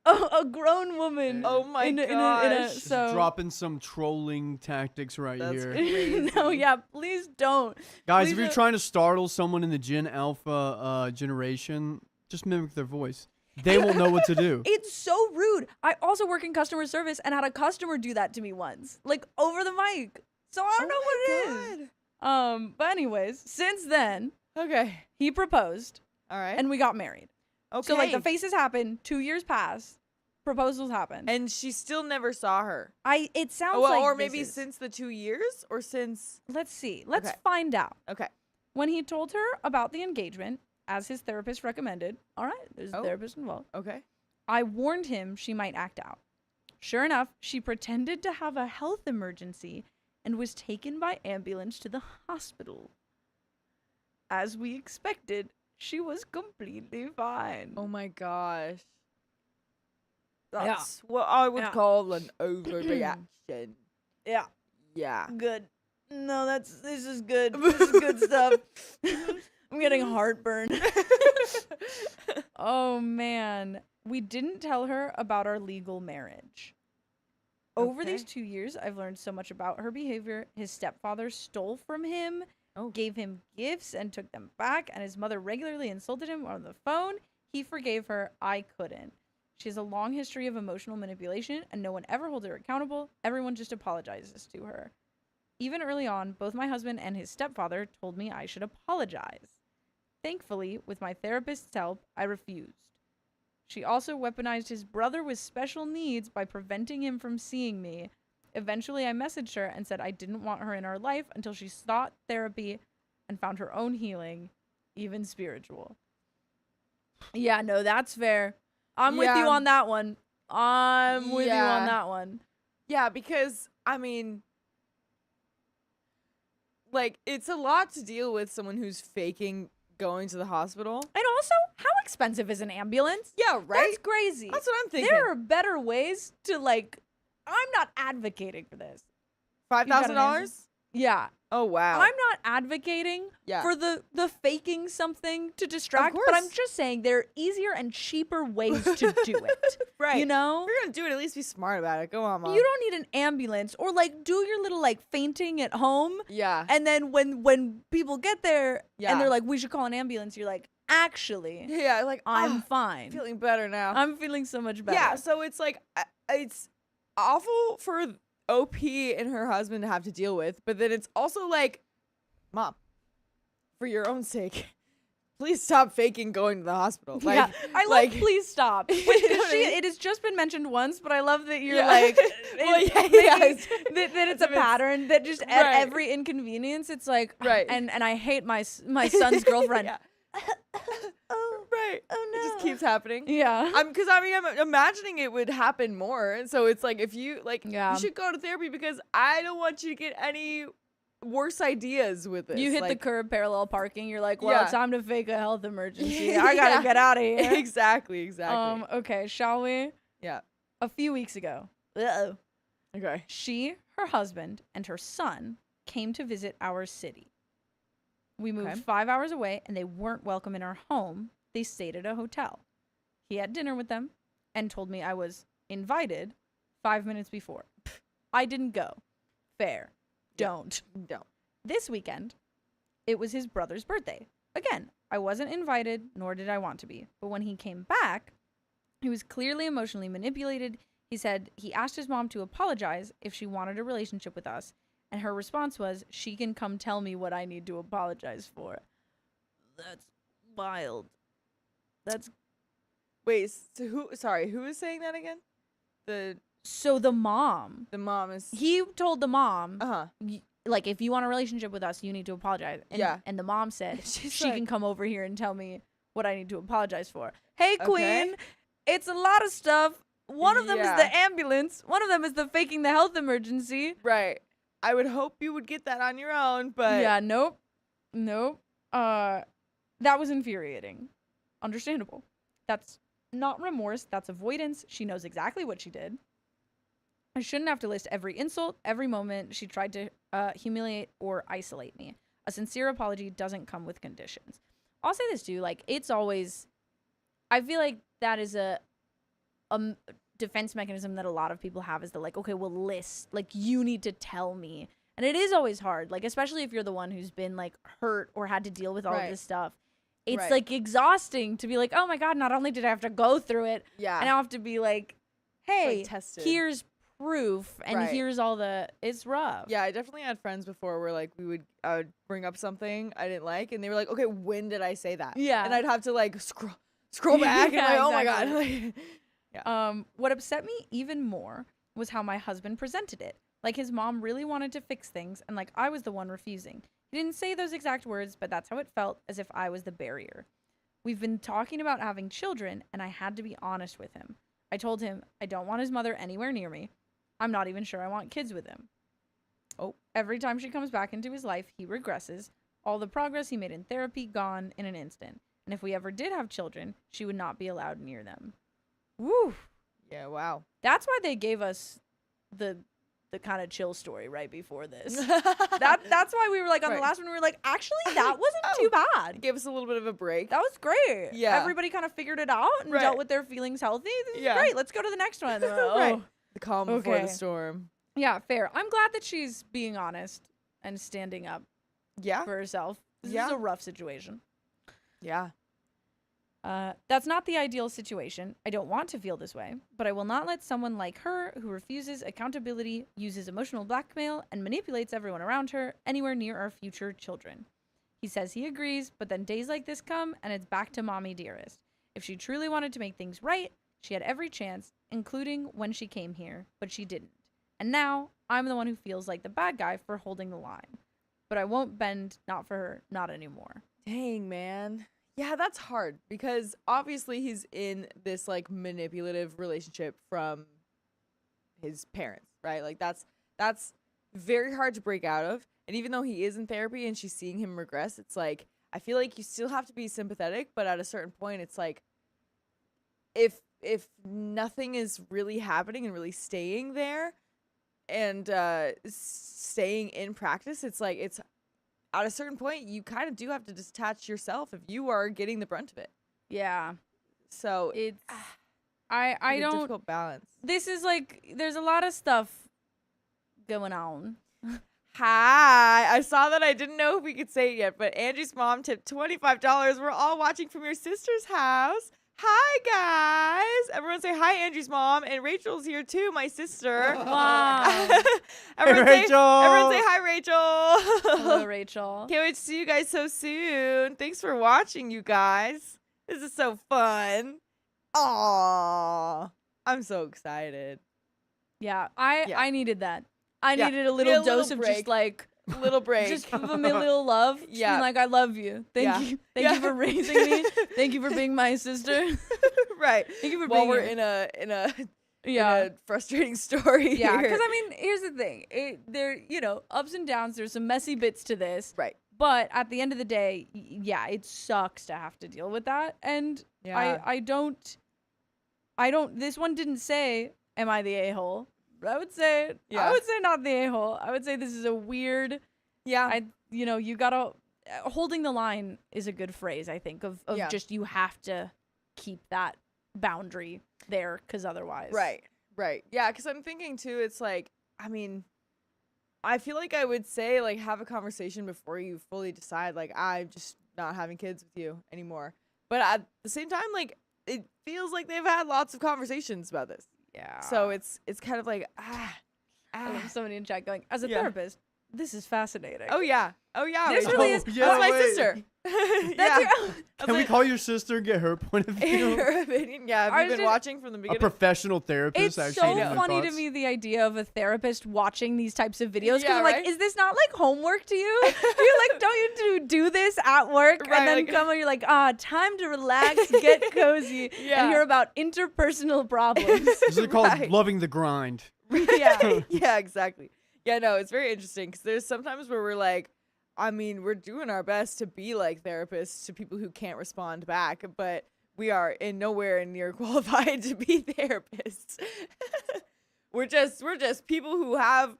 F: a grown woman.
B: Oh my gosh.
F: So
C: dropping some trolling tactics here.
F: No, yeah, please don't.
C: Guys, if you're trying to startle someone in the Gen Alpha generation, just mimic their voice. They won't know what to do.
F: It's so rude. I also work in customer service and had a customer do that to me once, like over the mic. So I don't know what it is. But anyways, since then,
B: Okay.
F: he proposed
B: All right.
F: and we got married.
B: okay.
F: So like the faces happened, 2 years passed, proposals happened.
B: and she still never saw her.
F: It sounds
B: Oh, well,
F: like
B: or
F: this
B: maybe
F: is-
B: since the 2 years, or since.
F: Let's see. Let's
B: Okay.
F: find out.
B: Okay.
F: When he told her about the engagement, as his therapist recommended, all right, there's a
B: Oh.
F: therapist involved,
B: Okay.
F: I warned him she might act out. Sure enough, she pretended to have a health emergency and was taken by ambulance to the hospital. As we expected, she was completely fine.
B: Oh my gosh.
F: Yeah.
B: That's what I would
F: Yeah.
B: call an overreaction.
F: Yeah,
B: Yeah.
F: good. No, this is good. This is good stuff. I'm getting heartburn. Oh man, we didn't tell her about our legal marriage. Over these
B: Okay.
F: 2 years, I've learned so much about her behavior. His stepfather stole from him,
B: Oh.
F: gave him gifts and took them back, and his mother regularly insulted him on the phone. He forgave her. I couldn't. She has a long history of emotional manipulation, and no one ever holds her accountable. Everyone just apologizes to her. Even early on, both my husband and his stepfather told me I should apologize. Thankfully, with my therapist's help, I refused. She also weaponized his brother with special needs by preventing him from seeing me. Eventually, I messaged her and said I didn't want her in our life until she sought therapy and found her own healing, even spiritual. Yeah, no, that's fair. I'm with you
B: Yeah.
F: on that one. I'm with you on
B: Yeah.
F: that one.
B: Yeah, because I mean, like, it's a lot to deal with someone who's faking going to the hospital.
F: And also, how expensive is an ambulance?
B: Yeah, right.
F: That's crazy.
B: That's what I'm thinking.
F: There are better ways to, like, I'm not advocating for this.
B: $5,000.
F: Yeah.
B: Oh wow.
F: I'm not advocating
B: Yeah.
F: for the faking something to distract, but I'm
B: course.
F: just saying there are easier and cheaper ways to do it.
B: right.
F: You know?
B: If you're gonna do it, at least be smart about it. Go on, Mom.
F: You don't need an ambulance or like do your little like fainting at home.
B: Yeah.
F: And then when people get there
B: Yeah.
F: and they're like, we should call an ambulance, you're like, actually,
B: Yeah. Like
F: I'm
B: "Ah,
F: fine.
B: feeling better now.
F: I'm feeling so much better.
B: Yeah. So it's like it's awful for OP and her husband to have to deal with, but then it's also like, Mom, for your own sake, please stop faking going to the hospital. Like,
F: yeah, I love
B: like,
F: please stop. Which,
B: You know what I mean?
F: it has just been mentioned once, but I love that you're
B: Yeah.
F: like,
B: Well,
F: it-
B: yeah,
F: making-
B: yeah.
F: that it's a
B: If it's-
F: pattern that just at
B: Right.
F: every inconvenience, it's like,
B: Right.
F: And I hate my son's girlfriend.
B: Yeah.
F: Oh,
B: Right.
F: oh no.
B: It just keeps happening.
F: Yeah.
B: I'm imagining it would happen more. And so it's like, if you like,
F: Yeah.
B: you should go to therapy because I don't want you to get any worse ideas with this.
F: You hit the
B: like,
F: curb parallel parking. You're like, well,
B: Yeah.
F: it's time to fake a health emergency. I gotta
B: Yeah.
F: get out of here.
B: Exactly.
F: Okay, shall we?
B: Yeah.
F: A few weeks ago, uh-oh,
B: Okay.
F: she, her husband, and her son came to visit our city. We moved
B: Okay.
F: 5 hours away, and they weren't welcome in our home. They stayed at a hotel. He had dinner with them and told me I was invited 5 minutes before. I didn't go. Fair. Don't.
B: Don't.
F: This weekend, it was his brother's birthday. Again, I wasn't invited, nor did I want to be. But when he came back, he was clearly emotionally manipulated. He said he asked his mom to apologize if she wanted a relationship with us. And her response was, she can come tell me what I need to apologize for. That's wild. That's
B: Wait. So who is saying that again?
F: so the mom.
B: The mom is.
F: He told the mom,
B: Uh-huh.
F: like, if you want a relationship with us, you need to apologize. And,
B: Yeah.
F: And the mom said,
B: She's
F: she can
B: like-
F: come over here and tell me what I need to apologize for. Hey,
B: Okay.
F: queen, it's a lot of stuff. One of them is
B: Yeah.
F: the ambulance. One of them is the faking the health emergency.
B: Right. I would hope you would get that on your own, but
F: Yeah, nope. That was infuriating. Understandable. That's not remorse. That's avoidance. She knows exactly what she did. I shouldn't have to list every insult, every moment she tried to humiliate or isolate me. A sincere apology doesn't come with conditions. I'll say this too, like, it's always, I feel like that is a defense mechanism that a lot of people have, is the like, okay, well, list, like, you need to tell me. And it is always hard, like, especially if you're the one who's been like hurt or had to deal with all of
B: Right.
F: this stuff. it's
B: Right.
F: like exhausting to be like, oh my God, not only did I have to go through it,
B: Yeah.
F: I now have to be like, hey,
B: tested.
F: here's proof and
B: Right.
F: here's all the, it's rough.
B: Yeah, I definitely had friends before where like I would bring up something I didn't like, and they were like, "Okay, when did I say that?"
F: Yeah.
B: and I'd have to like scroll back and
F: Yeah,
B: like, oh my
F: exactly.
B: god.
F: What upset me even more was how my husband presented it. Like his mom really wanted to fix things and like I was the one refusing. He didn't say those exact words, but that's how it felt, as if I was the barrier. We've been talking about having children and I had to be honest with him. I told him I don't want his mother anywhere near me. I'm not even sure I want kids with him. Oh, every time she comes back into his life, he regresses. All the progress he made in therapy gone in an instant. And if we ever did have children, she would not be allowed near them. Woo.
B: Yeah, wow.
F: That's why they gave us the kind of chill story right before this. That's why we were like on the
B: Right.
F: last one, we were like, actually, that wasn't too bad.
B: Give us a little bit of a break.
F: That was great.
B: Yeah.
F: Everybody kind of figured it out and
B: Right.
F: dealt with their feelings healthy. This is
B: Yeah.
F: great. Let's go to the next one. Oh.
B: Right. The calm before
F: Okay.
B: the storm.
F: Yeah, fair. I'm glad that she's being honest and standing up
B: Yeah.
F: for herself. This
B: Yeah.
F: is a rough situation.
B: Yeah.
F: That's not the ideal situation. I don't want to feel this way, but I will not let someone like her, who refuses accountability, uses emotional blackmail, and manipulates everyone around her, anywhere near our future children. He says he agrees, but then days like this come, and it's back to mommy dearest. If she truly wanted to make things right, she had every chance, including when she came here, but she didn't. And now, I'm the one who feels like the bad guy for holding the line. But I won't bend, not for her, not anymore.
B: Dang, man. Yeah, that's hard because obviously he's in this like manipulative relationship from his parents, right? Like that's very hard to break out of. And even though he is in therapy and she's seeing him regress, it's like I feel like you still have to be sympathetic, but at a certain point it's like if nothing is really happening and really staying there and staying in practice, it's like it's at a certain point, you kind of do have to detach yourself if you are getting the brunt of it.
F: Yeah.
B: So
F: It's I
B: a
F: don't
B: difficult balance.
F: This is like there's a lot of stuff going on.
B: Hi, I saw that. I didn't know if we could say it yet, but Angie's mom tipped $25. We're all watching from your sister's house. Hi guys! Everyone say hi, Angie's mom, and Rachel's here too, my sister.
F: Wow.
B: everyone,
C: Hey,
B: say, everyone say hi, Rachel.
F: Hello, Rachel.
B: Can't wait to see you guys so soon. Thanks for watching, you guys. This is so fun. Aww. I'm so excited.
F: Yeah,
B: Yeah.
F: I needed that. I
B: Yeah.
F: needed a
B: We
F: little
B: need a little
F: dose of
B: break.
F: just like
B: A little break.
F: just give me a little love. Just
B: Yeah.
F: being like, I love you.
B: Yeah.
F: Thank you. Thank
B: Yeah.
F: you for raising me. Thank you for being my sister.
B: right.
F: Thank you for
B: While
F: being
B: we're
F: here.
B: in a
F: Yeah.
B: frustrating story.
F: Yeah,
B: here.
F: because I mean, here's the thing. There, ups and downs. There's some messy bits to this.
B: Right.
F: But at the end of the day, yeah, it sucks to have to deal with that. And
B: Yeah.
F: I don't. This one didn't say, "Am I the a-hole?" I would say,
B: Yeah.
F: I would say not the a-hole. I would say this is a weird.
B: Yeah.
F: You gotta holding the line is a good phrase. I think of
B: Yeah.
F: just you have to keep that boundary there because otherwise,
B: Right. Yeah, because I'm thinking too, it's like, I mean, I feel like I would say, like, have a conversation before you fully decide, like, I'm just not having kids with you anymore. But at the same time, like, it feels like they've had lots of conversations about this.
F: Yeah.
B: So it's kind of like,
F: I love somebody in chat going, as a
B: Yeah.
F: therapist, this is fascinating.
B: oh yeah,
F: This
B: Rachel.
F: really is-
C: yeah,
B: That's my
C: wait.
B: sister.
F: That's
B: yeah.
F: your-
C: Can we call your sister and get her point of view?
B: Her opinion? Yeah,
F: I
B: have
F: was
B: you been
F: just-
B: watching from the
C: A
B: beginning?
C: professional therapist
F: It's
C: actually.
F: so
C: giving
F: funny to
C: thoughts.
F: me, the idea of a therapist watching these types of videos. Because
B: Yeah,
F: I'm like,
B: right?
F: is this not like homework to you? You're like, don't you do this at work?
B: Right,
F: and then
B: like-
F: come and you're like, time to relax, get cozy,
B: Yeah.
F: and hear about interpersonal problems.
C: This is called
B: Right.
C: loving the grind.
F: yeah.
B: Yeah, exactly. Yeah, no, it's very interesting because there's sometimes where we're like, I mean, we're doing our best to be like therapists to people who can't respond back, but we are in nowhere near qualified to be therapists. we're just people who have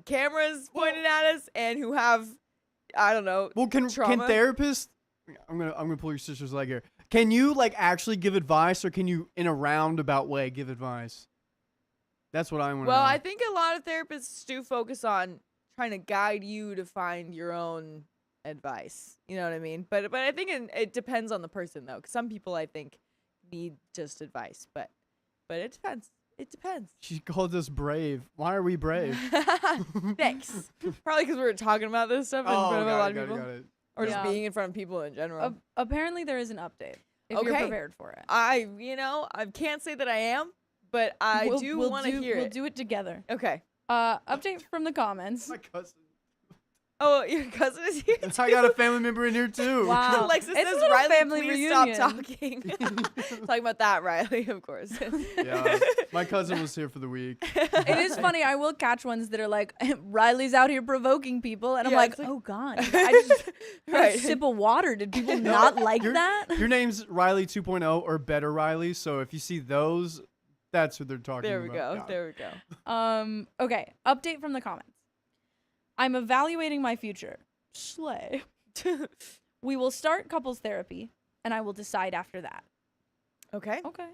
B: cameras pointed at us and who have, I don't know.
C: Well, can
B: trauma.
C: therapists? I'm gonna pull your sister's leg here. Can you like actually give advice, or can you in a roundabout way give advice? That's what I want to
B: Well,
C: know.
B: I think a lot of therapists do focus on trying to guide you to find your own advice. You know what I mean? But I think it depends on the person though. 'Cause some people I think need just advice, but it depends. It depends.
C: She called us brave. Why are we brave?
B: Thanks. Probably because we were talking about this stuff in front of a lot of people,
C: got it.
B: or just
F: Yeah.
B: being in front of people in general.
F: Apparently, there is an update. If you're
B: Okay.
F: prepared for it,
B: I can't say that I am, but I
F: we'll
B: want to hear
F: We'll
B: it.
F: do it together.
B: Okay.
F: Update from the comments.
C: My cousin.
B: Oh, your cousin is here.
C: That's how I got a family member in here too.
F: Wow.
B: Alexis
F: It's a
B: says,
F: little
B: Riley,
F: family
B: please
F: reunion."
B: stop talking. Talking about that, Riley, of course.
C: Yeah. My cousin was here for the week.
F: It is funny. I will catch ones that are like, Riley's out here provoking people. And I'm
B: Yeah,
F: like,
B: it's like-
F: oh, God. I just had
B: Right.
F: a sip of water. Did people not like that?
C: Your name's Riley 2.0 or Better Riley. So if you see those, that's what they're talking
B: There we
C: about.
B: go.
C: Yeah.
B: There we go.
F: Okay. Update from the comments. I'm evaluating my future. Slay. We will start couples therapy, and I will decide after that.
B: Okay.
F: Okay.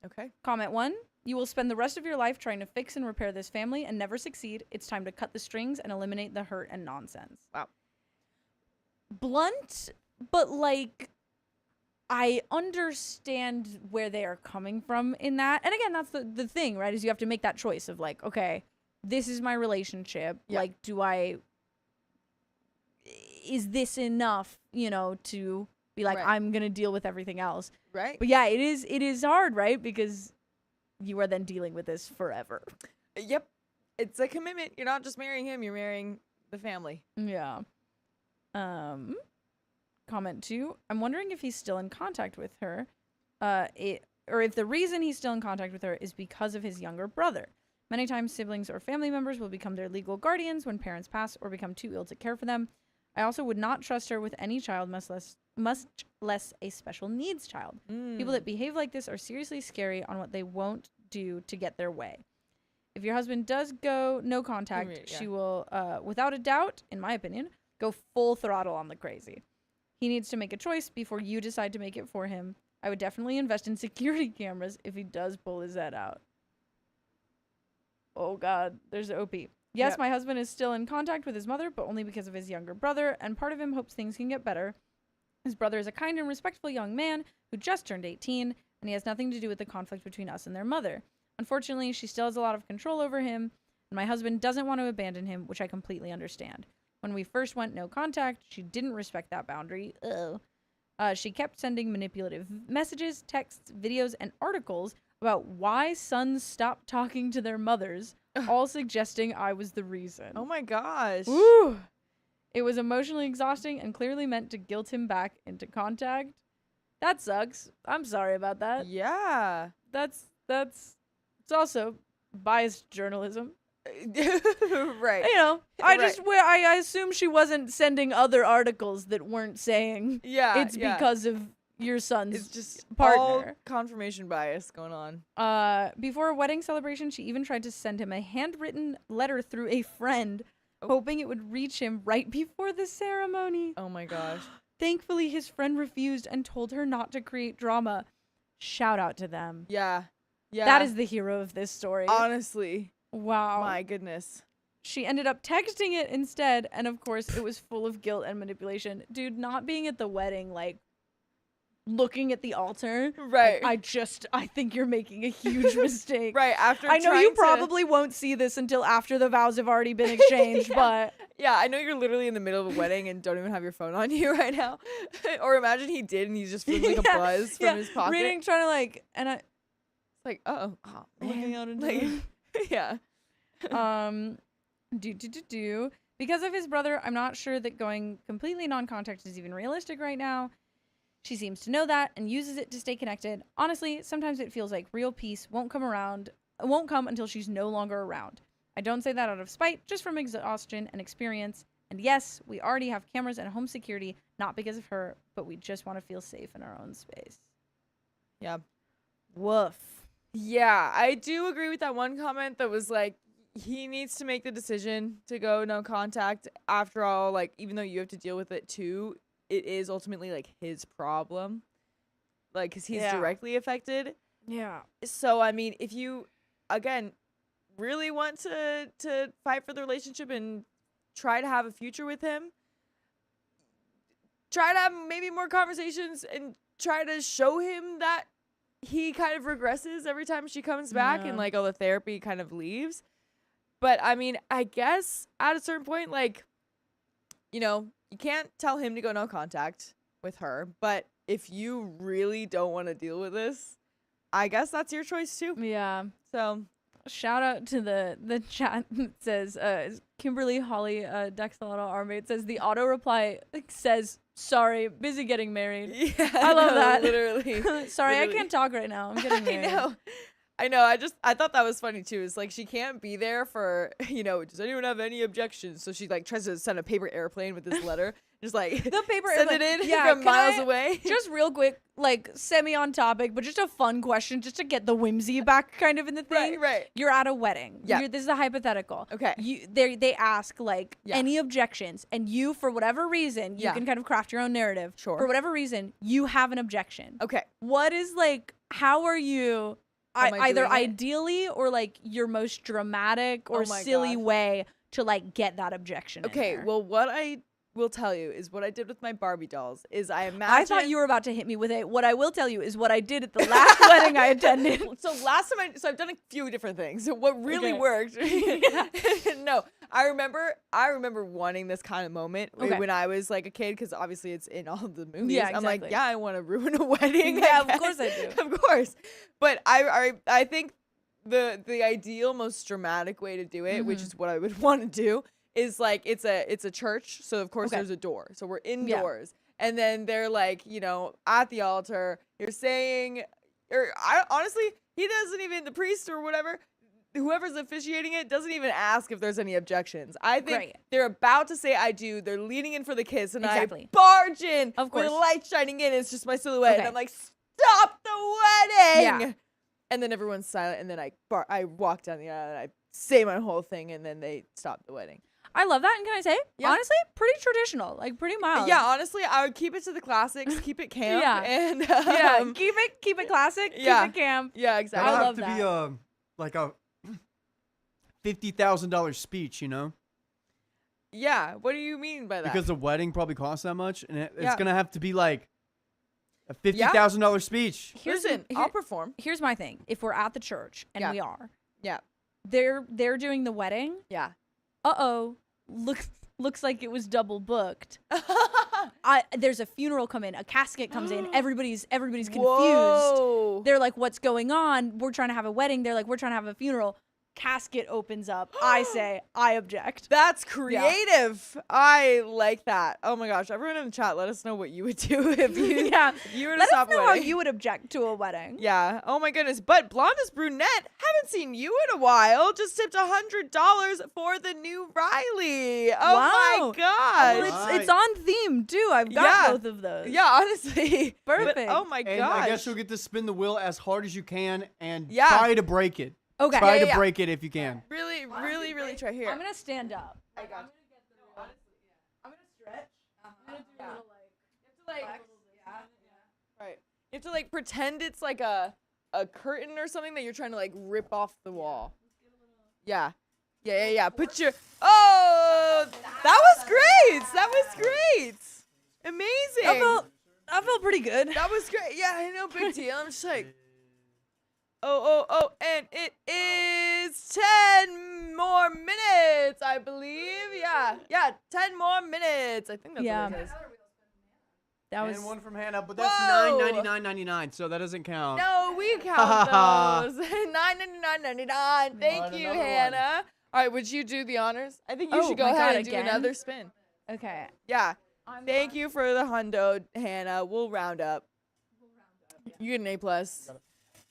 B: Okay.
F: Comment 1. You will spend the rest of your life trying to fix and repair this family and never succeed. It's time to cut the strings and eliminate the hurt and nonsense.
B: Wow.
F: Blunt, but like, I understand where they are coming from in that. And again, that's the thing, right? Is you have to make that choice of like, okay, this is my relationship.
B: Yeah.
F: Like, is this enough, to be like,
B: Right.
F: I'm going to deal with everything else.
B: Right.
F: But yeah, it is hard, right? Because you are then dealing with this forever.
B: Yep. It's a commitment. You're not just marrying him, you're marrying the family.
F: Yeah. Comment 2. I'm wondering if he's still in contact with her. Or if the reason he's still in contact with her is because of his younger brother. Many times siblings or family members will become their legal guardians when parents pass or become too ill to care for them. I also would not trust her with any child, much less a special needs child. People that behave like this are seriously scary on what they won't do to get their way. If your husband does go no contact,
B: Yeah.
F: she will, without a doubt, in my opinion, go full throttle on the crazy. He needs to make a choice before you decide to make it for him. I would definitely invest in security cameras if he does pull his head out. Oh, God. There's the OP. Yes,
B: Yep.
F: my husband is still in contact with his mother, but only because of his younger brother, and part of him hopes things can get better. His brother is a kind and respectful young man who just turned 18, and he has nothing to do with the conflict between us and their mother. Unfortunately, she still has a lot of control over him, and my husband doesn't want to abandon him, which I completely understand. When we first went no contact, she didn't respect that boundary. She kept sending manipulative messages, texts, videos, and articles about why sons stopped talking to their mothers, all suggesting I was the reason.
B: Oh my gosh.
F: Woo! It was emotionally exhausting and clearly meant to guilt him back into contact. That sucks. I'm sorry about that.
B: Yeah.
F: It's also biased journalism.
B: Right.
F: I assume she wasn't sending other articles that weren't saying
B: Yeah.
F: it's because of your son's
B: it's just
F: partner.
B: all confirmation bias going on.
F: Before a wedding celebration, she even tried to send him a handwritten letter through a friend, hoping it would reach him right before the ceremony.
B: Oh my gosh.
F: Thankfully, his friend refused and told her not to create drama. Shout out to them.
B: Yeah. Yeah.
F: That is the hero of this story.
B: honestly.
F: Wow.
B: My goodness.
F: She ended up texting it instead, and of course, it was full of guilt and manipulation. Dude, not being at the wedding, like, looking at the altar.
B: Right.
F: I think you're making a huge mistake.
B: Right. After
F: I know
B: trying
F: you
B: to-
F: probably won't see this until after the vows have already been exchanged, but
B: Yeah, I know you're literally in the middle of a wedding and don't even have your phone on you right now. Or imagine he did and he's just feeling like a buzz from his pocket.
F: reading, trying to like, and I,
B: It's like, oh
F: looking
B: man.
F: out into
B: Like, yeah.
F: Because of his brother, I'm not sure that going completely non-contact is even realistic right now. She seems to know that and uses it to stay connected. Honestly, sometimes it feels like real peace won't come until she's no longer around. I don't say that out of spite, just from exhaustion and experience. And yes, we already have cameras and home security, not because of her, but we just want to feel safe in our own space.
B: Yeah.
F: Woof.
B: Yeah, I do agree with that one comment that was like, he needs to make the decision to go no contact. After all, like, even though you have to deal with it too, it is ultimately like his problem. Like, because he's directly affected.
F: Yeah.
B: So, I mean, if you, again, really want to fight for the relationship and try to have a future with him, try to have maybe more conversations and try to show him that he kind of regresses every time she comes back and like all the therapy kind of leaves. But I mean, I guess at a certain point, like, you know, you can't tell him to go no contact with her, but if you really don't want to deal with this, I guess that's your choice too.
F: Yeah.
B: So
F: shout out to the chat that says Kimberly Holly Dexalotto Armate says the auto reply says sorry, busy getting married.
B: Yeah,
F: I love that.
B: Literally.
F: Sorry,
B: literally.
F: I can't talk right now. I'm getting married.
B: I know. I thought that was funny too. It's like she can't be there for, you know, does anyone have any objections? So she like tries to send a paper airplane with this letter. Just like
F: The paper
B: send
F: airplane.
B: it in
F: Yeah,
B: from miles away.
F: Just real quick, like semi on topic, but just a fun question, just to get the whimsy back, kind of in the thing.
B: Right.
F: You're at a wedding.
B: Yeah.
F: This is a hypothetical.
B: Okay.
F: They ask like
B: Yeah.
F: any objections, and you, for whatever reason, you
B: Yeah.
F: can kind of craft your own narrative.
B: Sure.
F: For whatever reason, you have an objection.
B: Okay.
F: What is like? How are you?
B: Am I
F: Either
B: doing it?
F: ideally or like your most dramatic or
B: Oh my
F: silly
B: gosh.
F: way to like get that objection. in
B: Okay.
F: there.
B: Well, what I will tell you is what I did with my Barbie dolls is I imagine.
F: I thought you were about to hit me with a. What I will tell you is what I did at the last wedding I attended.
B: So last time I've done a few different things. So what really
F: Okay.
B: worked? No, I remember wanting this kind of moment
F: Okay.
B: when I was like a kid, because obviously it's in all the movies.
F: Yeah,
B: I'm like,
F: exactly.
B: yeah, I want to ruin a wedding.
F: Yeah,
B: I
F: of course I
B: guess.
F: do.
B: Of course, but I think the ideal, most dramatic way to do it, which is what I would want to do, is like it's a church, so of course
F: Okay.
B: there's a door, so we're indoors, and then they're like, you know, at the altar, you're saying, or honestly, he doesn't even, the priest or whatever, whoever's officiating it doesn't even ask if there's any objections. I think
F: Great.
B: they're about to say I do, they're leaning in for the kiss, and
F: Exactly.
B: I barge in
F: Of
B: with
F: course.
B: the light shining in, it's just my silhouette, and
F: Okay.
B: I'm like, stop the wedding!
F: Yeah.
B: And then everyone's silent, and then I walk down the aisle and I say my whole thing, and then they stop the wedding.
F: I love that, and can I say,
B: Yeah.
F: honestly, pretty traditional, like pretty mild.
B: Yeah, honestly, I would keep it to the classics, keep it camp,
F: Yeah.
B: and
F: Yeah, keep it classic,
B: yeah.
F: keep it camp.
B: yeah,
C: That'll
B: exactly.
F: I
C: have
F: love
C: to
F: that.
C: be like a $50,000 speech, you know,
B: Yeah, what do you mean by that?
C: because the wedding probably costs that much, and it's
B: Yeah.
C: gonna have to be like a $50,000 speech.
B: Listen, I'll perform.
F: Here's my thing. If we're at the church, and
B: Yeah.
F: we are,
B: Yeah,
F: they're doing the wedding.
B: yeah.
F: Looks like it was double booked. There's a funeral come in, a casket comes in. Everybody's confused.
B: Whoa.
F: They're like, what's going on? We're trying to have a wedding. They're like, we're trying to have a funeral. Casket opens up. I say, I object.
B: That's creative. I like that. Oh my gosh, everyone in the chat, let us know what you would do if you,
F: Yeah.
B: if you were to
F: Let
B: stop
F: us know
B: a
F: how
B: wedding.
F: you would object to a wedding.
B: Yeah. Oh my goodness. But Blondest Brunette, haven't seen you in a while. Just tipped $100 for the new Riley. Oh
F: Wow.
B: my god.
F: Well, it's on theme too. I've got
B: Yeah.
F: both of those.
B: Yeah, honestly.
F: Perfect.
B: But, oh my
C: And
B: gosh.
C: I guess you'll get to spin the wheel as hard as you can and
B: Yeah.
C: try to break it.
F: Okay.
C: Try
B: Yeah,
C: to
B: yeah.
C: break it if you can.
B: really try here.
F: I'm gonna stand up.
B: I got you.
F: I'm gonna stretch. I'm gonna do
B: Yeah.
F: a little
B: Right. You have to like pretend it's like a curtain or something that you're trying to like rip off the wall. Yeah. Yeah. Put your that was great. That was great. Amazing.
F: I felt pretty good.
B: That was great. Yeah, no big deal. I'm just like Oh, and it is 10 more minutes, I believe. Yeah, 10 more minutes. I think that's
F: Yeah.
B: what it is.
F: That was
C: And one from Hannah, but that's
B: Whoa.
C: $9.99.99, so that doesn't count.
B: No, we count those. $9.99.99. Thank
C: Alright,
B: you,
C: another one.
B: Hannah. All right, would you do the honors? I think you
F: Oh
B: should go
F: my
B: ahead
F: God,
B: and do
F: again?
B: another spin.
F: okay.
B: Yeah. Thank you for the hundo, Hannah. We'll round up. You get an A+.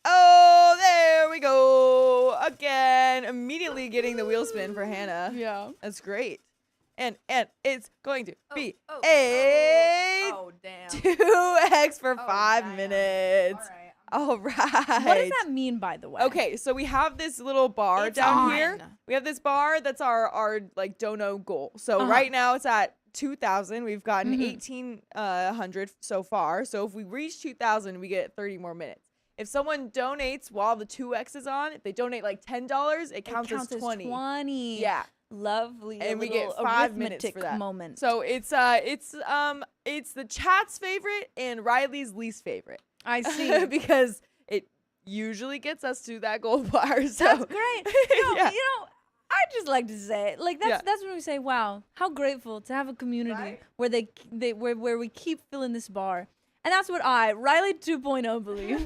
B: Oh, there we go. Again, immediately getting the wheel spin for Hannah.
F: Yeah.
B: That's great. And it's going to be a
F: damn.
B: 2x for 5 minutes. All right.
F: What does that mean, by the way?
B: Okay, so we have this little bar
F: It's
B: down here.
F: on.
B: We have this bar that's our like dono goal. So
F: Uh-huh.
B: right now it's at 2,000. We've gotten
F: Mhm.
B: 1,800 so far. So if we reach 2,000, we get 30 more minutes. If someone donates while the 2x is on, if they donate like $10, it counts as 20.
F: 20.
B: Yeah.
F: lovely.
B: And we get 5 minutes for that
F: moment.
B: So it's the chat's favorite and Riley's least favorite.
F: I see.
B: Because it usually gets us to that gold bar. So
F: That's great.
B: Yeah.
F: I just like to say, like, that's when we say, wow, how grateful to have a community where where we keep filling this bar. And that's what Riley 2.0 believe.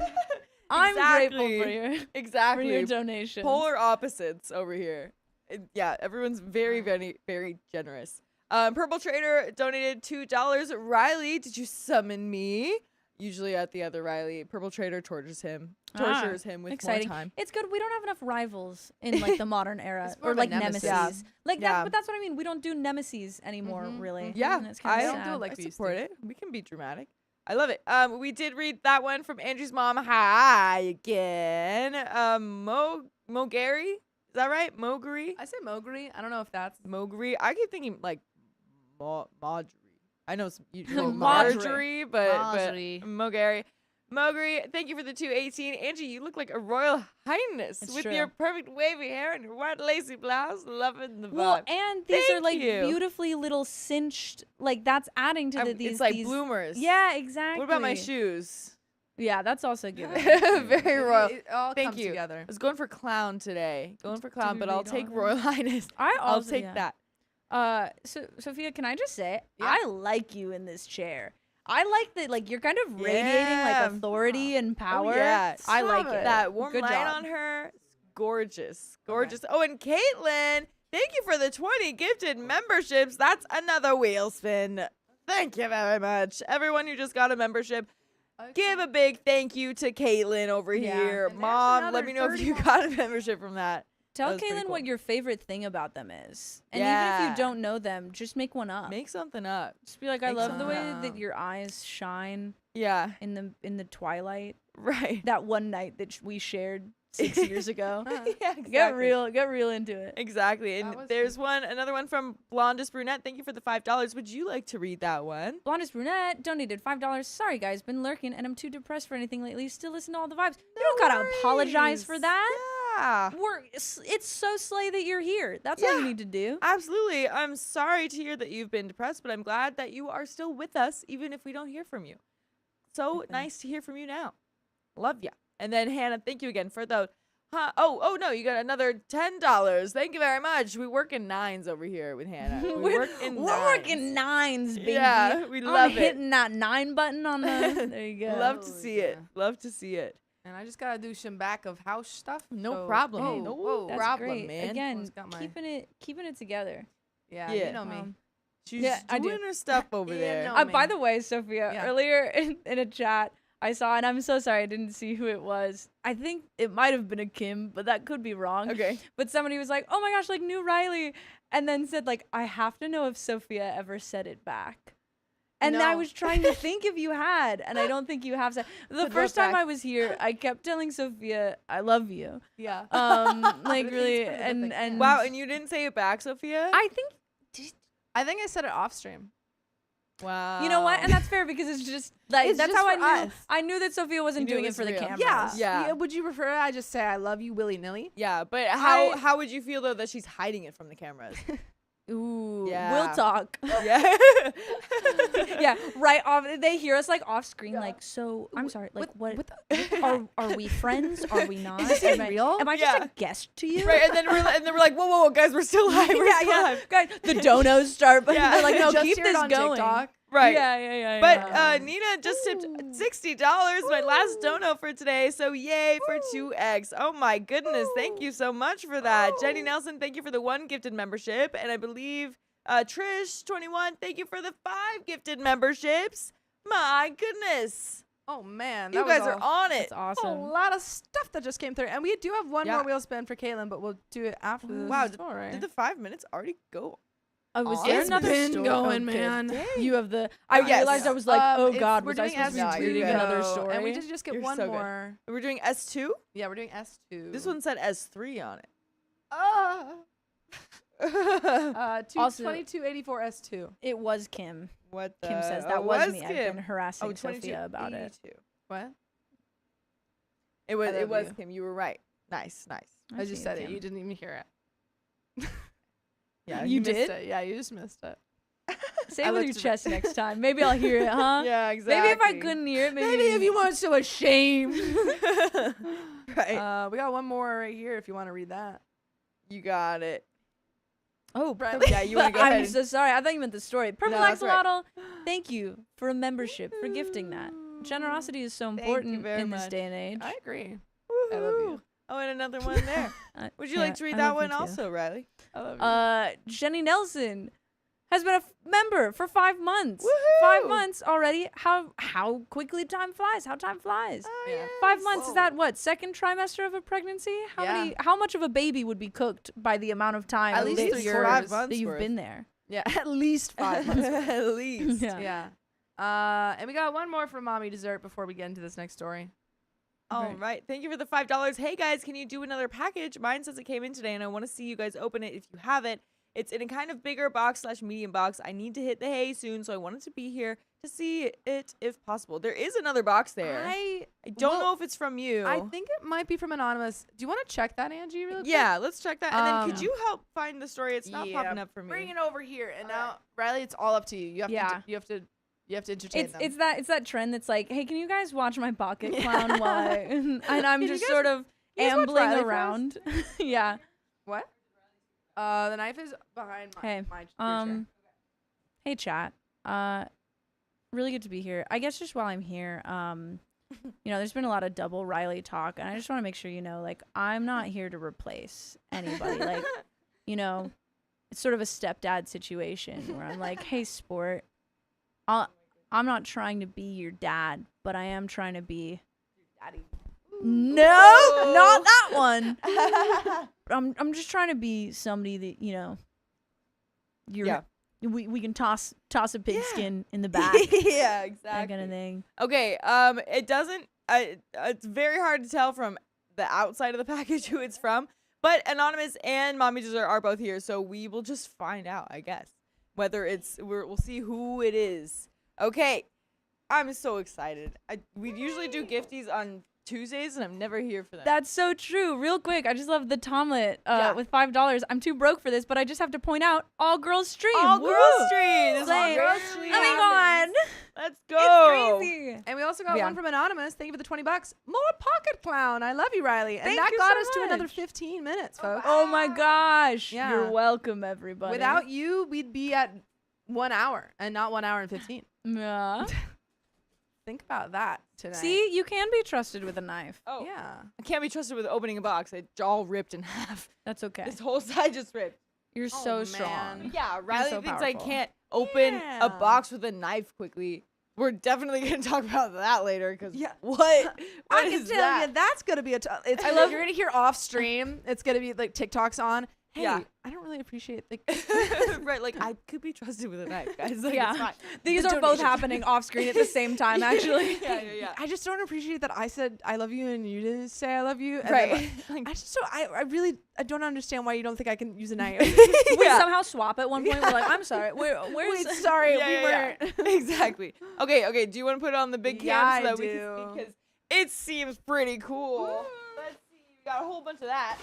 F: I'm grateful for your donation.
B: Polar opposites over here. Yeah, everyone's very, very, very generous. Purple Trader donated $2. Riley, did you summon me? Usually at the other Riley, Purple Trader tortures him with
F: exciting.
B: more time.
F: It's good. We don't have enough rivals in like the modern era or
A: of a
F: like
A: nemesis.
F: nemesis. Like
B: Yeah.
F: that, but that's what I mean. We don't do nemesis anymore, really.
B: Yeah,
F: And it's kinda
B: I
A: don't
F: sad.
A: do it like
B: I
A: we used
B: support
A: to.
B: it. We can be dramatic. I love it. We did read that one from Andrew's mom. Hi again. Mogary, is that right? Mogary.
A: I say Mowgli. I don't know if that's
B: Mogary. I keep thinking like Marjorie. I know you
F: Marjorie.
B: Marjorie, but
A: Marjorie.
B: Mogary, thank you for the 218. Angie, you look like a royal highness
F: It's
B: with
F: true.
B: your perfect wavy hair and your white lacy blouse. Loving the vibe.
F: Well, and these are
B: Thank
F: like
B: you.
F: beautifully little cinched. Like that's adding to these.
B: It's like
F: these,
B: bloomers.
F: Yeah, exactly.
B: What about my shoes?
F: Yeah, that's also given.
B: Very royal.
A: It all
B: Thank
A: comes
B: you.
A: together.
B: I was going for clown today. Going for clown,
F: we
B: but I'll
F: read all
B: take
F: of them?
B: royal highness.
F: I'll
B: I'll take that.
F: So Sophia, can I just say
A: Yeah.
F: I like you in this chair. I like that, like you're kind of radiating
B: Yeah.
F: like authority and power.
B: Oh, yeah.
F: I like
A: Stop
F: it.
B: That warm
F: Good
B: light
F: job.
B: on her. It's gorgeous. Gorgeous. Oh, and Caitlin, thank you for the 20 gifted memberships. That's another wheel spin. Thank you very much. Everyone who just got a membership, give a big thank you to Caitlin over
F: Yeah.
B: here.
A: And there's
B: Mom, let
A: another
B: me know if
A: 30
B: you
A: more.
B: got a membership from that.
F: Tell
B: That was pretty
F: Kaylin what
B: cool.
F: your favorite thing about them is. And even
B: Yeah.
F: if you don't know them, just make one up.
B: Make something up.
F: Just be like, I
B: make
F: love the way
A: something
F: that
A: up.
F: your eyes shine
B: Yeah,
F: in the twilight.
B: right.
F: That one night that we shared 6 years ago.
B: Yeah, exactly.
F: Get real into it.
B: Exactly.
A: That
B: And
A: was
B: there's another one from Blondest Brunette. Thank you for the $5. Would you like to read that one?
F: Blondest Brunette donated $5. Sorry guys, been lurking and I'm too depressed for anything lately. Still listen to all the vibes. You don't gotta apologize for that.
B: Yeah.
F: It's so slay that you're here. That's all you
B: Yeah.
F: need to do.
B: Absolutely. I'm sorry to hear that you've been depressed, but I'm glad that you are still with us, even if we don't hear from you. So nice to hear from you now. Love ya. And then Hannah, thank you again for the. Oh no, you got another $10. Thank you very much. We work in nines over here with Hannah. We work in
F: We're
B: nines.
F: working nines, baby.
B: Yeah, we
F: I'm
B: love it.
F: hitting that 9 button on the. There you go.
B: Love to see it. Love to see it.
A: And I just gotta do some back of house stuff.
B: No
A: so-
B: problem.
A: Whoa,
B: No
A: whoa.
F: That's
B: problem,
F: great.
B: man.
F: Again,
A: Almost got my-
F: keeping it together.
A: Yeah,
B: Yeah.
A: you know me.
B: She's
F: Yeah, I do.
B: doing her stuff over
A: Yeah,
B: there.
A: no.
F: By
A: man.
F: the way, Sophia,
A: Yeah.
F: earlier in a chat, I saw, and I'm so sorry I didn't see who it was. I think it might have been a Kim, but that could be wrong.
B: Okay.
F: But somebody was like, "Oh my gosh, like new Riley," and then said like, "I have to know if Sophia ever said it back." And I
A: No.
F: was trying to think if you had, and I don't think you have said. The
A: Put
F: first
A: that
F: time
A: back.
F: I was here, I kept telling Sophia, "I love you."
A: Yeah.
F: Like
A: I think it's
F: really,
A: pretty
F: and
A: good,
F: and
B: Wow, and you didn't say it back, Sophia?
F: I think
A: I think I said it off stream.
B: Wow.
F: you know what, and that's fair because it's just like
A: It's
F: that's
A: just
F: how I
A: for
F: knew.
A: us.
F: I knew that Sophia wasn't
B: You knew
F: doing
B: it
F: it
B: was
F: for the
B: real.
F: cameras.
B: Yeah.
A: Would you prefer I just say I love you willy nilly?
B: Yeah, but
F: I-
B: how would you feel though that she's hiding it from the cameras?
F: Ooh,
B: Yeah.
F: we'll talk.
B: yeah.
F: Yeah, right off. They hear us like off screen, like. So I'm sorry, like what? Are we friends? Are we not?
A: this
F: Am I,
A: real?
F: am I just
B: Yeah.
F: a guest to you?
B: Right, and then we're like, whoa, guys, we're still live. We're still live.
F: Guys, the donos start, but
B: Yeah.
F: they're like, no,
A: Just
F: keep
A: hear it
F: this
A: on
F: going.
A: TikTok.
B: Right.
F: Yeah.
B: But Nina just tipped $60, my last dono for today. So yay for 2x. Oh my goodness. Thank you so much for that. Jenny Nelson, thank you for the 1 gifted membership. And I believe Trish21, thank you for the 5 gifted memberships. My goodness.
A: Oh man,
B: You
A: that was
B: guys are
A: all-
B: on it.
F: That's awesome.
A: A lot of stuff that just came through, and we do have one
B: Yeah.
A: more wheel spin for Caitlin, but we'll do it after this.
B: Wow,
A: story.
B: Did the 5 minutes already go?
F: Oh, was
B: Awesome.
F: there
B: It's
F: another
A: been
F: story?
A: going,
F: Oh, good.
A: man.
F: You have the. I
B: yes.
F: realized I was like, oh
A: it's-
F: God,
A: we're
F: was I
A: doing
F: supposed to
B: S2,
F: be reading
B: you're
F: another
B: good.
F: story?
A: and we did just get
B: You're
A: one
B: so good.
A: more.
B: We're doing S2?
A: Yeah, we're doing S2.
B: This one said S3 on it.
F: Also-
A: 2284 S2.
F: It was Kim.
B: What the?
F: Kim says
B: Oh,
F: that was me.
B: Kim.
F: I've been harassing
B: Oh,
F: Sophia about it.
B: 2282.
A: What?
B: It was
A: I love
B: was
A: you.
B: Kim. You were right. Nice.
A: I just
F: see
A: said
F: it,
A: it.
F: Kim.
A: You didn't even hear it.
B: Yeah,
A: You
B: missed
A: did?
B: it. Yeah, you just missed it.
F: Say
B: I
F: it with your
B: looked
F: chest next time. Maybe I'll hear it, huh?
B: Yeah, exactly.
F: Maybe if I couldn't hear it,
A: Maybe if you weren't so ashamed.
B: Right.
A: We got one more right here if you want to read that.
B: You got it.
F: Oh,
B: Bradley. Yeah, you want to go ahead.
F: I'm so sorry. I thought you meant the story. Purple
B: No, that's right.
F: Axolotl, thank you for a membership, for gifting that. Generosity is so
B: Thank you
F: important
B: very
F: in this
B: much.
F: day and age.
A: I agree.
B: I love you. Oh, and another one there. Would you like to read that one also, Riley? I love you.
F: Jenny Nelson has been a member for 5 months.
B: Woohoo!
F: 5 months already. How quickly time flies. How time flies.
B: Yeah.
F: 5 months, is
A: Whoa.
F: that what? Second trimester of a pregnancy? How much of a baby would be cooked by the amount of time
A: At least
F: that
A: 3
F: you're-
A: years.
B: 5 months
F: that you've
B: worth.
F: been there?
A: Yeah, at least 5 months.
B: At least.
F: Yeah.
A: Yeah. And we got one more from Mommy Dessert before we get into this next story.
B: All right. Thank you for the $5. Hey guys, can you do another package? Mine says it came in today and I want to see you guys open it if you have it. It's in a kind of bigger box / medium box. I need to hit the hay soon, so I wanted to be here to see it if possible. There is another box there. I don't know if it's from you.
A: I think it might be from Anonymous. Do you want to check that, Angie, really quick?
B: Yeah, let's check that. And then could
A: Um,
B: you help find the story? It's not popping up for me.
A: Bring it over here. And now, Riley, it's all up to you. You have to you have to entertain them.
F: It's that trend that's like, hey, can you guys watch my pocket clown while I and I'm
A: Can
F: just
A: you guys-
F: sort of
A: you guys watch
F: ambling
A: Riley for us?
F: around. Yeah.
A: What? The knife is behind my,
F: Hey,
A: my your chair.
F: Hey chat. Really good to be here. I guess just while I'm here, there's been a lot of double Riley talk, and I just want to make sure you know, like, I'm not here to replace anybody. Like, it's sort of a stepdad situation where I'm like, hey, sport, I'm not trying to be your dad, but I am trying to be
A: Daddy.
F: no, not that one. I'm just trying to be somebody that we can toss a pigskin in the back.
B: Yeah,
F: That
B: exactly.
F: kind of thing.
B: Okay, it doesn't. It's very hard to tell from the outside of the package who it's from. But Anonymous and Mommy Dessert are both here, so we will just find out, I guess, whether we'll see who it is. Okay, I'm so excited. We usually do gifties on Tuesdays, and I'm never here for that.
F: That's so true. Real quick, I just love the Tomlet
B: Yeah.
F: with $5. I'm too broke for this, but I just have to point out all girls stream.
B: All
F: Woo!
B: girls stream. This is
F: Slay.
B: all girls stream.
F: Oh my god,
B: Let's go.
F: it's crazy.
A: And we also got
F: Yeah.
A: one from Anonymous. Thank you for the $20. More pocket clown. I love you, Riley. And
F: Thank
A: that
F: you
A: got
F: so
A: us to another
F: much.
A: 15 minutes, folks.
F: Oh my gosh.
A: Yeah.
F: You're welcome, everybody.
A: Without you, we'd be at 1 hour and not 1 hour and 15.
F: Yeah.
A: Think about that tonight.
F: See, you can be trusted with a knife.
B: Oh,
A: Yeah.
B: I can't be trusted with opening a box. It's all ripped in half.
F: That's okay.
B: This whole side just ripped.
F: You're
A: Oh,
F: so
A: man.
F: strong.
B: Yeah, Riley
F: so
B: thinks I
F: powerful.
B: can't open
A: Yeah.
B: a box with a knife quickly. We're definitely going to talk about that later because
A: Yeah.
B: what
A: I can
B: is
A: tell
B: that?
A: you that's gonna be I love you're gonna hear off stream. It's gonna be like TikToks on. Hey,
B: Yeah.
A: I don't really appreciate
B: Right, like I could be trusted with a knife, guys. Like,
F: Yeah.
B: it's fine.
F: These
A: The
F: are both
A: donation.
F: happening off screen at the same time, actually.
B: Yeah.
A: I just don't appreciate that I said I love you and you didn't say I love you. And then,
B: Right.
A: like, I just don't. I don't understand why you don't think I can use a knife.
F: We
B: Yeah.
F: somehow swap at one point. We're like, I'm sorry. Where's
A: Wait, sorry,
B: Yeah,
A: we
B: yeah,
A: weren't.
B: Exactly. Okay. Do you want to put it on the big
A: Yeah,
B: cam so
A: I
B: that we
A: do.
B: can see? Because it seems pretty cool. Let's see. We got a whole bunch of that.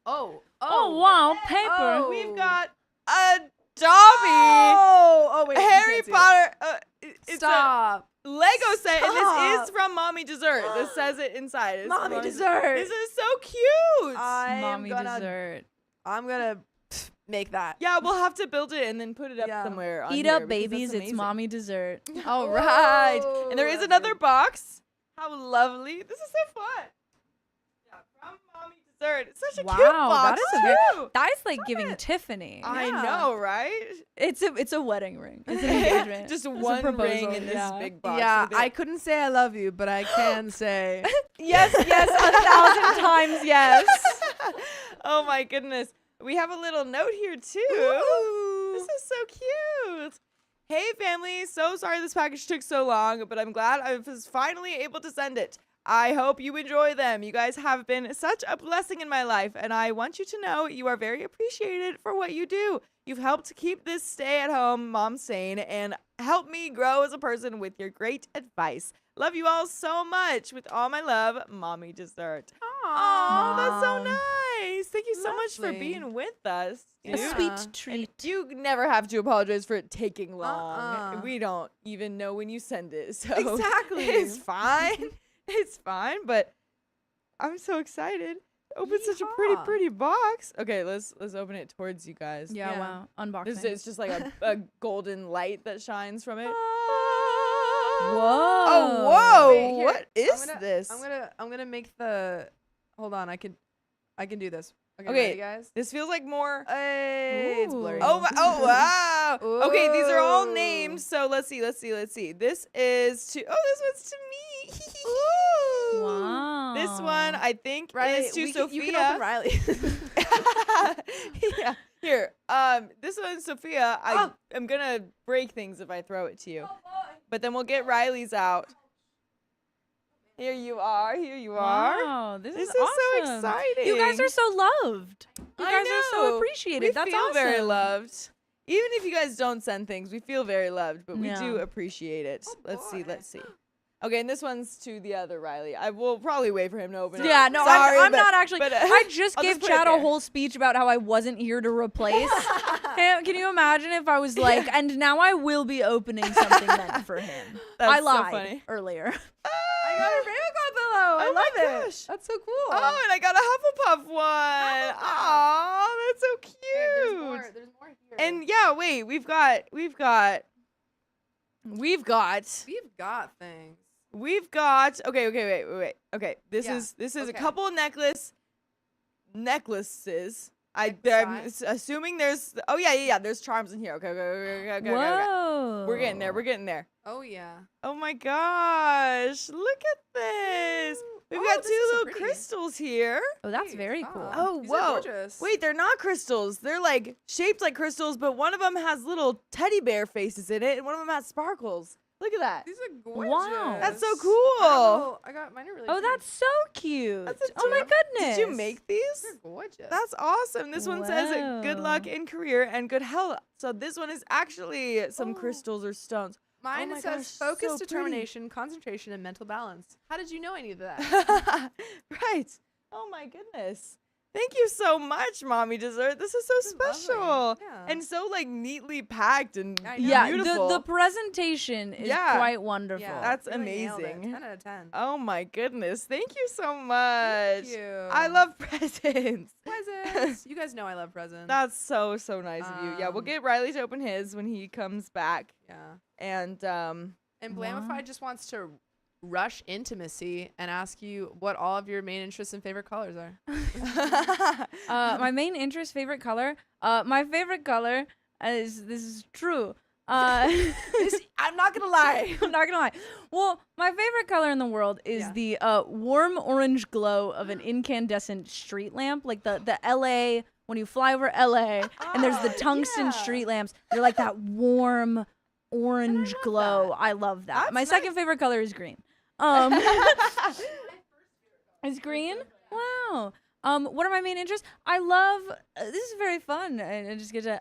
A: Oh,
F: Oh wow, paper.
A: Oh.
B: We've got a Dobby.
A: Oh, wait. you
B: Harry
A: can't see it.
B: Potter. It's
A: Stop.
B: a Lego set, and this
A: Stop.
B: is from Mommy Dessert. This says it inside. It's
A: Mommy
B: from
A: Dessert.
B: This is so cute.
F: Mommy dessert.
A: I'm gonna make that.
B: Yeah, we'll have to build it and then put it up
A: Yeah.
B: somewhere. On
F: Eat
B: here
F: up,
B: because
F: babies.
B: that's
F: It's
B: amazing.
F: mommy dessert.
B: All right. And there is
A: That's
B: another
A: good.
B: box. How lovely. This is so fun. Yeah, from Mommy Dessert. It's such a cute
F: Wow,
B: box.
F: that is a very.
B: too.
F: That is like giving Tiffany.
B: I
A: Yeah.
B: know, right?
F: It's a wedding ring. It's an engagement.
B: Just
F: It's a
B: one ring
F: proposal,
B: in this
F: yeah.
B: big box.
A: Yeah,
B: with it.
A: I couldn't say I love you, but I can say
F: Yes, 1,000 times yes.
B: Oh my goodness. We have a little note here too. This is so cute. Hey family, so sorry this package took so long, but I'm glad I was finally able to send it. I hope you enjoy them. You guys have been such a blessing in my life, and I want you to know you are very appreciated for what you do. You've helped keep this stay-at-home mom sane and helped me grow as a person with your great advice. Love you all so much. With all my love, Mommy Dessert. Oh, that's so nice. nice. Thank you so much for
A: Lovely.
B: being with us.
F: A
B: dude.
F: sweet
B: And
F: treat.
B: you never have to apologize for it taking long.
A: Uh-uh.
B: We don't even know when you send it, so
A: Exactly.
B: it's fine. It's fine, but I'm so excited. Open such a
A: Yeehaw.
B: pretty box. Okay, let's open it towards you guys.
F: Yeah,
A: Yeah.
F: wow. Unboxing.
B: It's just like a golden light that shines from it.
F: Whoa.
B: Oh, whoa!
A: Wait, here,
B: What is
A: I'm gonna-
B: this?
A: I'm gonna make the. Hold on, I can do this. Okay,
B: Okay.
A: ready, guys.
B: This feels like more.
A: Hey, it's blurry.
B: Oh, oh wow! Okay, these are all
A: Ooh.
B: names. So let's see. This is to. Oh, this one's to me.
F: Wow.
B: This one I think
A: Riley,
B: is to Sophia.
A: you can open Riley.
B: Yeah. Here. This one's Sophia. I am gonna break things if I throw it to you. But then we'll get Riley's out. Here you are. Here you are.
F: Wow, this
B: This
F: is
B: is
F: awesome.
B: so exciting.
F: You guys are so loved. You
B: I
F: guys are so
B: know.
F: appreciated.
B: We
F: That's
B: feel
F: awesome.
B: very loved. Even if you guys don't send things, we feel very loved, but we
F: Yeah.
B: do appreciate it. Let's see.
A: boy.
B: Let's see. Okay, and this one's to the other Riley. I will probably wait for him to open it.
F: Yeah, no,
B: Sorry,
F: I'm
B: but-
F: not actually.
B: but,
F: I just
B: I'll
F: gave
B: just put it
F: Chad a
B: there.
F: whole speech about how I wasn't here to replace. Can you imagine if I was like, and now I will be opening something meant for him?
B: That's
F: I
B: so
F: lied
B: funny.
F: earlier.
A: I got a Ravenclaw pillow. I
B: Oh my
A: love it.
B: gosh.
A: That's so cool.
B: Oh, and I got a Hufflepuff one. Oh, that's so cute.
A: There's more here.
B: And yeah, wait, we've got
A: we've got things.
B: okay, wait. Okay, this
A: Yeah,
B: is a
A: okay.
B: couple of necklaces. I'm
A: Necklace
B: assuming there's there's charms in here. Okay.
F: Whoa.
B: We're getting there.
A: Oh yeah.
B: Oh my gosh, look at this. We've
A: Oh,
B: got
A: this
B: two
A: is so
B: little
A: pretty.
B: crystals here.
F: Oh, that's
A: Hey,
F: very
A: stop.
F: cool.
B: Oh,
A: These are
B: whoa.
A: gorgeous.
B: Wait, they're not crystals. They're like shaped like crystals, but one of them has little teddy bear faces in it, and one of them has sparkles. Look at that.
A: These are gorgeous.
F: Wow.
B: That's so
A: I
B: cool.
A: got mine are really
F: Oh,
A: cute.
F: that's so cute.
B: That's a
F: Oh my
B: gem.
F: goodness.
B: Did you make these?
A: They're gorgeous.
B: That's awesome. This one says good luck
F: Wow.
B: in career and good health. So this one is actually some
A: Oh.
B: crystals or stones.
A: Mine
B: my
A: it says
B: gosh,
A: focus,
B: so pretty.
A: determination, concentration, and mental balance. How did you know any of that?
B: Right. Oh my goodness. Thank you so much, Mommy Dessert. This is so
A: This is lovely.
B: special.
A: Yeah.
B: And so like neatly packed and
A: I know.
F: Yeah,
B: beautiful.
F: the presentation is
B: Yeah.
F: quite wonderful.
A: Yeah,
B: That's
A: really nailed it.
B: amazing.
A: 10 out of 10.
B: Oh my goodness. Thank you so much.
A: Thank you.
B: I love presents.
A: presents. You guys know I love presents.
B: That's so nice of you. Yeah, we'll
A: Um,
B: get Riley to open his when he comes back.
A: yeah.
B: And
A: And Blamify just wants to rush intimacy and ask you what all of your main interests and favorite colors are.
F: My main interest, favorite color. My favorite color is this is true.
A: I'm not gonna lie.
F: I'm not gonna lie. Well, my favorite color in the world is
A: Yeah.
F: the warm orange glow of an incandescent street lamp, like the LA when you fly over LA, and there's the tungsten
A: yeah.
F: street lamps. They're like that warm orange glow. I love that.
B: That's
F: My second favorite color is green. Is green? Wow. What are my main interests? I love. This is very fun. I just get to.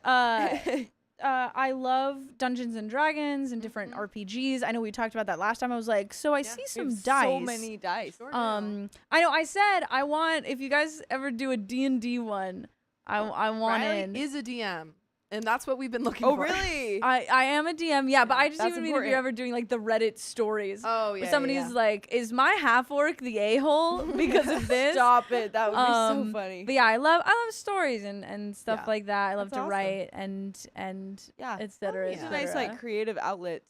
F: I love Dungeons and Dragons and different RPGs. I know we talked about that last time. I was like, so I see
B: We
F: some
B: have
F: dice.
B: so many dice.
A: Sure do.
F: I know. I said I want. If you guys ever do a D&D one, I want
A: Riley
F: in.
A: is a DM, and that's what we've been looking
B: Oh,
A: for.
B: really?
F: I am a DM, yeah, but I just
B: That's
F: even mean if
B: important.
F: you're ever doing like the Reddit stories.
A: Oh
F: where
A: yeah.
F: somebody's like, is my half orc the a-hole because of this?
B: Stop it. That would be so
F: Um,
B: funny.
F: But yeah, I love stories and stuff
B: Yeah.
F: like that. I love
B: That's
F: to
B: awesome.
F: write and
B: Yeah.
F: et cetera,
B: It's
F: et
B: a nice
F: cetera.
B: like creative outlet.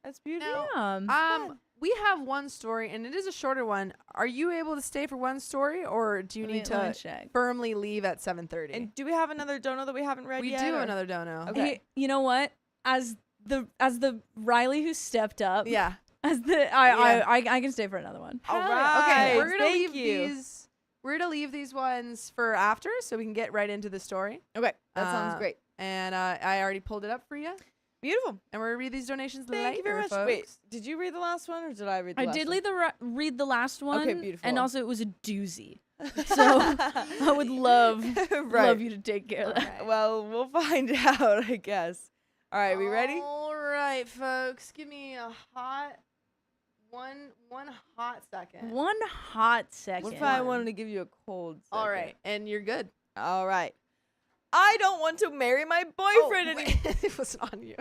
B: That's beautiful.
F: Yeah.
A: We have one story, and it is a shorter one. Are you able to stay for one story, or do you need
F: let me
A: to
F: check.
A: firmly leave at 7:30?
B: And do we have another dono that we haven't read
A: we
B: yet?
A: do
B: or-
A: another dono.
B: Okay.
F: Hey, you know what? As the Riley who stepped up.
A: Yeah.
F: As the
A: Yeah.
F: I can stay for another one.
B: All
A: Hell yeah. Okay,
B: right,
A: we're gonna
B: thank
A: leave
B: you.
A: these. We're gonna leave these ones for after, so we can get right into the story.
B: Okay, that sounds
A: Uh,
B: great.
A: And I already pulled it up for you,
B: Beautiful.
A: and we're gonna read these donations
B: Thank
A: later,
B: you very much.
A: folks.
B: Wait, did you read the last one or did I read the
F: I
B: last
F: did
B: one?
F: read the last one.
B: Okay, beautiful.
F: And also it was a doozy. So I would love
B: Right.
F: you to take care of that.
B: Well, we'll find out, I guess. All right, we ready?
A: All right, folks. Give me a hot One hot second.
F: One hot second.
B: What if I wanted to give you a cold second?
A: All right, and you're good.
B: All right. I don't want to marry my boyfriend anymore.
A: It was on you.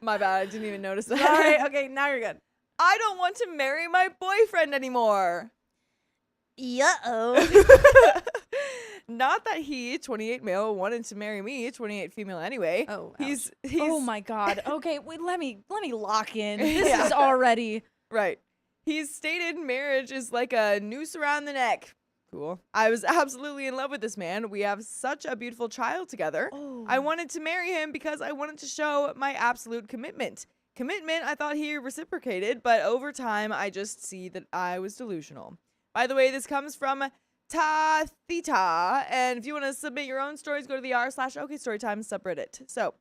B: My bad. I didn't even notice that.
A: Sorry. Okay, now you're good.
B: I don't want to marry my boyfriend anymore.
F: Uh-oh.
B: Not that he, 28 male, wanted to marry me, 28 female anyway.
A: Oh,
B: he's
F: Oh my god. Okay, wait, let me lock in. This
B: Yeah.
F: is already
B: right. He's stated marriage is like a noose around the neck. Cool. I was absolutely in love with this man. We have such a beautiful child together. I wanted to marry him because I wanted to show my absolute commitment. Commitment, I thought he reciprocated, but over time, I just see that I was delusional. By the way, this comes from Ta-Theta, and if you want to submit your own stories, go to the r/OKStorytime subreddit. So,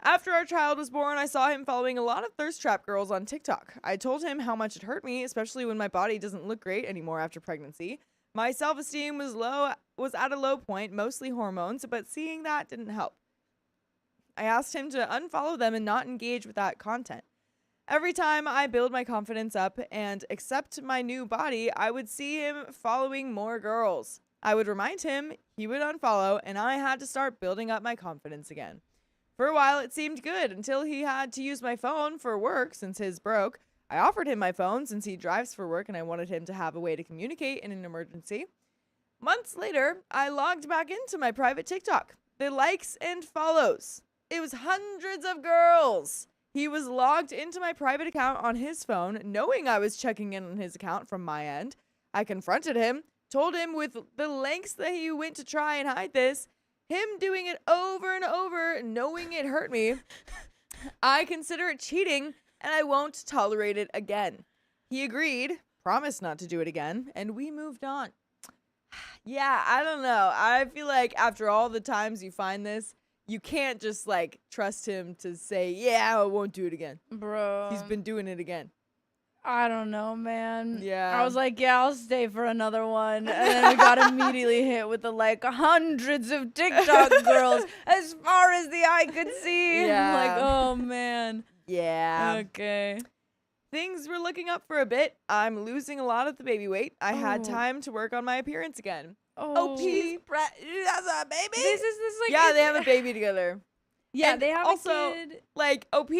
B: after our child was born, I saw him following a lot of thirst trap girls on TikTok. I told him how much it hurt me, especially when my body doesn't look great anymore after pregnancy. My self-esteem was at a low point, mostly hormones, but seeing that didn't help. I asked him to unfollow them and not engage with that content. Every time I build my confidence up and accept my new body, I would see him following more girls. I would remind him, he would unfollow, and I had to start building up my confidence again. For a while, it seemed good until he had to use my phone for work since his broke. I offered him my phone since he drives for work and I wanted him to have a way to communicate in an emergency. Months later, I logged back into my private TikTok. The likes and follows. It was hundreds of girls. He was logged into my private account on his phone, knowing I was checking in on his account from my end. I confronted him, told him with the lengths that he went to try and hide this, him doing it over and over, knowing it hurt me. I consider it cheating, and I won't tolerate it again. He agreed, promised not to do it again, and we moved on. Yeah, I don't know. I feel like after all the times you find this, you can't just, like, trust him to say, yeah, I won't do it again.
F: Bro.
B: He's been doing it again.
F: I don't know, man.
B: Yeah.
F: I was like, yeah, I'll stay for another one. And then we got immediately hit with the, like, hundreds of TikTok girls as far as the eye could see.
B: Yeah.
F: I'm like, oh, man.
B: Yeah.
F: Okay.
B: Things were looking up for a bit. I'm losing a lot of the baby weight. I had time to work on my appearance again.
F: Oh,
B: OP.
A: That's a baby.
F: This is like,
B: Yeah, they have a baby together.
F: Yeah,
B: And
F: they have
B: also,
F: a kid.
B: Like, OP,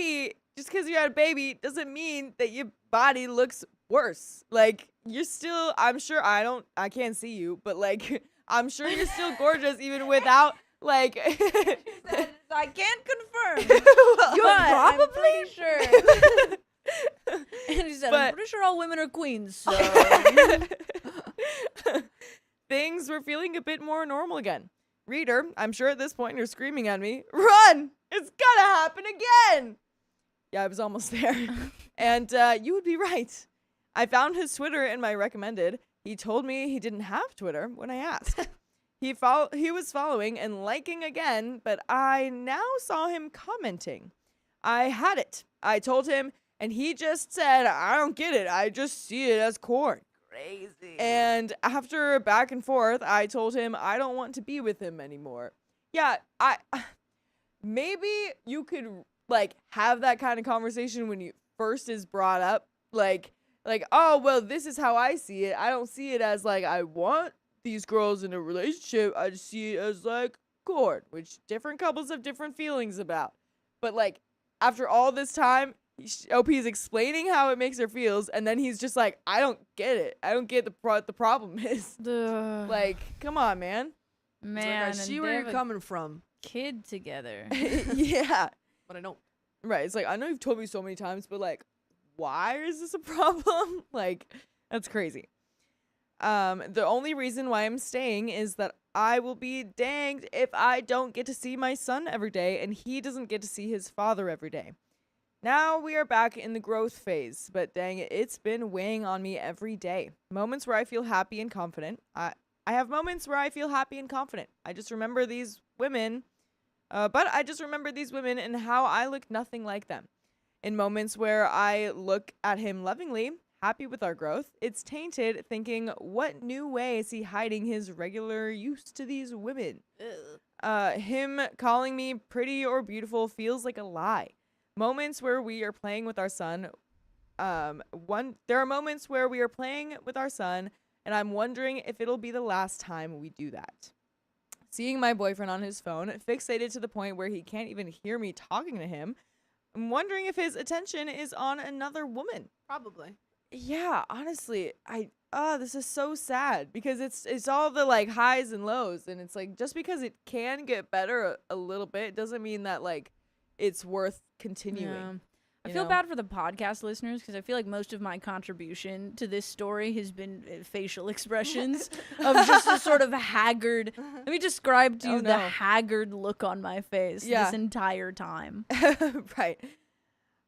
B: just because you had a baby doesn't mean that your body looks worse. Like, you're still, I'm sure, I can't see you, but, like, I'm sure you're still gorgeous even without, like.
F: I can't confirm.
B: You're
F: I'm pretty sure. And he said, I'm
B: But-
F: pretty sure all women are queens, so.
B: Things were feeling a bit more normal again. Reader, I'm sure at this point you're screaming at me, run! It's gonna happen again! Yeah, I was almost there. And you would be right. I found his Twitter in my recommended. He told me he didn't have Twitter when I asked. He was following and liking again, but I now saw him commenting. I had it. I told him, and he just said, I don't get it. I just see it as corn.
A: Crazy.
B: And after back and forth, I told him I don't want to be with him anymore. Yeah, maybe you could, like, have that kind of conversation when you first is brought up. Like, oh, well, this is how I see it. I don't see it as, like, I want these girls in a relationship. I just see it as, like, corn, which different couples have different feelings about. But, like, after all this time, OP is explaining how it makes her feels, and then he's just like, I don't get it. I don't get the problem is. Like, come on, man.
F: Man,
A: I see where you're coming from,
F: kid together.
B: Yeah.
A: but I don't.
B: Right. It's like, I know you've told me so many times, but, like, why is this a problem? Like, that's crazy. The only reason why I'm staying is that I will be danged if I don't get to see my son every day, and he doesn't get to see his father every day. Now we are back in the growth phase, but dang it, it's been weighing on me every day. Moments where I feel happy and confident. I have moments where I feel happy and confident. I just remember these women, and how I look nothing like them. In moments where I look at him lovingly, happy with our growth, it's tainted thinking, what new way is he hiding his regular use to these women? Him calling me pretty or beautiful feels like a lie. Moments where we are playing with our son, There are moments where we are playing with our son, and I'm wondering if it'll be the last time we do that. Seeing my boyfriend on his phone, fixated to the point where he can't even hear me talking to him, I'm wondering if his attention is on another woman.
A: Probably.
B: Yeah, honestly, this is so sad because it's all the like highs and lows, and it's like just because it can get better a little bit doesn't mean that like it's worth continuing.
F: Yeah. I feel bad for the podcast listeners because I feel like most of my contribution to this story has been facial expressions of just a sort of haggard. Let me describe to you the haggard look on my face this entire time.
B: Right.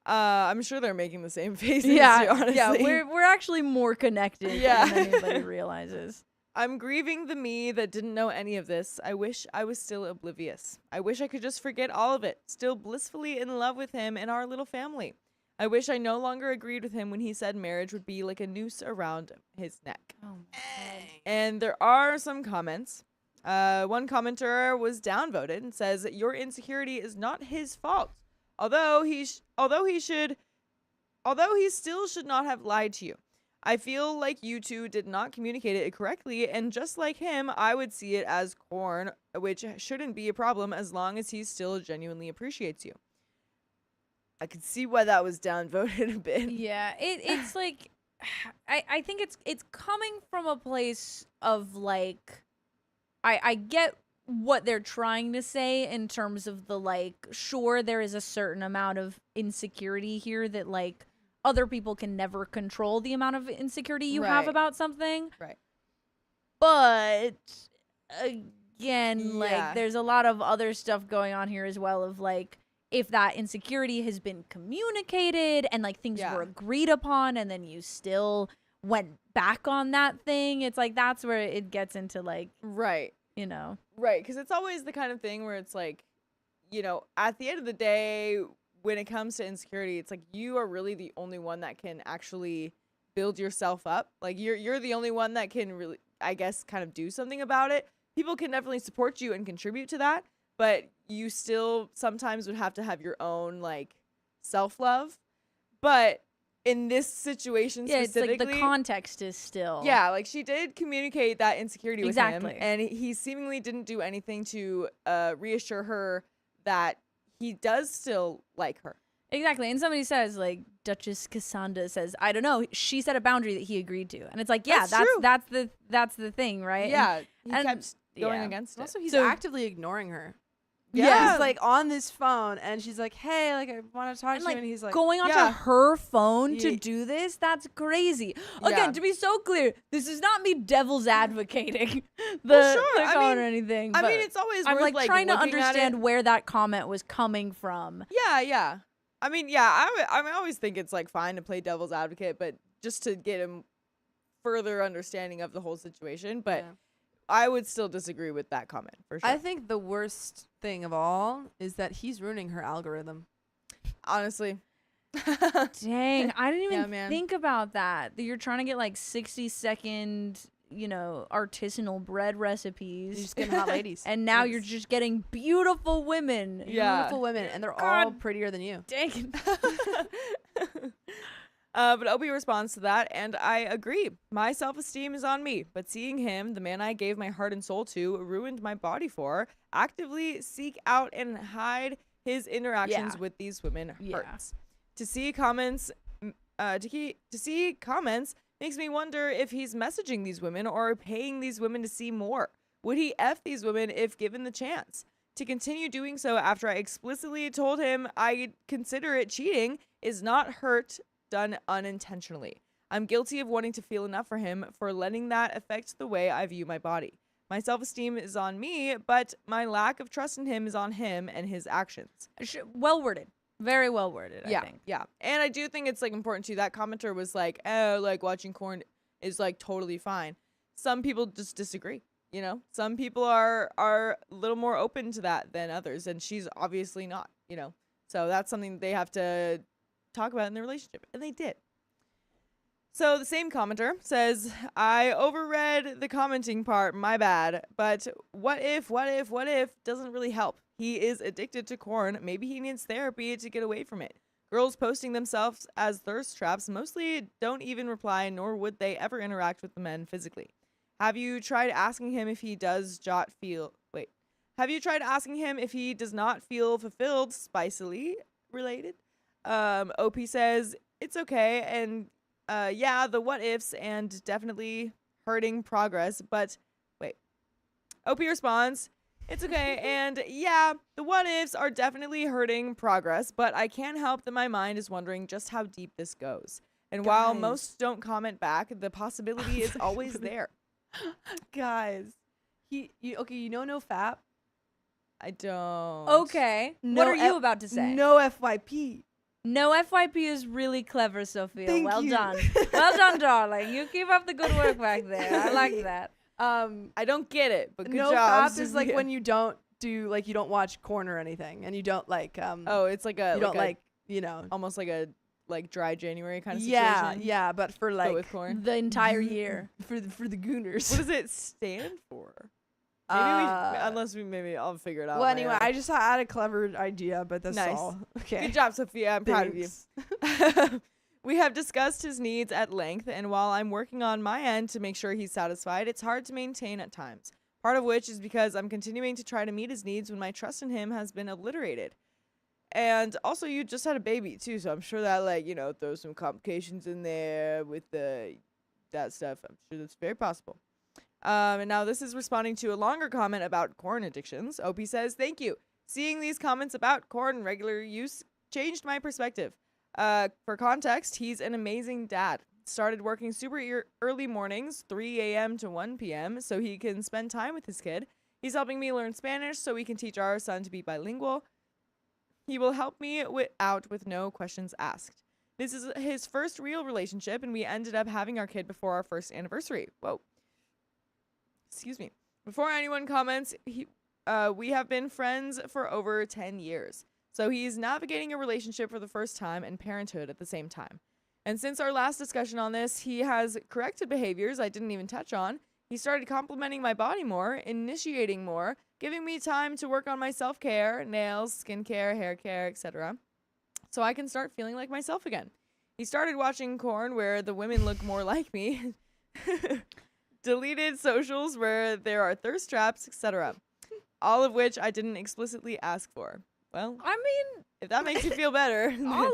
B: I'm sure they're making the same faces.
F: Yeah,
B: honestly.
F: yeah. We're actually more connected than anybody realizes.
B: I'm grieving the me that didn't know any of this. I wish I was still oblivious. I wish I could just forget all of it, still blissfully in love with him and our little family. I wish I no longer agreed with him when he said marriage would be like a noose around his neck.
F: Oh,
B: and there are some comments. One commenter was downvoted and says, your insecurity is not his fault. Although he still should not have lied to you. I feel like you two did not communicate it correctly, and just like him, I would see it as corn, which shouldn't be a problem as long as he still genuinely appreciates you. I could see why that was downvoted a bit.
F: Yeah, it's like, I think it's coming from a place of like, I get what they're trying to say in terms of the like, sure, there is a certain amount of insecurity here that like, other people can never control the amount of insecurity you have about something.
B: Right.
F: But again, like there's a lot of other stuff going on here as well of like if that insecurity has been communicated and like things were agreed upon and then you still went back on that thing, it's like that's where it gets into like you know.
B: Right, because it's always the kind of thing where it's like, you know, at the end of the day, when it comes to insecurity, it's like you are really the only one that can actually build yourself up. Like you're the only one that can really, I guess, kind of do something about it. People can definitely support you and contribute to that, but you still sometimes would have to have your own like self-love. But in this situation specifically,
F: it's like the context is still
B: like she did communicate that insecurity with him, and he seemingly didn't do anything to reassure her that he does still like her.
F: Exactly. And somebody says, like, Duchess Cassandra says, I don't know, she set a boundary that he agreed to. And it's like, yeah, that's the thing, right?
B: Yeah. He kept going against it.
A: Also, he's actively ignoring her.
B: Yeah.
A: He's like on this phone and she's like, hey, like I want to talk to you. And he's like
F: going onto her phone to do this? That's crazy. Again, to be so clear, this is not me devil's advocating the comment or anything.
B: I mean, it's always
F: I'm
B: worth,
F: like trying to understand where that comment was coming from.
B: Yeah. I mean, I always think it's like fine to play devil's advocate, but just to get a further understanding of the whole situation. But I would still disagree with that comment for sure.
A: I think the worst thing of all is that he's ruining her algorithm.
B: Honestly.
F: Dang, I didn't even think about that. You're trying to get like 60-second, you know, artisanal bread recipes.
A: You're just getting hot ladies.
F: And now you're just getting beautiful women.
A: Beautiful women. And they're all prettier than you.
F: Dang it.
B: But Opie responds to that, and I agree. My self-esteem is on me, but seeing him, the man I gave my heart and soul to, ruined my body for, actively seek out and hide his interactions with these women hurts. To see comments makes me wonder if he's messaging these women or paying these women to see more. Would he F these women if given the chance? To continue doing so after I explicitly told him I consider it cheating is not hurt done unintentionally. I'm guilty of wanting to feel enough for him for letting that affect the way I view my body. My self-esteem is on me, but my lack of trust in him is on him and his actions.
F: Well worded. Very well worded, I think.
B: Yeah. And I do think it's like important too. That commenter was like, oh, like watching porn is like totally fine. Some people just disagree. You know, some people are a little more open to that than others, and she's obviously not, you know. So that's something they have to talk about in their relationship, and they did. So the same commenter says, I overread the commenting part, my bad, but what if doesn't really help. He is addicted to corn. Maybe he needs therapy to get away from it. Girls posting themselves as thirst traps mostly don't even reply, nor would they ever interact with the men physically. Have you tried asking him if he does not feel... Wait. Have you tried asking him if he does not feel fulfilled, spicily related? OP says, it's okay, and yeah, the what ifs and definitely hurting progress, but wait. OP responds, it's okay, and yeah, the what ifs are definitely hurting progress, but I can't help that my mind is wondering just how deep this goes. And while
A: Guys.
B: most don't comment back, the possibility is always there.
A: Guys, okay, you know no FAP?
B: I don't.
F: Okay. What are you about to say?
A: No FYP.
F: No FYP is really clever, Sophia.
A: Thank
F: Well
A: you.
F: done. Well done, darling. You keep up the good work back there. I like that.
B: I don't get it, but good
A: No
B: job.
A: FAP is like when you don't do, like, you don't watch corn or anything, and you don't like
B: Oh, it's like a
A: you don't like, you know,
B: almost like a dry January kind of
A: yeah,
B: situation.
A: yeah, but for
B: But
A: like
B: with corn.
F: The entire year.
A: for the gooners.
B: What does it stand for? Maybe maybe I'll figure it out.
A: Well,
B: on my
A: anyway,
B: own.
A: I just had a clever idea, but that's
B: Nice.
A: all. Okay.
B: Good job, Sophia. I'm proud of you.
A: Thanks.
B: We have discussed his needs at length, and while I'm working on my end to make sure he's satisfied, it's hard to maintain at times. Part of which is because I'm continuing to try to meet his needs when my trust in him has been obliterated. And also, you just had a baby too, so I'm sure that, like, you know, throws some complications in there with that stuff. I'm sure that's very possible. And now this is responding to a longer comment about corn addictions. OP says, thank you. Seeing these comments about corn regular use changed my perspective. For context, he's an amazing dad. Started working super early mornings, 3 a.m. to 1 p.m., so he can spend time with his kid. He's helping me learn Spanish so we can teach our son to be bilingual. He will help me out with no questions asked. This is his first real relationship, and we ended up having our kid before our first anniversary. Whoa. Excuse me. Before anyone comments, we have been friends for over 10 years. So he's navigating a relationship for the first time and parenthood at the same time. And since our last discussion on this, he has corrected behaviors I didn't even touch on. He started complimenting my body more, initiating more, giving me time to work on my self-care, nails, skincare, hair care, etc. So I can start feeling like myself again. He started watching corn where the women look more like me. Deleted socials where there are thirst traps, etc. All of which I didn't explicitly ask for. Well,
F: I mean,
B: if that makes you feel better.
F: all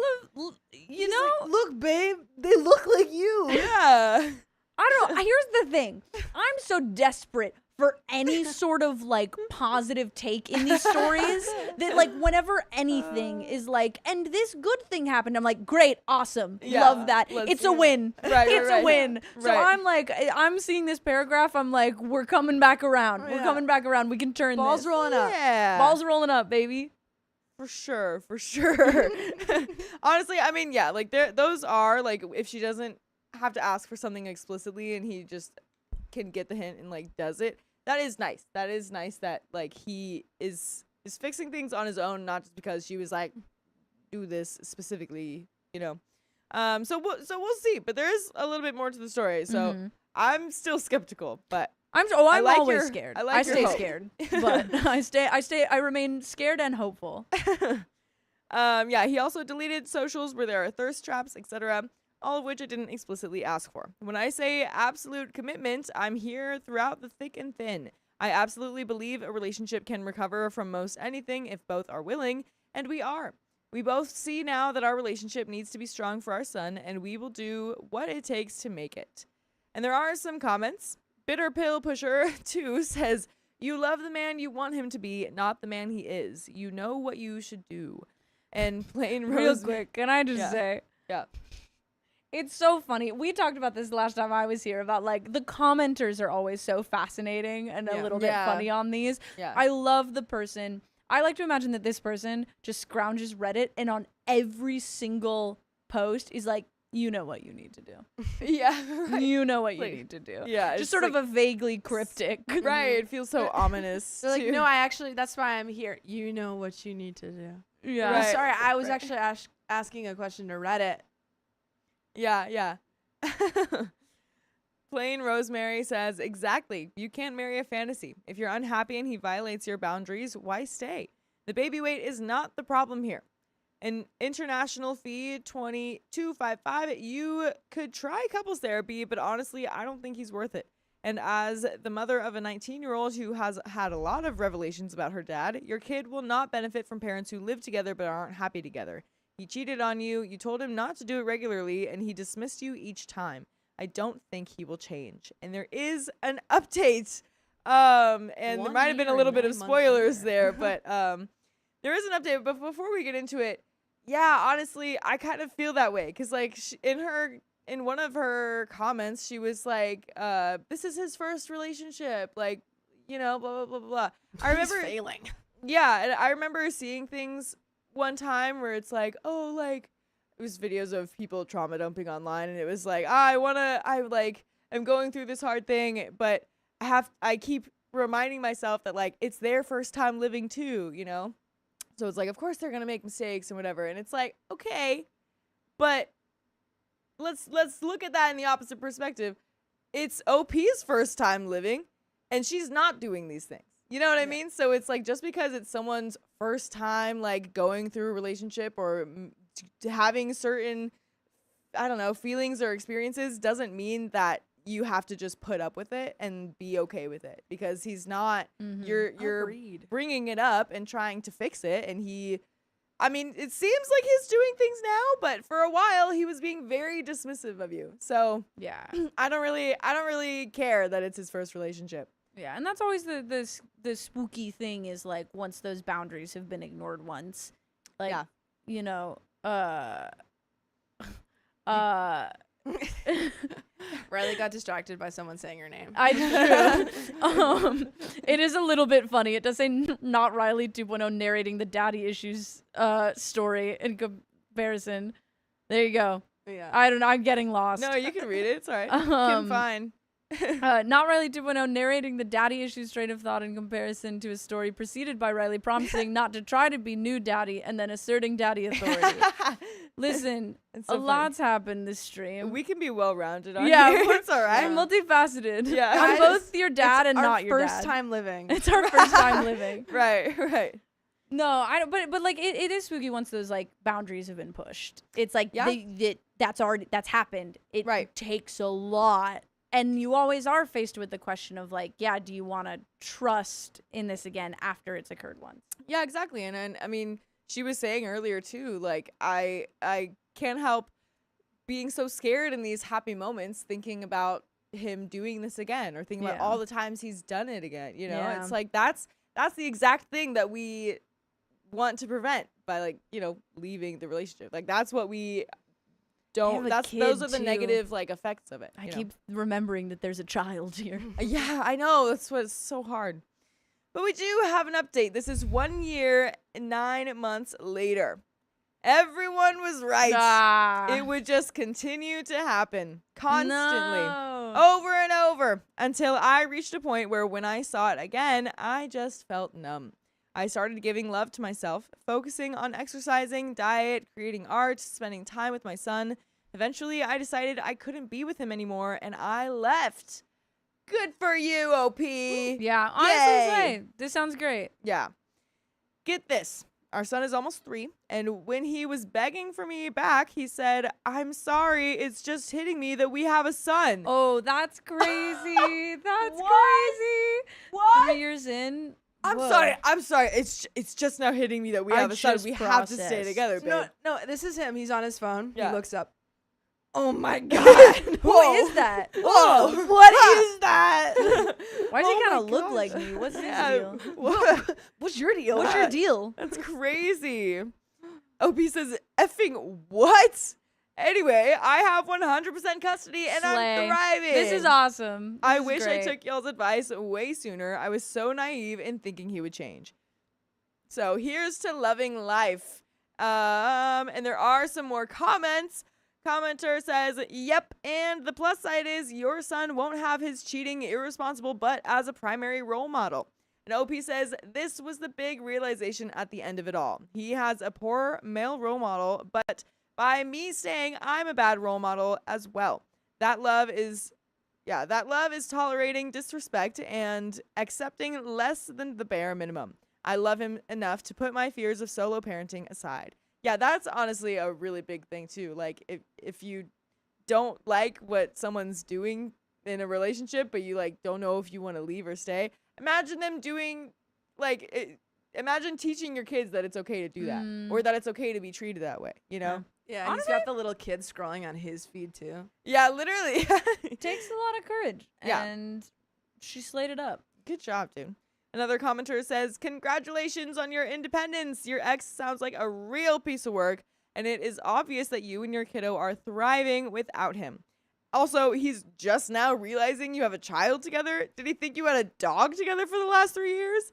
F: of, you know,
A: Like, look, babe, they look like you.
B: Yeah.
F: I don't know. Here's the thing. I'm so desperate for any sort of like positive take in these stories that like whenever anything is like, and this good thing happened, I'm like, great, awesome,
B: Yeah,
F: love that.
B: let's
F: It's
B: do
F: a
B: it.
F: win.
B: Right,
F: It's
B: right,
F: a win. So
B: right.
F: I'm like, I'm seeing this paragraph. I'm like, we're coming back around. We're
A: Yeah.
F: coming back around. We can turn
A: Balls
F: this.
A: rolling up.
B: Yeah.
F: Balls rolling up, baby.
B: For sure. Honestly, I mean, yeah, like those are like if she doesn't have to ask for something explicitly and he just can get the hint and like does it. That is nice. That is nice that like he is fixing things on his own, not just because she was like do this specifically, you know. So we'll see, but there is a little bit more to the story. So I'm still skeptical, but
F: I'm
B: like
F: always
B: your-
F: scared.
B: I like
F: I
B: your
F: stay
B: hope.
F: scared, but I remain scared and hopeful.
B: Yeah, he also deleted socials where there are thirst traps, etc., all of which I didn't explicitly ask for. When I say absolute commitment, I'm here throughout the thick and thin. I absolutely believe a relationship can recover from most anything if both are willing, and we are. We both see now that our relationship needs to be strong for our son, and we will do what it takes to make it. And there are some comments. Bitter Pill Pusher 2 says, you love the man you want him to be, not the man he is. You know what you should do. And Plain
F: Real
B: Rose...
F: quick, can I just
B: Yeah.
F: say?
B: Yeah.
F: It's so funny. We talked about this last time I was here about like the commenters are always so fascinating and a
B: Yeah.
F: little bit
B: Yeah.
F: funny on these.
B: Yeah.
F: I love the person. I like to imagine that this person just scrounges Reddit and on every single post is like, you know what you need to do.
B: Yeah. Right.
F: You know what you
B: Like,
F: need to do.
B: Yeah.
F: Just
B: it's
F: sort of
B: like-
F: a vaguely cryptic.
B: Right. It feels so ominous.
A: They're like,
B: too.
A: no, I actually, that's why I'm here. You know what you need to do.
F: Yeah.
B: Right.
A: Sorry, I was
B: right.
A: actually asking a question to Reddit.
B: Yeah. Plain Rosemary says, exactly. You can't marry a fantasy. If you're unhappy and he violates your boundaries, why stay? The baby weight is not the problem here. An international fee, $22.55. You could try couples therapy, but honestly, I don't think he's worth it. And as the mother of a 19-year-old who has had a lot of revelations about her dad, your kid will not benefit from parents who live together but aren't happy together. He cheated on you, you told him not to do it regularly, and he dismissed you each time. I don't think he will change. And there is an update. And there might have been a little bit of spoilers there, but there is an update. But before we get into it, yeah, honestly, I kind of feel that way. Because, like, in one of her comments, she was like, this is his first relationship. Like, you know, blah, blah, blah, blah. I remember
A: failing.
B: Yeah, and I remember seeing things one time where it's like, oh, like, it was videos of people trauma dumping online. And it was like, I'm going through this hard thing. But I keep reminding myself that, like, it's their first time living too, you know? So it's like, of course they're going to make mistakes and whatever. And it's like, okay, but let's look at that in the opposite perspective. It's OP's first time living, and she's not doing these things. You know what I mean? So it's like, just because it's someone's first time, like, going through a relationship or having certain, I don't know, feelings or experiences doesn't mean that you have to just put up with it and be okay with it, because he's not. You're bringing it up and trying to fix it, and I mean, it seems like he's doing things now, but for a while he was being very dismissive of you. So
F: Yeah.
B: I don't really care that it's his first relationship.
F: Yeah, and that's always the spooky thing, is like, once those boundaries have been ignored once, like, you know,
A: Riley got distracted by someone saying her name.
F: It is a little bit funny. It does say not Riley 2.0 narrating the daddy issues story in comparison. There you go.
A: Yeah.
F: I don't know. I'm getting lost.
B: No, you can read it. It's all right. I'm fine.
F: Not Riley 2.0 narrating the daddy issues train of thought in comparison to a story preceded by Riley promising not to try to be new daddy and then asserting daddy authority. Listen,
B: so
F: a lot's happened this stream.
B: We can be well-rounded on
F: Yeah,
B: here. It's all right.
F: I'm multifaceted.
B: Yeah.
F: I'm both your dad and not your dad.
A: First time living.
F: It's our first time living.
B: Right.
F: No, I don't. But like, it is spooky once those, like, boundaries have been pushed. It's like, that's happened. It takes a lot. And you always are faced with the question of, like, yeah, do you want to trust in this again after it's occurred once?
B: Yeah, exactly. And I mean, she was saying earlier too, like, I can't help being so scared in these happy moments, thinking about him doing this again, or thinking about all the times he's done it again. You know, it's like, that's the exact thing that we want to prevent by, like, you know, leaving the relationship. Like, that's what we don't. Those are the negative, like, effects of it.
F: I keep remembering that there's a child here.
B: Yeah, I know. That's what's so hard. But we do have an update. This is 1 year and 9 months later. Everyone was right. It would just continue to happen constantly, over and over, until I reached a point where, when I saw it again, I just felt numb. I started giving love to myself, focusing on exercising, diet, creating art, spending time with my son. Eventually, I decided I couldn't be with him anymore, and I left. Good for you, OP.
F: Yeah, honestly, this sounds great.
B: Yeah. Get this. Our son is almost 3, and when he was begging for me back, he said, "I'm sorry, it's just hitting me that we have a son."
F: Oh, that's crazy. That's crazy.
B: What?
F: 3 years in.
B: I'm sorry. It's just now hitting me that we have a son. We have to stay together, babe.
A: No, this is him. He's on his phone.
B: Yeah.
A: He looks up. Oh my God.
F: Who is that?
B: Whoa.
A: What is that?
F: Why does he kind of look like me? What's his deal?
A: What's your deal?
F: What's your deal?
B: That's crazy. OP says, effing what? Anyway, I have 100% custody and I'm thriving.
F: This is awesome.
B: I wish I took y'all's advice way sooner. I was so naive in thinking he would change. So here's to loving life. And there are some more comments. Commenter says, yep, and the plus side is your son won't have his cheating, irresponsible butt as a primary role model. And OP says, this was the big realization at the end of it all. He has a poor male role model, but by me saying I'm a bad role model as well. That love is tolerating disrespect and accepting less than the bare minimum. I love him enough to put my fears of solo parenting aside. Yeah, that's honestly a really big thing too. Like if you don't like what someone's doing in a relationship, but you like don't know if you want to leave or stay, imagine them doing imagine teaching your kids that it's okay to do that, or that it's okay to be treated that way, you know?
A: Yeah, and he's got the little kid scrolling on his feed too.
B: Yeah, literally.
F: It takes a lot of courage.
B: Yeah.
F: And she slayed it up.
B: Good job, dude. Another commenter says, congratulations on your independence. Your ex sounds like a real piece of work, and it is obvious that you and your kiddo are thriving without him. Also, he's just now realizing you have a child together. Did he think you had a dog together for the last 3 years?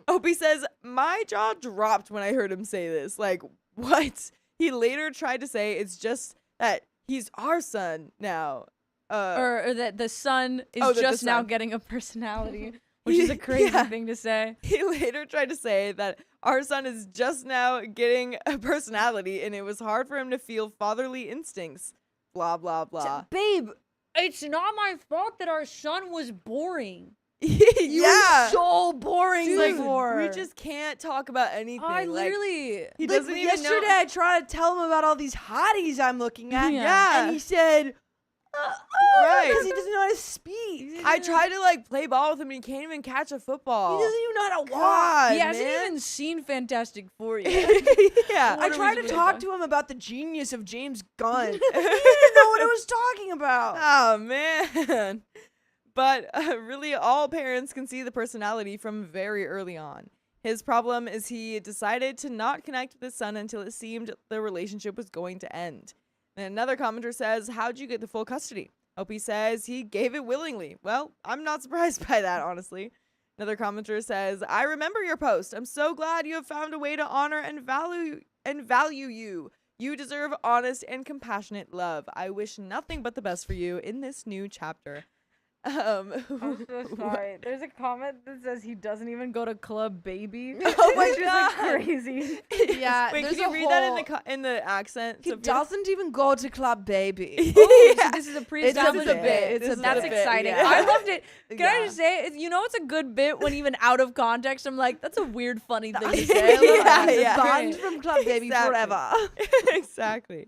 B: Opie says, my jaw dropped when I heard him say this. Like, what? He later tried to say it's just that he's our son now.
F: Or that the son is
B: that the
F: just now
B: son.
F: getting a personality, which is a crazy thing to say.
B: He later tried to say that our son is just now getting a personality and it was hard for him to feel fatherly instincts. Blah, blah, blah.
F: Babe, it's not my fault that our son was boring.
B: You
A: were so boring
B: Dude,
A: before.
B: we just can't talk about anything.
F: I
B: Like,
F: literally...
B: he
A: Like,
B: doesn't even
A: yesterday
B: know.
A: I tried to tell him about all these hotties I'm looking at.
B: Yeah.
A: And he said,
B: Right.
A: because he doesn't know how to speak.
B: I tried to like play ball with him and he can't even catch a football.
A: He doesn't even know how to walk.
B: God,
F: He hasn't
B: man.
F: even seen Fantastic Four yet.
B: Yeah.
A: I
F: What are
A: tried
F: we
A: to
F: doing?
A: talk to him about the genius of James Gunn. He didn't know what I was talking about.
B: Oh, man. But really, all parents can see the personality from very early on. His problem is he decided to not connect with his son until it seemed the relationship was going to end. And another commenter says, how'd you get the full custody? Opie says he gave it willingly. Well, I'm not surprised by that, honestly. Another commenter says, I remember your post. I'm so glad you have found a way to honor and value you. You deserve honest and compassionate love. I wish nothing but the best for you in this new chapter.
F: I'm so sorry. There's a comment that says he doesn't even go to Club Baby.
B: Oh my
F: which is
B: God.
F: like crazy.
A: Yeah,
B: Wait,
A: there's
B: can you
A: a
B: read that
A: whole-
B: in the accent?
A: He
B: Sophia?
A: doesn't even go to Club Baby.
F: Ooh,
B: Yeah.
F: so this is a
A: It's
F: pre-established
A: a bit. It's
B: This
A: a
B: is
F: That's
B: a bit,
F: exciting.
B: yeah.
F: I loved it. Can I
A: Yeah.
F: just say, you know, it's a good bit when even out of context, I'm like, that's a weird, funny thing to
A: Yeah,
F: say. I love that.
B: yeah.
A: Banned from Club Baby
B: Exactly.
A: forever.
B: Exactly.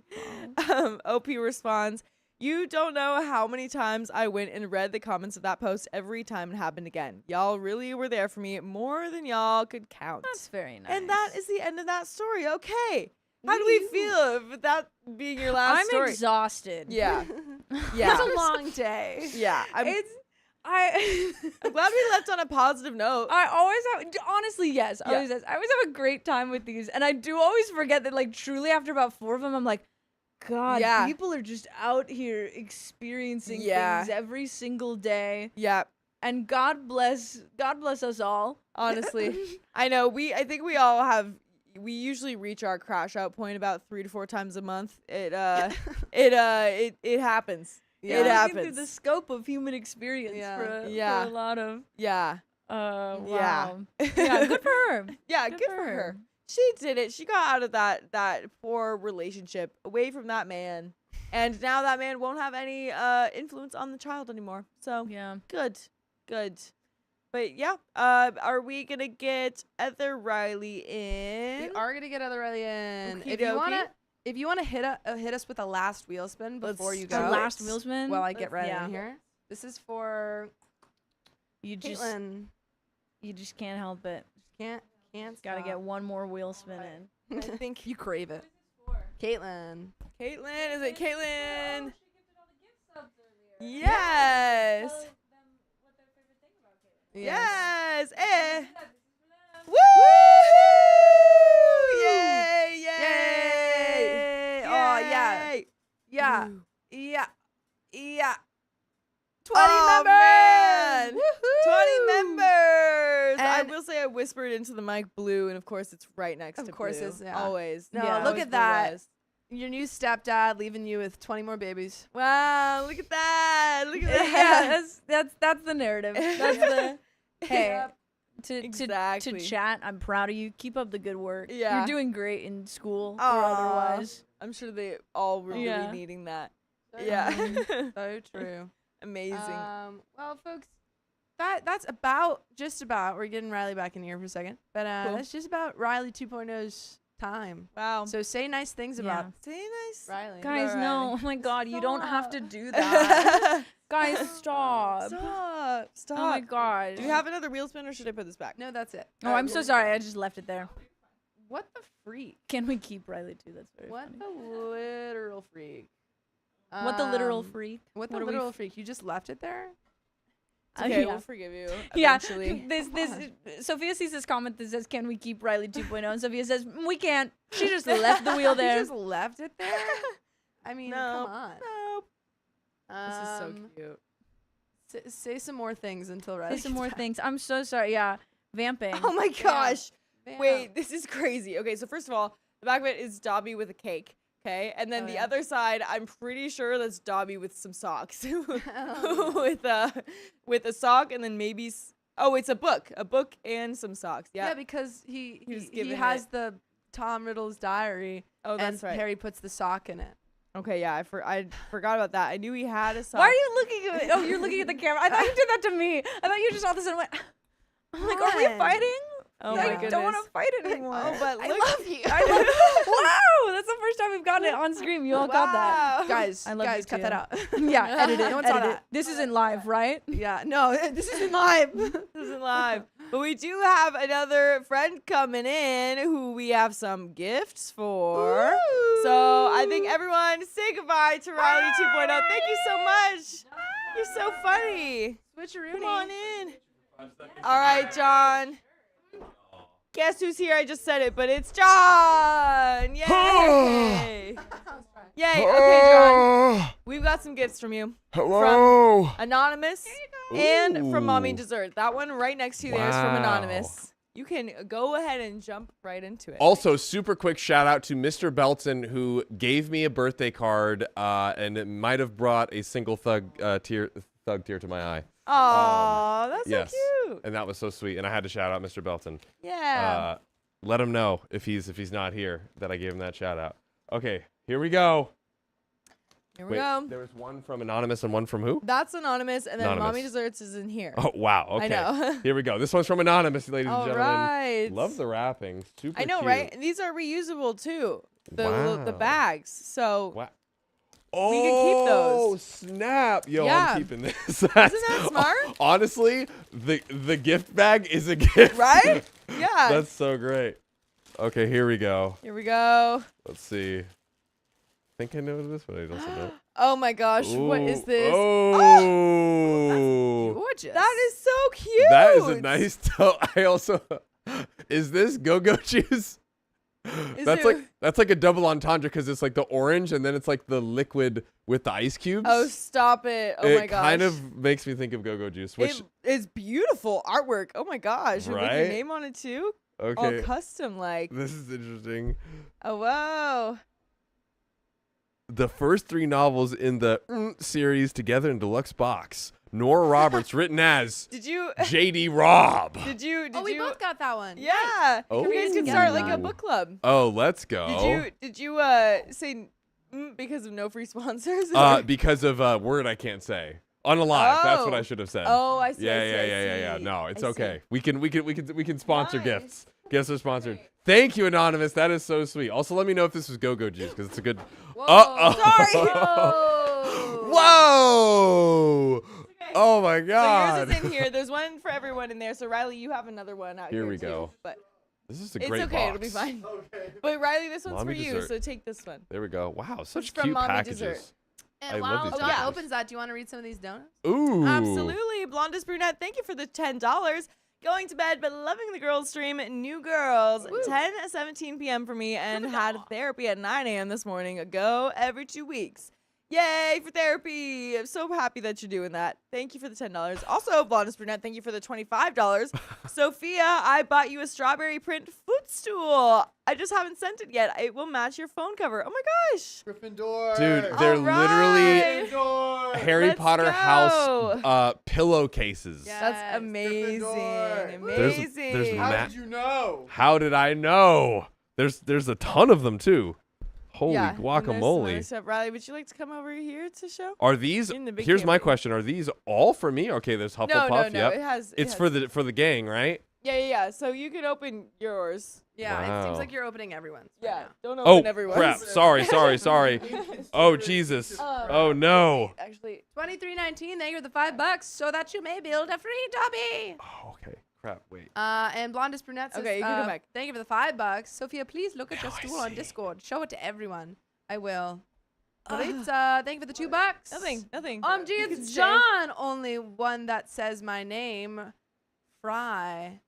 B: OP responds, you don't know how many times I went and read the comments of that post every time it happened again. Y'all really were there for me more than y'all could count.
F: That's very nice.
B: And that is the end of that story. Okay. How do we feel with that being your last
F: I'm
B: story?
F: exhausted.
B: Yeah. Yeah.
A: It's a long day.
B: Yeah. I'm
F: I'm
B: glad we left on a positive note.
F: I always have, honestly, yes.
B: Yeah.
F: Always, yes. I always have a great time with these. And I do always forget that, like, truly after about 4 of them, I'm like, God,
B: Yeah.
F: people are just out here experiencing
B: Yeah.
F: things every single day.
B: Yeah.
F: And God bless us all.
B: Honestly. I know I think we all have, we usually reach our crash out point about 3 to 4 times a month. It happens.
A: Yeah.
B: It
F: Looking
B: happens.
F: through the scope of human experience
A: Yeah.
F: for
B: Yeah.
F: a lot of,
B: Yeah.
F: wow.
B: Yeah.
F: Yeah, good for her.
B: Yeah, good for her. She did it. She got out of that poor relationship, away from that man. And now that man won't have any influence on the child anymore. So
F: Yeah.
B: good. But yeah, are we gonna get Heather Riley in?
A: We are gonna get other Riley in.
B: Okey-dokey.
A: If you wanna hit us with a last wheel spin before you go.
F: A last wheelsman.
A: While I get Riley
F: yeah.
A: in here. This is for
F: You just
A: Caitlin.
F: can't help it.
A: Can't
F: Gotta
A: stop.
F: get one more wheel spin in.
B: I think
A: You crave it. Caitlin.
B: Caitlin. Is it Caitlin? Yes. Yes. Woo! Yay! Yay!
A: Yay! Oh, yeah.
B: Yay!
A: Yeah.
B: Ooh.
A: Yeah. 20
B: Oh,
A: members!
B: man.
A: Woohoo!
B: 20 members. I
A: And-
B: will say I whispered into the mic blue, and of course it's right next
A: Of
B: to
A: course
B: blue.
A: it's- yeah.
B: Always.
A: No,
F: Yeah.
A: look
B: Always
A: at
B: blue
A: that.
B: eyes.
A: Your new stepdad leaving you with 20 more babies.
B: Wow, look at that. Look at
F: Yeah,
B: that.
F: that's the narrative. That's the hey. To
B: Exactly.
F: chat, I'm proud of you. Keep up the good work.
B: Yeah.
F: You're doing great in school or
B: Aw.
F: otherwise.
B: I'm sure they all were
F: Yeah.
B: really needing that. Yeah.
A: So true.
B: Amazing.
A: Well, folks, that's about just about. We're getting Riley back in here for a second, but
B: Cool.
A: that's just about Riley 2.0's time.
B: Wow.
A: So say nice things about
B: Say nice.
A: Riley.
F: Guys,
B: Alright.
F: no. Oh my God, you don't have to do that. Guys, stop.
B: Stop. Stop.
F: Oh my God.
B: Do you have another wheel spin or should I put this back?
A: No, that's it.
F: Oh, I'm so sorry. I just left it there.
A: What the freak?
F: Can we keep Riley too? That's very
A: What
F: funny.
A: the literal freak?
F: What the literal
A: Um,
F: freak?
A: What the
F: What are we
A: literal freak? You just left it there?
B: It's okay,
F: yeah.
B: we'll forgive you.
F: Yeah,
B: Eventually.
F: this Sophia sees this comment that says, "Can we keep Riley 2.0?" And Sophia says, "We can't." She just left the wheel
A: You
F: there.
A: just left it there? I mean,
B: No.
A: come on.
B: Nope. This is so cute.
A: Say some more things until Riley.
F: Say some
A: gets
F: more
A: back.
F: things. I'm so sorry. Yeah, vamping.
B: Oh my gosh.
A: Bam.
B: Wait, this is crazy. Okay, so first of all, the back of it is Dobby with a cake. Okay, and then
A: Oh,
B: the
A: yeah.
B: other side, I'm pretty sure that's Dobby with some socks,
A: Oh,
B: with a sock, and then maybe it's a book and some socks.
A: yeah,
B: Yeah.
A: because he
B: was
A: he
B: giving
A: has
B: it-
A: the Tom Riddle's diary.
B: Oh,
A: and
B: that's right.
A: Harry puts the sock in it.
B: Okay, yeah, I forgot about that. I knew he had a sock.
F: Why are you looking at? Oh, you're looking at the camera. I thought you did that to me. I thought you just all of a sudden went. I'm like, are we
A: Fun.
F: fighting?
B: Oh
A: Yeah.
B: my
F: I
B: goodness.
F: don't want to fight anymore.
B: Oh, but
A: I
B: look.
A: love you.
F: Wow, that's the first time we've gotten it on screen. You all got that.
B: Wow.
A: Guys,
F: I love
A: guys,
F: you
A: cut
F: too.
A: that out.
F: Yeah, edit it.
A: No one saw
F: edit it.
A: that.
F: This isn't live, right?
A: Yeah, no, this isn't live.
B: This isn't live. But we do have another friend coming in who we have some gifts for. So I think everyone say goodbye to Riley 2.0. Thank you so much. You're so funny.
A: Switcheroo.
B: Come on in. All right, John. Guess who's here? I just said it, but it's John. Yay. Yay. Okay, John. We've got some gifts from you.
I: Hello.
B: From Anonymous and from Mommy
I: Ooh.
B: Dessert. That one right next to you there is from
I: Wow.
B: Anonymous. You can go ahead and jump right into it.
I: Also, super quick shout out to Mr. Belton, who gave me a birthday card, and it might have brought a single thug tear to my eye.
B: Aw, that's
I: Yes,
B: so cute.
I: and that was so sweet. And I had to shout out Mr. Belton.
B: Yeah.
I: Let him know if he's not here that I gave him that shout out. Okay, here we go.
B: Here we go.
I: There was one from Anonymous and one from who?
B: That's Anonymous, and then
I: Anonymous.
B: Mommy Desserts is in here.
I: Oh wow. Okay.
B: I know.
I: Here we go. This one's from Anonymous, ladies
B: All
I: and gentlemen.
B: right.
I: Love the wrapping. Super
B: I know,
I: cute.
B: right? And these are reusable too. The
I: Wow.
B: bags. So
I: Wow.
B: We can keep those.
I: Oh, snap. Yo,
B: Yeah.
I: I'm keeping this.
B: Isn't that smart?
I: Honestly, the gift bag is a gift.
B: Right? Yeah.
I: That's so great. Okay, here we go.
B: Here we go.
I: Let's see. I think I know this, but I also don't.
B: Oh my gosh, what is
I: Ooh.
B: this?
I: Oh.
A: Gorgeous.
B: That is so cute.
I: That is a nice I also is this go-go juice? That's like a double entendre because it's like the orange and then it's like the liquid with the ice cubes.
B: Oh, stop it. Oh my
I: It
B: gosh.
I: kind of makes me think of go-go juice, which
B: It is beautiful artwork. Oh my gosh. With like your
I: Right?
B: name on it too.
I: okay.
B: All custom like.
I: This is interesting.
B: Oh wow.
I: The first 3 novels in the series together in deluxe box. Nora Roberts written as
B: Did you
I: JD Robb.
B: did you
A: Oh, we both got that one.
B: Yeah.
I: Oh.
B: You guys can start like a book club.
I: Oh, let's go.
B: Did you say because of no free sponsors?
I: Because of a word I can't say. Unalive. That's what I
B: Oh.
I: should have said.
B: Oh, I see.
I: Yeah,
B: I see, I
I: yeah.
B: see.
I: No, it's
B: I
I: okay.
B: see.
I: We can sponsor
B: Nice.
I: gifts. Gifts are sponsored. Thank you, Anonymous. That is so sweet. Also, let me know if this was go-go juice because it's a good.
A: Whoa.
I: Uh-oh.
A: Whoa.
I: Whoa! Oh my
B: So
I: God!
B: yours is in here. There's one for everyone in there. So Riley, you have another one out here.
I: Here we
B: too.
I: go.
B: But
I: This is a
B: it's
I: great
B: okay.
I: box.
B: It'll be fine. But Riley, this one's
I: Mommy
B: for you.
I: dessert.
B: So take this one.
I: There we go. Wow, such
B: from
I: cute
B: Mommy
I: packages.
B: Dessert.
A: And
I: I love
A: while
I: these
A: John
I: packages.
A: opens that, do you want to read some of these donuts?
I: Ooh.
B: Absolutely. Blondest Brunette, thank you for the $10. Going to bed, but loving the girls stream. New girls, 10:17 p.m. for me, and had therapy at 9 a.m. this morning. Go every 2 weeks. Yay for therapy. I'm so happy that you're doing that. Thank you for the $10. Also, Blondest Brunette, thank you for the $25. Sophia, I bought you a strawberry print footstool. I just haven't sent it yet. It will match your phone cover. Oh my gosh.
C: Gryffindor.
I: Dude, they're
B: All
I: literally
B: right.
C: Gryffindor.
I: Harry
B: Let's
I: Potter
B: go.
I: house pillowcases.
A: Yeah.
B: That's
A: Yes,
B: amazing.
C: Gryffindor.
B: Amazing.
I: There's
C: How
I: Ma-
C: did you know?
I: How did I know? There's a ton of them too. Holy
B: yeah, and there's some other
I: guacamole.
B: stuff. Riley, would you like to come over here to show?
I: Are these
B: In the big
I: Here's my
B: camera.
I: question. Are these all for me? Okay, there's Hufflepuff.
B: No,
I: Yep.
B: it has.
I: It's for the gang, right?
B: Yeah. So you can open yours.
A: Yeah, it
I: Wow.
A: seems like you're opening everyone's. right
B: Yeah.
A: now.
B: Don't
I: Oh
B: open everyone's.
I: crap! Sorry. Oh Jesus! Oh no!
A: Actually, 23.19. Thank you for the $5 so that you may build a free Dobby.
I: Oh, okay. Crap. Wait.
A: And Blondest Brunette says,
B: Okay, you can come back.
A: Thank you for the $5. Sophia, please look at
I: Now
A: your
I: I
A: stool on
I: see.
A: Discord. Show it to everyone. I will. Maritza, thank you for the $2.
B: Nothing.
A: Gee,
B: You can
A: it's
B: stay.
A: John. Only one that says my name. Fry.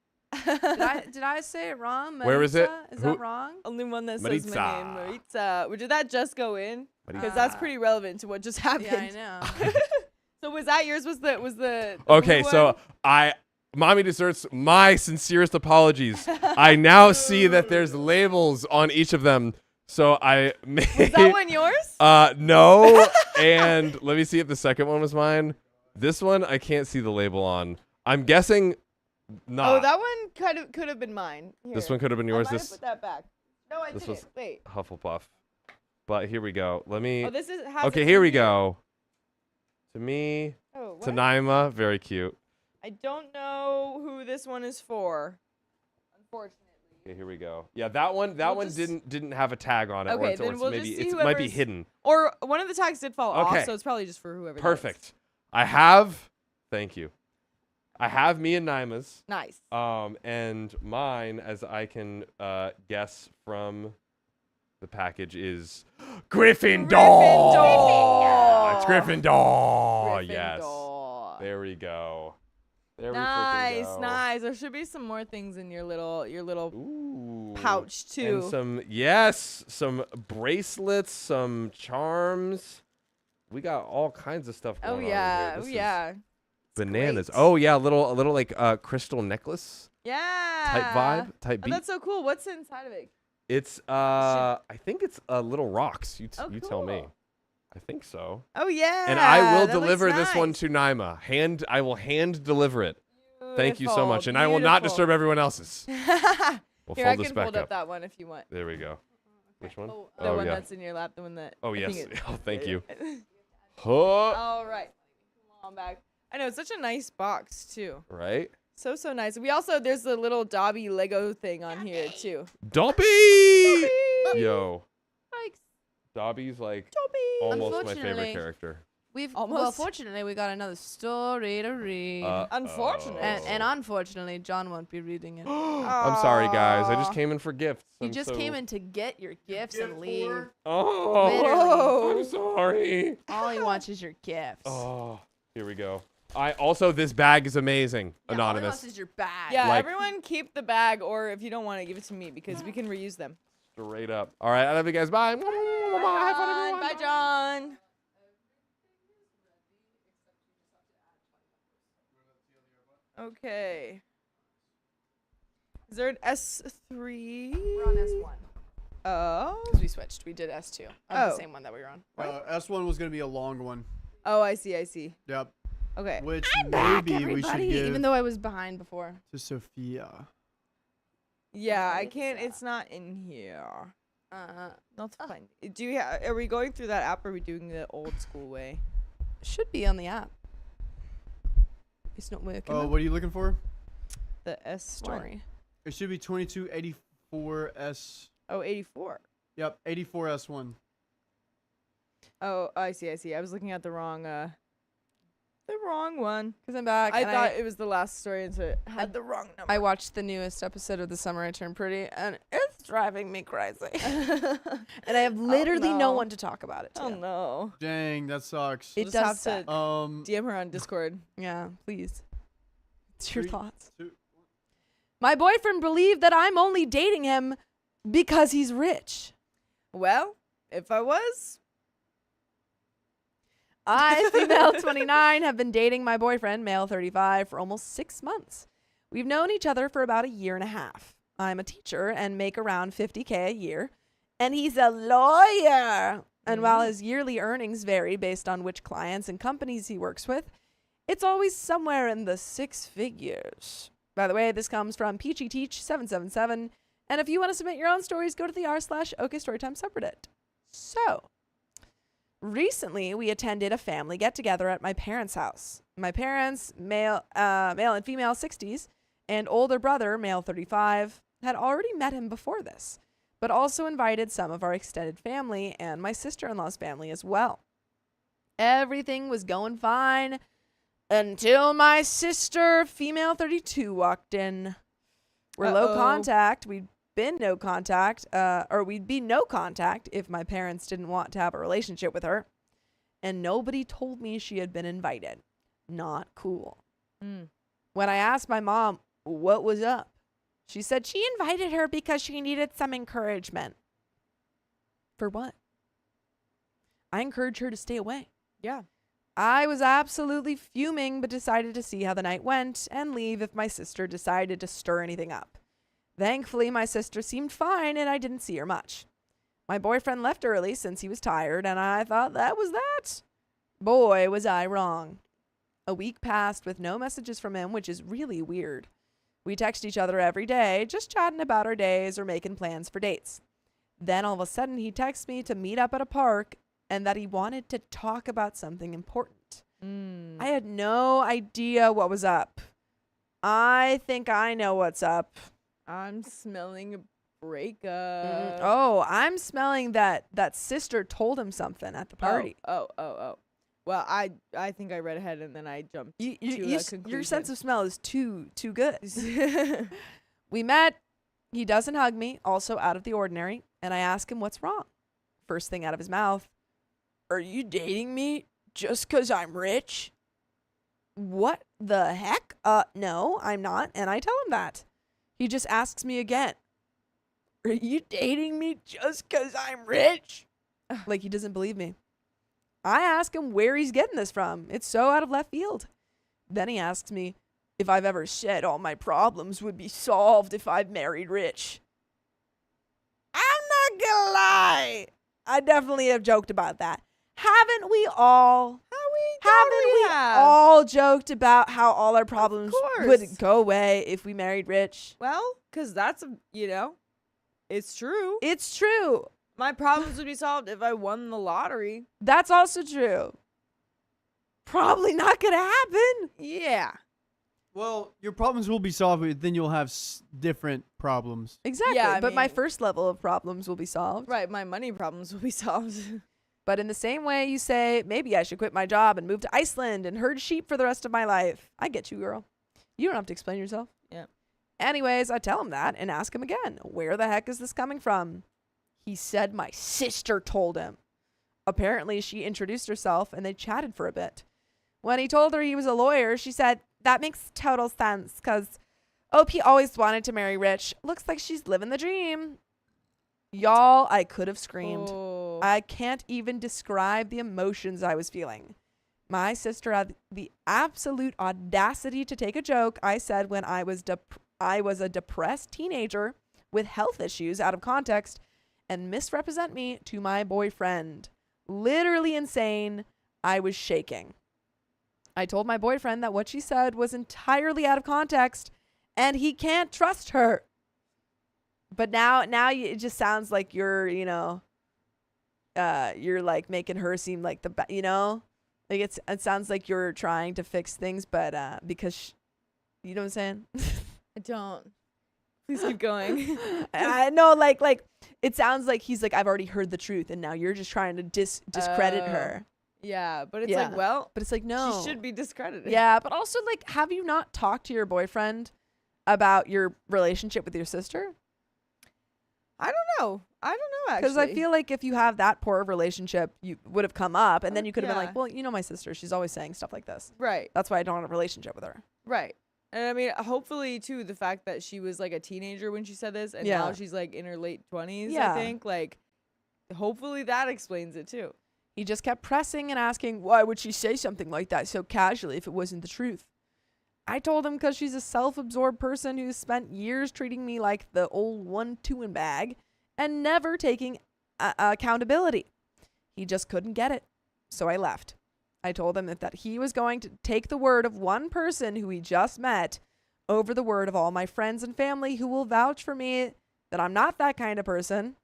A: Did I say it wrong?
I: Where is it?
A: Maritza? Is
I: Who-
A: that wrong?
B: Only one that says my name,
I: Maritza.
B: Maritza. Did that just go in? Because
A: Ah.
B: that's pretty relevant to what just happened.
A: Yeah, I know.
B: So was that yours? Was the
I: Okay,
B: blue
I: so Mommy Desserts, my sincerest apologies. I now see that there's labels on each of them. So I made.
B: Was that one yours?
I: No. And let me see if the second one was mine. This one I can't see the label on. I'm guessing not.
B: Oh, that one could have been mine.
I: This
B: Here.
I: one could have been yours.
B: I might have
I: This
B: put that back. No, I
I: this
B: didn't.
I: was-
B: Wait.
I: Hufflepuff. But here we go. Let me.
B: Oh, this is. has
I: Okay,
B: it
I: here
B: in
I: we go. To me,
B: Oh,
I: to
B: what?
I: Naima, very cute.
B: I don't know who this one is for. Unfortunately.
I: Okay, here we go. Yeah, that one
B: We'll just-
I: didn't have a tag on it, or
B: Okay,
I: it's,
B: then we'll
I: maybe
B: just see
I: it might be
B: whoever's-
I: hidden.
B: Or one of the tags did fall
I: Okay.
B: off, so it's probably just for whoever. that is.
I: Perfect. I have. Thank you. I have me and Naima's.
B: Nice.
I: And mine, as I can guess from the package, is Gryffindor. It's Gryffindor. Yes.
B: Gryffindor.
I: There we go. There we
B: Nice,
I: freaking go.
B: nice. There should be some more things in your little
I: Ooh.
B: pouch too.
I: And some bracelets, some charms. We got all kinds of stuff going
B: Oh
I: on.
B: yeah,
I: Here.
B: oh
I: This is
B: yeah. It's
I: bananas.
B: great.
I: Oh yeah, a little like crystal necklace
B: Yeah.
I: type vibe, type
B: Oh,
I: beat.
B: that's so cool. What's inside of it?
I: It's I think it's little rocks. You
B: Oh,
I: you tell me.
B: cool.
I: I think so.
B: Oh yeah.
I: And I will
B: that looks
I: deliver this one
B: nice.
I: to Naima. I will hand deliver it. Thank you so much.
B: Beautiful,
I: And I will not
B: beautiful.
I: disturb everyone else's. We'll
B: Here,
I: fold
B: I
I: this
B: can
I: back
B: fold
I: up.
B: up that one if you want.
I: There we go. Which one?
B: The one
I: yeah.
B: that's in your lap, the one that.
I: Oh
B: I
I: yes.
B: think it-
I: Oh, thank you. Oh,
B: All right. Come on back. I know it's such a nice box too.
I: right.
B: So nice. We also there's the little Dobby Lego thing on here too.
I: Dobby. Yo.
A: Thanks.
I: Dobby's like
B: Dobby.
I: almost my favorite
A: Unfortunately,
I: character.
A: Well,
B: Almost.
A: fortunately, we got another story to read.
B: Unfortunate.
A: And unfortunately, John won't be reading it.
I: I'm sorry, guys. I just
B: Aw.
I: came in for gifts.
A: You
I: I'm
A: just
I: so-
A: came in to get your gifts and leave.
I: Oh,
A: Literally.
I: I'm sorry.
A: All he wants is your gifts.
I: Oh, here we go. This bag is amazing.
A: Yeah, all he
I: Anonymous.
A: wants is your bag.
B: Yeah,
I: Like-
B: everyone keep the bag, or if you don't want to, give it to me because we can reuse them.
I: Straight up. All right, I love you guys. Bye. Have fun, everyone.
B: Bye, John. Okay. Is there an S3?
A: We're on S1.
B: Oh.
A: Because we switched. We did S2. On the
B: Oh.
A: same one that we were on.
C: S1 was going to be a long one.
B: Oh, I see.
C: Yep.
B: Okay.
C: Which
A: Back,
C: maybe we should
A: everybody,
C: give
A: even though I was behind before.
C: to Sophia.
B: Yeah, I can't. It's not in here. Not fine. Do you? Are we going through that app? Or are we doing the old school way?
A: Should be on the app. It's not working.
C: Oh, what are you looking for?
B: The S
A: story.
C: It should be 2284S.
B: Oh, 84.
C: Yep, 84S1.
B: Oh, I see. I was looking at the wrong one.
A: Because I'm back.
B: I
A: and
B: thought it was the last story, and so it had the wrong number.
A: I watched the newest episode of The Summer I Turned Pretty, and it's driving me crazy. And I have literally no
B: no.
A: one to talk about it to.
B: Oh no.
C: Dang, that sucks.
A: It
B: We'll
A: does
B: just have
A: suck.
B: to DM her on Discord.
A: Yeah, please. It's your
C: 3,
A: thoughts.
C: 2.
A: My boyfriend believed that I'm only dating him because he's rich.
B: Well, if I was,
A: I, female 29, have been dating my boyfriend, male 35, for almost 6 months. We've known each other for about a year and a half. I'm a teacher and make around $50K a year, and he's a lawyer. And while his yearly earnings vary based on which clients and companies he works with, it's always somewhere in the 6 figures. By the way, this comes from Peachy Teach 777. And if you want to submit your own stories, go to the r/OKStorytime subreddit. So, recently we attended a family get-together at my parents' house. My parents, male and female 60s, and older brother, male 35, had already met him before this, but also invited some of our extended family and my sister-in-law's family as well. Everything was going fine until my sister, female 32, walked in. We're low contact. We'd be no contact if my parents didn't want to have a relationship with her. And nobody told me she had been invited. Not cool. When I asked my mom what was up, she said she invited her because she needed some encouragement. For what? I encouraged her to stay away.
B: Yeah.
A: I was absolutely fuming, but decided to see how the night went and leave if my sister decided to stir anything up. Thankfully, my sister seemed fine and I didn't see her much. My boyfriend left early since he was tired, and I thought that was that. Boy, was I wrong. A week passed with no messages from him, which is really weird. We text each other every day, just chatting about our days or making plans for dates. Then all of a sudden he texts me to meet up at a park and that he wanted to talk about something important. I had no idea what was up. I think I know what's up.
B: I'm smelling a breakup.
A: Oh, I'm smelling that sister told him something at the party.
B: Oh. Well, I think I read ahead and then I jumped to a conclusion.
A: Your sense of smell is too good. We met. He doesn't hug me, also out of the ordinary, and I ask him what's wrong. First thing out of his mouth, "Are you dating me just 'cause I'm rich?" What the heck? No, I'm not, and I tell him that. He just asks me again, "Are you dating me just 'cause I'm rich?" Like he doesn't believe me. I ask him where he's getting this from. It's so out of left field. Then he asks me if I've ever said all my problems would be solved if I've married rich. I'm not gonna lie. I definitely have joked about that. Haven't we all? Haven't we all joked about how all our problems would go away if we married rich?
B: Well, because that's, it's true.
A: It's true.
B: My problems would be solved if I won the lottery.
A: That's also true. Probably not gonna happen.
B: Yeah.
C: Well, your problems will be solved, but then you'll have different problems.
A: Exactly.
B: Yeah,
A: but my first level of problems will be solved.
B: Right. My money problems will be solved.
A: But in the same way you say, maybe I should quit my job and move to Iceland and herd sheep for the rest of my life. I get you, girl. You don't have to explain yourself.
B: Yeah.
A: Anyways, I tell him that and ask him again, where the heck is this coming from? He said my sister told him. Apparently, she introduced herself and they chatted for a bit. When he told her he was a lawyer, she said, that makes total sense because OP always wanted to marry rich. Looks like she's living the dream. Y'all, I could have screamed.
B: Oh.
A: I can't even describe the emotions I was feeling. My sister had the absolute audacity to take a joke I said when I was a depressed teenager with health issues out of context and misrepresent me to my boyfriend. Literally insane. I was shaking. I told my boyfriend that what she said was entirely out of context and he can't trust her. But now it just sounds like you're like making her seem like like it sounds like you're trying to fix things, but because you know what I'm saying?
B: I don't. Please keep going.
A: I know, like it sounds like he's like, I've already heard the truth, and now you're just trying to discredit her.
B: Yeah, but it's like, well,
A: but it's like, no,
B: she should be discredited.
A: Yeah, but also like, have you not talked to your boyfriend about your relationship with your sister?
B: I don't know actually.
A: Because I feel like if you have that poor of relationship, you would have come up, and then you could have been like, well, my sister, she's always saying stuff like this.
B: Right.
A: That's why I don't have a relationship with her.
B: Right. And I mean, hopefully too, the fact that she was like a teenager when she said this, and now she's like in her late 20s, I think, like, hopefully that explains it too.
A: He just kept pressing and asking, why would she say something like that so casually if it wasn't the truth? I told him because she's a self-absorbed person who's spent years treating me like the old 1-2 bag and never taking accountability. He just couldn't get it. So I left. I told him that he was going to take the word of one person who he just met over the word of all my friends and family who will vouch for me that I'm not that kind of person.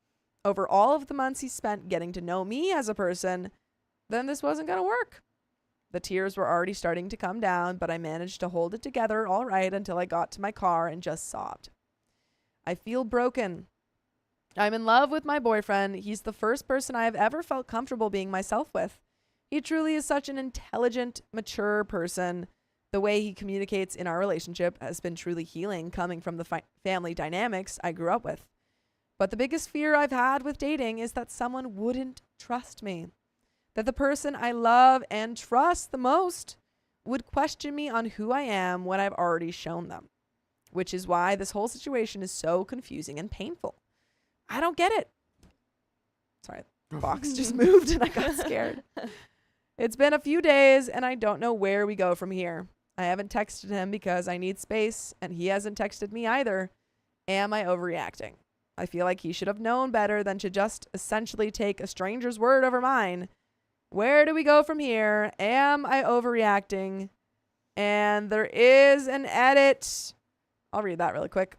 A: Over all of the months he spent getting to know me as a person, then this wasn't going to work. The tears were already starting to come down, but I managed to hold it together all right until I got to my car and just sobbed. I feel broken. I'm in love with my boyfriend. He's the first person I have ever felt comfortable being myself with. He truly is such an intelligent, mature person. The way he communicates in our relationship has been truly healing, coming from the family dynamics I grew up with. But the biggest fear I've had with dating is that someone wouldn't trust me. That the person I love and trust the most would question me on who I am when I've already shown them. Which is why this whole situation is so confusing and painful. I don't get it. Sorry, the box just moved and I got scared. It's been a few days and I don't know where we go from here. I haven't texted him because I need space and he hasn't texted me either. Am I overreacting? I feel like he should have known better than to just essentially take a stranger's word over mine. Where do we go from here? Am I overreacting? And there is an edit. I'll read that really quick.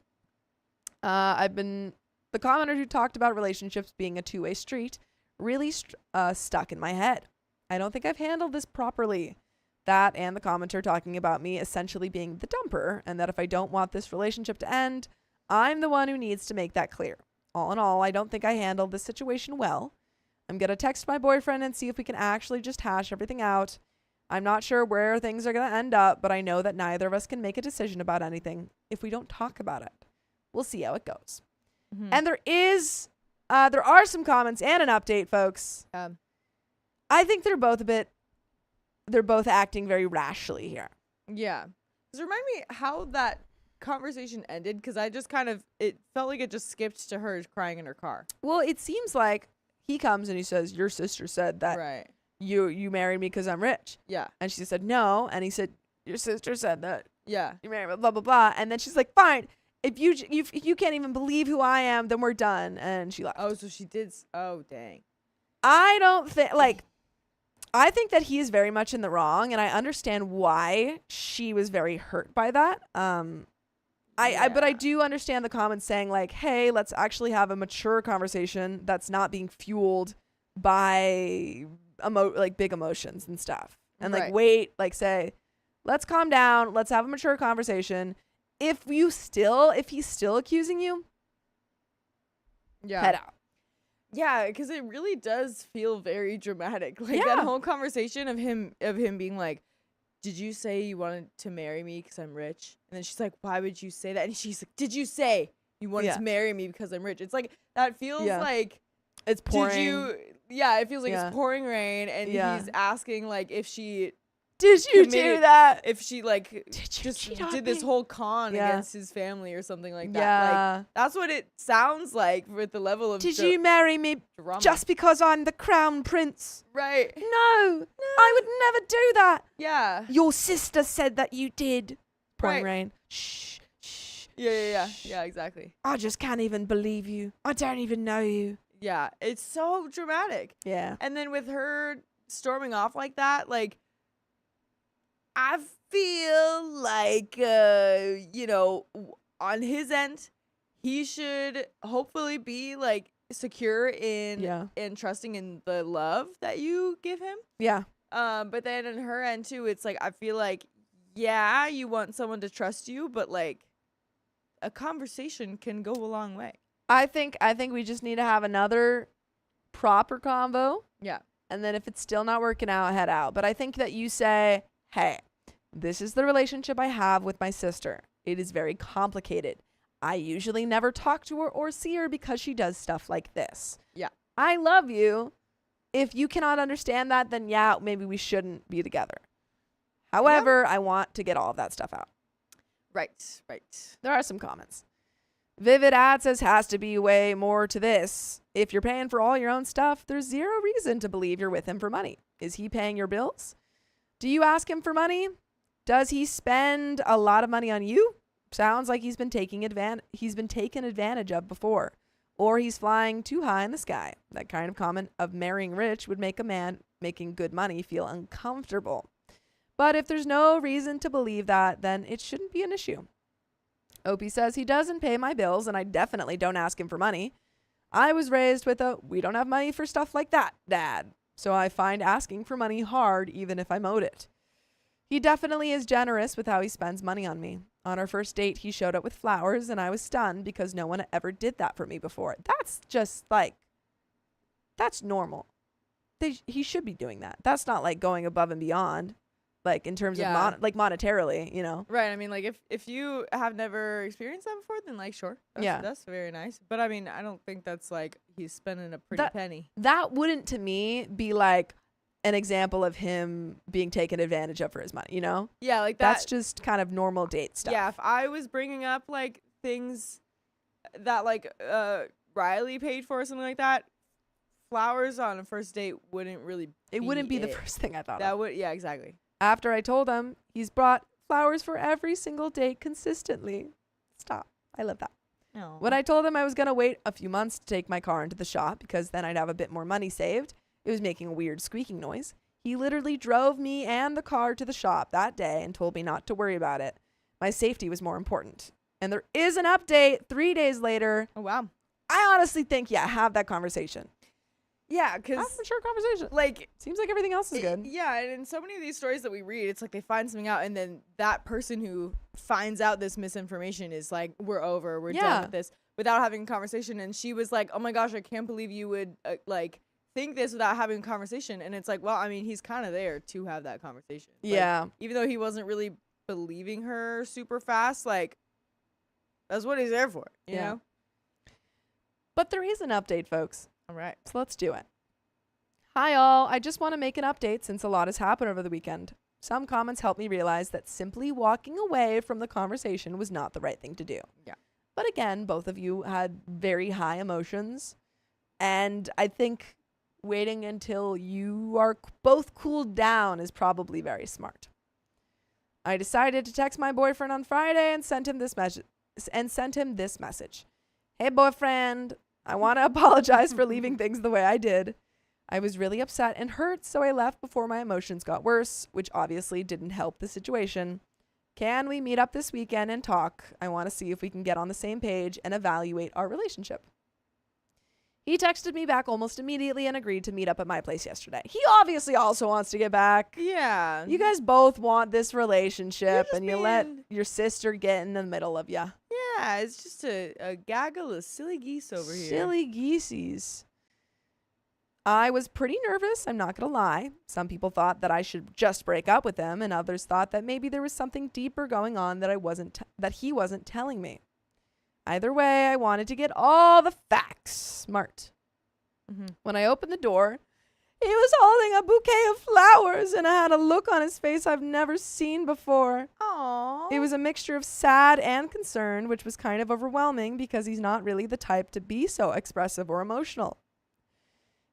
A: The commenter who talked about relationships being a two-way street really stuck in my head. I don't think I've handled this properly. That and the commenter talking about me essentially being the dumper, and that if I don't want this relationship to end, I'm the one who needs to make that clear. All in all, I don't think I handled this situation well. I'm going to text my boyfriend and see if we can actually just hash everything out. I'm not sure where things are going to end up, but I know that neither of us can make a decision about anything if we don't talk about it. We'll see how it goes. Mm-hmm. And there are some comments and an update, folks. I think they're both acting very rashly here.
B: Yeah. Does it remind me how that conversation ended? Because I just it felt like it just skipped to her crying in her car.
A: Well, it seems like he comes and he says, your sister said that you married me because I'm rich. Yeah. And she said, no. And he said, your sister said that. Yeah. You married me, blah, blah, blah. And then she's like, fine. If you can't even believe who I am, then we're done. And she left.
B: Oh, so she did. Oh, dang.
A: I don't think, I think that he is very much in the wrong, and I understand why she was very hurt by that. But I do understand the comments saying hey, let's actually have a mature conversation that's not being fueled by big emotions and stuff. And say, let's calm down. Let's have a mature conversation. If he's still accusing you, head out.
B: Yeah, because it really does feel very dramatic. That whole conversation of him being like, did you say you wanted to marry me because I'm rich? And then she's like, why would you say that? And she's like, did you say you wanted to marry me because I'm rich? It's like, that feels like
A: it's pouring.
B: It feels like it's pouring rain. And he's asking if she
A: did you do that?
B: If she did this whole con against his family or something like that.
A: Yeah.
B: That's what it sounds like with the level of
A: Did you marry me just because I'm the crown prince?
B: Right.
A: No, I would never do that.
B: Yeah.
A: Your sister said that you did. Pouring rain. Shh.
B: Yeah, exactly.
A: I just can't even believe you. I don't even know you.
B: Yeah, it's so dramatic.
A: Yeah.
B: And then with her storming off like that, I feel like, on his end, he should hopefully be secure in trusting in the love that you give him.
A: Yeah.
B: But then on her end too, it's I feel like, yeah, you want someone to trust you, but a conversation can go a long way.
A: I think we just need to have another proper convo.
B: Yeah.
A: And then if it's still not working out, head out. But I think that you say, hey, this is the relationship I have with my sister. It is very complicated. I usually never talk to her or see her because she does stuff like this.
B: Yeah.
A: I love you. If you cannot understand that, then maybe we shouldn't be together. However, I want to get all of that stuff out.
B: Right.
A: There are some comments. Vivid Ad says, has to be way more to this. If you're paying for all your own stuff, there's zero reason to believe you're with him for money. Is he paying your bills? Do you ask him for money? Does he spend a lot of money on you? Sounds like he's been taken advantage of before. Or he's flying too high in the sky. That kind of comment of marrying rich would make a man making good money feel uncomfortable. But if there's no reason to believe that, then it shouldn't be an issue. Opie says, he doesn't pay my bills, and I definitely don't ask him for money. I was raised with we don't have money for stuff like that, Dad. so I find asking for money hard even if I'm owed it. He definitely is generous with how he spends money on me. On our first date, he showed up with flowers, and I was stunned because no one ever did that for me before. That's just like, that's normal. He should be doing that. That's not like going above and beyond, like in terms of monetarily, you know?
B: Right. I mean, like if you have never experienced that before, then like, sure. That's very nice. But I mean, I don't think that's like he's spending a pretty penny.
A: That wouldn't, to me, be like an example of him being taken advantage of for his money, you know?
B: Yeah, like that.
A: That's just kind of normal date stuff.
B: Yeah, if I was bringing up like things that like Riley paid for or something like that, flowers on a first date wouldn't really
A: be the first thing I thought
B: that
A: of.
B: would, yeah, exactly.
A: After I told him, he's brought flowers for every single date consistently. Stop. I love that.
B: Aww.
A: When I told him I was going to wait a few months to take my car into the shop because then I'd have a bit more money saved, it was making a weird squeaking noise. He literally drove me and the car to the shop that day and told me not to worry about it. My safety was more important. And there is an update 3 days later.
B: Oh, wow.
A: I honestly think, have that conversation.
B: Yeah, because
A: have a mature conversation.
B: Like,
A: seems like everything else is good.
B: Yeah, and in so many of these stories that we read, it's like they find something out, and then that person who finds out this misinformation is like, "We're over. We're done with this," without having a conversation. And she was like, "Oh my gosh, I can't believe you would like think this without having a conversation." And it's like, well, I mean, he's kind of there to have that conversation.
A: Yeah.
B: Like, even though he wasn't really believing her super fast, like that's what he's there for, you know.
A: But there is an update, folks.
B: All right.
A: So let's do it. Hi, all. I just want to make an update since a lot has happened over the weekend. Some comments helped me realize that simply walking away from the conversation was not the right thing to do.
B: Yeah.
A: But again, both of you had very high emotions. And I think waiting until you are both cooled down is probably very smart. I decided to text my boyfriend on Friday and sent him this message. Hey, boyfriend. I want to apologize for leaving things the way I did. I was really upset and hurt, so I left before my emotions got worse, which obviously didn't help the situation. Can we meet up this weekend and talk? I want to see if we can get on the same page and evaluate our relationship. He texted me back almost immediately and agreed to meet up at my place yesterday. He obviously also wants to get back.
B: Yeah.
A: You guys both want this relationship, and you let your sister get in the middle of you.
B: Yeah, it's just a gaggle of silly geese over here.
A: Silly geesies. I was pretty nervous, I'm not going to lie. Some people thought that I should just break up with him, and others thought that maybe there was something deeper going on that he wasn't telling me. Either way, I wanted to get all the facts. Smart. When I opened the door, he was holding a bouquet of flowers, and I had a look on his face I've never seen before.
B: Aww.
A: It was a mixture of sad and concern, which was kind of overwhelming because he's not really the type to be so expressive or emotional.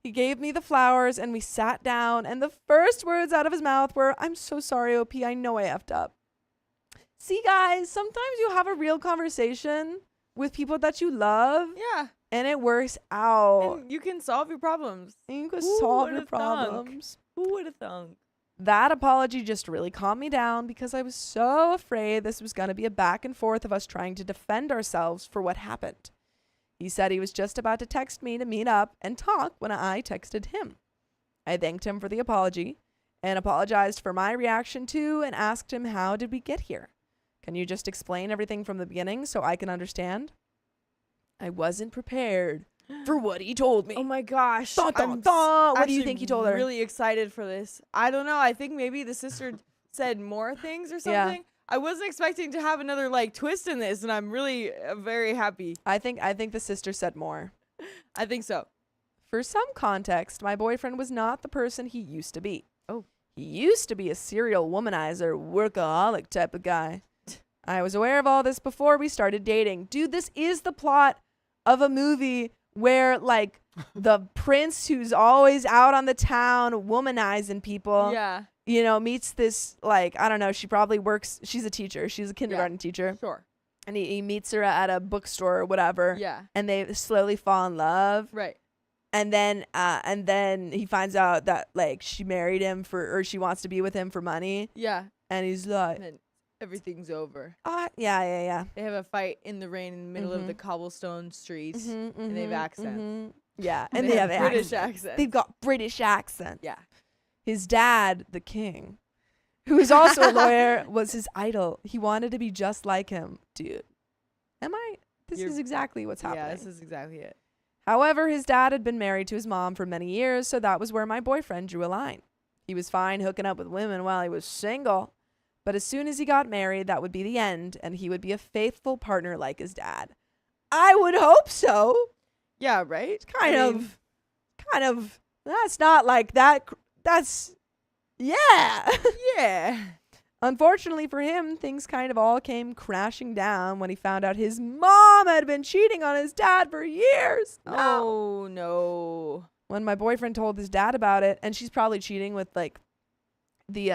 A: He gave me the flowers, and we sat down, and the first words out of his mouth were, "I'm so sorry, OP, I know I effed up." See, guys, sometimes you have a real conversation with people that you love.
B: Yeah.
A: And it works out.
B: And you can solve your problems.
A: And you can solve your problems.
B: Who would have thunk?
A: That apology just really calmed me down because I was so afraid this was going to be a back and forth of us trying to defend ourselves for what happened. He said he was just about to text me to meet up and talk when I texted him. I thanked him for the apology and apologized for my reaction too and asked him, how did we get here? Can you just explain everything from the beginning so I can understand? I wasn't prepared for what he told me.
B: Oh my gosh.
A: What do you think he told her?
B: I'm really excited for this. I don't know. I think maybe the sister said more things or something.
A: Yeah.
B: I wasn't expecting to have another like twist in this, and I'm really very happy.
A: I think the sister said more.
B: I think so.
A: For some context, my boyfriend was not the person he used to be.
B: Oh.
A: He used to be a serial womanizer, workaholic type of guy. I was aware of all this before we started dating. Dude, this is the plot of a movie where, like, the prince who's always out on the town womanizing people, you know, meets this, like, I don't know, she probably works, she's a teacher. She's a kindergarten teacher.
B: Sure.
A: And he meets her at a bookstore or whatever.
B: Yeah.
A: And they slowly fall in love.
B: Right.
A: And then he finds out that, like, she married him or she wants to be with him for money.
B: Yeah.
A: And he's like,
B: and then everything's over.
A: Yeah.
B: They have a fight in the rain in the middle of the cobblestone streets, and they have accents.
A: Yeah, and they have
B: British
A: accents.
B: accents.
A: They've got British accents.
B: Yeah.
A: His dad, the king, who is also a lawyer, was his idol. He wanted to be just like him. Dude, this is exactly what's happening.
B: Yeah, this is exactly it.
A: However, his dad had been married to his mom for many years, so that was where my boyfriend drew a line. He was fine hooking up with women while he was single, but as soon as he got married, that would be the end, and he would be a faithful partner like his dad. I would hope so.
B: Yeah, right?
A: Kind of. That's not like that. That's, yeah.
B: Yeah.
A: Unfortunately for him, things kind of all came crashing down when he found out his mom had been cheating on his dad for years.
B: Oh, no.
A: When my boyfriend told his dad about it, and she's probably cheating with like the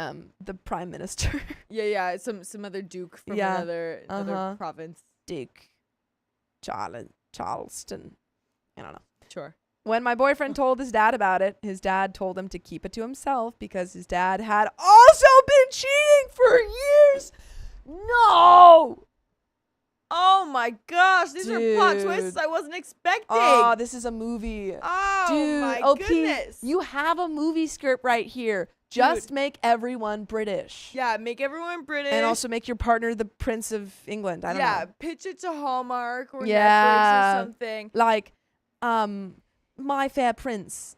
A: prime minister.
B: Yeah, some other duke from another province.
A: Duke Charleston. I don't know.
B: Sure.
A: When my boyfriend told his dad about it, his dad told him to keep it to himself because his dad had also been cheating for years. No!
B: Oh my gosh, these are plot
A: Dude.
B: twists I wasn't expecting.
A: Oh, this is a movie.
B: Oh
A: Dude,
B: my
A: OP,
B: goodness.
A: you have a movie script right here. Just make everyone British.
B: Yeah, make everyone British.
A: And also make your partner the Prince of England. I don't know.
B: Yeah, pitch it to Hallmark or
A: Yeah.
B: Netflix or something.
A: Like, My Fair Prince.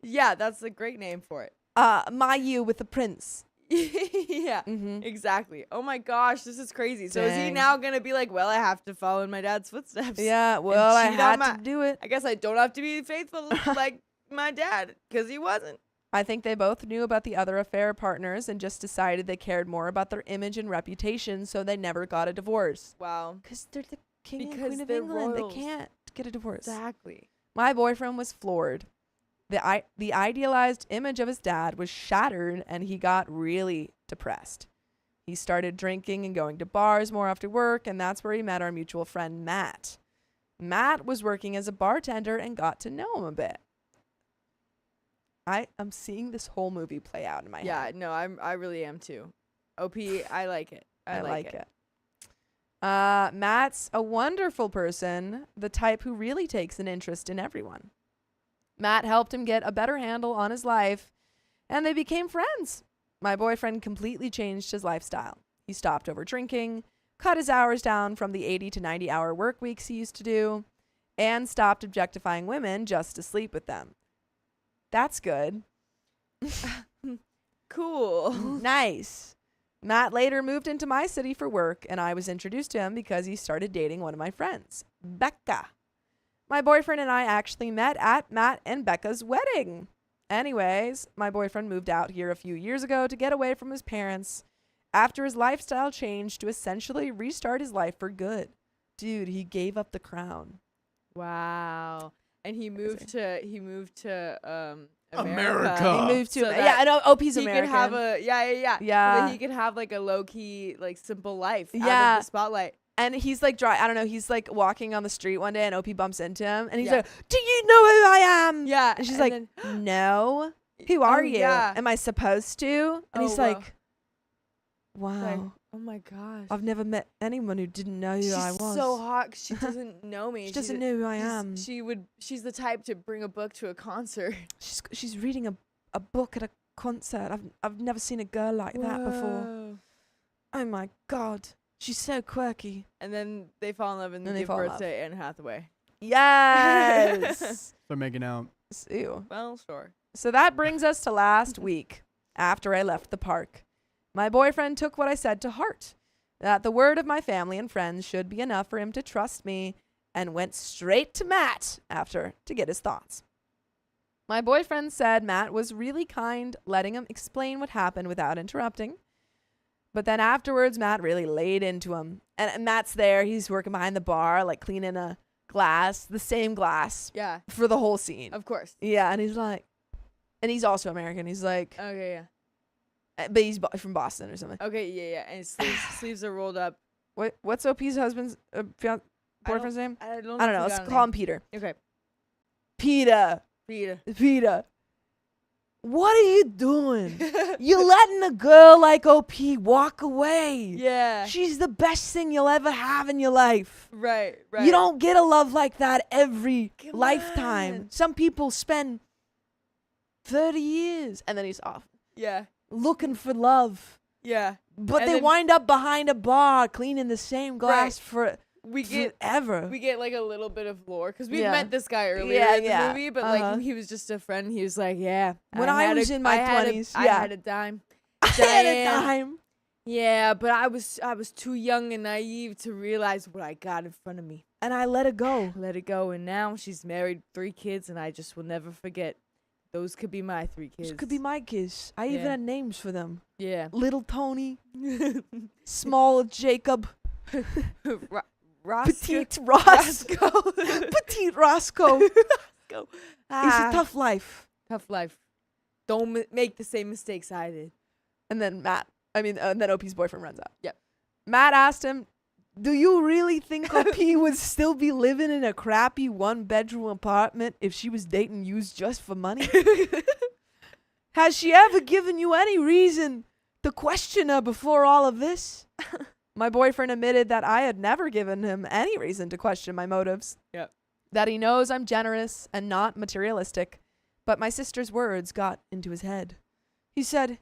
B: Yeah, that's a great name for it.
A: My You with the Prince.
B: Yeah, exactly. Oh my gosh, this is crazy. So is he
A: Dang.
B: now going to be like, well, I have to follow in my dad's footsteps?
A: Yeah, well, I
B: cheat on
A: had to do it.
B: I guess I don't have to be faithful like my dad because he wasn't.
A: I think they both knew about the other affair partners and just decided they cared more about their image and reputation, so they never got a divorce.
B: Wow.
A: Because they're the king and
B: Because
A: queen of
B: they're
A: England.
B: royals.
A: They can't get a divorce.
B: Exactly.
A: My boyfriend was floored. The idealized image of his dad was shattered, and he got really depressed. He started drinking and going to bars more after work, and that's where he met our mutual friend, Matt. Matt was working as a bartender and got to know him a bit. I'm seeing this whole movie play out in my head.
B: Yeah, no, I really am too. OP, I like it. I like it.
A: Matt's a wonderful person, the type who really takes an interest in everyone. Matt helped him get a better handle on his life, and they became friends. My boyfriend completely changed his lifestyle. He stopped over drinking, cut his hours down from the 80 to 90-hour work weeks he used to do, and stopped objectifying women just to sleep with them. That's good.
B: Cool.
A: Nice. Matt later moved into my city for work, and I was introduced to him because he started dating one of my friends, Becca. My boyfriend and I actually met at Matt and Becca's wedding. Anyways, my boyfriend moved out here a few years ago to get away from his parents after his lifestyle changed to essentially restart his life for good. Dude, he gave up the crown.
B: Wow. And he moved to
I: America.
A: He moved to
B: So
A: yeah, I know OP's
B: he
A: American.
B: could have a
A: Yeah.
B: So that he could have like a low key like simple life out
A: Yeah.
B: of the spotlight.
A: And he's like I don't know, he's like walking on the street one day and OP bumps into him and he's
B: Yeah.
A: like, "Do you know who I am?"
B: Yeah.
A: And she's
B: and
A: like,
B: then-
A: "No. Who are you?
B: yeah.
A: Am I supposed to?" And
B: Oh,
A: he's
B: wow.
A: like, "Wow.
B: like, oh my gosh.
A: I've never met anyone who didn't know who
B: She's
A: I was."
B: so hot 'cause she doesn't know me.
A: She doesn't know who I am.
B: She's the type to bring a book to a concert.
A: She's reading a book at a concert. I've never seen a girl like that before.
B: Whoa.
A: Oh my god. She's so quirky.
B: And then they fall in love and
A: Then they
B: give
A: fall in
B: birth
A: love.
B: to Anne Hathaway.
A: Yes.
C: They're making out.
A: Ew.
B: Well, sure.
A: So that brings us to last week, after I left the park. My boyfriend took what I said to heart, that the word of my family and friends should be enough for him to trust me, and went straight to Matt after to get his thoughts. My boyfriend said Matt was really kind, letting him explain what happened without interrupting. But then afterwards, Matt really laid into him. And Matt's there. He's working behind the bar, like cleaning a glass, the same glass,
B: Yeah,
A: for the whole scene.
B: of course.
A: Yeah, and he's like, and he's also American. He's like,
B: Okay, yeah.
A: but he's from Boston or something.
B: Okay, yeah. And his sleeves are rolled up.
A: What's OP's husband's boyfriend's name?
B: I don't
A: I don't know.
B: if we
A: Let's
B: got a
A: call him
B: name.
A: Peter.
B: Okay.
A: Peter.
B: Peter.
A: Peter. what are you doing? You're letting a girl like OP walk away.
B: Yeah.
A: She's the best thing you'll ever have in your life.
B: Right.
A: You don't get a love like that every
B: Come
A: lifetime.
B: on.
A: Some people spend 30 years and then he's off
B: Yeah.
A: looking for love.
B: Yeah.
A: But
B: And
A: they
B: then-
A: wind up behind a bar cleaning the same glass for
B: We get
A: forever.
B: we get like a little bit of lore because we
A: Yeah.
B: met this guy earlier
A: Yeah,
B: in the
A: yeah.
B: movie, but
A: Uh-huh.
B: like he was just a friend. He was like, yeah,
A: When I
B: had
A: was in my 20s,
B: I
A: yeah.
B: had a dime.
A: I had a
B: Diane.
A: dime.
B: Yeah, but I was too young and naive to realize what I got in front of me.
A: And I let it go.
B: Let it go, and now she's married, 3 kids, and I just will never forget. Those could be my 3 kids.
A: This could be my kids. I even
B: Yeah.
A: had names for them.
B: Yeah.
A: Little Tony, Small Jacob, Petite Roscoe. Petite Roscoe.
B: Go.
A: It's a tough life.
B: Tough life. Don't make the same mistakes I did.
A: And then then OP's boyfriend runs out.
B: Yep.
A: Matt asked him, do you really think OP would still be living in a crappy 1-bedroom apartment if she was dating you just for money? Has she ever given you any reason to question her before all of this? My boyfriend admitted that I had never given him any reason to question my motives.
B: Yep.
A: That he knows I'm generous and not materialistic. But my sister's words got into his head. He said,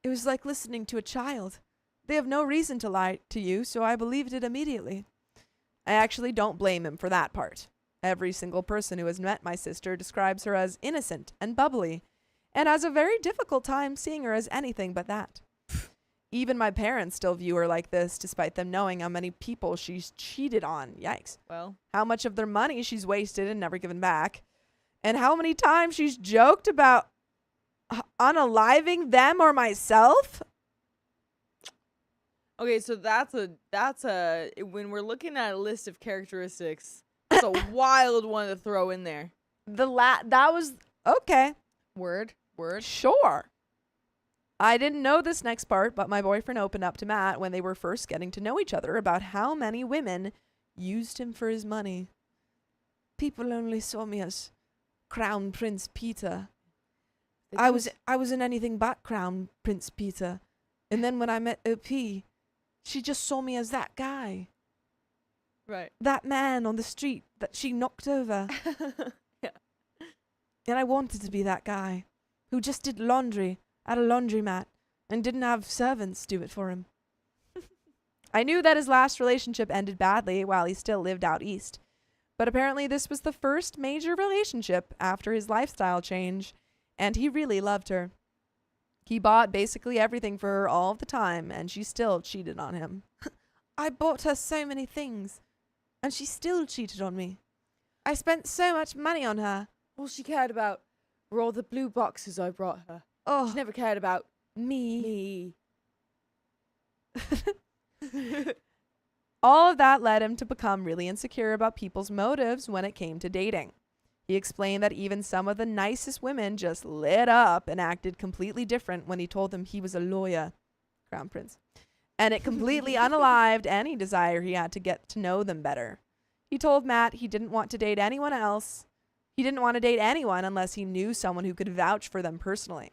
A: it was like listening to a child. They have no reason to lie to you, so I believed it immediately. I actually don't blame him for that part. Every single person who has met my sister describes her as innocent and bubbly, and has a very difficult time seeing her as anything but that. Even my parents still view her like this, despite them knowing how many people she's cheated on. Yikes.
B: Well,
A: How much of their money she's wasted and never given back, and how many times she's joked about unaliving them or myself.
B: okay, so that's a when we're looking at a list of characteristics, that's a wild one to throw in there.
A: That was okay.
B: Word.
A: Sure. I didn't know this next part, but my boyfriend opened up to Matt when they were first getting to know each other about how many women used him for his money. People only saw me as Crown Prince Peter. I wasn't anything but Crown Prince Peter. And then when I met OP, she just saw me as that guy.
B: Right.
A: That man on the street that she knocked over.
B: Yeah.
A: And I wanted to be that guy who just did laundry at a laundromat and didn't have servants do it for him. I knew that his last relationship ended badly while he still lived out east. But apparently this was the first major relationship after his lifestyle change, and he really loved her. He bought basically everything for her all the time, and she still cheated on him. I bought her so many things, and she still cheated on me. I spent so much money on her.
B: All she cared about were all the blue boxes I brought her.
A: Oh,
B: She never cared about
A: me.
B: me.
A: All of that led him to become really insecure about people's motives when it came to dating. He explained that even some of the nicest women just lit up and acted completely different when he told them he was a lawyer, Crown Prince, and it completely unalived any desire he had to get to know them better. He told Matt he didn't want to date anyone else. He didn't want to date anyone unless he knew someone who could vouch for them personally.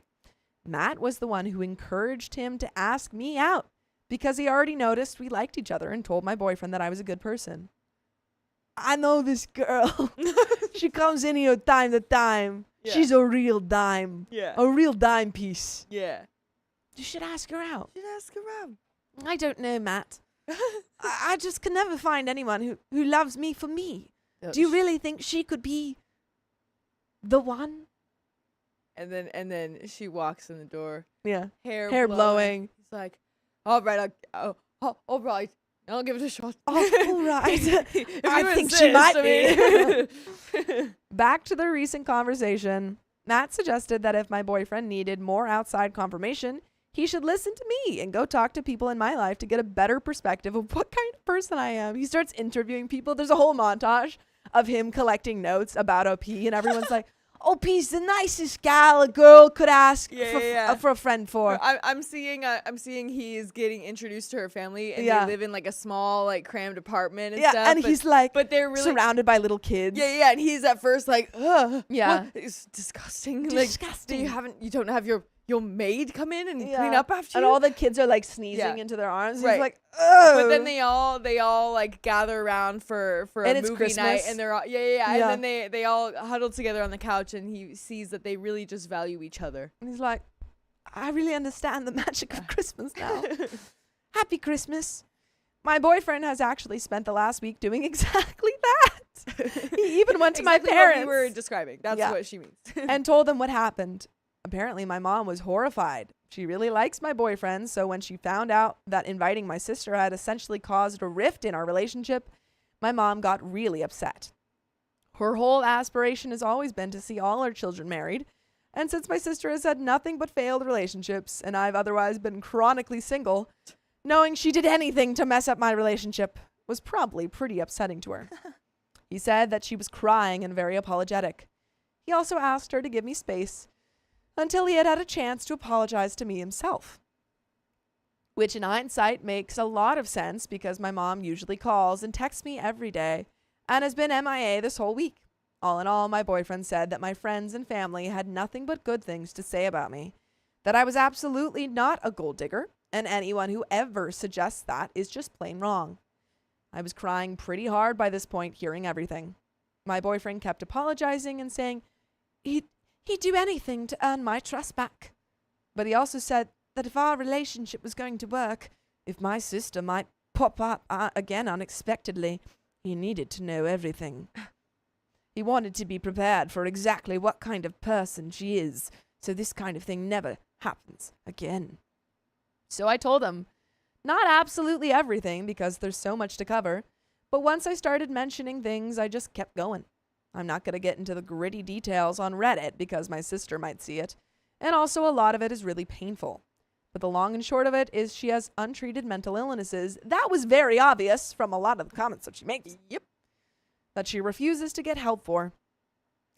A: Matt was the one who encouraged him to ask me out because he already noticed we liked each other and told my boyfriend that I was a good person. I know this girl. She comes in here time to time.
B: Yeah.
A: She's a real dime.
B: Yeah.
A: A real dime piece.
B: Yeah.
A: You should ask her out.
B: Should ask her out.
A: I don't know, Matt. I just can never find anyone who loves me for me. Do you really think she could be the one?
B: And then she walks in the door.
A: Yeah.
B: Hair
A: blowing.
B: He's like, all right, all right. I'll give it a shot.
A: Oh, all right.
B: If
A: I
B: you
A: think she
B: insist,
A: might
B: I mean.
A: Back to the recent conversation, Matt suggested that if my boyfriend needed more outside confirmation, he should listen to me and go talk to people in my life to get a better perspective of what kind of person I am. He starts interviewing people. There's a whole montage of him collecting notes about OP, and everyone's like, OP's the nicest gal a girl could ask for a friend for.
B: I'm seeing he's getting introduced to her family, and
A: Yeah.
B: they live in like a small, like cramped apartment and
A: Yeah,
B: stuff.
A: and he's like,
B: but they're really
A: surrounded by little kids.
B: Yeah, and he's at first like, ugh,
A: Yeah.
B: what? It's disgusting.
A: Disgusting.
B: Like, you don't have your maid come in and clean up after
A: and
B: you.
A: all the kids are like sneezing
B: Yeah.
A: into their arms.
B: Right.
A: He's like, ugh.
B: But then they all like gather around for
A: And
B: a
A: it's
B: movie night,
A: Christmas.
B: and they're all
A: Yeah.
B: and then they all huddle together on the couch, and he sees that they really just value each other.
A: And he's like, I really understand the magic of Christmas now. Happy Christmas. My boyfriend has actually spent the last week doing exactly that. He even went to my
B: Exactly
A: parents
B: what we were describing. That's
A: Yeah.
B: what she means.
A: and told them what happened. Apparently, my mom was horrified. She really likes my boyfriend, so when she found out that inviting my sister had essentially caused a rift in our relationship, my mom got really upset. Her whole aspiration has always been to see all our children married, and since my sister has had nothing but failed relationships, and I've otherwise been chronically single, knowing she did anything to mess up my relationship was probably pretty upsetting to her. He said that she was crying and very apologetic. He also asked her to give me space until he had had a chance to apologize to me himself. Which in hindsight makes a lot of sense because my mom usually calls and texts me every day and has been MIA this whole week. All in all, my boyfriend said that my friends and family had nothing but good things to say about me, that I was absolutely not a gold digger, and anyone who ever suggests that is just plain wrong. I was crying pretty hard by this point, hearing everything. My boyfriend kept apologizing and saying he'd do anything to earn my trust back. But he also said that if our relationship was going to work, if my sister might pop up again unexpectedly, he needed to know everything. He wanted to be prepared for exactly what kind of person she is, so this kind of thing never happens again. So I told him, not absolutely everything because there's so much to cover, but once I started mentioning things, I just kept going. I'm not going to get into the gritty details on Reddit because my sister might see it, and also a lot of it is really painful. But the long and short of it is she has untreated mental illnesses. That was very obvious from a lot of the comments that she makes. Yep. That she refuses to get help for.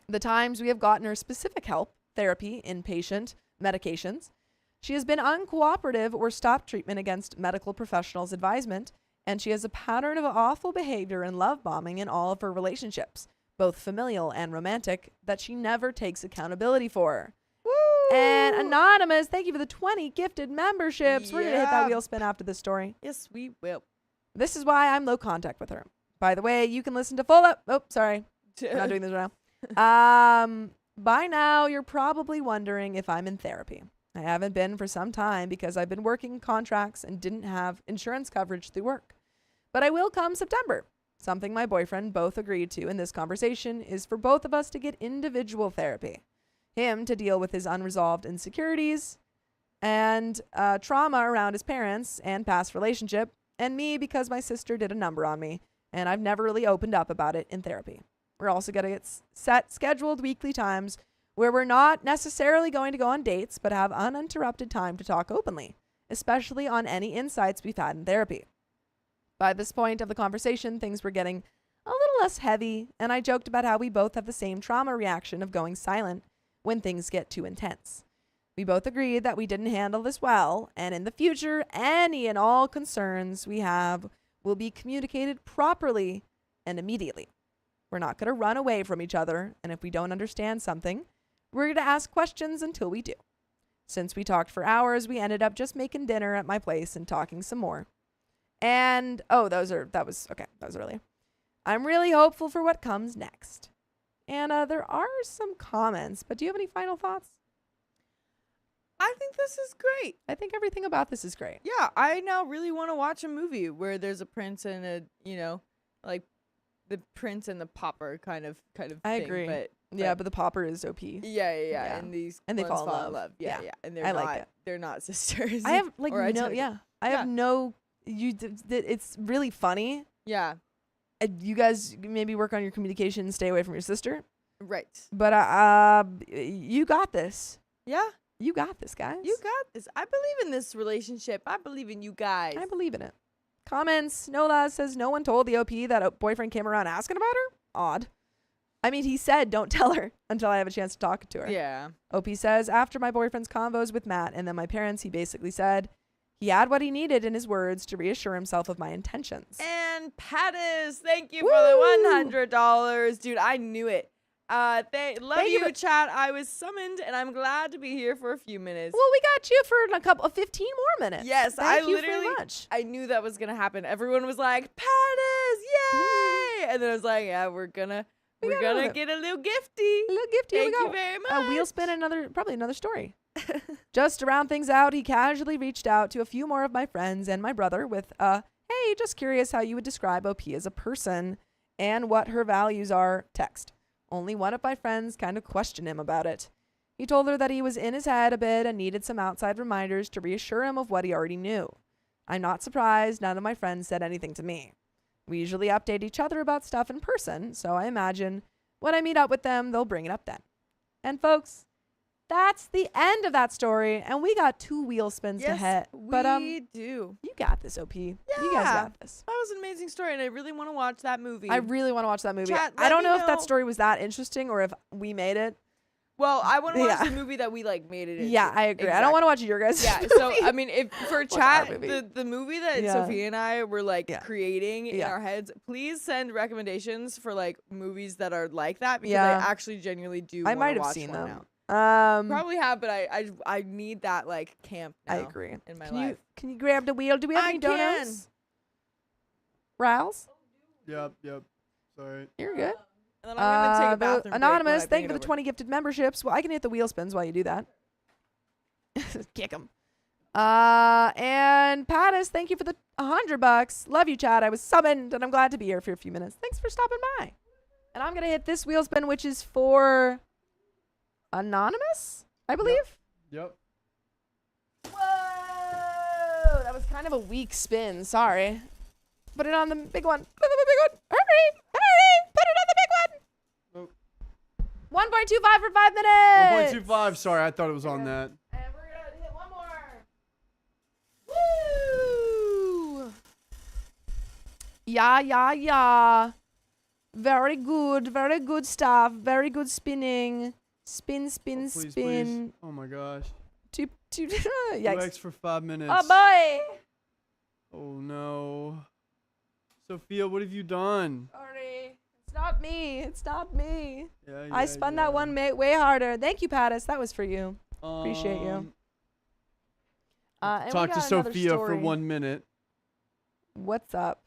A: The times we have gotten her specific help, therapy, inpatient, medications, she has been uncooperative or stopped treatment against medical professionals' advisement, and she has a pattern of awful behavior and love bombing in all of her relationships, both familial and romantic, that she never takes accountability for. Woo! And Anonymous, thank you for the 20 gifted memberships. We're going to hit that wheel spin after this story.
B: Yes, we will.
A: This is why I'm low contact with her. By the way, you can listen to full up. Oh, sorry. I'm not doing this right now. By now, you're probably wondering if I'm in therapy. I haven't been for some time because I've been working contracts and didn't have insurance coverage through work. But I will come September. Something my boyfriend both agreed to in this conversation is for both of us to get individual therapy. Him to deal with his unresolved insecurities and trauma around his parents and past relationship, and me because my sister did a number on me, and I've never really opened up about it in therapy. We're also going to get set scheduled weekly times where we're not necessarily going to go on dates, but have uninterrupted time to talk openly, especially on any insights we've had in therapy. By this point of the conversation, things were getting a little less heavy, and I joked about how we both have the same trauma reaction of going silent when things get too intense. We both agreed that we didn't handle this well, and in the future, any and all concerns we have will be communicated properly and immediately. We're not going to run away from each other, and if we don't understand something, we're going to ask questions until we do. Since we talked for hours, we ended up just making dinner at my place and talking some more. And, that was earlier. I'm really hopeful for what comes next. And there are some comments, but do you have any final thoughts?
B: I think this is great.
A: I think everything about this is great.
B: Yeah, I now really want to watch a movie where there's a prince and a, like the prince and the pauper kind of thing.
A: I agree.
B: But
A: the pauper is OP.
B: Yeah. And these
A: and they
B: ones
A: fall in love.
B: Yeah. And they're
A: I
B: not,
A: like it.
B: they're not sisters.
A: I have like
B: Or
A: it's really funny.
B: Yeah.
A: You guys maybe work on your communication and stay away from your sister.
B: Right.
A: But you got this.
B: Yeah.
A: You got this, guys.
B: You got this. I believe in this relationship. I believe in you guys.
A: I believe in it. Comments. Nola says no one told the OP that a boyfriend came around asking about her. Odd. I mean, he said, don't tell her until I have a chance to talk to her.
B: Yeah.
A: OP says, after my boyfriend's convos with Matt and then my parents, he basically said he had what he needed in his words to reassure himself of my intentions.
B: And Pattis, thank you for the $100. Dude, I knew it. Love
A: Thank
B: you, chat. I was summoned, and I'm glad to be here for a few minutes.
A: Well, we got you for a couple of 15 more minutes.
B: Yes,
A: Thank
B: I
A: you
B: literally,
A: very much.
B: I knew that was gonna happen. Everyone was like, "Pattis, yay!" And then I was like, "Yeah, we're gonna get a little gifty,
A: A little gift. Here
B: Thank
A: we
B: you
A: go.
B: very
A: A wheel
B: much."
A: spin, probably another story. Just to round things out, he casually reached out to a few more of my friends and my brother with hey, just curious how you would describe OP as a person and what her values are text. Only one of my friends kind of questioned him about it. He told her that he was in his head a bit and needed some outside reminders to reassure him of what he already knew. I'm not surprised none of my friends said anything to me. We usually update each other about stuff in person, so I imagine when I meet up with them, they'll bring it up then. And folks, that's the end of that story, and we got 2 wheel spins to hit. But
B: we do.
A: you got this, OP. You guys got this.
B: That was an amazing story, and I really want to watch that movie.
A: I really want to watch that movie.
B: Chat,
A: I
B: let
A: don't
B: me
A: know if that
B: know.
A: story was that interesting or if we made it.
B: Well, I want to watch
A: Yeah.
B: the movie that we made it into.
A: Yeah, I agree. I don't want to watch your guys'
B: Yeah,
A: movie.
B: so I mean, if for
A: What's
B: chat,
A: our movie?
B: the movie that
A: Yeah.
B: Sophia and I were like
A: Yeah.
B: creating in
A: Yeah.
B: our heads, please send recommendations for like movies that are like that, because
A: Yeah.
B: I actually genuinely do.
A: I
B: wanna
A: might have
B: watch
A: seen
B: one
A: them.
B: Now. Probably have, but I need that like camp. Now
A: I agree.
B: In my
A: Can
B: life.
A: you grab the wheel? Do we have
B: I
A: any donuts? Riles?
C: Yep. Sorry.
A: You're good.
B: And then I'm gonna take a
A: The
B: bathroom break
A: Anonymous,
B: when I
A: thank
B: bring
A: you for
B: it
A: the
B: over.
A: 20 gifted memberships. Well, I can hit the wheel spins while you do that. Kick them. And Pattis, thank you for the $100. Love you, Chad. I was summoned, and I'm glad to be here for a few minutes. Thanks for stopping by. And I'm gonna hit this wheel spin, which is for Anonymous, I believe.
C: Yep.
A: Whoa! That was kind of a weak spin. Sorry. Put it on the big one. Put it on the big one. Hurry! Put it on the big one. 1.25 for 5 minutes.
C: 1.25. Sorry, I thought it was on that.
A: And we're gonna hit one more. Woo! Yeah. Very good stuff. Very good spinning. Spin,
C: Oh, please,
A: spin.
C: please. Oh my gosh.
A: Two,
C: Yikes.
A: yikes.
C: For 5 minutes.
A: Oh boy.
C: Oh no. Sophia, what have you done?
A: Sorry. It's not me.
C: Yeah,
A: I spun that one way harder. Thank you, Pattis. That was for you. Appreciate you. And we
C: Talk to
A: got another
C: Sophia for
A: story.
C: 1 minute.
A: What's up?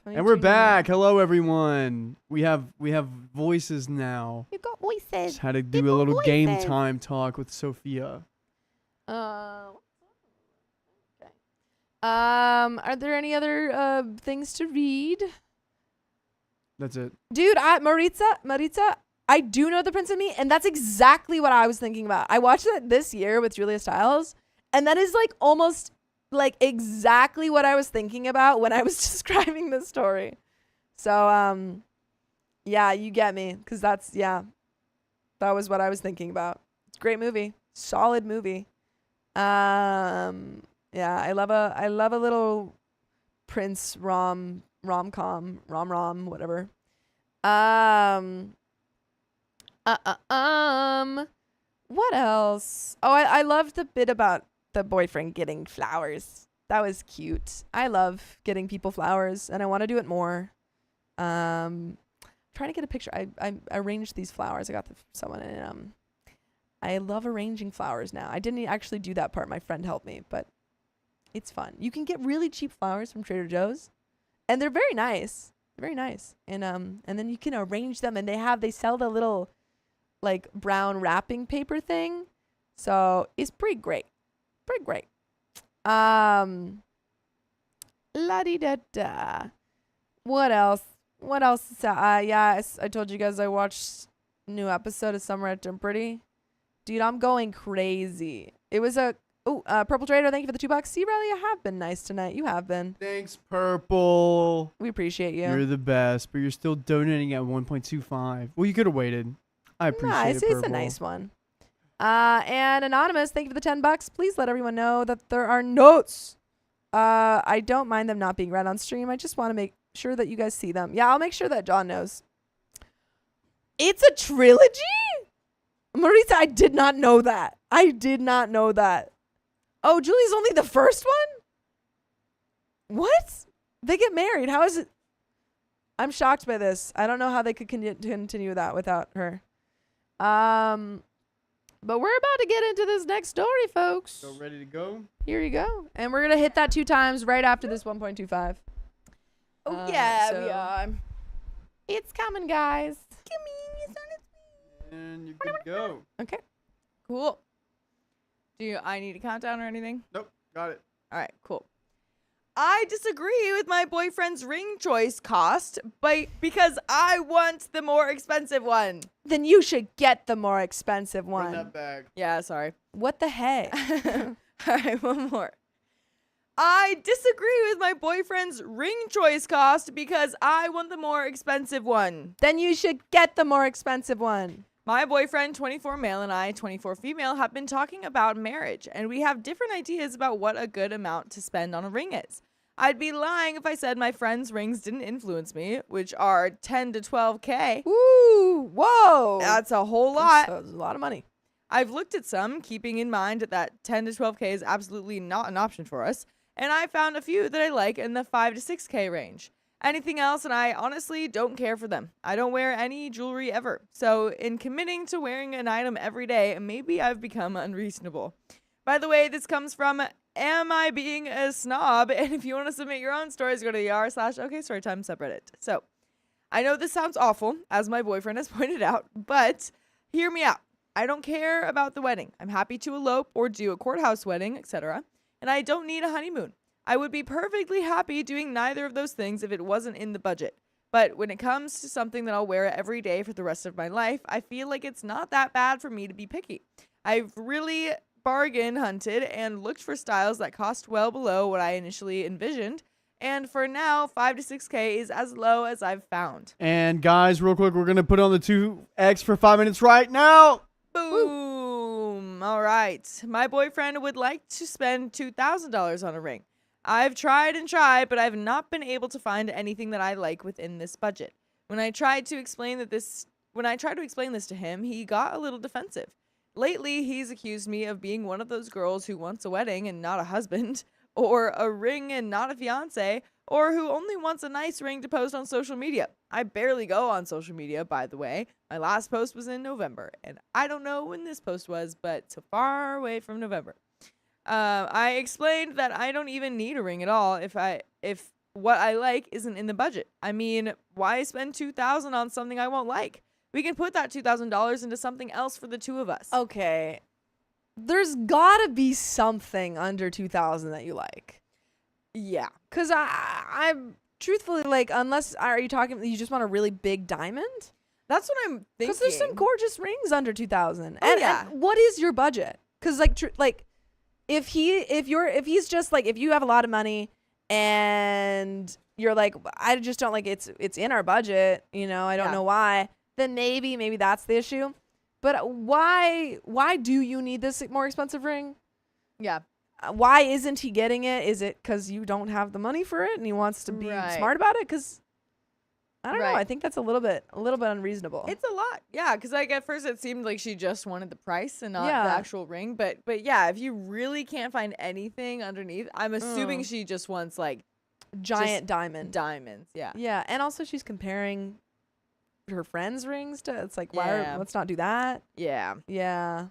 C: And we're back. Hello, everyone. We have voices now.
A: You got voices.
C: Just had to do
A: People
C: a little game
A: voices.
C: time talk with Sophia.
A: Okay. Are there any other things to read?
C: That's it.
A: Dude, Maritza, I do know The Prince and Me, and that's exactly what I was thinking about. I watched it this year with Julia Stiles, and that is like almost like exactly what I was thinking about when I was describing this story. So, yeah, you get me, because that was what I was thinking about. It's a great movie. Solid movie. Yeah, I love a little Prince rom-com, whatever. What else? Oh, I loved the bit about the boyfriend getting flowers. That was cute. I love getting people flowers, and I want to do it more. Trying to get a picture. I arranged these flowers. I got them from someone, and I love arranging flowers now. I didn't actually do that part. My friend helped me, but it's fun. You can get really cheap flowers from Trader Joe's, and they're very nice. Very nice. And then you can arrange them, and they sell the little like brown wrapping paper thing. So it's pretty great. Pretty great. La-di-da-da. What else? Yeah, I told you guys I watched a new episode of Summer at Pretty. Dude, I'm going crazy. It was a Oh, Purple Trader, thank you for the $2. See, Riley, you have been nice tonight. You have been.
C: Thanks, Purple.
A: We appreciate you.
C: You're the best, but you're still donating at 1.25. Well, you could have waited. I appreciate it, Purple.
A: It's a nice one. And Anonymous, thank you for the $10. Please let everyone know that there are notes. I don't mind them not being read on stream. I just want to make sure that you guys see them. Yeah, I'll make sure that John knows. It's a trilogy? Marisa, I did not know that. Oh, Julie's only the first one? What? They get married. How is it? I'm shocked by this. I don't know how they could continue that without her. But we're about to get into this next story, folks.
C: So ready to go?
A: Here you go. And we're going to hit that 2 times right after this 1.25.
B: Oh, yeah,
A: so
B: we are.
A: It's coming, guys.
C: And you're good to go.
A: Okay.
B: Cool. I need a countdown or anything?
C: Nope. Got it.
B: All right, cool. I disagree with my boyfriend's ring choice cost, because I want the more expensive one.
A: Then you should get the more expensive one.
C: Bring that back.
B: Yeah, sorry.
A: What the heck?
B: All right, one more. I disagree with my boyfriend's ring choice cost because I want the more expensive one.
A: Then you should get the more expensive one.
B: My boyfriend, 24 male, and I, 24 female, have been talking about marriage, and we have different ideas about what a good amount to spend on a ring is. I'd be lying if I said my friends' rings didn't influence me, which are 10 to 12K.
A: Ooh, whoa.
B: That's a whole lot.
A: That's a lot of money.
B: I've looked at some, keeping in mind that 10 to 12K is absolutely not an option for us, and I found a few that I like in the 5 to 6K range. Anything else, and I honestly don't care for them. I don't wear any jewelry ever. So in committing to wearing an item every day, maybe I've become unreasonable. By the way, this comes from Am I Being a Snob? And if you want to submit your own stories, go to r/OKStorytime subreddit. So I know this sounds awful, as my boyfriend has pointed out, but hear me out. I don't care about the wedding. I'm happy to elope or do a courthouse wedding, etc. And I don't need a honeymoon. I would be perfectly happy doing neither of those things if it wasn't in the budget. But when it comes to something that I'll wear every day for the rest of my life, I feel like it's not that bad for me to be picky. I've really bargain hunted and looked for styles that cost well below what I initially envisioned. And for now, 5 to 6K is as low as I've found.
C: And guys, real quick, we're going to put on the 2X for 5 minutes right now.
B: Boom. All right. My boyfriend would like to spend $2,000 on a ring. I've tried and tried, but I've not been able to find anything that I like within this budget. When I tried to explain this to him, he got a little defensive. Lately, he's accused me of being one of those girls who wants a wedding and not a husband, or a ring and not a fiance, or who only wants a nice ring to post on social media. I barely go on social media, by the way. My last post was in November, and I don't know when this post was, but so far away from November. I explained that I don't even need a ring at all if what I like isn't in the budget. I mean, why spend $2,000 on something I won't like? We can put that $2,000 into something else for the two of us.
A: Okay. There's gotta be something under 2,000 that you like.
B: Yeah.
A: Cause I'm truthfully like, unless are you talking? You just want a really big diamond?
B: That's what I'm thinking.
A: Cause there's some gorgeous rings under 2,000.
B: Oh, yeah.
A: And what is your budget? Cause if he's just like, if you have a lot of money and you're like, I just don't like it's in our budget, you know, I don't know why, then maybe that's the issue. But why do you need this more expensive ring?
B: Yeah.
A: Why isn't he getting it? Is it because you don't have the money for it and he wants to be smart about it? Because I don't know. I think that's a little bit unreasonable.
B: It's a lot. Yeah, because like at first it seemed like she just wanted the price and not the actual ring. But yeah, if you really can't find anything underneath, I'm assuming she just wants like
A: giant diamonds.
B: Yeah.
A: Yeah, and also she's comparing her friends' rings to. It's like let's not do that.
B: Yeah.
A: Yeah.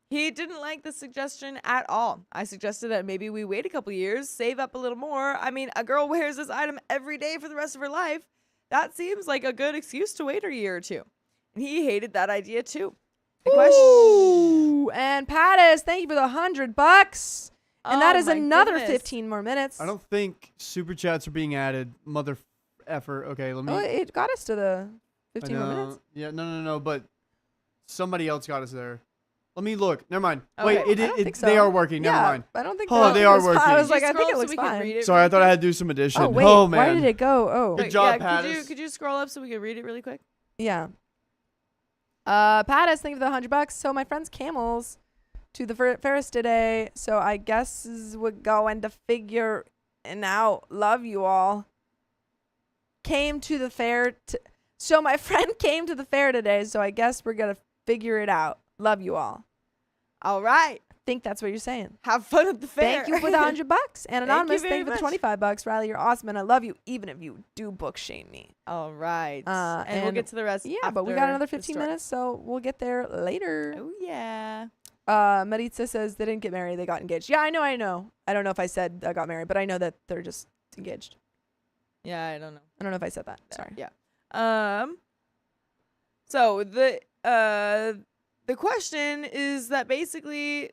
B: He didn't like the suggestion at all. I suggested that maybe we wait a couple years, save up a little more. I mean, a girl wears this item every day for the rest of her life. That seems like a good excuse to wait a year or two. And he hated that idea too.
A: Ooh, and Pattis, thank you for the $100. And that is another 15 more minutes.
C: I don't think super chats are being added. Mother effer. Okay, let me.
A: Oh, it got us to the 15 more minutes.
C: Yeah, no. But somebody else got us there. Let me look. Never mind.
B: Okay.
C: Wait,
A: I don't think
C: they
A: so.
C: are working. Never mind.
A: I don't think.
C: Oh, they are working.
A: I was
B: Could
A: like,
B: you
A: I think
B: scroll
A: it
B: so
A: looks
B: we can
A: fine.
B: read it
C: Sorry, I
B: really
C: thought I
B: quick?
C: had to do some addition.
A: Oh wait,
C: man.
A: why did it go? Oh,
C: Good job,
B: yeah,
C: Pattis.
B: could you scroll up so we can read it really quick?
A: yeah. Pattis, thank you for the $100. So my friend's camels to the Ferris today. So I guess we're going to figure it out. Love you all. Came to the fair. So my friend came to the fair today. So I guess we're gonna figure it out. Love you all.
B: All right.
A: I think that's what you're saying.
B: Have fun at the fair.
A: Thank you for the $100. And Anonymous,
B: very
A: thank you for the $25. Riley, you're awesome, and I love you, even if you do book shame me.
B: All right.
A: And
B: we'll get to the rest.
A: Yeah, but we got
B: after
A: another
B: the
A: 15
B: story.
A: minutes, so we'll get there later.
B: Oh yeah.
A: Maritza says they didn't get married, they got engaged. Yeah, I know. I don't know if I said I got married, but I know that they're just engaged.
B: Yeah, I don't know.
A: I don't know if I said that. Sorry.
B: Yeah. So the question is that basically.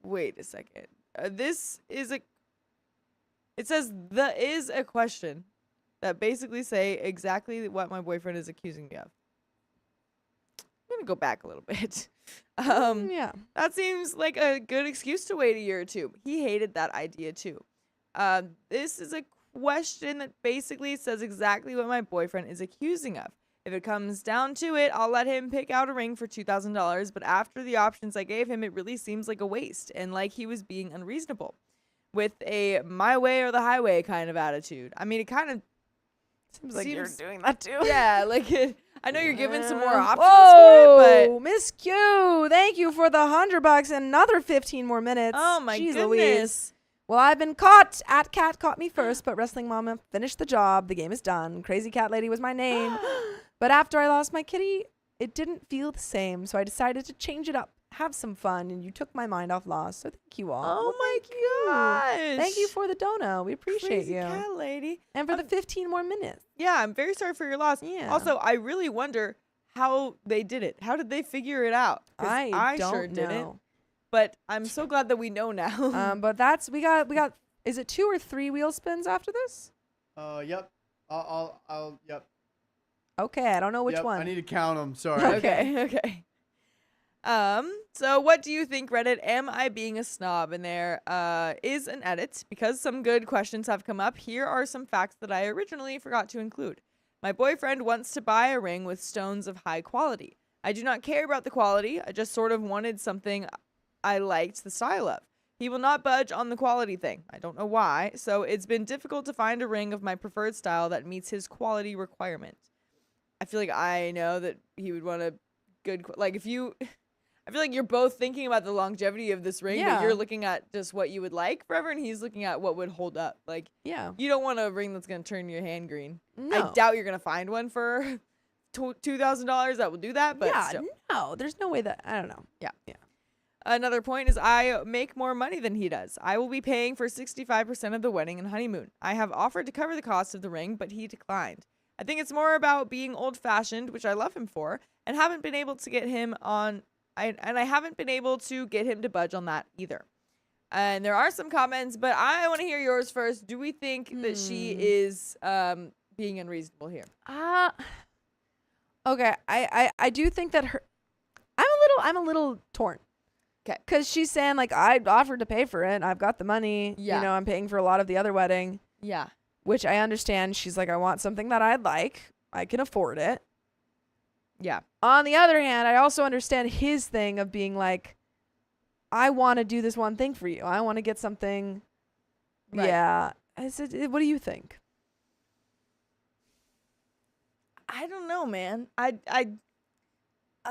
B: Wait a second. This is a. It says is a question that basically say exactly what my boyfriend is accusing me of. I'm gonna go back a little bit.
A: Yeah.
B: That seems like a good excuse to wait a year or two. He hated that idea too. This is a question that basically says exactly what my boyfriend is accusing of. If it comes down to it, I'll let him pick out a ring for $2,000, but after the options I gave him, it really seems like a waste and like he was being unreasonable with a my way or the highway kind of attitude. I mean, it kind of
A: Seems like you're doing that too.
B: Yeah, like I know you're giving some more options
A: Whoa,
B: for it, but
A: Miss Q, thank you for the $100 and another 15 more minutes.
B: oh my
A: Jeez
B: goodness.
A: Louise. Well, I've been caught. Cat caught me first, but Wrestling Mama finished the job. The game is done. Crazy Cat Lady was my name. But after I lost my kitty, it didn't feel the same, so I decided to change it up, have some fun, and you took my mind off loss. So thank you all.
B: Oh
A: Well,
B: my
A: thank you.
B: gosh.
A: Thank you for the dono. We appreciate
B: Crazy
A: you.
B: Cat Lady.
A: And for the 15 more minutes.
B: Yeah, I'm very sorry for your loss.
A: Yeah.
B: Also, I really wonder how they did it. How did they figure it out? 'Cause
A: I don't
B: sure
A: know.
B: didn't. But I'm so glad that we know now.
A: But that's we got. Is it 2 or 3 wheel spins after this?
C: Yep. I'll yep.
A: Okay, I don't know which
C: Yep,
A: one.
C: I need to count them. Sorry.
B: Okay. So what do you think, Reddit? Am I being a snob? And there is an edit because some good questions have come up. Here are some facts that I originally forgot to include. My boyfriend wants to buy a ring with stones of high quality. I do not care about the quality. I just sort of wanted something I liked the style of. He will not budge on the quality thing. I don't know why. So it's been difficult to find a ring of my preferred style that meets his quality requirement. I feel like I know that he would want a good, like if you, I feel like you're both thinking about the longevity of this ring,
A: Yeah.
B: but you're looking at just what you would like forever, and he's looking at what would hold up. Like,
A: Yeah.
B: you don't want a ring that's going to turn your hand green.
A: No.
B: I doubt you're going to find one for $2,000 that will do that, but
A: yeah,
B: still.
A: no, there's no way that, I don't know.
B: Yeah.
A: Yeah.
B: Another point is I make more money than he does. I will be paying for 65% of the wedding and honeymoon. I have offered to cover the cost of the ring, but he declined. I think it's more about being old-fashioned, which I love him for, and haven't been able to get him on. I haven't been able to get him to budge on that either. And there are some comments, but I want to hear yours first. Do we think that she is being unreasonable here?
A: Okay, I do think that I'm a little torn.
B: Okay.
A: Because she's saying, like, I offered to pay for it. I've got the money.
B: Yeah.
A: You know, I'm paying for a lot of the other wedding.
B: Yeah.
A: Which I understand. She's like, I want something that I'd like. I can afford it.
B: Yeah.
A: On the other hand, I also understand his thing of being like, I want to do this one thing for you. I want to get something.
B: Right.
A: Yeah. I said, what do you think?
B: I don't know, man.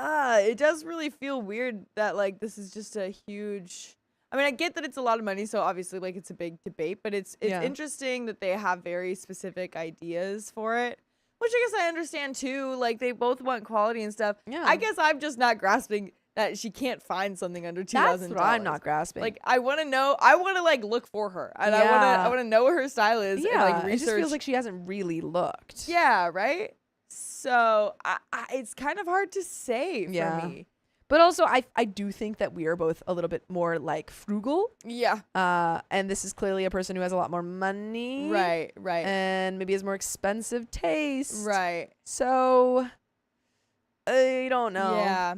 B: It does really feel weird that, like, this is just a huge, I mean, I get that it's a lot of money, so obviously, like, it's a big debate, but it's
A: Yeah.
B: interesting that they have very specific ideas for it, which I guess I understand too. Like, they both want quality and stuff.
A: Yeah.
B: I guess I'm just not grasping that she can't find something under $2,000.
A: That's what I'm not grasping.
B: Like, I want to know. I want to, like, look for her, and
A: Yeah.
B: I want to know what her style is.
A: yeah,
B: and, like, research.
A: it just feels like she hasn't really looked.
B: Yeah, right? So it's kind of hard to say for
A: Yeah.
B: me.
A: But also, I do think that we are both a little bit more, like, frugal.
B: Yeah.
A: And this is clearly a person who has a lot more money.
B: Right.
A: And maybe has more expensive taste.
B: Right.
A: So, I don't know.
B: Yeah.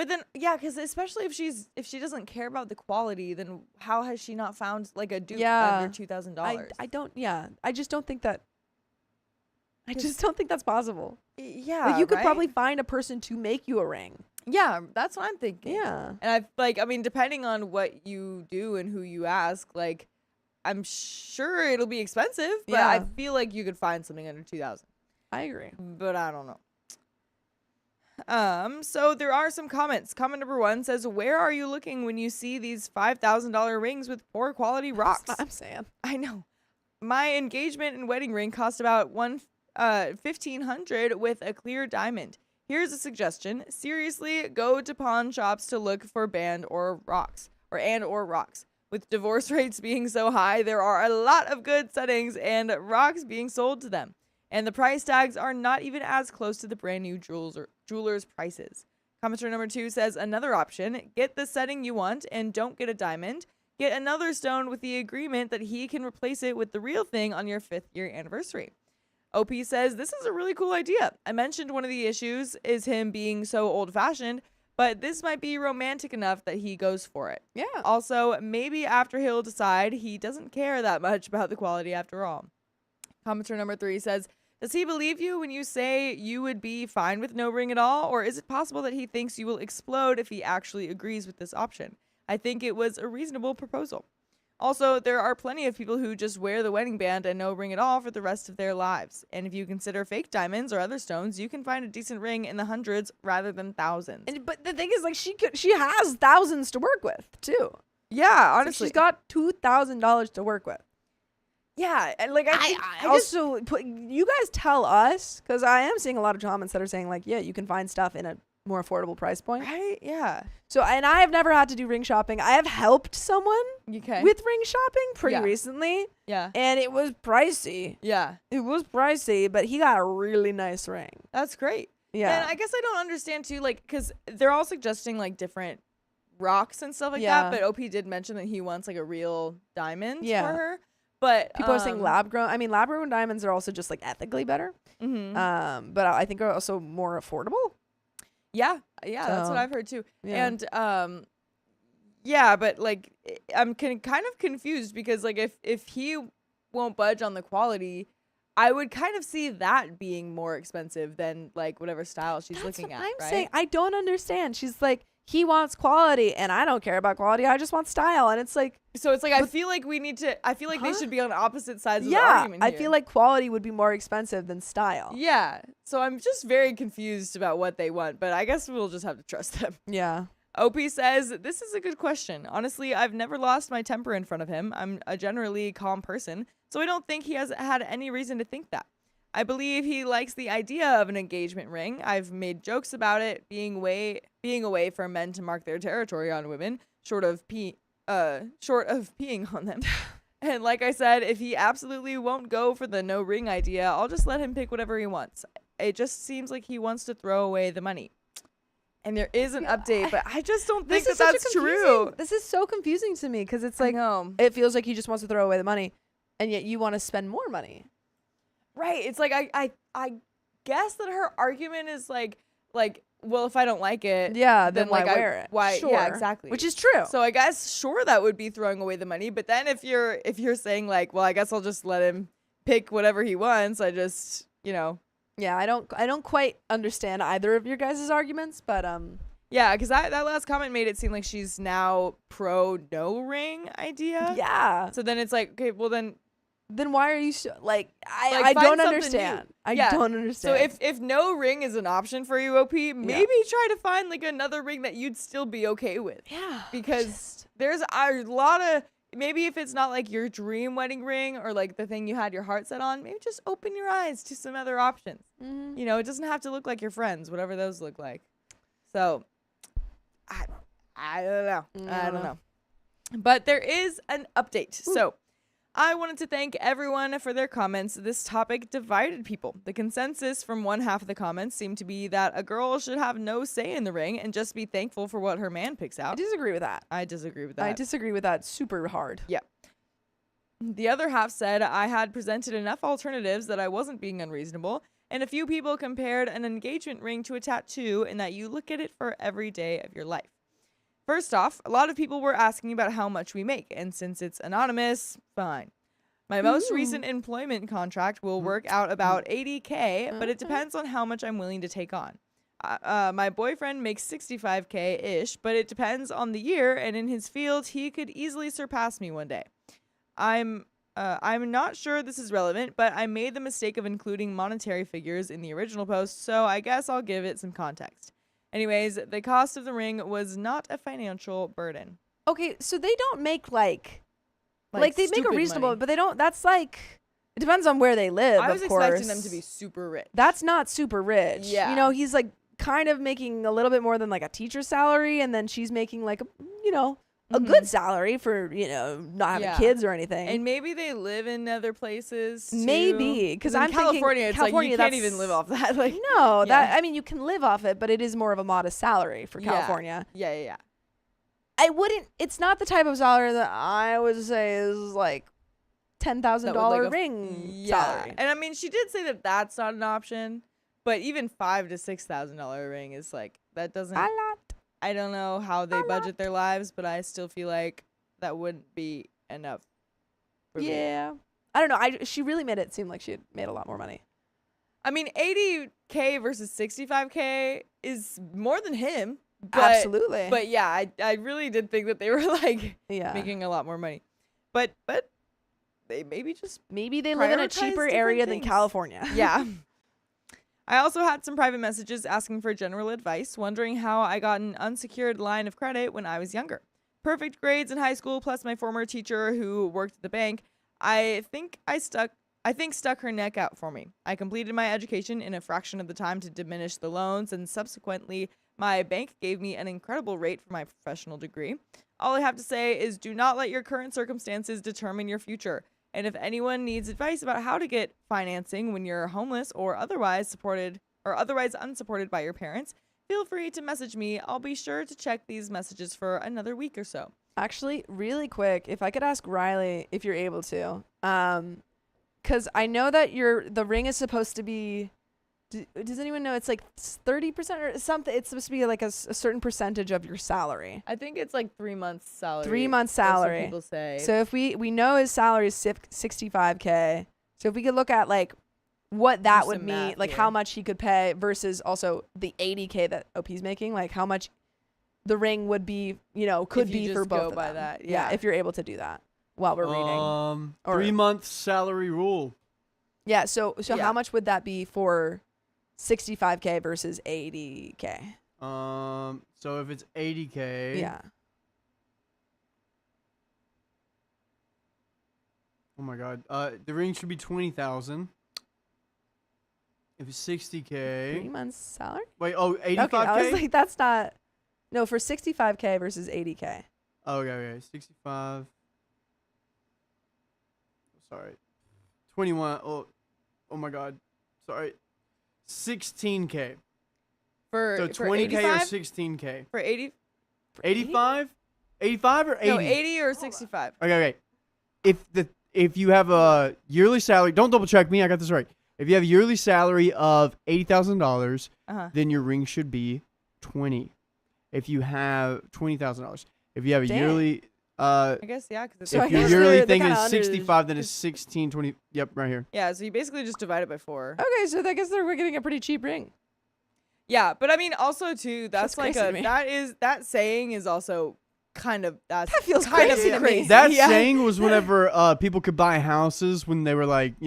B: But then, yeah, because especially if she doesn't care about the quality, then how has she not found like a dupe under $2,000?
A: I don't. Yeah, I just don't think that. I just don't think that's possible.
B: Yeah,
A: Like, you could
B: right?
A: probably find a person to make you a ring.
B: Yeah, that's what I'm thinking.
A: Yeah.
B: And I mean, depending on what you do and who you ask, like, I'm sure it'll be expensive, but
A: Yeah.
B: I feel like you could find something under 2,000.
A: I agree.
B: But I don't know. So there are some comments. Comment number 1 says, "Where are you looking when you see these $5,000 rings with poor quality rocks?"
A: That's what I'm saying.
B: I know. My engagement and wedding ring cost about $1,500 with a clear diamond. Here's a suggestion. Seriously, go to pawn shops to look for band or rocks. With divorce rates being so high, there are a lot of good settings and rocks being sold to them. And the price tags are not even as close to the brand new jeweler's prices. Commenter number 2 says, another option, get the setting you want and don't get a diamond. Get another stone with the agreement that he can replace it with the real thing on your 5th year anniversary. OP says, this is a really cool idea. I mentioned one of the issues is him being so old-fashioned, but this might be romantic enough that he goes for it.
A: Yeah.
B: Also, maybe after he'll decide he doesn't care that much about the quality after all. Commenter number 3 says, does he believe you when you say you would be fine with no ring at all? Or is it possible that he thinks you will explode if he actually agrees with this option? I think it was a reasonable proposal. Also, there are plenty of people who just wear the wedding band and no ring at all for the rest of their lives. And if you consider fake diamonds or other stones, you can find a decent ring in the hundreds rather than thousands.
A: But the thing is, like, she has thousands to work with too.
B: Yeah,
A: So
B: honestly.
A: she's got $2,000 to work with.
B: Yeah, and like
A: I also you guys tell us, because I am seeing a lot of comments that are saying like, yeah, you can find stuff in a more affordable price point.
B: right? Yeah.
A: So, and I have never had to do ring shopping. I have helped someone
B: Okay.
A: with ring shopping pretty
B: Yeah.
A: recently,
B: yeah.
A: and it was pricey.
B: Yeah.
A: It was pricey, but he got a really nice ring.
B: That's great.
A: Yeah.
B: And I guess I don't understand too, like, because they're all suggesting like different rocks and stuff like
A: Yeah.
B: that. But OP did mention that he wants like a real diamond
A: Yeah.
B: for her. But
A: People are saying lab grown. I mean, lab grown diamonds are also just like ethically better.
B: Mhm.
A: But I think are also more affordable.
B: Yeah, that's what
A: So,
B: I've heard too.
A: yeah.
B: And yeah, but like I'm kind of confused because like if he won't budge on the quality, I would kind of see that being more expensive than like whatever style she's
A: That's
B: looking
A: what
B: at.
A: I'm
B: right?
A: saying. I don't understand. She's like, he wants quality, and I don't care about quality. I just want style, and it's like,
B: So it's like I feel like we need to. I feel like they
A: Huh?
B: should be on opposite sides of the
A: yeah,
B: argument.
A: I
B: here.
A: feel like quality would be more expensive than style.
B: Yeah. So I'm just very confused about what they want, but I guess we'll just have to trust them.
A: Yeah.
B: OP says, this is a good question. Honestly, I've never lost my temper in front of him. I'm a generally calm person, so I don't think he has had any reason to think that. I believe he likes the idea of an engagement ring. I've made jokes about it being a way for men to mark their territory on women, short of peeing on them. And like I said, if he absolutely won't go for the no ring idea, I'll just let him pick whatever he wants. It just seems like he wants to throw away the money. And there is an update, but I just don't think that that's true.
A: This is so confusing to me because it's like,
B: no.
A: it feels like he just wants to throw away the money, and yet you want to spend more money.
B: Right. It's like I guess that her argument is like well, if I don't like it,
A: Yeah, then
B: like
A: why wear it?
B: Why?
A: Sure.
B: Yeah, exactly.
A: Which is true.
B: So I guess sure that would be throwing away the money, but then if you're saying like, well, I guess I'll just let him pick whatever he wants. I just,
A: Yeah, I don't quite understand either of your guys' arguments, but
B: yeah, because that last comment made it seem like she's now pro no ring idea.
A: yeah.
B: So then it's like, okay, well then
A: Then why are you like I
B: Like,
A: I
B: find
A: don't
B: something
A: understand.
B: new.
A: I
B: Yeah.
A: don't
B: So
A: understand.
B: if no ring is an option for you, OP, maybe try to find like another ring that you'd still be okay with.
A: yeah,
B: Because there's a lot of, maybe if it's not like your dream wedding ring or like the thing you had your heart set on, maybe just open your eyes to some other options.
A: Mhm.
B: It doesn't have to look like your friends, whatever those look like. So I don't know. I don't know. But there is an update. So I wanted to thank everyone for their comments. This topic divided people. The consensus from one half of the comments seemed to be that a girl should have no say in the ring and just be thankful for what her man picks
A: I
B: out.
A: disagree with that.
B: I disagree with that.
A: I disagree with that super hard.
B: Yeah. The other half said I had presented enough alternatives that I wasn't being unreasonable, and a few people compared an engagement ring to a tattoo in that you look at it for every day of your life. First off, a lot of people were asking about how much we make, and since it's anonymous, fine. My most recent employment contract will work out about $80K, but it depends on how much I'm willing to take on. My boyfriend makes $65K-ish, but it depends on the year, and in his field, he could easily surpass me one day. I'm not sure this is relevant, but I made the mistake of including monetary figures in the original post, so I guess I'll give it some context. Anyways, the cost of the ring was not a financial burden.
A: Okay, so they don't make like they make a reasonable,
B: money.
A: but they don't. That's like it depends on where they live.
B: I was
A: of course.
B: expecting them to be super rich.
A: That's not super rich.
B: Yeah.
A: You know, he's like kind of making a little bit more than like a teacher salary, and then she's making like a good salary for not having kids or anything.
B: And maybe they live in other places too.
A: Maybe because I'm
B: California,
A: thinking,
B: it's
A: California,
B: like you can't even live off that. Like
A: no, that I mean you can live off it, but it is more of a modest salary for California.
B: Yeah.
A: I wouldn't. It's not the type of salary that I would say is like $10,000 ring salary.
B: And I mean, she did say that that's not an option, but even $5,000 to $6,000 ring is like that doesn't.
A: A lot.
B: I don't know how they budget their lives, but I still feel like that wouldn't be enough. For me.
A: I don't know. She really made it seem like she had made a lot more money.
B: I mean, $80K versus $65K is more than him. But,
A: Absolutely.
B: But yeah, I really did think that they were like
A: Yeah.
B: making a lot more money. But they maybe
A: they live in a
B: prioritize
A: cheaper
B: different
A: area than
B: things.
A: California.
B: Yeah. I also had some private messages asking for general advice, wondering how I got an unsecured line of credit when I was younger. Perfect grades in high school, plus my former teacher who worked at the bank. I think stuck her neck out for me. I completed my education in a fraction of the time to diminish the loans, and subsequently, my bank gave me an incredible rate for my professional degree. All I have to say is do not let your current circumstances determine your future. And if anyone needs advice about how to get financing when you're homeless or otherwise unsupported by your parents, feel free to message me. I'll be sure to check these messages for another week or so.
A: Actually, really quick, if I could ask Riley if you're able to, because I know that the ring is supposed to be. Does anyone know it's like 30% or something? It's supposed to be like a certain percentage of your salary.
B: I think it's like 3 months salary.
A: 3 months
B: That's what
A: salary.
B: people say.
A: So if we know his salary is $65K, so if we could look at like what that
B: Do
A: would
B: some
A: mean,
B: math
A: like
B: here.
A: how much he could pay versus also the $80K that OP's making, like how much the ring would be, could
B: If you
A: be
B: just
A: for both
B: go
A: of
B: by
A: them.
B: that,
A: Yeah,
B: yeah.
A: if you're able to do that while we're reading. Or-
C: 3 month salary rule.
A: Yeah, so
B: Yeah.
A: how much would that be for 65K versus 80K?
C: So if it's 80K.
A: Yeah.
C: Oh my God. The ring should be 20,000. If it's 60K.
A: 3 months salary?
C: Wait, 85K?
A: Okay, I was like, that's not. No, for 65K versus 80K.
C: Okay, 65. Sorry. 21. Oh my God. Sorry. 16K. So
B: for
C: 20K
B: 85?
C: or 16K?
B: For 80?
C: 85? 85 or 80?
B: No, 80 or 65.
C: Okay. If you have a yearly salary, don't double check me. I got this right. If you have a yearly salary of $80,000, then your ring should be 20. If you have $20,000, if you have a
A: Dang.
C: yearly,
B: I guess, yeah. Cause
A: So I
C: if your
A: guess
C: yearly
A: they're
C: thing
A: kinda
C: is
A: under-
C: 65, then it's 16, 20. Yep, right here.
B: yeah, so you basically just divide it by 4.
A: Okay, so I guess we're getting a pretty cheap ring.
B: Yeah, but I mean, also, too, that's like
A: crazy to me.
B: that saying is also kind of,
A: That feels
B: kind
A: crazy
B: of
A: to me.
C: That
B: yeah.
C: saying was whenever people could buy houses when they were like,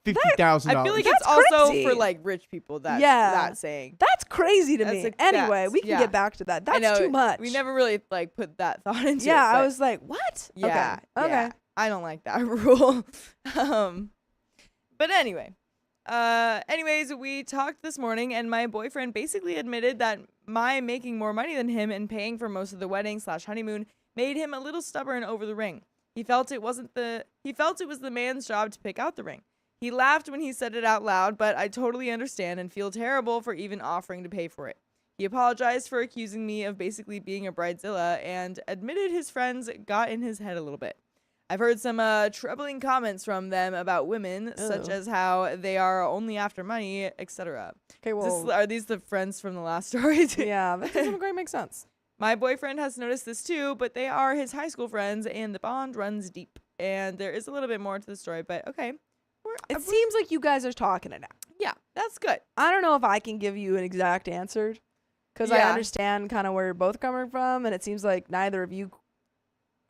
C: $50,000.
B: I feel like
A: That's
B: it's also
A: crazy.
B: for like rich people. That saying.
A: That's crazy to
B: That's
A: me.
B: like-
A: Anyway,
B: that's-
A: we can
B: yeah.
A: get back to that.
B: I
A: That's
B: know,
A: too much.
B: We never really like put that thought into it.
A: Yeah, I
B: but
A: was like, what?
B: yeah,
A: Okay.
B: yeah, I don't like that rule. But anyway. Anyways, we talked this morning and my boyfriend basically admitted that my making more money than him and paying for most of the wedding/honeymoon made him a little stubborn over the ring. He felt it was the man's job to pick out the ring. He laughed when he said it out loud, but I totally understand and feel terrible for even offering to pay for it. He apologized for accusing me of basically being a bridezilla and admitted his friends got in his head a little bit. I've heard some troubling comments from them about women, such as how they are only after money, etc.
A: Okay, well,
B: Are these the friends from the last story?
A: yeah, that doesn't quite make sense.
B: My boyfriend has noticed this too, but they are his high school friends, and the bond runs deep. And there is a little bit more to the story, but okay.
A: It seems like you guys are talking it out.
B: Yeah, that's good.
A: I don't know if I can give you an exact answer because I understand kind of where you're both coming from, and it seems like neither of you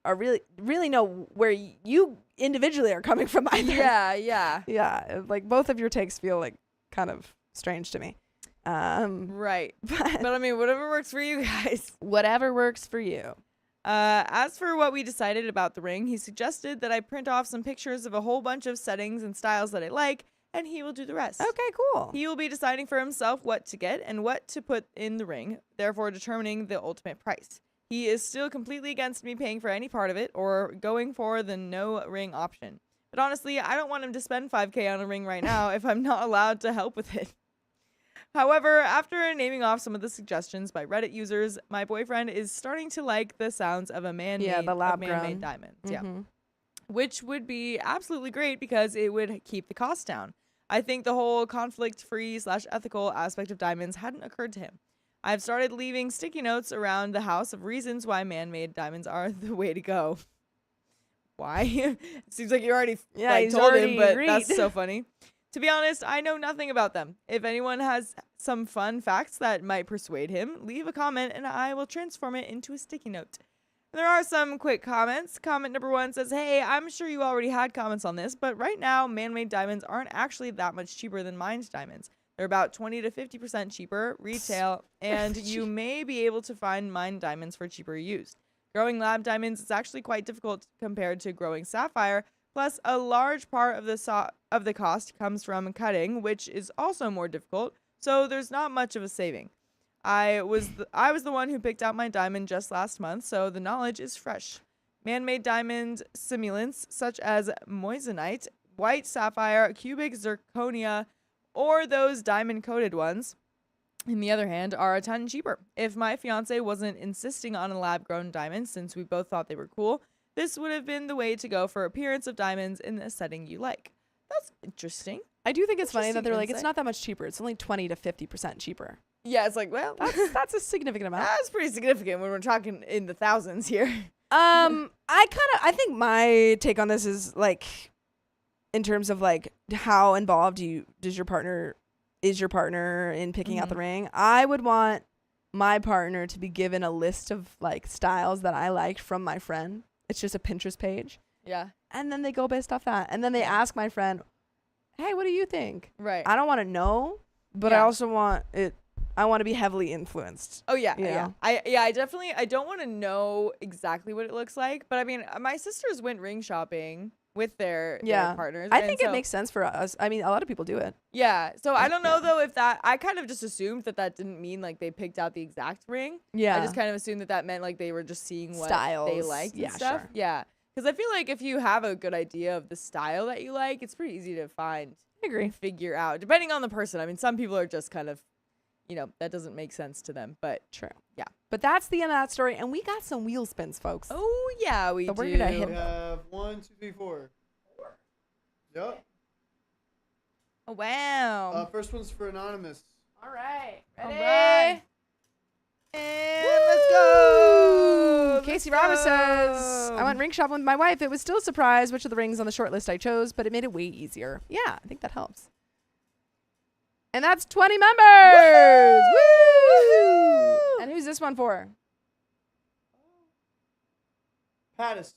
A: are really know where you individually are coming from either. Yeah. Like both of your takes feel like kind of strange to me.
B: Right. But I mean, whatever works for you guys.
A: Whatever works for you.
B: As for what we decided about the ring, he suggested that I print off some pictures of a whole bunch of settings and styles that I like, and he will do the rest.
A: Okay, cool.
B: He will be deciding for himself what to get and what to put in the ring, therefore determining the ultimate price. He is still completely against me paying for any part of it or going for the no ring option. But honestly, I don't want him to spend $5,000 on a ring right now if I'm not allowed to help with it. However, after naming off some of the suggestions by Reddit users, my boyfriend is starting to like the sounds of a man-made,
A: the
B: man-made diamonds. Yeah. Which would be absolutely great because it would keep the cost down. I think the whole conflict-free / ethical aspect of diamonds hadn't occurred to him. I've started leaving sticky notes around the house of reasons why man-made diamonds are the way to go. Why? It seems like you already told him, but that's so funny. To be honest, I know nothing about them. If anyone has some fun facts that might persuade him, leave a comment and I will transform it into a sticky note. There are some quick comments. Comment number 1 says, hey, I'm sure you already had comments on this, but right now, man-made diamonds aren't actually that much cheaper than mined diamonds. They're about 20 to 50% cheaper retail, and you may be able to find mined diamonds for cheaper used. Growing lab diamonds is actually quite difficult compared to growing sapphire, plus a large part of the cost comes from cutting, which is also more difficult, so there's not much of a saving. I was the one who picked out my diamond just last month, so the knowledge is fresh. Man-made diamond simulants such as moissanite, white sapphire, cubic zirconia, or those diamond-coated ones, on the other hand, are a ton cheaper. If my fiance wasn't insisting on a lab-grown diamond since we both thought they were cool, this would have been the way to go for appearance of diamonds in the setting you like. That's interesting.
A: I do think it's funny that they're like, it's not that much cheaper. It's only 20 to 50% cheaper.
B: Yeah, it's like, well,
A: that's a significant amount.
B: That's pretty significant when we're talking in the thousands here.
A: I think my take on this is like, in terms of like how involved is your partner in picking out the ring. I would want my partner to be given a list of like styles that I liked from my friend. It's just a Pinterest page.
B: Yeah.
A: And then they go based off that. And then they ask my friend, hey, what do you think?
B: Right.
A: I don't want to know, but I also want it. I want to be heavily influenced.
B: Oh yeah, yeah. I definitely, I don't want to know exactly what it looks like, but I mean, my sisters went ring shopping with their partners.
A: I think it makes sense for us. I mean, a lot of people do it.
B: Yeah. So I don't know though if that, I kind of just assumed that didn't mean like they picked out the exact ring.
A: Yeah.
B: I just kind of assumed that meant like they were just seeing what
A: styles
B: they liked and stuff.
A: Sure.
B: Yeah. Because I feel like if you have a good idea of the style that you like, it's pretty easy to find.
A: I agree.
B: Figure out, depending on the person. I mean, some people are just kind of, that doesn't make sense to them, but
A: true.
B: Yeah.
A: But that's the end of that story, and we got some wheel spins, folks.
B: Oh yeah, we do.
C: We're gonna hit. We have 1, 2, 3, 4. Yep.
B: Oh wow.
C: First one's for Anonymous.
A: All right. Ready?
B: All right. And let's go.
A: Casey Roberts says, I went ring shopping with my wife. It was still a surprise which of the rings on the short list I chose, but it made it way easier. Yeah, I think that helps. And that's 20 members. Woo! And who's this one for?
C: Pattis.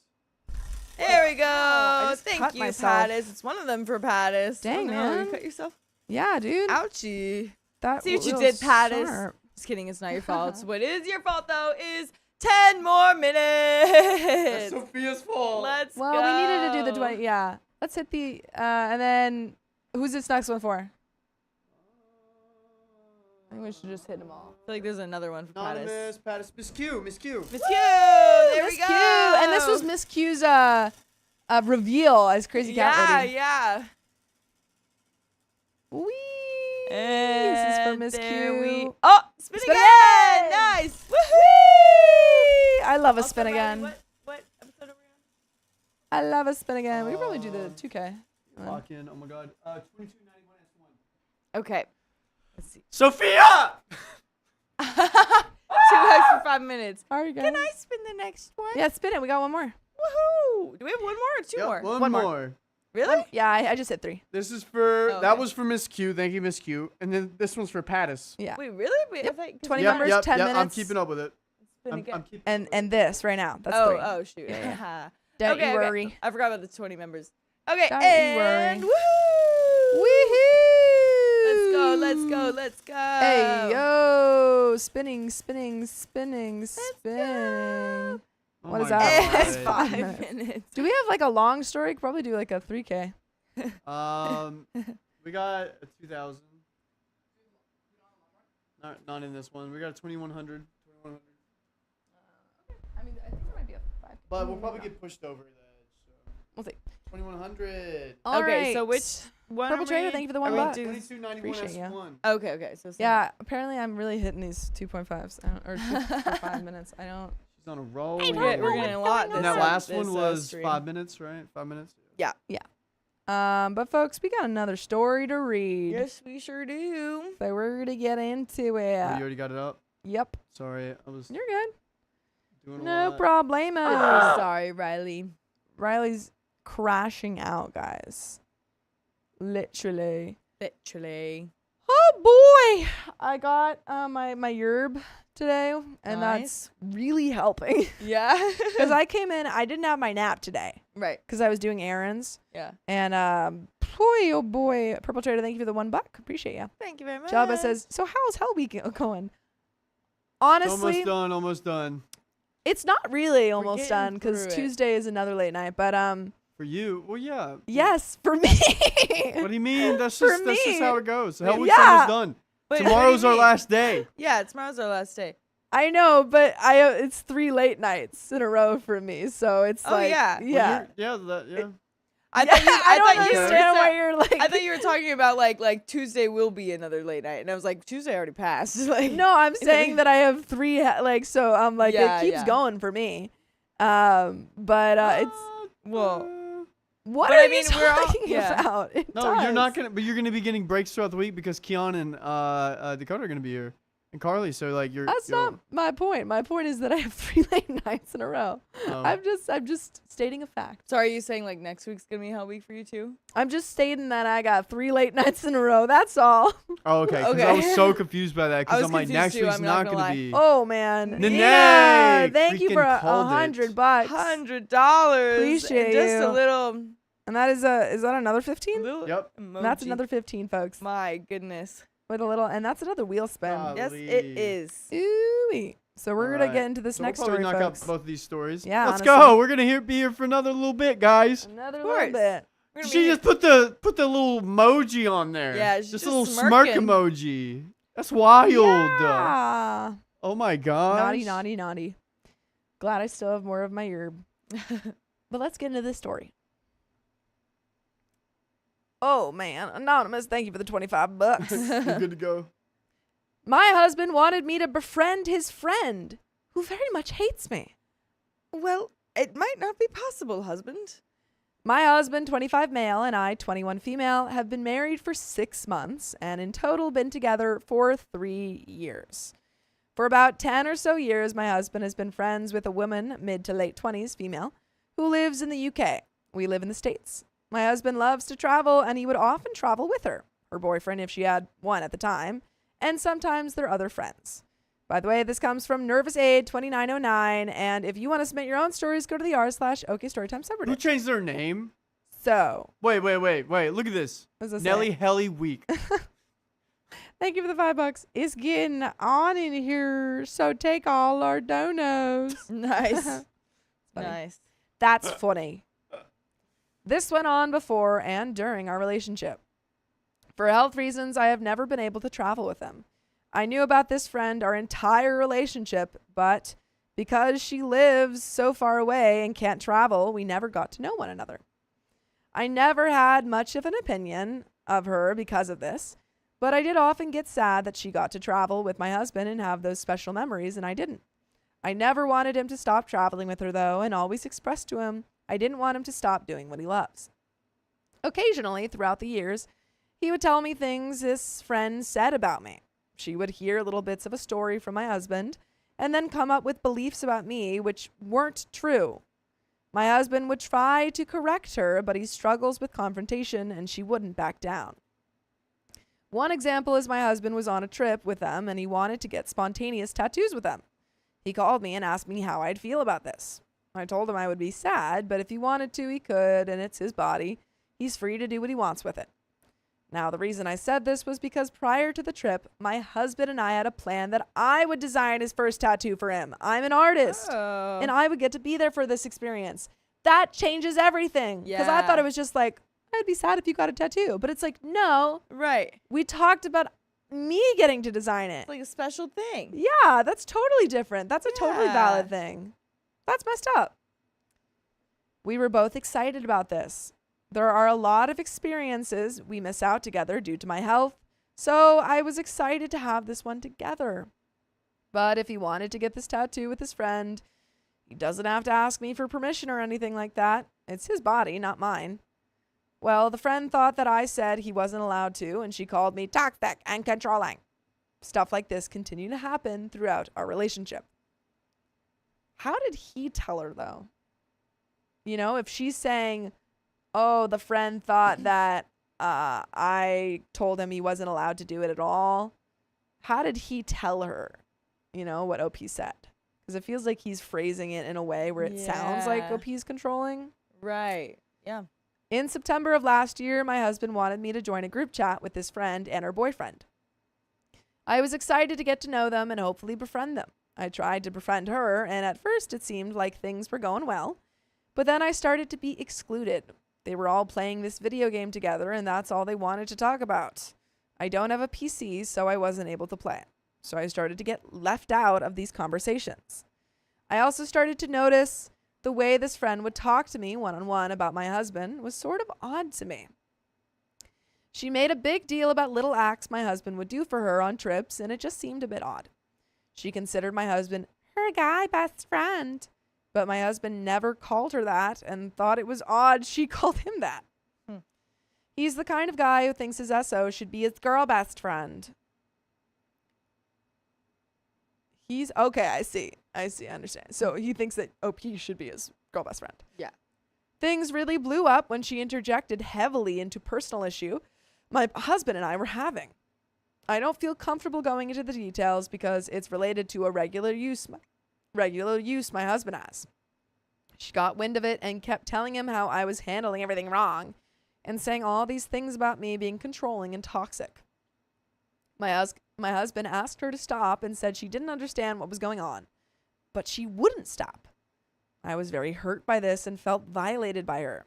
B: There we go.
A: Thank
B: you, Pattis. It's one of them for Pattis.
A: Dang,
B: man. You cut yourself?
A: Yeah, dude.
B: Ouchie.
A: That
B: See what you did, Pattis.
A: Sharp.
B: Just kidding. It's not your fault. What is your fault, though, is 10 more minutes.
C: That's Sophia's fault.
B: Let's go.
A: Well, we needed to do the 20. Yeah. Let's hit the, and then who's this next one for? I think we should just hit them all.
B: I feel like there's another one for
C: Anonymous,
B: Pattis.
C: Miss Q.
B: Miss Q. There we go.
A: And this was Miss Q's reveal as Crazy Cat Lady.
B: Yeah.
A: Wee.
B: And
A: this is for Miss Q.
B: Spin again. Nice.
A: Woo! I love a spin again.
B: What episode are we
A: I love a spin again. We could probably do the 2K.
C: Lock in. Oh my God. 22.91 S1.
B: Okay. Let's see.
C: Sophia.
B: 2 X for 5 minutes.
A: Sorry, guys.
B: Can I spin the next one?
A: Yeah, spin it. We got one more.
B: Woohoo! Do we have one more or two
C: Yep,
B: more?
C: One
A: more.
C: more.
B: Really?
A: Yeah, I just hit 3.
C: This is for
B: Oh,
C: that
B: okay.
C: was for Miss Q. Thank you, Miss Q. And then this one's for Pattis.
A: Yeah.
B: Wait, really? Wait,
A: Yep.
B: I thought,
A: 20
C: Yep,
A: members,
C: yep,
A: 10
C: yep,
A: minutes.
C: I'm keeping up with it.
B: Spin again.
C: I'm keeping up with
A: And this right now. That's 3.
B: Oh, shoot.
A: Yeah,
B: Okay,
A: Don't you
B: okay.
A: worry.
B: I forgot about the 20 members. Okay,
A: Don't you
B: and
A: worry.
B: woohoo!
A: Woohoo!
B: Let's go.
A: Hey, yo. Spinning.
C: Oh
A: What is
C: my
A: that?
B: It's
C: God.
B: 5 minutes.
A: Do we have like a long story? Could probably do like a 3K.
C: We got a 2,000. Not in this one. We got a 2,100.
A: I mean, I think there might be a 5K.
C: But we'll probably get pushed over that. So
A: We'll see.
C: 2,100.
B: Okay, so which one?
A: Purple
B: are
A: Trader,
B: we-
A: thank you for the
B: are
A: $1.
B: we
A: buck.
B: doing-
C: 22.91
A: Appreciate ya.
C: S1.
B: Okay, so
A: Yeah, apparently I'm really hitting these 2.5s or 2 for 5 minutes. I don't.
C: She's on a roll.
B: we're getting a lot.
C: And
B: this,
C: that last
B: this,
C: one was
B: stream.
C: 5 minutes, right? 5 minutes.
A: But folks, we got another story to read.
B: Yes, we sure do.
A: So we're gonna get into it.
C: Oh, you already got it up.
A: Yep,
C: Sorry, I was
A: you're good.
C: doing a
A: No
C: lot.
A: problemo.
B: Sorry, Riley.
A: Riley's crashing out, guys. Literally. Oh boy, I got my yerb today, and that's really helping.
B: Yeah.
A: Because I came in, I didn't have my nap today
B: Right.
A: because I was doing errands.
B: Yeah.
A: And boy, oh boy, Purple Trader, thank you for the $1. Appreciate you.
B: Thank you very much.
A: Jabba says, so how's Hell Week going?
C: Almost
A: Honestly,
C: almost done.
A: it's not really almost
B: getting
A: done because
B: through it.
A: Tuesday is another late night. But
C: For you, well, yeah.
A: yes, for me.
C: What do you mean? That's
A: For
C: just
A: me.
C: how it goes. Hell Week's
A: Yeah.
C: almost done.
B: Wait,
C: Tomorrow's
B: what
C: our
B: do you mean?
C: last day.
B: Yeah, tomorrow's our last day.
A: I know, but it's 3 late nights in a row for me, so it's
B: Oh,
A: like
B: yeah.
C: Well,
A: yeah.
C: yeah.
B: I
A: Yeah,
B: thought you,
A: I don't
B: thought you were
A: understand why
B: so-
A: you're like.
B: I thought you were talking about like Tuesday will be another late night, and I was like, Tuesday already passed. Like,
A: No, I'm saying that I have 3 like so. I'm like
B: Yeah,
A: it keeps
B: yeah.
A: going for me. But it's
B: well,
A: what
B: but
A: are
B: I
A: you
B: mean, we're all-
A: talking
B: yeah.
A: about? It
C: No, you're not
A: does.
C: gonna. But you're gonna be getting breaks throughout the week because Keon and Dakota are gonna be here, and Carly. So like you're.
A: That's not my point. My point is that I have 3 late nights in a row.
C: Oh.
A: I'm just stating a fact.
B: so are you saying like next week's gonna be Hell Week for you too?
A: I'm just stating that I got 3 late nights in a row. That's all.
C: Oh, okay. 'Cause I
B: Okay.
C: was so confused by that
B: I
C: because
B: was
C: I'm like
B: confused
C: next
B: too,
C: week's
B: I'm not
C: not
B: gonna
C: gonna
B: lie.
C: be.
A: Oh man.
C: Nene,
A: Yeah. Thank you
C: freaking
A: for
C: called it.
A: $100.
B: $100.
A: Appreciate
B: Just
A: you.
B: a little.
A: And that is that another 15?
C: Yep.
A: That's
B: emoji.
A: another 15, folks.
B: My goodness.
A: With a little, and that's another wheel spin.
C: Golly.
B: Yes, it is.
A: Ooh. So we're gonna
C: Alright.
A: get into this
C: So
A: next
C: we'll probably
A: story,
C: knock
A: folks.
C: out both of these stories.
A: Yeah,
C: Let's
A: honestly.
C: go. We're gonna be here for another little bit, guys.
A: Another
B: Of
A: little
B: course.
A: bit.
B: We're gonna
C: She
B: be-
C: just put the little emoji on there.
B: Yeah, she's
C: just a
B: just
C: little smirk
B: smirking.
C: emoji. That's wild.
A: Yeah.
C: Oh my god.
A: Naughty. Glad I still have more of my yerb. But let's get into this story. Oh man, Anonymous, thank you for the $25.
C: You're good to go.
A: My husband wanted me to befriend his friend, who very much hates me.
B: Well, it might not be possible, husband.
A: My husband, 25 male, and I, 21 female, have been married for 6 months and in total been together for 3 years. For about 10 or so years, my husband has been friends with a woman, mid to late 20s female, who lives in the UK. We live in the States. My husband loves to travel, and he would often travel with her boyfriend if she had one at the time, and sometimes their other friends. By the way, this comes from Nervous Aid 2909, and if you want to submit your own stories, go to the r/OKStorytime
C: Who
A: subreddit.
C: changed their name?
A: So,
C: Wait. Look at this.
A: what does it
C: Nelly
A: say?
C: Helly Week.
A: Thank you for the $5. It's getting on in here, so take all our donos.
B: Nice.
A: Funny.
B: Nice.
A: That's funny. This went on before and during our relationship. For health reasons, I have never been able to travel with him. I knew about this friend our entire relationship, but because she lives so far away and can't travel, we never got to know one another. I never had much of an opinion of her because of this, but I did often get sad that she got to travel with my husband and have those special memories, and I didn't. I never wanted him to stop traveling with her, though, and always expressed to him I didn't want him to stop doing what he loves. Occasionally, throughout the years, he would tell me things this friend said about me. She would hear little bits of a story from my husband and then come up with beliefs about me which weren't true. My husband would try to correct her, but he struggles with confrontation and she wouldn't back down. One example is my husband was on a trip with them and he wanted to get spontaneous tattoos with them. He called me and asked me how I'd feel about this. I told him I would be sad, but if he wanted to, he could, and it's his body. He's free to do what he wants with it. Now, the reason I said this was because prior to the trip, my husband and I had a plan that I would design his first tattoo for him. I'm an artist, and I would get to be there for this experience. That changes everything. Because I thought it was just like, I'd be sad if you got a tattoo. But it's like, no.
B: Right.
A: We talked about me getting to design it.
B: It's like a special thing.
A: Yeah, that's totally different. That's a totally valid thing. That's messed up. We were both excited about this. There are a lot of experiences we miss out together due to my health, so I was excited to have this one together. But if he wanted to get this tattoo with his friend, he doesn't have to ask me for permission or anything like that. It's his body, not mine. Well, the friend thought that I said he wasn't allowed to, and she called me toxic and controlling. Stuff like this continued to happen throughout our relationship. How did he tell her, though? You know, if she's saying, oh, the friend thought that I told him he wasn't allowed to do it at all. How did he tell her, you know, what OP said? Because it feels like he's phrasing it in a way where it sounds like OP's controlling.
B: Right. Yeah.
A: In September of last year, my husband wanted me to join a group chat with his friend and her boyfriend. I was excited to get to know them and hopefully befriend them. I tried to befriend her, and at first it seemed like things were going well, but then I started to be excluded. They were all playing this video game together, and that's all they wanted to talk about. I don't have a PC, so I wasn't able to play. So I started to get left out of these conversations. I also started to notice the way this friend would talk to me one-on-one about my husband was sort of odd to me. She made a big deal about little acts my husband would do for her on trips, and it just seemed a bit odd. She considered my husband her guy best friend. But my husband never called her that and thought it was odd she called him that. He's the kind of guy who thinks his SO should be his girl best friend. Okay, I see, I understand. So he thinks that OP should be his girl best friend.
B: Yeah.
A: Things really blew up when she interjected heavily into personal issue my husband and I were having. I don't feel comfortable going into the details because it's related to a regular use my husband has. She got wind of it and kept telling him how I was handling everything wrong and saying all these things about me being controlling and toxic. My husband asked her to stop and said she didn't understand what was going on, but she wouldn't stop. I was very hurt by this and felt violated by her.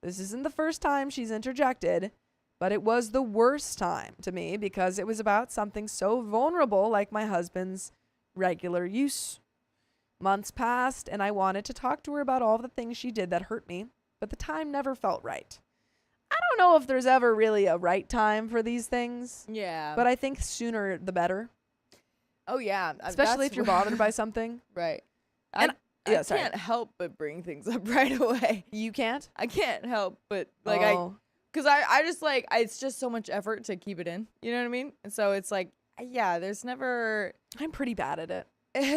A: This isn't the first time she's interjected, but it was the worst time to me because it was about something so vulnerable like my husband's regular use. Months passed, and I wanted to talk to her about all the things she did that hurt me, but the time never felt right. I don't know if there's ever really a right time for these things.
B: Yeah.
A: But I think sooner the better.
B: Oh, yeah.
A: Especially if you're bothered by something.
B: Right.
A: And
B: I can't help but bring things up right away.
A: You can't?
B: I can't help but, like, because I just, like, it's just so much effort to keep it in. You know what I mean? And so it's like, yeah, there's never...
A: I'm pretty bad at it.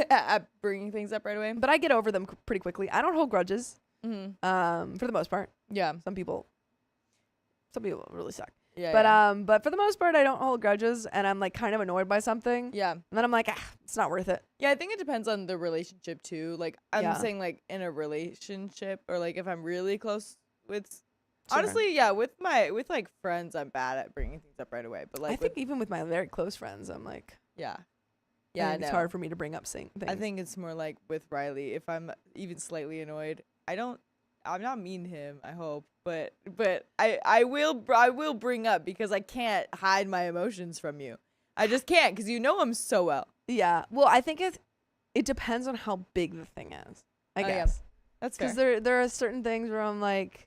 B: At bringing things up right away.
A: But I get over them pretty quickly. I don't hold grudges.
B: Mm-hmm.
A: For the most part.
B: Yeah.
A: Some people really suck.
B: Yeah.
A: But for the most part, I don't hold grudges, and I'm like kind of annoyed by something.
B: Yeah.
A: And then I'm like, it's not worth it.
B: Yeah, I think it depends on the relationship too. Like I'm saying, like in a relationship, or like if I'm really close with. Sure. Honestly, yeah, with like friends, I'm bad at bringing things up right away. But like,
A: I think even with my very close friends, I'm like,
B: yeah,
A: it's hard for me to bring up things.
B: I think it's more like with Riley. If I'm even slightly annoyed, I'm not mean to him, I hope, but I will bring up because I can't hide my emotions from you. I just can't because you know him so well.
A: Yeah. Well, I think it depends on how big the thing is. I guess.
B: Yeah. That's
A: because there are certain things where I'm like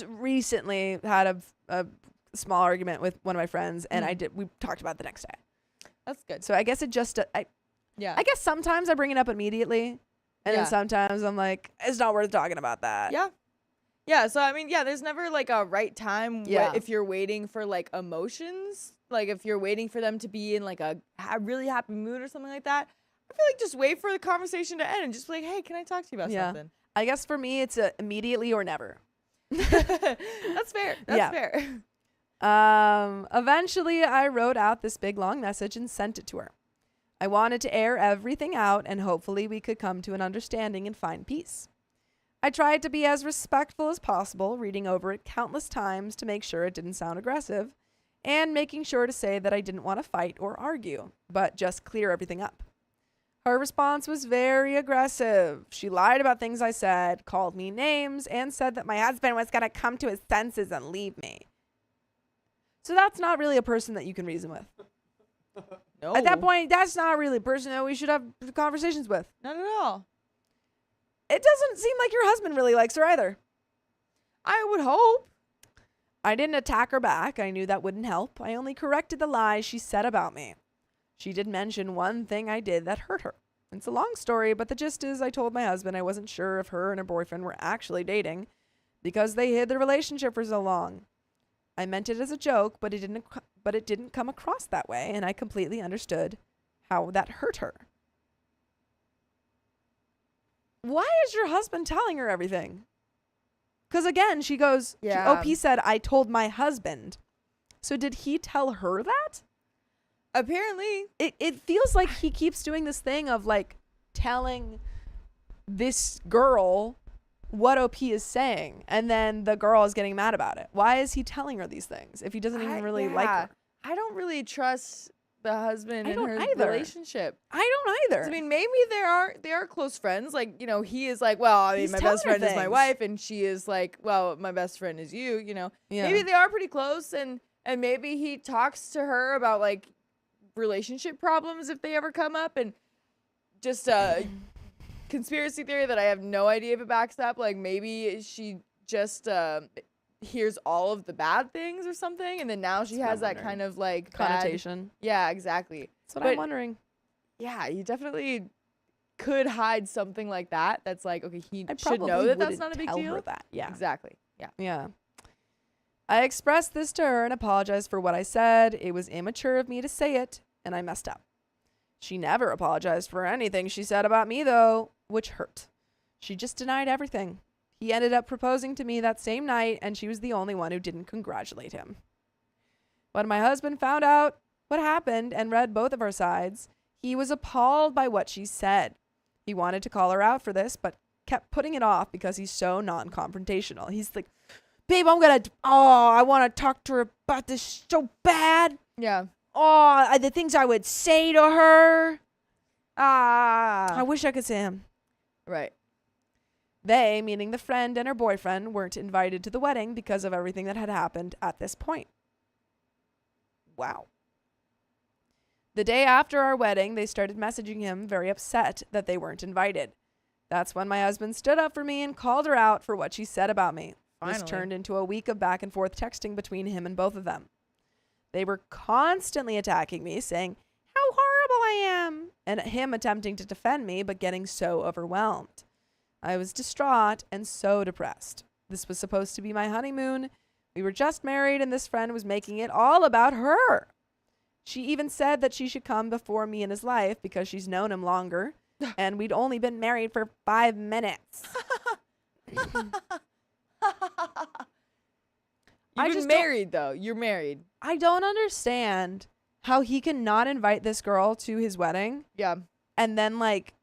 A: recently had a small argument with one of my friends, and we talked about it the next day.
B: That's good.
A: So I guess it just I guess sometimes I bring it up immediately. And then sometimes I'm like, it's not worth talking about that.
B: Yeah. Yeah. So, I mean, yeah, there's never like a right time if you're waiting for like emotions, like if you're waiting for them to be in like a really happy mood or something like that. I feel like just wait for the conversation to end and just be like, hey, can I talk to you about something?
A: I guess for me, it's immediately or never.
B: That's fair. That's fair.
A: Eventually, I wrote out this big long message and sent it to her. I wanted to air everything out and hopefully we could come to an understanding and find peace. I tried to be as respectful as possible, reading over it countless times to make sure it didn't sound aggressive, and making sure to say that I didn't want to fight or argue, but just clear everything up. Her response was very aggressive. She lied about things I said, called me names, and said that my husband was going to come to his senses and leave me. So that's not really a person that you can reason with.
B: No.
A: At that point, that's not really a person that we should have conversations with.
B: Not at all.
A: It doesn't seem like your husband really likes her either.
B: I would hope.
A: I didn't attack her back. I knew that wouldn't help. I only corrected the lies she said about me. She did mention one thing I did that hurt her. It's a long story, but the gist is I told my husband I wasn't sure if her and her boyfriend were actually dating because they hid the relationship for so long. I meant it as a joke, but it didn't come across that way, and I completely understood how that hurt her. Why is your husband telling her everything? Because again, she goes, OP said, I told my husband. So did he tell her that?
B: Apparently.
A: It feels like he keeps doing this thing of like telling this girl what OP is saying, and then the girl is getting mad about it. Why is he telling her these things if he doesn't even really like her?
B: I don't really trust the husband in her relationship.
A: I don't either.
B: I mean, maybe they are close friends. Like, you know, he is like, well, I mean, my best friend is my wife, and she is like, well, my best friend is you, you know. Yeah. Maybe they are pretty close, and maybe he talks to her about like relationship problems if they ever come up, and just conspiracy theory that I have no idea if it backs up. Like maybe she just hears all of the bad things or something, and then now she has that kind of like
A: connotation.
B: Yeah, exactly.
A: That's what I'm wondering.
B: Yeah, you definitely could hide something like that. That's like, okay, he should know that that's not a big deal.
A: Tell her that. Yeah,
B: exactly. Yeah.
A: Yeah. I expressed this to her and apologized for what I said. It was immature of me to say it, and I messed up. She never apologized for anything she said about me, though, which hurt. She just denied everything. He ended up proposing to me that same night, and she was the only one who didn't congratulate him. When my husband found out what happened and read both of our sides, he was appalled by what she said. He wanted to call her out for this, but kept putting it off because he's so non-confrontational. He's like, babe, I want to talk to her about this so bad.
B: Yeah.
A: Oh, the things I would say to her. I wish I could say him.
B: Right.
A: They, meaning the friend and her boyfriend, weren't invited to the wedding because of everything that had happened at this point. Wow. The day after our wedding, they started messaging him, very upset that they weren't invited. That's when my husband stood up for me and called her out for what she said about me.
B: Finally.
A: This turned into a week of back and forth texting between him and both of them. They were constantly attacking me, saying how horrible I am, and him attempting to defend me, but getting so overwhelmed. I was distraught and so depressed. This was supposed to be my honeymoon. We were just married, and this friend was making it all about her. She even said that she should come before me in his life because she's known him longer, and we'd only been married for 5 minutes.
B: You're married, though. You're married.
A: I don't understand how he can not invite this girl to his wedding.
B: Yeah.
A: And then, like,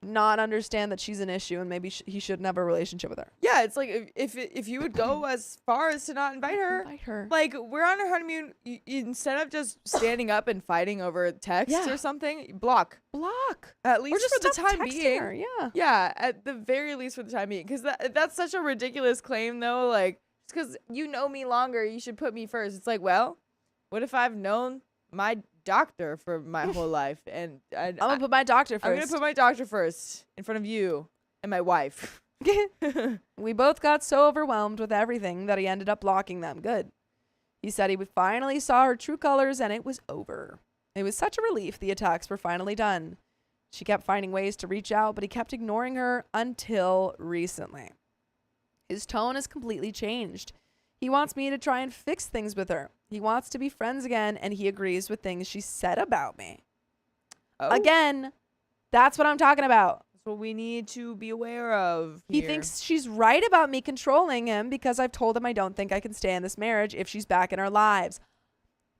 A: not understand that she's an issue and maybe he shouldn't have a relationship with her.
B: Yeah, it's like if you would go as far as to not invite her. Like, we're on our honeymoon. You, instead of just standing up and fighting over text or something, block. At least
A: just
B: for the time being.
A: Her. Yeah.
B: Yeah, at the very least for the time being. Because that's such a ridiculous claim, though. Like, just because you know me longer, you should put me first. It's like, well, what if I've known my doctor for my whole life, and I'm
A: gonna put my doctor first.
B: I'm gonna put my doctor first in front of you and my wife.
A: We both got so overwhelmed with everything that he ended up blocking them. Good. He said he finally saw her true colors and it was over. It was such a relief the attacks were finally done. She kept finding ways to reach out, but he kept ignoring her until recently. His tone has completely changed. He wants me to try and fix things with her. He wants to be friends again, and he agrees with things she said about me.
B: Oh.
A: Again, that's what I'm talking about.
B: That's what we need to be aware of.
A: He
B: here.
A: thinks she's right about me controlling him because I've told him I don't think I can stay in this marriage if she's back in our lives.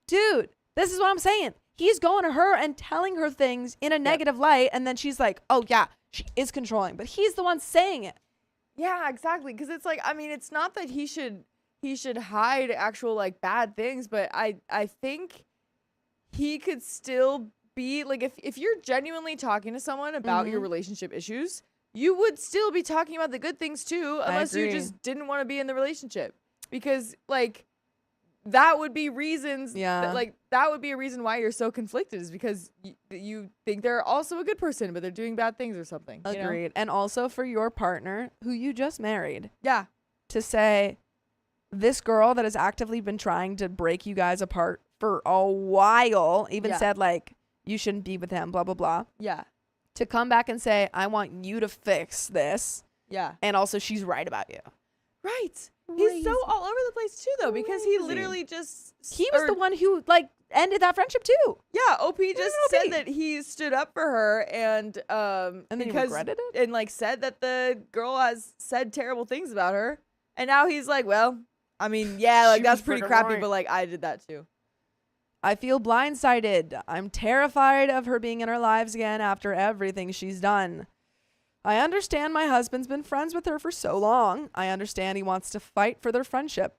A: Dude, this is what I'm saying. He's going to her and telling her things in a negative light, and then she's like, oh, yeah, she is controlling. But he's the one saying it.
B: Yeah, exactly. Because it's like, I mean, it's not that he should hide actual, like, bad things, but I think he could still be, like, if you're genuinely talking to someone about your relationship issues, you would still be talking about the good things, too, unless you just didn't want to be in the relationship. Because, like, that would be reasons that would be a reason why you're so conflicted, is because you think they're also a good person but they're doing bad things or something.
A: Agreed.
B: You know?
A: And also for your partner who you just married.
B: Yeah.
A: To say, this girl that has actively been trying to break you guys apart for a while, even said like, you shouldn't be with him, blah, blah, blah.
B: Yeah.
A: To come back and say, I want you to fix this.
B: Yeah.
A: And also she's right about you.
B: Right. He's so all over the place too, though, because he literally
A: he was the one who like ended that friendship too.
B: Yeah, OP just said that he stood up for her and
A: then he regretted it
B: and like said that the girl has said terrible things about her, and now he's like, well, I mean, yeah, like that's pretty crappy, but like I did that too.
A: I feel blindsided. I'm terrified of her being in our lives again after everything she's done. I understand my husband's been friends with her for so long. I understand he wants to fight for their friendship.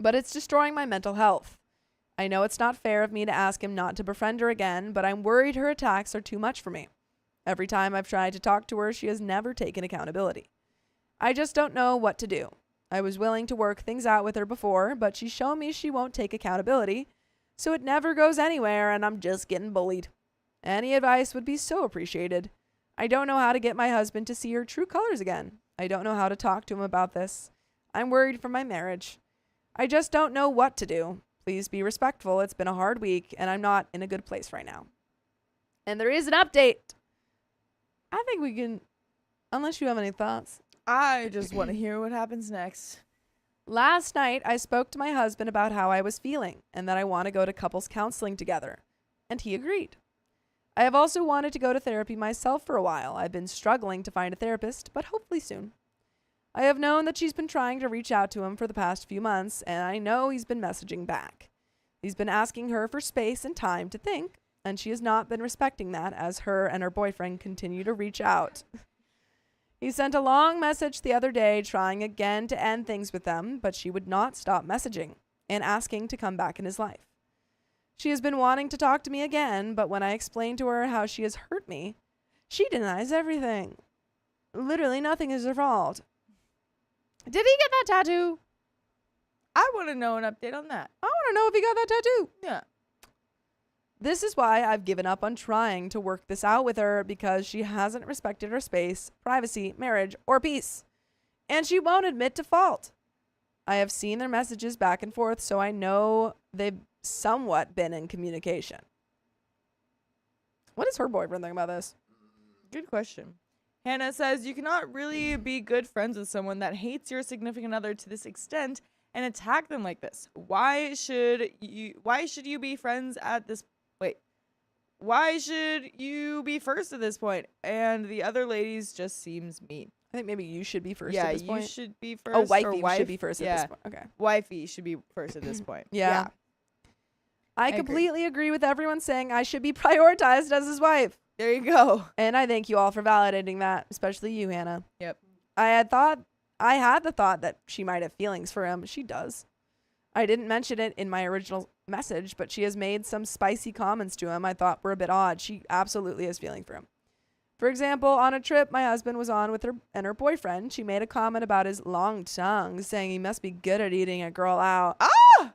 A: But it's destroying my mental health. I know it's not fair of me to ask him not to befriend her again, but I'm worried her attacks are too much for me. Every time I've tried to talk to her, she has never taken accountability. I just don't know what to do. I was willing to work things out with her before, but she's shown me she won't take accountability, so it never goes anywhere and I'm just getting bullied. Any advice would be so appreciated. I don't know how to get my husband to see her true colors again. I don't know how to talk to him about this. I'm worried for my marriage. I just don't know what to do. Please be respectful. It's been a hard week, and I'm not in a good place right now. And there is an update. I think we can, unless you have any thoughts.
B: I just want to hear what happens next.
A: Last night, I spoke to my husband about how I was feeling and that I want to go to couples counseling together, and he agreed. I have also wanted to go to therapy myself for a while. I've been struggling to find a therapist, but hopefully soon. I have known that she's been trying to reach out to him for the past few months, and I know he's been messaging back. He's been asking her for space and time to think, and she has not been respecting that as her and her boyfriend continue to reach out. He sent a long message the other day trying again to end things with them, but she would not stop messaging and asking to come back in his life. She has been wanting to talk to me again, but when I explain to her how she has hurt me, she denies everything. Literally nothing is her fault. Did he get that tattoo?
B: I want to know an update on that.
A: I want to know if he got that tattoo.
B: Yeah.
A: This is why I've given up on trying to work this out with her, because she hasn't respected her space, privacy, marriage, or peace. And she won't admit to fault. I have seen their messages back and forth, so I know they've somewhat been in communication. What does her boyfriend think about this?
B: Good question. Hannah says, you cannot really be good friends with someone that hates your significant other to this extent and attack them like this. Why should you be friends at this why should you be first at this point? And the other ladies just seems mean.
A: I think maybe you should be first at this point.
B: Yeah, you should be first.
A: Oh, wifey should be first at this point. Okay.
B: Wifey should be first at this point.
A: Yeah. I completely agree with everyone saying I should be prioritized as his wife.
B: There you go.
A: And I thank you all for validating that, especially you, Hannah.
B: Yep.
A: I had the thought that she might have feelings for him. She does. I didn't mention it in my original message, but she has made some spicy comments to him I thought were a bit odd. She absolutely has feeling for him. For example, on a trip my husband was on with her and her boyfriend, she made a comment about his long tongue, saying he must be good at eating a girl out.
B: Ah!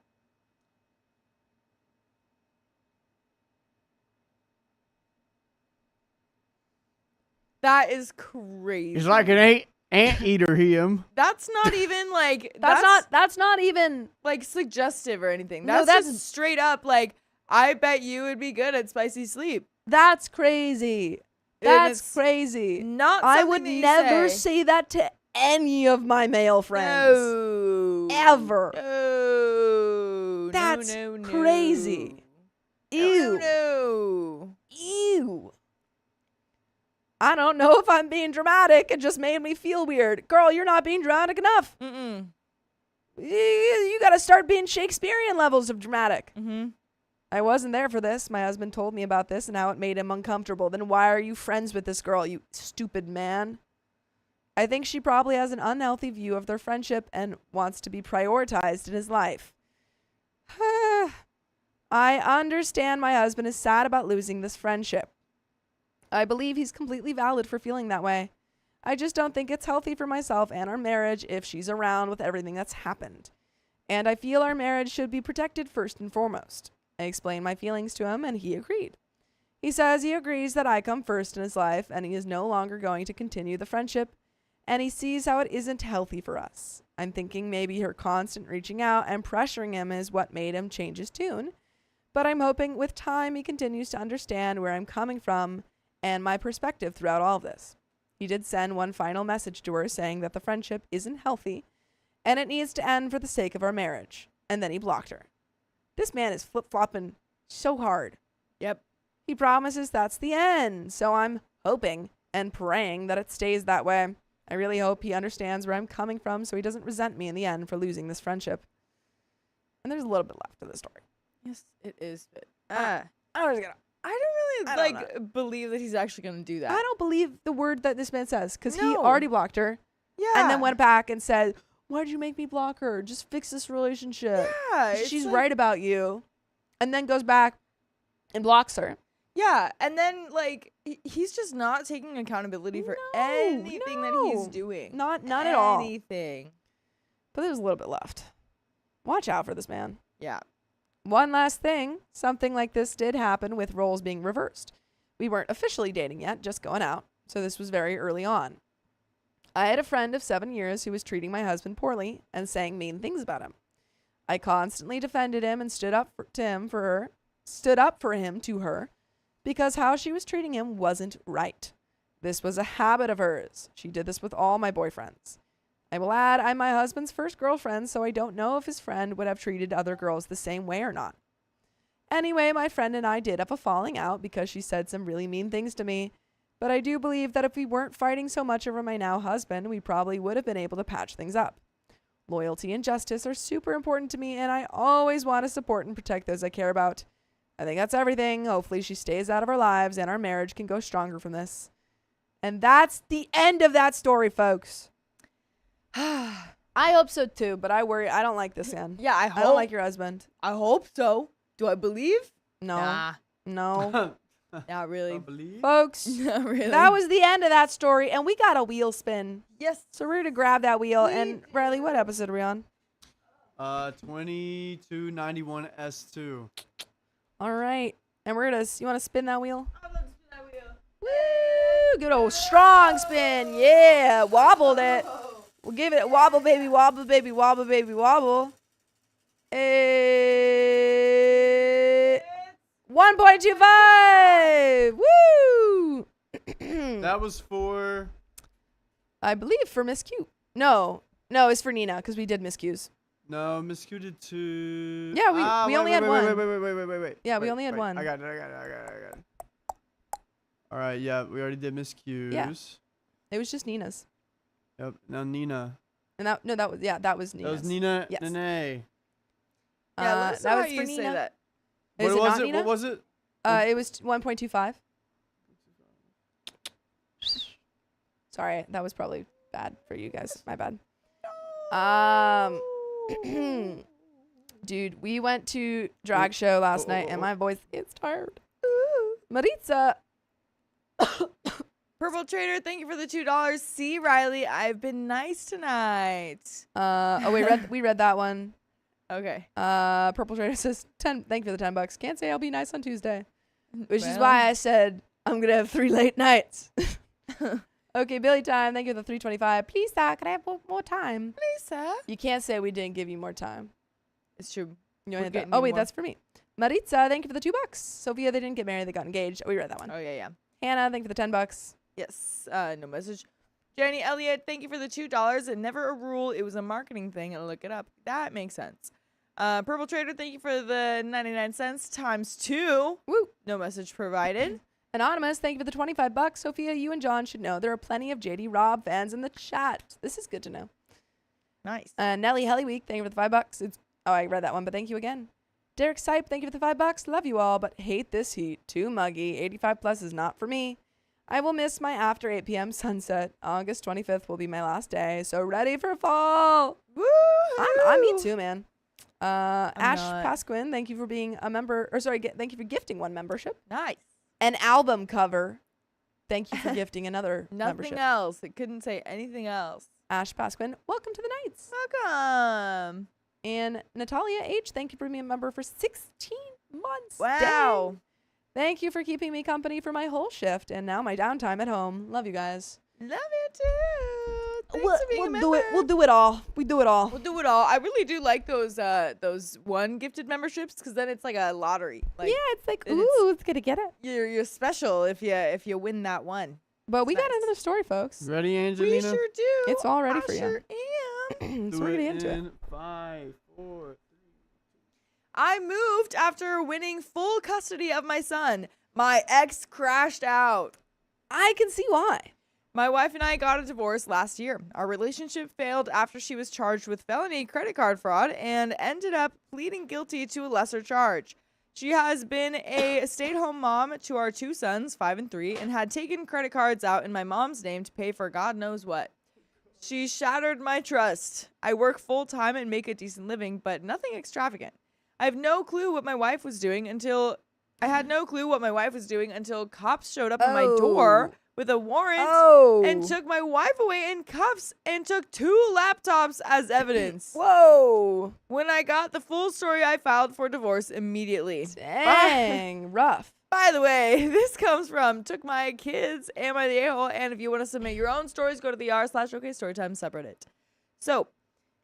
B: That is crazy.
C: He's like an anteater, him.
B: That's not even like
A: that's not even
B: like suggestive or anything.
A: No,
B: That's just straight up like, I bet you would be good at spicy sleep.
A: That's crazy. That's crazy.
B: Not
A: I would
B: something that you
A: never say that to any of my male friends.
B: No.
A: Ever.
B: No.
A: That's
B: no, no,
A: crazy. Ew.
B: No.
A: Ew. I don't know if I'm being dramatic. It just made me feel weird. Girl, you're not being dramatic enough.
B: Mm-mm.
A: You got to start being Shakespearean levels of dramatic.
B: Mm-hmm.
A: I wasn't there for this. My husband told me about this and how it made him uncomfortable. Then why are you friends with this girl, you stupid man? I think she probably has an unhealthy view of their friendship and wants to be prioritized in his life. I understand my husband is sad about losing this friendship. I believe he's completely valid for feeling that way. I just don't think it's healthy for myself and our marriage if she's around with everything that's happened. And I feel our marriage should be protected first and foremost. I explained my feelings to him and he agreed. He says he agrees that I come first in his life and he is no longer going to continue the friendship, and he sees how it isn't healthy for us. I'm thinking maybe her constant reaching out and pressuring him is what made him change his tune, but I'm hoping with time he continues to understand where I'm coming from and my perspective throughout all of this. He did send one final message to her saying that the friendship isn't healthy and it needs to end for the sake of our marriage, and then he blocked her. This man is flip-flopping so hard.
B: Yep.
A: He promises that's the end, so I'm hoping and praying that it stays that way. I really hope he understands where I'm coming from so he doesn't resent me in the end for losing this friendship. And there's a little bit left to the story.
B: Yes, it is.
A: I
B: I don't really believe that he's actually going to do that.
A: I don't believe the word that this man says because he
B: No.
A: already blocked her
B: Yeah.
A: and then went back and said, why'd you make me block her? Just fix this relationship.
B: Yeah. it's
A: She's
B: like-
A: right about you. And then goes back and blocks her.
B: Yeah. And then, like, he's just not taking accountability for anything that he's
A: no.
B: doing.
A: Not at all.
B: Anything.
A: But there's a little bit left. Watch out for this man.
B: Yeah.
A: One last thing, something like this did happen with roles being reversed. We weren't officially dating yet, just going out, so this was very early on. I had a friend of 7 years who was treating my husband poorly and saying mean things about him. I constantly defended him and stood up for him to her because how she was treating him wasn't right. This was a habit of hers. She did this with all my boyfriends. I will add, I'm my husband's first girlfriend, so I don't know if his friend would have treated other girls the same way or not. Anyway, my friend and I did have a falling out because she said some really mean things to me, but I do believe that if we weren't fighting so much over my now husband, we probably would have been able to patch things up. Loyalty and justice are super important to me, and I always want to support and protect those I care about. I think that's everything. Hopefully she stays out of our lives and our marriage can go stronger from this. And that's the end of that story, folks. I hope so too, but I worry. I don't like this end.
B: Yeah, I
A: don't like your husband.
B: I hope so. Do I believe?
A: No.
B: Nah.
A: No.
B: Not really.
A: Folks,
B: Not really.
A: that was the end of that story, and we got a wheel spin.
B: Yes.
A: So we're going to grab that wheel. And Riley, what episode are we on?
C: 2291 S2.
A: All right. And we're going to, you want to spin that wheel? I'd love to spin that wheel. Woo! Good old strong spin. Yeah. Wobbled it. We'll give it a wobble, baby, wobble, baby, wobble, baby, wobble. 1.25. Woo!
C: That was for...
A: I believe for Miss Q. No, it's for Nina because we did Miss Q's.
C: No, Miss Q did two.
A: Yeah, we only had one.
C: Wait.
A: Yeah, we only had one.
C: I got it. All right, yeah, we already did Miss Q's.
A: Yeah. It was just Nina's.
C: Yep. Now Nina.
A: And that was Nina's.
C: That was Nina.
A: Yes.
C: Nene.
B: Yeah, let's
A: that
B: know
A: was
B: how
A: for
B: you say
A: Nina.
B: that.
A: Is
C: What was
A: not
C: it?
A: Nina?
C: What was it?
A: It was 1.25. Sorry, that was probably bad for you guys. My bad. Dude, we went to drag show last night, and my voice is tired. Maritza.
B: Purple Trader, thank you for the $2. See, Riley, I've been nice tonight.
A: We read that one.
B: Okay.
A: Purple Trader says 10. Thank you for the $10. Can't say I'll be nice on Tuesday, which is why I said I'm gonna have 3 late nights. Okay, Billy time. Thank you for the $3.25. Please, sir, can I have more time?
B: Please, sir.
A: You can't say we didn't give you more time.
B: It's true.
A: You want to hit that?
B: getting
A: Oh
B: you
A: wait,
B: more.
A: that's for me. Maritza, thank you for the $2. Sophia, they didn't get married, they got engaged. Oh, we read that one.
B: Oh, yeah.
A: Hannah, thank you for the $10.
B: Yes. No message. Jenny Elliott, thank you for the $2. And never a rule. It was a marketing thing. And look it up. That makes sense. Purple Trader, thank you for the 99 cents times 2.
A: Woo.
B: No message provided.
A: Anonymous, thank you for the $25. Sophia, you and John should know there are plenty of JD Rob fans in the chat. This is good to know.
B: Nice.
A: Nelly Hellyweek, thank you for the $5. I read that one, but thank you again. Derek Sipe, thank you for the $5. Love you all, but hate this heat. Too muggy. 85 plus is not for me. I will miss my after 8 p.m. sunset. August 25th will be my last day, so ready for fall.
B: Woo!
A: I'm me too, man. Ash
B: not.
A: Pasquin, thank you for being a member. Thank you for gifting one membership.
B: Nice.
A: An album cover. Thank you for gifting another
B: Nothing
A: membership.
B: else. It couldn't say anything else.
A: Ash Pasquin, welcome to the Nights.
B: Welcome.
A: And Natalia H, thank you for being a member for 16 months.
B: Wow.
A: Dang. Thank you for keeping me company for my whole shift and now my downtime at home. Love you guys.
B: Love you too. Thanks for being a member.
A: We'll do it all. We do it all.
B: We'll do it all. I really do like those one gifted memberships because then it's like a lottery. Like,
A: yeah, it's like,
B: and
A: ooh, it's gonna get it.
B: You're special if you win that one.
A: But we got
B: Nice.
A: another story, folks.
C: Ready, Angelina?
B: We sure do.
A: It's all ready
B: I
A: for you.
B: sure am.
A: So we're gonna get into it.
C: in 5, 4.
B: I moved after winning full custody of my son. My ex crashed out.
A: I can see why.
B: My wife and I got a divorce last year. Our relationship failed after she was charged with felony credit card fraud and ended up pleading guilty to a lesser charge. She has been a stay-at-home mom to our 2 sons, 5 and 3, and had taken credit cards out in my mom's name to pay for God knows what. She shattered my trust. I work full-time and make a decent living, but nothing extravagant. I had no clue what my wife was doing until cops showed up at my door with a warrant and took my wife away in cuffs and took 2 laptops as evidence.
A: Whoa.
B: When I got the full story, I filed for divorce immediately.
A: Dang, rough.
B: By the way, this comes from Took My Kids, Am I the A-hole? And if you want to submit your own stories, go to the r/OKStorytime subreddit. So,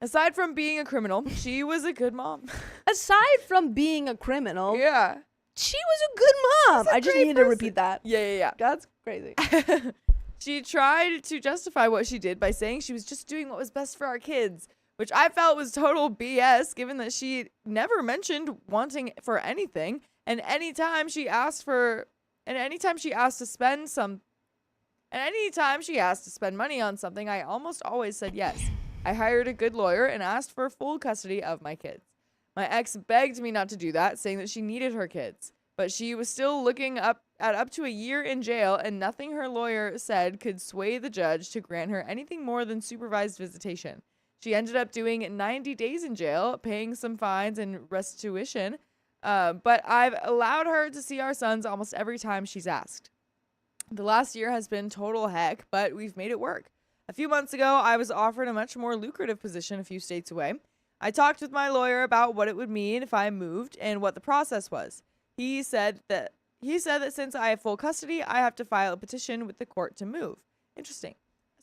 B: aside from being a criminal, she was a good mom.
A: Aside from being a criminal,
B: Yeah.
A: she was a good mom.
B: She's a
A: I just
B: great
A: needed to
B: person.
A: repeat that.
B: Yeah.
A: That's crazy.
B: She tried to justify what she did by saying she was just doing what was best for our kids, which I felt was total BS given that she never mentioned wanting for anything. And anytime she asked to spend money on something, I almost always said yes. I hired a good lawyer and asked for full custody of my kids. My ex begged me not to do that, saying that she needed her kids. But she was still looking up to a year in jail, and nothing her lawyer said could sway the judge to grant her anything more than supervised visitation. She ended up doing 90 days in jail, paying some fines and restitution, but I've allowed her to see our sons almost every time she's asked. The last year has been total heck, but we've made it work. A few months ago, I was offered a much more lucrative position a few states away. I talked with my lawyer about what it would mean if I moved and what the process was. He said that since I have full custody, I have to file a petition with the court to move. Interesting.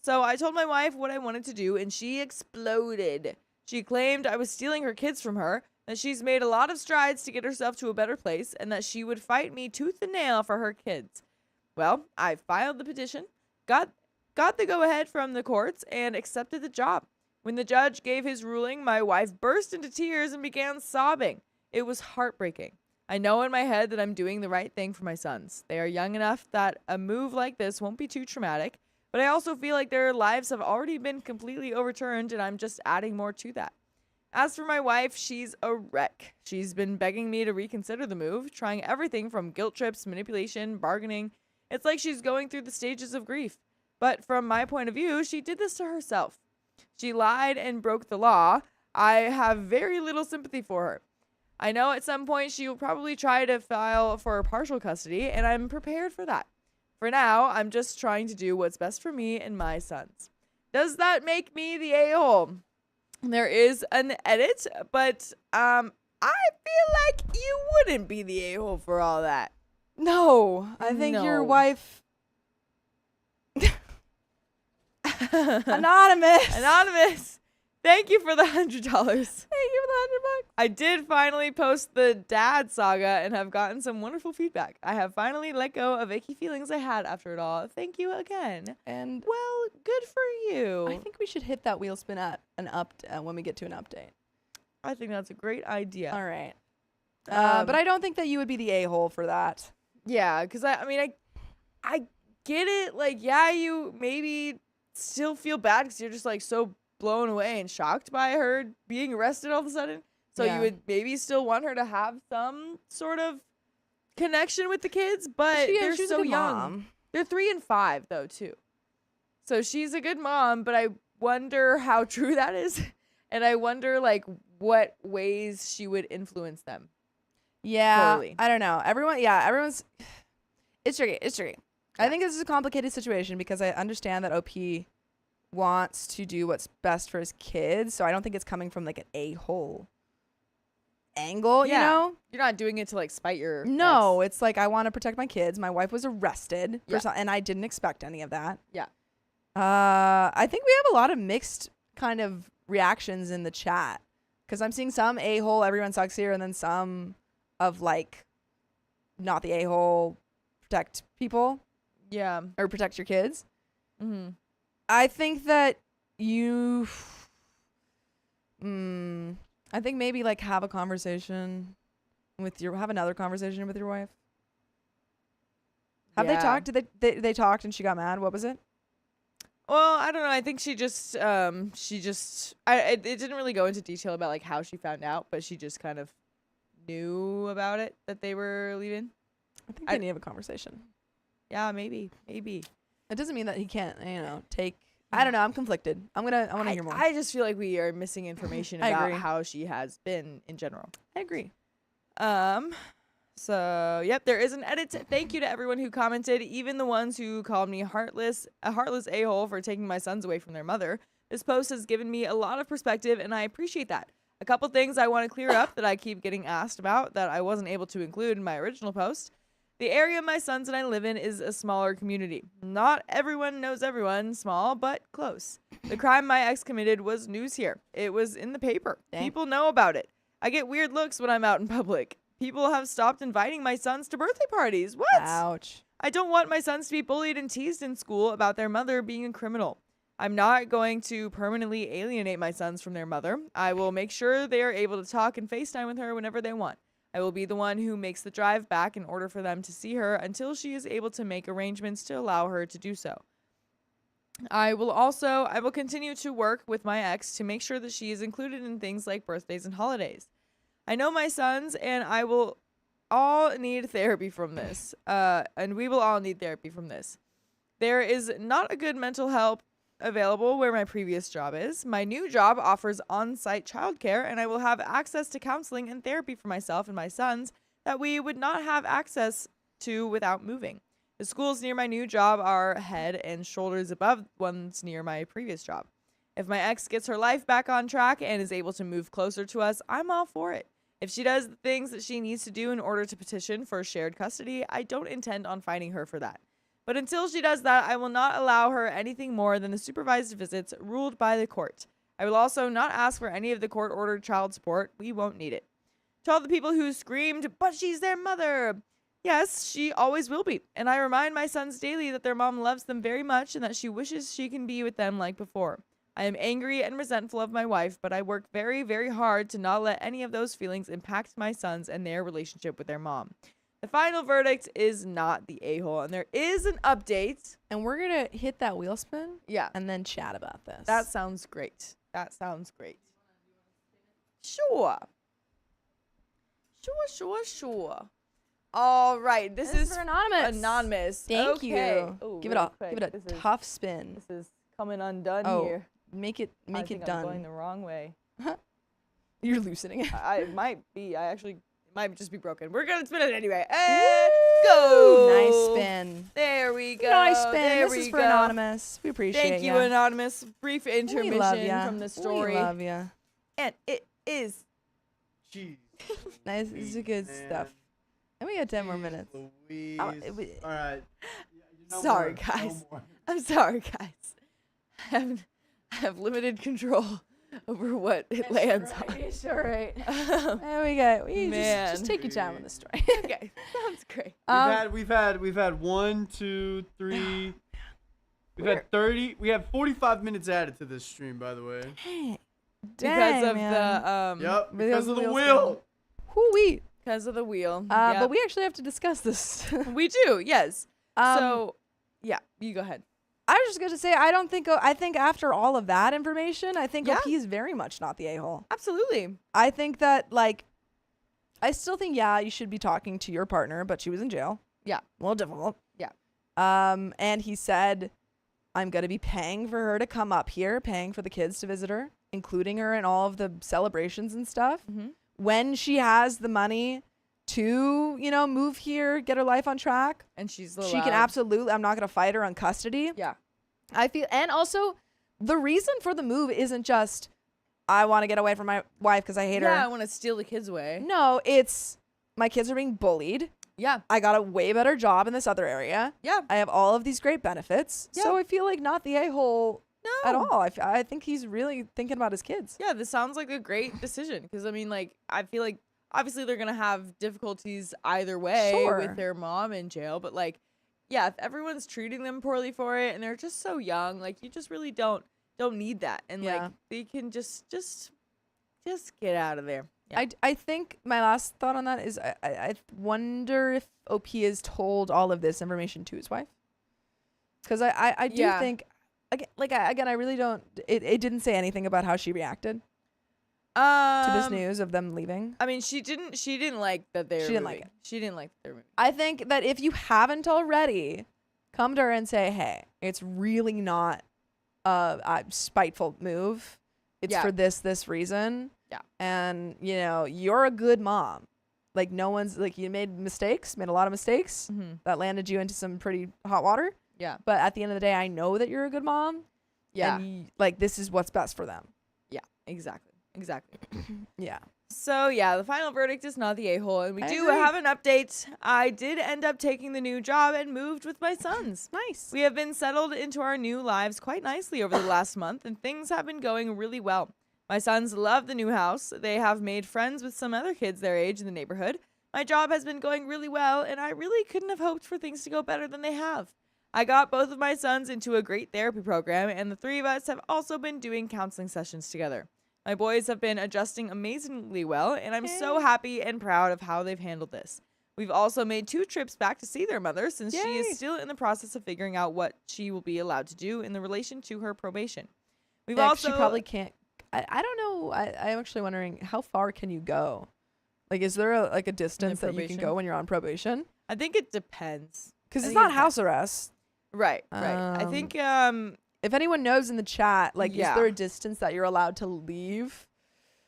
B: So I told my wife what I wanted to do, and she exploded. She claimed I was stealing her kids from her, that she's made a lot of strides to get herself to a better place, and that she would fight me tooth and nail for her kids. Well, I filed the petition, got the go-ahead from the courts, and accepted the job. When the judge gave his ruling, my wife burst into tears and began sobbing. It was heartbreaking. I know in my head that I'm doing the right thing for my sons. They are young enough that a move like this won't be too traumatic, but I also feel like their lives have already been completely overturned, and I'm just adding more to that. As for my wife, she's a wreck. She's been begging me to reconsider the move, trying everything from guilt trips, manipulation, bargaining. It's like she's going through the stages of grief. But from my point of view, she did this to herself. She lied and broke the law. I have very little sympathy for her. I know at some point she will probably try to file for partial custody, and I'm prepared for that. For now, I'm just trying to do what's best for me and my sons. Does that make me the a-hole? There is an edit, but I feel like you wouldn't be the a-hole for all that.
A: No, I think your
B: No.
A: wife... Anonymous.
B: Thank you for the $100.
A: Thank you for the $100.
B: I did finally post the dad saga and have gotten some wonderful feedback. I have finally let go of icky feelings I had after it all. Thank you again.
A: And
B: well, good for you.
A: I think we should hit that wheel spin at when we get to an update.
B: I think that's a great idea.
A: All right. But I don't think that you would be the a-hole for that.
B: Yeah, because I get it. Like, yeah, you maybe still feel bad because you're just like so blown away and shocked by her being arrested all of a sudden. So you would maybe still want her to have some sort of connection with the kids, but they're so young.
A: Mom.
B: They're 3 and 5 though too. So she's a good mom, but I wonder how true that is, and I wonder like what ways she would influence them.
A: Yeah,
B: Totally.
A: I don't know. Everyone's. It's tricky. It's tricky. I think this is a complicated situation because I understand that OP wants to do what's best for his kids, so I don't think it's coming from like an a-hole angle. You know,
B: you're not doing it to like spite your.
A: no,
B: ex.
A: it's like I want to protect my kids. My wife was arrested for
B: Yeah.
A: and I didn't expect any of that.
B: Yeah.
A: I think we have a lot of mixed kind of reactions in the chat because I'm seeing some a-hole, everyone sucks here, and then some of like not the a-hole, protect people.
B: Yeah.
A: Or protect your kids.
B: Mm-hmm.
A: I think that you I think maybe like have another conversation with your wife. Have they talked? Did they talked and she got mad? What was it?
B: Well, I don't know. I think it didn't really go into detail about like how she found out, but she just kind of knew about it, that they were leaving.
A: I think they need to have a conversation.
B: Yeah, maybe.
A: It doesn't mean that he can't, take. I don't know. I'm conflicted. I want to hear more.
B: I just feel like we are missing information
A: I
B: about
A: agree.
B: how she has been in general.
A: I agree.
B: So, yep, there is an edit. Thank you to everyone who commented, even the ones who called me a heartless a-hole for taking my sons away from their mother. This post has given me a lot of perspective, and I appreciate that. A couple things I want to clear up that I keep getting asked about that I wasn't able to include in my original post. The area my sons and I live in is a smaller community. Not everyone knows everyone, small but close. The crime my ex committed was news here. It was in the paper.
A: Dang.
B: People know about it. I get weird looks when I'm out in public. People have stopped inviting my sons to birthday parties. What?
A: Ouch.
B: I don't want my sons to be bullied and teased in school about their mother being a criminal. I'm not going to permanently alienate my sons from their mother. I will make sure they are able to talk and FaceTime with her whenever they want. I will be the one who makes the drive back in order for them to see her until she is able to make arrangements to allow her to do so. I will continue to work with my ex to make sure that she is included in things like birthdays and holidays. I know my sons and I will all need therapy from this. And we will all need therapy from this. There is not a good mental help available where my previous job is. My new job offers on-site childcare, and I will have access to counseling and therapy for myself and my sons that we would not have access to without moving. The schools near my new job are head and shoulders above ones near my previous job. If my ex gets her life back on track and is able to move closer to us, I'm all for it. If she does the things that she needs to do in order to petition for shared custody, I don't intend on fighting her for that. But until she does that, I will not allow her anything more than the supervised visits ruled by the court. I will also not ask for any of the court-ordered child support. We won't need it. To all the people who screamed, "But she's their mother!" Yes, she always will be. And I remind my sons daily that their mom loves them very much and that she wishes she can be with them like before. I am angry and resentful of my wife, but I work very, very hard to not let any of those feelings impact my sons and their relationship with their mom. The final verdict is not the a-hole, and there is an update.
A: And we're going to hit that wheel spin.
B: Yeah.
A: And then chat about this.
B: That sounds great. Sure. All right. This is
A: for Anonymous.
B: Anonymous.
A: Thank
B: Okay.
A: you.
B: Ooh,
A: Give it
B: really
A: a
B: quick.
A: give it a tough spin.
B: This is coming undone
A: Oh,
B: here.
A: Make it
B: I think I'm
A: done.
B: going the wrong way.
A: You're loosening it.
B: It might be. It might just be broken. We're going to spin it anyway. And go.
A: Nice spin.
B: There we go.
A: Nice spin.
B: There
A: This
B: we
A: is for
B: go.
A: Anonymous. We appreciate
B: Thank you,
A: ya.
B: Anonymous. Brief
A: We love
B: intermission
A: ya.
B: from the story.
A: We love ya.
B: And it is.
C: Jeez.
A: Nice. This is good
C: Man.
A: stuff. And we got 10 more minutes.
C: Louise.
A: Oh,
C: All right. No
B: Sorry,
C: more.
B: guys.
C: No more.
B: I'm sorry, guys. I have limited control over what it lands on.
A: Yeah, sure, right. There we go. Just take your time on the story.
B: Okay, sounds great.
C: We've had 1, 2, 3. We've had 30. We have 45 minutes added to this stream, by the way.
B: Because
A: Dang,
B: of
A: man.
C: Yep, because of the
A: wheel
C: wheel.
A: Hoo-wee.
B: Because of the wheel.
A: But we actually have to discuss this.
B: We do, yes.
A: Um,
B: So, yeah, you go ahead.
A: I was just going to say, I think after all of that information, I think OP is very much not the a-hole.
B: Absolutely.
A: I think that, like, I still think, you should be talking to your partner, but she was in jail.
B: Yeah.
A: A little difficult.
B: Yeah.
A: And he said, I'm going to be paying for her to come up here, paying for the kids to visit her, including her in all of the celebrations and stuff.
B: Mm-hmm.
A: When she has the money to, move here, get her life on track,
B: And she's
A: she can absolutely, I'm not going to fight her on custody.
B: Yeah.
A: I feel, and also the reason for the move isn't just, I want to get away from my wife because I hate her.
B: Yeah, I want to steal the kids away.
A: No, it's my kids are being bullied.
B: Yeah.
A: I got a way better job in this other area.
B: Yeah.
A: I have all of these great benefits.
B: Yeah.
A: So I feel like not the a-hole
B: No.
A: at all. I think he's really thinking about his kids.
B: Yeah, this sounds like a great decision because, I mean, like, I feel like obviously they're going to have difficulties either way
A: Sure.
B: with their mom in jail. But, like, yeah, if everyone's treating them poorly for it and they're just so young, like, you just really don't need that. And,
A: Yeah.
B: like, they can just get out of there. Yeah.
A: I think my last thought on that is I wonder if OP has told all of this information to his wife. Because I do
B: Yeah.
A: think, again, I really don't, it didn't say anything about how she reacted to this news of them leaving.
B: I mean, she didn't like that they were
A: She didn't like
B: moving.
A: it.
B: She didn't like that they were moving.
A: I think that if you haven't already, come to her and say, hey, it's really not a spiteful move. It's
B: Yeah.
A: for this reason.
B: Yeah.
A: And, you're a good mom. Like, no one's, like, you made a lot of mistakes
B: Mm-hmm.
A: that landed you into some pretty hot water.
B: Yeah.
A: But at the end of the day, I know that you're a good mom.
B: Yeah.
A: And, like, this is what's best for them.
B: Yeah. Exactly.
A: Yeah.
B: So, yeah, the final verdict is not the a-hole, and we
A: I
B: do
A: agree.
B: have an update. I did end up taking the new job and moved with my sons.
A: Nice.
B: We have been settled into our new lives quite nicely over the last month, and things have been going really well. My sons love the new house. They have made friends with some other kids their age in the neighborhood. My job has been going really well, and I really couldn't have hoped for things to go better than they have. I got both of my sons into a great therapy program, and the three of us have also been doing counseling sessions together. My boys have been adjusting amazingly well, and I'm so happy and proud of how they've handled this. We've also made 2 trips back to see their mother since she
A: Yay.
B: is still in the process of figuring out what she will be allowed to do in the relation to her probation. We've
A: Yeah, 'cause
B: also
A: she probably can't. I don't know. I'm actually wondering, how far can you go? Like, is there a distance that you can
B: probation?
A: go when you're on probation?
B: I think it depends.
A: Because
B: I
A: it's
B: think
A: not
B: it
A: house arrest.
B: Right. I think
A: If anyone knows in the chat, like,
B: Yeah.
A: is there a distance that you're allowed to leave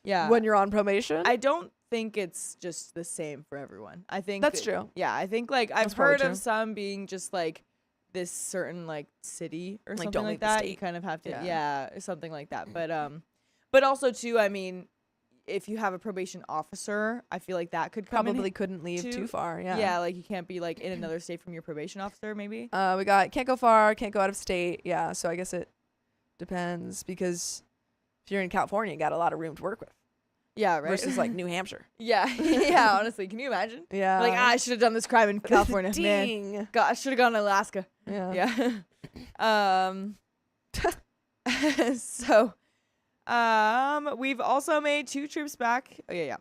B: yeah.
A: when you're on probation?
B: I don't think it's just the same for everyone. I think
A: That's true.
B: Yeah, I think like I've
A: That's probably
B: heard
A: true.
B: of some being just like this certain like city or
A: Like,
B: something
A: don't
B: like
A: leave the
B: that. You
A: state.
B: kind of have to
A: Yeah.
B: or something like that. But also too, I mean, if you have a probation officer, I feel like that could come in
A: Probably couldn't leave too far. Yeah.
B: Yeah, like you can't be like in another state from your probation officer, maybe.
A: We got can't go far, can't go out of state. Yeah. So I guess it depends, because if you're in California, you got a lot of room to work with
B: Yeah, right.
A: versus like New Hampshire.
B: yeah, yeah. Honestly, can you imagine?
A: Yeah.
B: Like I should have done this crime in California, man.
A: Ding.
B: God, I should have gone to Alaska.
A: Yeah.
B: Yeah. So, we've also made 2 trips back. Oh, yeah.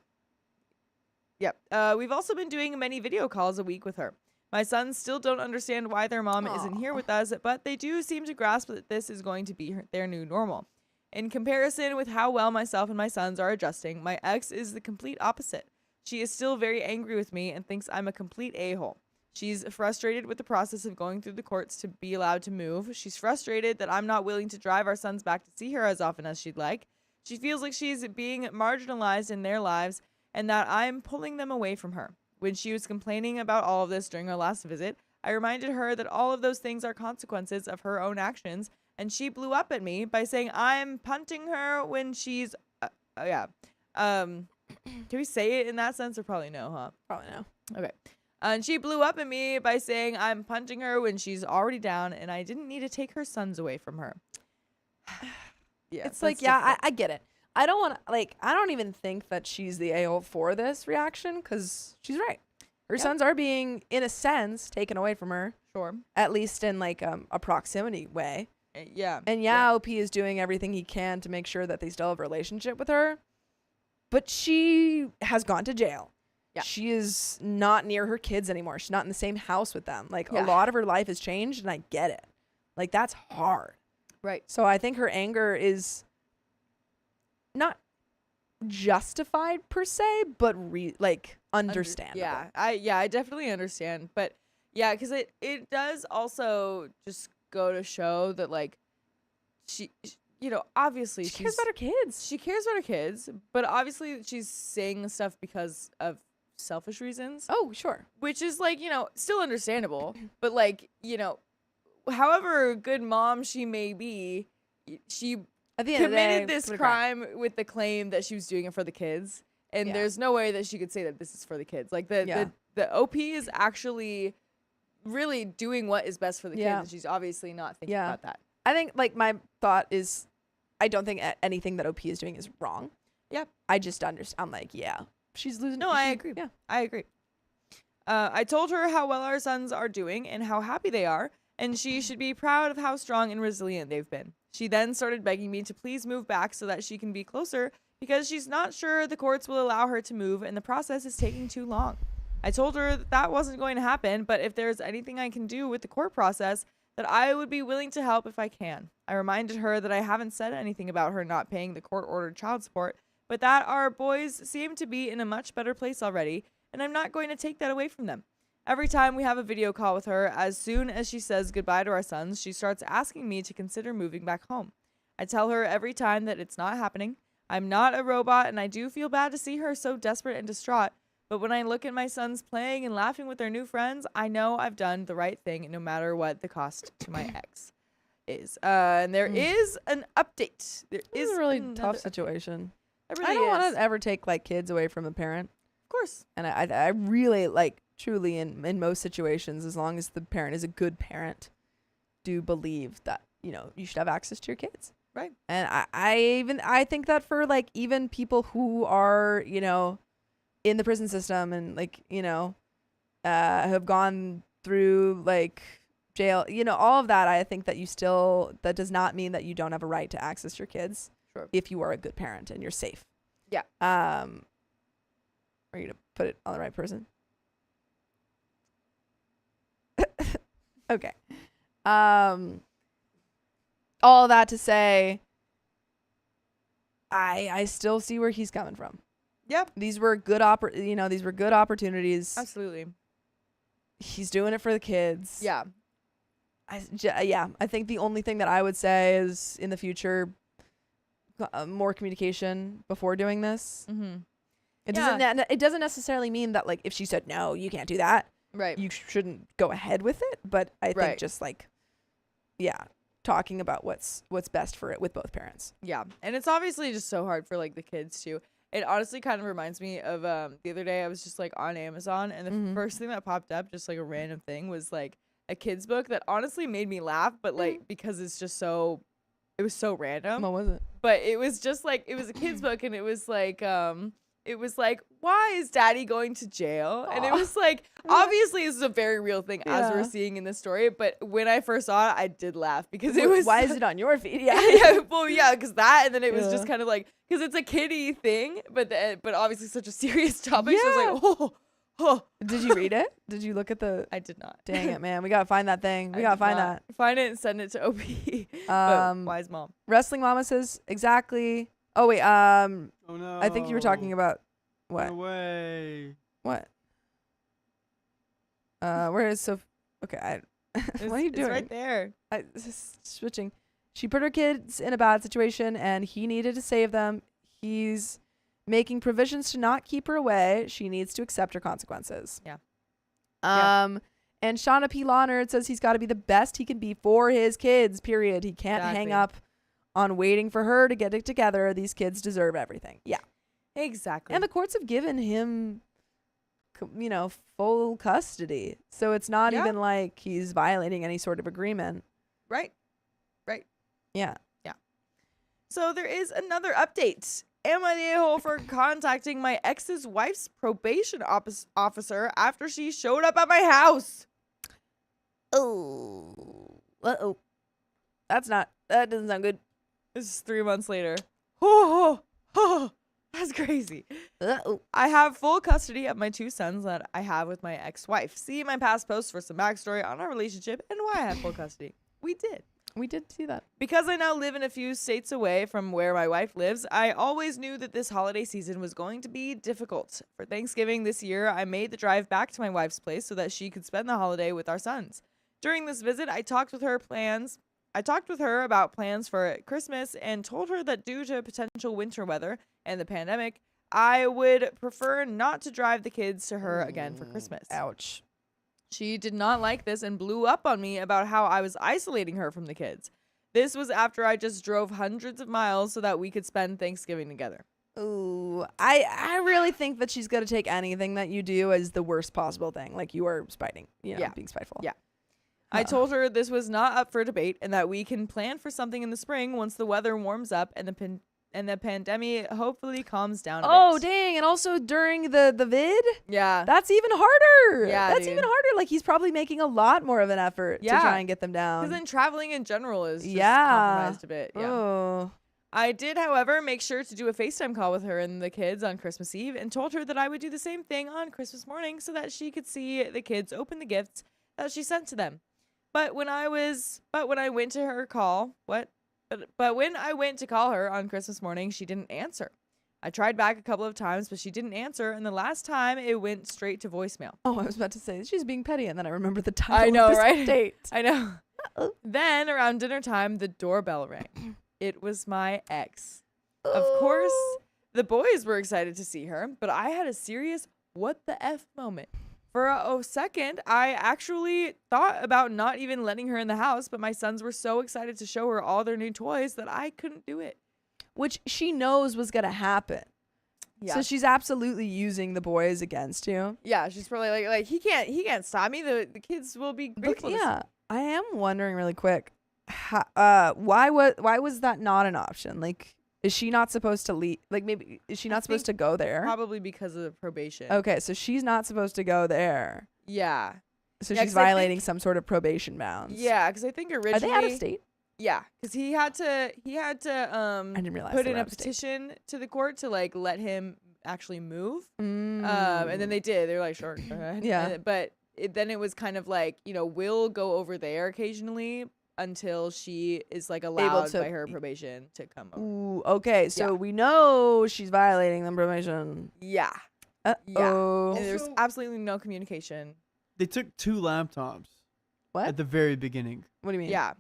B: Yep. We've also been doing many video calls a week with her. My sons still don't understand why their mom isn't here with us, but they do seem to grasp that this is going to be their new normal. In comparison with how well myself and my sons are adjusting, my ex is the complete opposite. She is still very angry with me and thinks I'm a complete a-hole. She's frustrated with the process of going through the courts to be allowed to move. She's frustrated that I'm not willing to drive our sons back to see her as often as she'd like. She feels like she's being marginalized in their lives and that I'm pulling them away from her. When she was complaining about all of this during our last visit, I reminded her that all of those things are consequences of her own actions, and she blew up at me by saying I'm punting her when she's can we say it in that sense or probably no, huh?
A: Probably no.
B: Okay. And she blew up at me by saying I'm punching her when she's already down and I didn't need to take her sons away from her. Yeah,
A: It's like, yeah, I get it. I don't want to, like, I don't even think that she's the a-hole for this reaction, because she's right. Her sons are being, in a sense, taken away from her.
B: Sure.
A: At least in, like, a proximity way.
B: Yeah.
A: And OP is doing everything he can to make sure that they still have a relationship with her. But she has gone to jail.
B: Yeah.
A: She is not near her kids anymore. She's not in the same house with them. Like, a lot of her life has changed, and I get it. Like, that's hard.
B: Right.
A: So I think her anger is not justified per se, but understandable.
B: I definitely understand. But yeah, because it does also just go to show that, like, she obviously
A: she cares about her kids.
B: She cares about her kids, but obviously she's saying stuff because of selfish reasons.
A: Oh, sure.
B: Which is, like, still understandable. But, like, however good mom she may be, she
A: at the end
B: committed
A: of the day,
B: this crime with the claim that she was doing it for the kids. And there's no way that she could say that this is for the kids. Like, the OP is actually really doing what is best for the kids, and she's obviously not thinking about that.
A: I think, like, my thought is, I don't think anything that OP is doing is wrong.
B: Yeah.
A: I just understand. I'm like, she's losing.
B: No, I agree.
A: Yeah,
B: I agree. I told her how well our sons are doing and how happy they are, and she should be proud of how strong and resilient they've been. She then started begging me to please move back so that she can be closer, because she's not sure the courts will allow her to move and the process is taking too long. I told her that wasn't going to happen, but if there's anything I can do with the court process, that I would be willing to help if I can. I reminded her that I haven't said anything about her not paying the court-ordered child support, but that our boys seem to be in a much better place already, and I'm not going to take that away from them. Every time we have a video call with her, as soon as she says goodbye to our sons, she starts asking me to consider moving back home. I tell her every time that it's not happening. I'm not a robot, and I do feel bad to see her so desperate and distraught. But when I look at my sons playing and laughing with their new friends, I know I've done the right thing, no matter what the cost to my ex is. And there is an update. There is
A: a really tough situation.
B: It really
A: I don't want
B: is.
A: to ever take, like, kids away from a parent.
B: Of course.
A: And I really, like, truly in most situations, as long as the parent is a good parent, do believe that, you should have access to your kids.
B: Right.
A: And I think that for, like, even people who are, in the prison system and, like, have gone through, like, jail, all of that, I think that that does not mean that you don't have a right to access your kids.
B: Sure.
A: If you are a good parent and you're safe.
B: Yeah.
A: Are you gonna put it on the right person? Okay. All that to say, I still see where he's coming from.
B: Yep.
A: These were good these were good opportunities.
B: Absolutely.
A: He's doing it for the kids.
B: Yeah.
A: I think the only thing that I would say is, in the future, more communication before doing this.
B: Mm-hmm.
A: It doesn't necessarily mean that, like, if she said no, you can't do that.
B: Right.
A: You shouldn't go ahead with it. But I think just, like, talking about what's best for it with both parents.
B: Yeah. And it's obviously just so hard for, like, the kids too. It honestly kind of reminds me of the other day I was just, like, on Amazon, and the first thing that popped up, just, like, a random thing, was, like, a kid's book that honestly made me laugh, but, like, because it's just it was so random.
A: What was it?
B: But it was just, like, it was a kid's book, and it was like why is daddy going to jail? And it was like, obviously this is a very real thing, as we're seeing in this story, but when I first saw it, I did laugh, because it was,
A: why is it on your feed?
B: Because that, and then it was just kind of like, because it's a kiddie thing, but obviously such a serious topic. So I was like, oh.
A: Did you read it? Did you look at the?
B: I did not.
A: Dang it, man! We gotta find that thing. We gotta find that.
B: Find it and send it to OP. Wise mom.
A: Wrestling Mama says exactly. Oh wait.
C: Oh no.
A: I think you were talking about what?
C: No way.
A: What? Where is Sophie? Okay, what are you doing?
B: It's right there.
A: Switching. She put her kids in a bad situation, and he needed to save them. He's making provisions to not keep her away. She needs to accept her consequences.
B: Yeah.
A: And Shauna P. Lawnard says he's got to be the best he can be for his kids, period. He can't hang up on waiting for her to get it together. These kids deserve everything. Yeah.
B: Exactly.
A: And the courts have given him, full custody. So it's not even like he's violating any sort of agreement.
B: Right.
A: Yeah.
B: So there is another update. Am I the a-hole for contacting my ex's wife's probation officer after she showed up at my house?
A: Oh. Uh-oh. That doesn't sound good.
B: This is 3 months later. Oh, that's crazy.
A: Uh-oh.
B: I have full custody of my 2 sons that I have with my ex-wife. See my past posts for some backstory on our relationship and why I have full custody. We did see that. Because I now live in a few states away from where my wife lives, I always knew that this holiday season was going to be difficult. For Thanksgiving this year, I made the drive back to my wife's place so that she could spend the holiday with our sons. During this visit, I talked with her about plans for Christmas and told her that due to potential winter weather and the pandemic, I would prefer not to drive the kids to her again for Christmas.
A: Ouch.
B: She did not like this and blew up on me about how I was isolating her from the kids. This was after I just drove hundreds of miles so that we could spend Thanksgiving together.
A: Ooh, I really think that she's going to take anything that you do as the worst possible thing. Like you are spiting, being spiteful.
B: Yeah. I told her this was not up for debate and that we can plan for something in the spring once the weather warms up and the pandemic hopefully calms down a bit.
A: Oh, dang. And also during the vid?
B: Yeah.
A: That's even harder.
B: Yeah,
A: That's
B: dude.
A: even harder. Like he's probably making a lot more of an effort to try and get them down.
B: Because then traveling in general is just compromised a bit. Yeah.
A: Oh.
B: I did, however, make sure to do a FaceTime call with her and the kids on Christmas Eve and told her that I would do the same thing on Christmas morning so that she could see the kids open the gifts that she sent to them. But when I went to call her on Christmas morning, she didn't answer. I tried back a couple of times, but she didn't answer, and the last time it went straight to voicemail.
A: Oh, I was about to say she's being petty, and then I remember the title.
B: I know,
A: of this
B: right?
A: Update.
B: I know. Then around dinner time, the doorbell rang. It was my ex. Of course, the boys were excited to see her, but I had a serious what the F moment. For a second, I actually thought about not even letting her in the house, but my sons were so excited to show her all their new toys that I couldn't do it.
A: Which she knows was going to happen.
B: Yeah.
A: So she's absolutely using the boys against you.
B: Yeah, she's probably like he can't stop me. The kids will be grateful.
A: Yeah, I am wondering really quick, why was that not an option? Like, is she not supposed to leave? Like, maybe is she not supposed to go there?
B: Probably because of the probation.
A: Okay, so she's not supposed to go there.
B: Yeah.
A: So
B: Yeah,
A: she's
B: 'cause I
A: violating
B: think-
A: some sort of probation bounds.
B: Yeah, because I think originally
A: Are they out of state?
B: Yeah, because he had to
A: I didn't realize
B: put
A: they
B: in
A: were
B: a
A: out of state.
B: petition to the court to like let him actually move.
A: Mm.
B: And then they did. They were like, sure, go ahead.
A: Yeah.
B: But then it was kind of like, we'll go over there occasionally until she is like allowed
A: to-
B: by her probation to come over.
A: Ooh, okay, so
B: Yeah.
A: we know she's violating the probation.
B: Yeah.
A: Uh-oh.
B: And there's absolutely no communication.
C: They took 2 laptops
A: What?
C: at the very beginning.
A: What do you mean?
B: Yeah.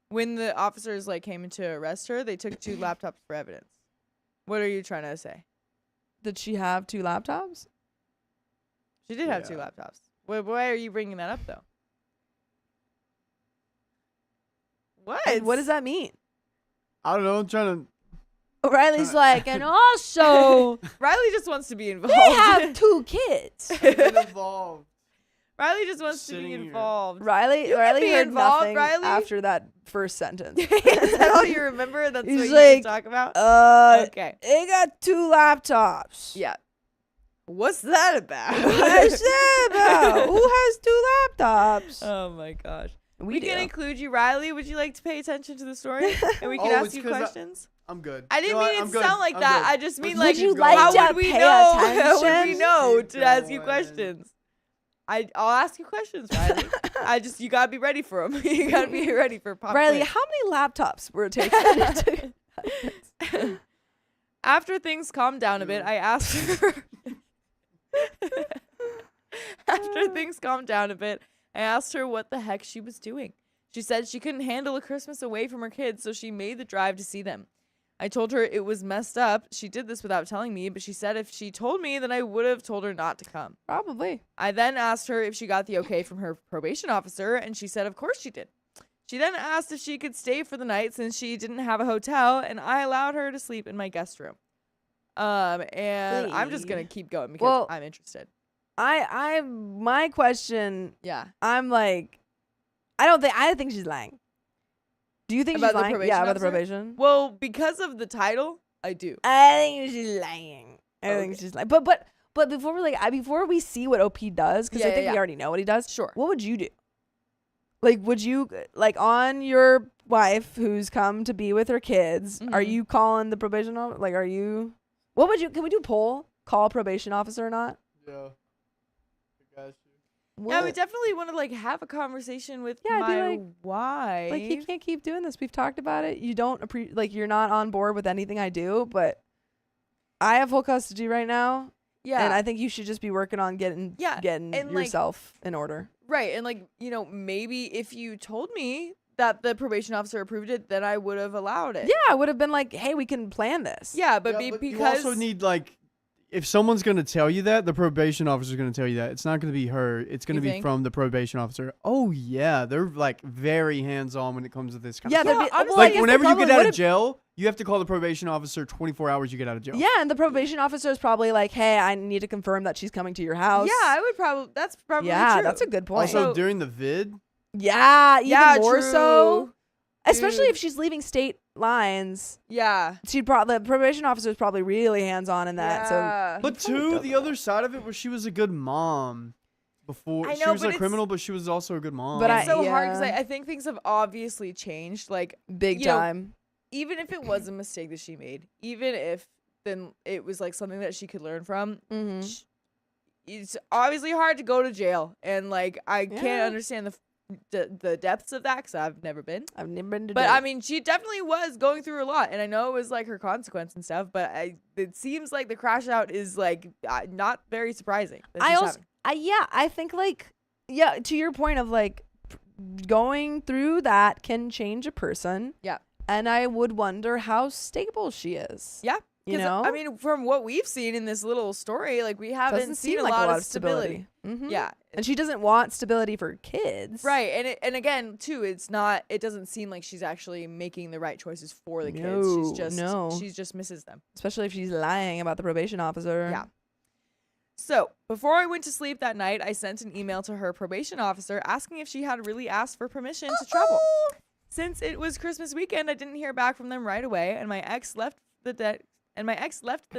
B: When the officers like came to arrest her, they took 2 laptops for evidence. What are you trying to say?
A: Did she have 2 laptops?
B: She did have 2
C: Yeah.
B: laptops. Why are you bringing that up though? What?
A: What does that mean?
C: I don't know. I'm trying
A: Riley's like, and also
B: Riley just wants to be involved.
A: they have 2 kids.
C: to get involved.
B: Riley just wants to be
C: Sitting here.
B: involved.
A: Riley
B: You can
A: Riley
B: be
A: heard
B: involved,
A: nothing
B: Riley.
A: after that first sentence.
B: Is that all you remember? That's
A: He's
B: what you
A: like,
B: can talk about? Okay.
A: They got 2 laptops.
B: Yeah. What's that about?
A: What's that about? Who has 2 laptops?
B: Oh my gosh.
A: We
B: We can
A: do.
B: include you, Riley. Would you like to pay attention to the story? And we can
C: Oh,
B: ask
C: it's
B: you
C: 'cause
B: questions?
C: I'm good.
B: I didn't
C: You know what?
B: mean
C: I'm
B: it
C: good.
B: sound like
C: I'm
B: that.
C: good.
B: I just mean
C: Let's
B: like,
C: keep
A: you
C: going.
A: like
B: how
A: to
B: would we
A: pay
B: know? How would we
A: attention?
B: know
C: Keep
B: to ask you
C: going.
B: questions? I'll ask you questions, Riley. You gotta be ready for them. You gotta be ready for pop
A: Riley,
B: quiz.
A: how many laptops were it taking?
B: After things calmed down a bit, I asked her. After things calmed down a bit, I asked her what the heck she was doing. She said she couldn't handle a Christmas away from her kids, so she made the drive to see them. I told her it was messed up. She did this without telling me, but she said if she told me, then I would have told her not to come.
A: Probably.
B: I then asked her if she got the okay from her probation officer, and she said of course she did. She then asked if she could stay for the night since she didn't have a hotel, and I allowed her to sleep in my guest room. And I'm just gonna keep going because I'm interested.
A: My question,
B: Yeah.
A: I'm like, I think she's lying. Do you think
B: About
A: she's
B: the
A: lying?
B: probation
A: Yeah, about the
B: officer?
A: probation.
B: Well, because of the title, I do.
A: I think she's lying. I think she's lying. But before we're before we see what OP does, because I think we already know what he does.
B: Sure.
A: What would you do? Like, would you on your wife who's come to be with her kids? Are you calling the probation officer? Like, are you? What would you? Can we do a poll? Call probation officer or not?
C: Yeah. I got you.
B: Yeah, we definitely want to have a conversation with
A: Yeah, I'd be
B: my
A: like-
B: wife.
A: Like, you can't keep doing this. We've talked about it. You don't you're not on board with anything I do, but I have full custody right now.
B: Yeah.
A: And I think you should just be working on getting
B: and,
A: yourself in order.
B: Right. And maybe if you told me that the probation officer approved it, then I would have allowed it.
A: Yeah, I would have been like, hey, we can plan this.
B: Yeah, but
C: But
B: because
C: you also need if someone's going to tell you that, the probation officer is going to tell you that. It's not going to be her. It's going to
B: You
C: be
B: think?
C: from the probation officer. Oh, yeah. They're very hands-on when it comes to this kind of
A: Yeah,
C: stuff.
A: honestly,
C: Like,
A: I guess
C: whenever
A: the
C: you get
A: problem
C: out of
A: would've-
C: jail, you have to call the probation officer 24 hours you get out of jail.
A: Yeah, and the probation officer is probably like, hey, I need to confirm that she's coming to your house.
B: Yeah, I would probably. That's probably
A: Yeah,
B: true.
A: that's a good point.
C: Also,
B: So-
C: during the vid,
A: yeah, even more so.
B: true.
A: Especially
B: Dude.
A: if she's leaving state lines.
B: Yeah.
A: The probation officer is probably really hands-on in that. So
B: Yeah.
C: but too, the other side of it was she was a good mom before.
B: I
C: She
B: know,
C: was
B: but
C: a
B: it's-
C: criminal, but she was also a good mom.
A: But
B: It's so hard
A: yeah.
B: because I think things have obviously changed.
A: big
B: you know,
A: time.
B: even if it was a mistake that she made, even if then it was something that she could learn from,
A: Mm-hmm.
B: it's obviously hard to go to jail. And I
A: Yeah.
B: can't understand the depths of that because I've never been.
A: I've never been to
B: But
A: jail.
B: I mean, she definitely was going through a lot, and I know it was her consequence and stuff. But it seems like the crash out is not very surprising. that she's having.
A: I think to your point of going through that can change a person.
B: Yeah.
A: And I would wonder how stable she is.
B: Yeah.
A: You
B: 'Cause,
A: know?
B: I mean, from what we've seen in this little story, we haven't
A: Doesn't
B: seen
A: seem
B: a
A: like
B: lot of stability.
A: Mhm.
B: Yeah.
A: And she doesn't want stability for kids.
B: Right. And again, too, it doesn't seem like she's actually making the right choices for the kids. She just misses them.
A: Especially if she's lying about the probation officer.
B: Yeah. So, before I went to sleep that night, I sent an email to her probation officer asking if she had really asked for permission to travel. Since it was Christmas weekend, I didn't hear back from them right away, and my ex left the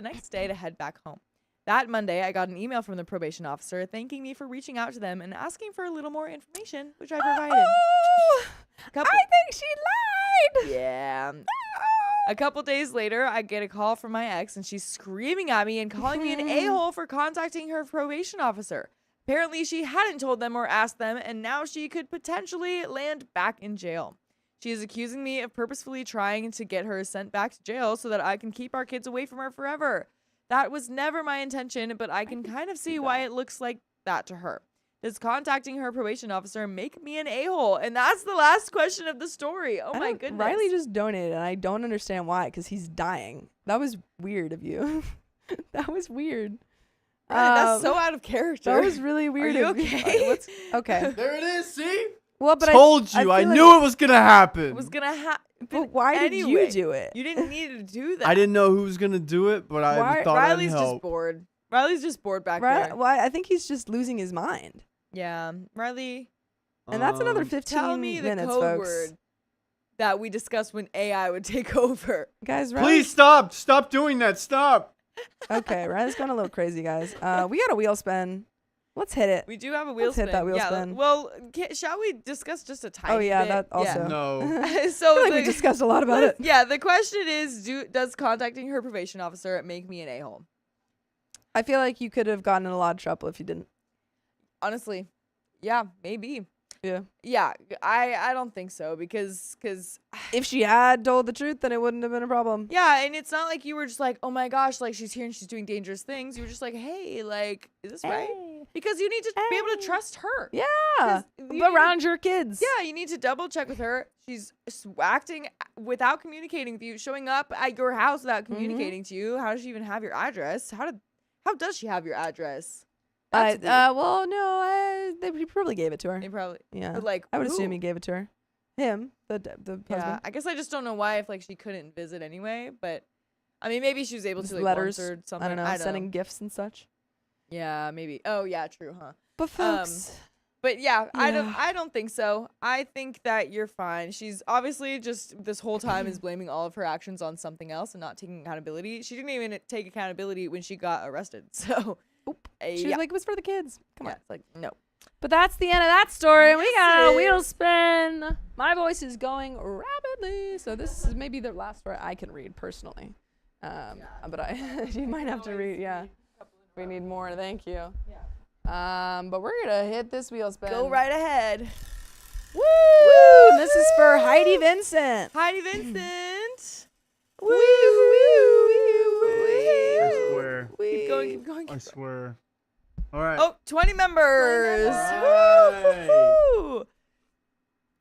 B: next day to head back home. That Monday, I got an email from the probation officer thanking me for reaching out to them and asking for a little more information, which I provided.
A: I think she lied.
B: Yeah. A couple days later, I get a call from my ex, and she's screaming at me and calling me an a-hole for contacting her probation officer. Apparently, she hadn't told them or asked them, and now she could potentially land back in jail. She is accusing me of purposefully trying to get her sent back to jail so that I can keep our kids away from her forever. That was never my intention, but I can kind of see why it looks like that to her. Does contacting her probation officer make me an a-hole? And that's the last question of the story. Oh my goodness.
A: Riley just donated, and I don't understand why, because he's dying. That was weird of you. That was weird.
B: Riley, that's so out of character.
A: That was really weird.
B: Are you
A: of you.
B: okay?
A: Okay.
C: there it is. See?
A: Well, but
C: Told you. I
A: feel
C: knew it was going to happen.
B: It was gonna happen.
A: But why did you do it?
B: You didn't need to do that.
C: I didn't know who was going to do it, but I thought
B: Riley's
C: I'd help.
B: just bored. Riley's just bored back there.
A: Well, I think he's just losing his mind.
B: Yeah, Riley.
A: And that's another 15
B: Tell me the
A: minutes,
B: code
A: folks.
B: word that we discussed when AI would take over.
A: Guys,
C: Please stop. Stop doing that. Stop.
A: Okay, Riley's going a little crazy, guys. We got a wheel spin. Let's hit it.
B: We do have a wheel
A: Let's
B: spin.
A: hit that wheel
B: yeah,
A: spin.
B: Well, shall we discuss just a tiny
A: Oh, yeah,
B: bit?
A: that also.
C: No.
B: So
A: I feel like we discussed a lot about it.
B: Yeah, the question is, does contacting her probation officer make me an a-hole?
A: I feel like you could have gotten in a lot of trouble if you didn't.
B: Honestly, yeah, maybe.
A: Yeah.
B: Yeah, I don't think so because
A: If she had told the truth, then it wouldn't have been a problem.
B: yeah, and it's not like you were just like, oh my gosh, she's here and she's doing dangerous things. You were just like, hey, is this right? Because you need to be able to trust her.
A: Yeah.
B: 'Cause you
A: Around your kids.
B: Yeah, you need to double check with her. She's acting without communicating with you, showing up at your house without communicating to you. How does she even have your address? How does she have your address?
A: Well, no, they probably gave it to her.
B: They probably,
A: Yeah.
B: but
A: I would
B: who?
A: assume he gave it to her. Him, the
B: Yeah,
A: husband.
B: I guess I just don't know why if she couldn't visit anyway. But I mean, maybe she was able
A: Just
B: to
A: letters.
B: once or something.
A: I don't know, sending gifts and such.
B: Yeah, maybe. Oh yeah, true, huh?
A: But folks,
B: But yeah, I don't think so. I think that you're fine. She's obviously just this whole time is blaming all of her actions on something else and not taking accountability. She didn't even take accountability when she got arrested. So
A: She was like, it was for the kids. Come on.
B: It's like, no.
A: But that's the end of that story. We got a wheel spin. My voice is going rapidly. So this is maybe the last story I can read personally. But you might have to read. Yeah. We need more. Thank you. But we're going to hit this wheel spin.
B: Go right ahead.
A: Woo! This is for Heidi Vincent.
B: Heidi Vincent.
A: Woo!
C: I swear.
B: Keep going.
C: I swear. All right.
B: Oh, 20 members.
C: Right.
B: Woo!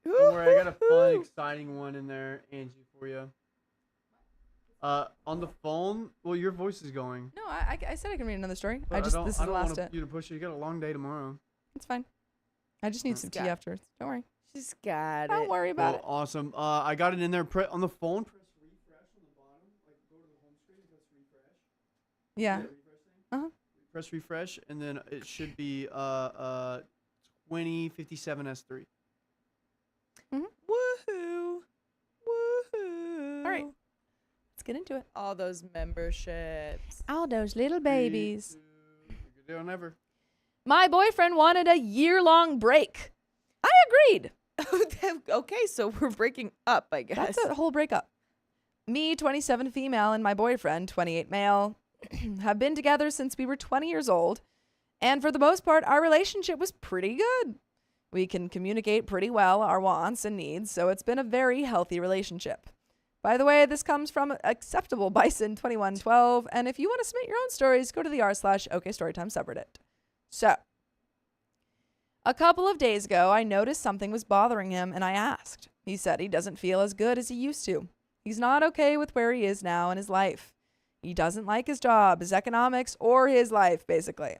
C: Don't worry, I got a fun, exciting one in there, Angie, for you. On the phone. Well, your voice is going.
A: No, I said I can read another story.
C: But
A: this is
C: I
A: the
C: don't
A: last
C: want you to push it. You got a long day tomorrow.
A: It's fine. I just need some tea afterwards. Don't worry.
B: She's got it.
A: Don't worry about it.
C: Awesome. I got it in there. On the phone. Press refresh on the bottom. Like go to the home screen. Press refresh.
A: Yeah.
C: Press refresh, and then it should be 2057 S3.
B: Woohoo! Woohoo!
A: All right. Let's get into it.
B: All those memberships.
A: All those little babies.
C: Good deal never.
A: My boyfriend wanted a year-long break. I agreed.
B: Okay, so we're breaking up, I guess.
A: That's a whole breakup. Me, 27 female, and my boyfriend, 28 male, have been together since we were 20 years old, and for the most part, our relationship was pretty good. We can communicate pretty well our wants and needs, so it's been a very healthy relationship. By the way, this comes from Acceptable Bison 2112, and if you want to submit your own stories, go to the r/OKStorytime subreddit. So, a couple of days ago, I noticed something was bothering him, and I asked. He said he doesn't feel as good as he used to. He's not okay with where he is now in his life. He doesn't like his job, his economics, or his life, basically.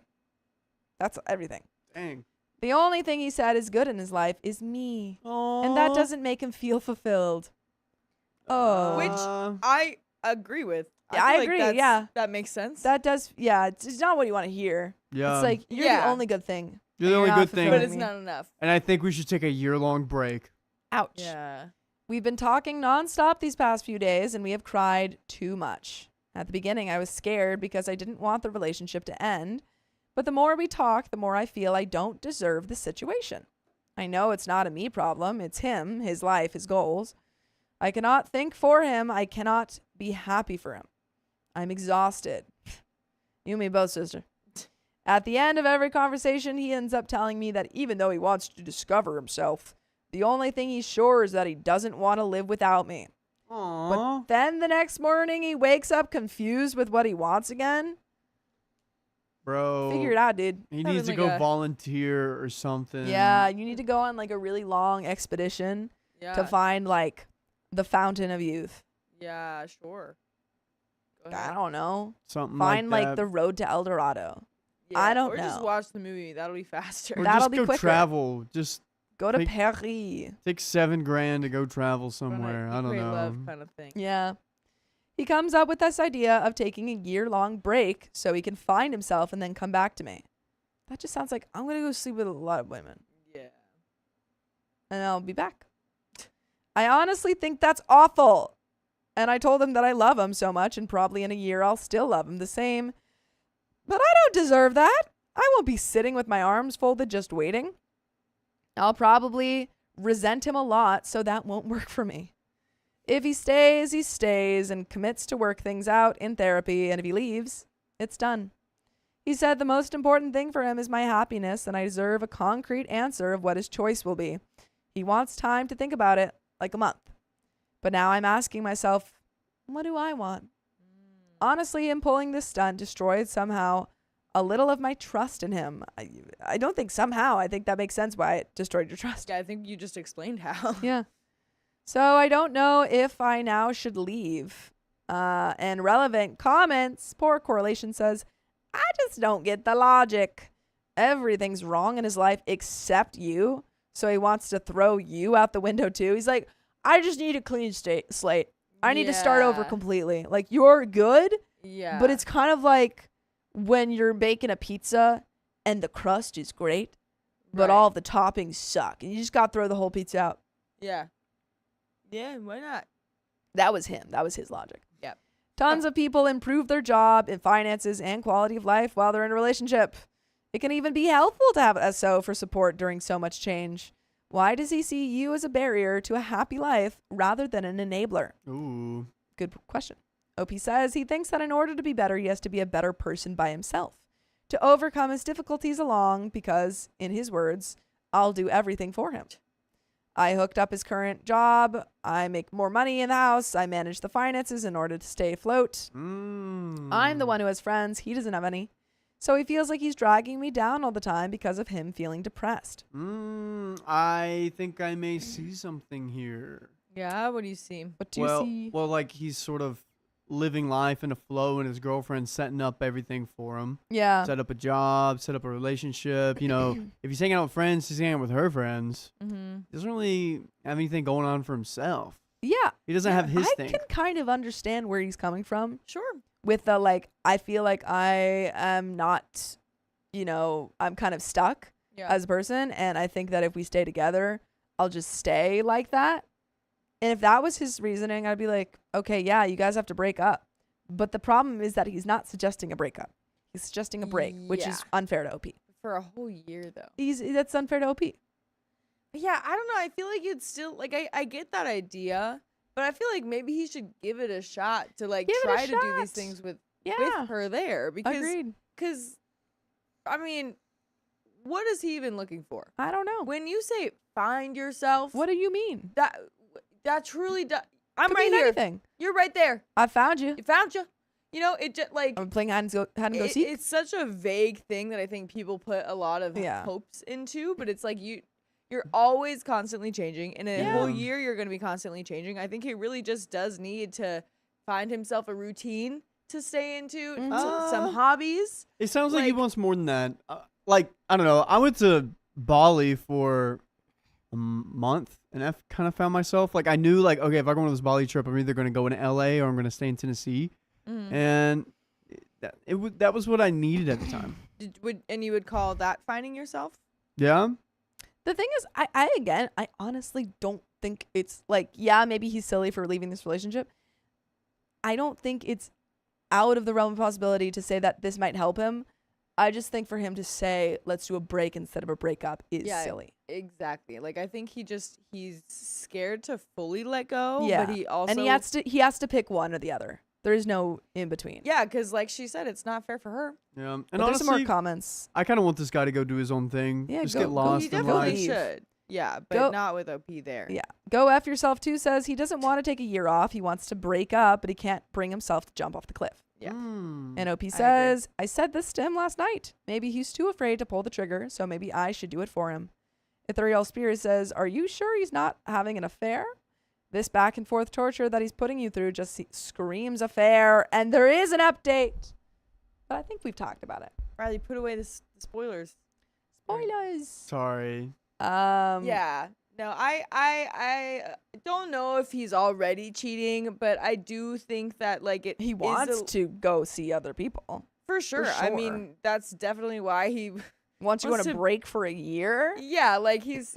A: That's everything.
C: Dang.
A: The only thing he said is good in his life is me.
C: Aww.
A: And that doesn't make him feel fulfilled. Oh.
B: Which I agree with.
A: I
B: feel
A: agree,
B: that's-
A: yeah.
B: That makes sense.
A: That does, yeah, it's not what you want to hear.
C: Yeah.
A: It's like, you're the only good thing.
C: You're the
A: and
C: only
A: not
C: good thing.
A: fulfilling
B: but it's
A: me.
B: not enough.
C: And I think we should take a year-long break.
A: Ouch.
B: Yeah.
A: We've been talking nonstop these past few days, and we have cried too much. At the beginning, I was scared because I didn't want the relationship to end. But the more we talk, the more I feel I don't deserve the situation. I know it's not a me problem. It's him, his life, his goals. I cannot think for him. I cannot be happy for him. I'm exhausted. You and me both, sister. At the end of every conversation, he ends up telling me that even though he wants to discover himself, the only thing he's sure is that he doesn't want to live without me.
C: Aww.
A: But then the next morning, he wakes up confused with what he wants again.
C: Bro.
A: Figure it out, dude.
C: He needs to go volunteer or something.
A: Yeah, you need to go on like a really long expedition to find like the fountain of youth.
B: Yeah, sure. Go
A: I
B: ahead.
A: don't know.
C: Something
A: Find
C: like
A: like
C: that.
A: the road to El Dorado.
B: Yeah,
A: I don't
B: or
A: know.
B: just watch the movie. That'll be faster.
C: Or
A: That'll
C: just
A: be
C: go
A: quicker.
C: travel. Just
A: Go to
C: Take-
A: Paris.
C: take $7,000 to go travel somewhere. I don't know.
B: Love kind of thing.
A: Yeah. He comes up with this idea of taking a year-long break so he can find himself and then come back to me. That just sounds like I'm going to go sleep with a lot of women.
B: Yeah.
A: And I'll be back. I honestly think that's awful. And I told him that I love him so much and probably in a year I'll still love him the same. But I don't deserve that. I won't be sitting with my arms folded just waiting. I'll probably resent him a lot, so that won't work for me. If he stays, he stays and commits to work things out in therapy, and if he leaves, it's done. He said the most important thing for him is my happiness, and I deserve a concrete answer of what his choice will be. He wants time to think about it, like a month. But now I'm asking myself, what do I want? Honestly, him pulling this stunt destroyed somehow a little of my trust in him. I don't think somehow. I think that makes sense why it destroyed your trust.
B: Yeah, I think you just explained how.
A: Yeah. So I don't know if I now should leave. And relevant comments, poor correlation says, I just don't get the logic. Everything's wrong in his life except you. So he wants to throw you out the window too. He's like, I just need a clean slate. I need to start over
B: Yeah.
A: completely. Like, you're good,
B: Yeah.
A: but it's kind of like when you're baking a pizza and the crust is great, but
B: Right.
A: all of the toppings suck. And you just got to throw the whole pizza out.
B: Yeah. Yeah, why not?
A: That was him. That was his logic.
B: Yep.
A: Tons of people improve their job and finances and quality of life while they're in a relationship. It can even be helpful to have a SO for support during so much change. Why does he see you as a barrier to a happy life rather than an enabler?
C: Ooh.
A: Good question. OP says he thinks that in order to be better, he has to be a better person by himself to overcome his difficulties along because, in his words, I'll do everything for him. I hooked up his current job. I make more money in the house. I manage the finances in order to stay afloat. I'm the one who has friends. He doesn't have any. So he feels like he's dragging me down all the time because of him feeling depressed.
C: I think I may see something here.
B: Yeah, what do you see?
A: What do you see?
C: Well, like he's sort of living life in a flow and his girlfriend's setting up everything for him.
A: Yeah.
C: Set up a job, set up a relationship. You know, if he's hanging out with friends, he's hanging out with her friends.
B: Mm-hmm.
C: He doesn't really have anything going on for himself.
A: Yeah.
C: He doesn't have his
A: I
C: thing.
A: can kind of understand where he's coming from.
B: Sure.
A: With the, like, I feel like I am not, you know, I'm kind of stuck as a person. And I think that if we stay together, I'll just stay like that. And if that was his reasoning, I'd be like, okay, yeah, you guys have to break up. But the problem is that he's not suggesting a breakup. He's suggesting a break, which is unfair to OP.
B: For a whole year, though.
A: That's unfair to OP.
B: Yeah, I don't know. I feel like it's still, like, I get that idea. But I feel like maybe he should give it a shot to, like, try to do these things with her there. Because,
A: Agreed.
B: Because, I mean, what is he even looking for?
A: I don't know.
B: When you say find yourself.
A: What do you mean?
B: That truly does. I'm
A: Could
B: right
A: mean
B: here.
A: Anything.
B: You're right there.
A: I found you.
B: I found you. You know, it just, like.
A: I'm playing hide and go seek.
B: It's such a vague thing that I think people put a lot of hopes into. But it's like you're always constantly changing. In a whole year, you're going to be constantly changing. I think he really just does need to find himself a routine to stay into, some hobbies.
C: It sounds like he wants more than that. Like, I don't know. I went to Bali for a month, and I kind of found myself. Like, I knew, like, okay, if I go on this Bali trip, I'm either going to go in LA or I'm going to stay in Tennessee. And that was what I needed at the time.
B: And you would call that finding yourself?
C: Yeah.
A: The thing is, I honestly don't think it's like, yeah, maybe he's silly for leaving this relationship. I don't think it's out of the realm of possibility to say that this might help him. I just think for him to say, let's do a break instead of a breakup is silly.
B: Exactly. Like, I think he's scared to fully let go.
A: Yeah.
B: But he also.
A: And he has to pick one or the other. There is no in between.
B: Yeah, because like she said, it's not fair for her.
C: Yeah. And
A: but
C: honestly,
A: there's some more comments.
C: I kind of want this guy to go do his own thing.
A: Yeah,
C: just
A: go-
C: get
A: go-
C: lost
B: He
C: in
B: definitely
C: life.
B: should. Yeah, but not with OP there.
A: Yeah. Go F Yourself too says he doesn't want to take a year off. He wants to break up, but he can't bring himself to jump off the cliff.
B: Yeah.
A: And OP says, I said this to him last night. Maybe he's too afraid to pull the trigger, so maybe I should do it for him. Ethereal Spirit says, are you sure he's not having an affair? This back and forth torture that he's putting you through just screams affair, and there is an update. But I think we've talked about it.
B: Riley, put away the spoilers.
A: Spoilers.
C: Sorry.
B: Yeah. No, I don't know if he's already cheating, but I do think that like
A: he wants to go see other people.
B: For sure. I mean, that's definitely why he
A: wants you on a break for a year.
B: Yeah, like he's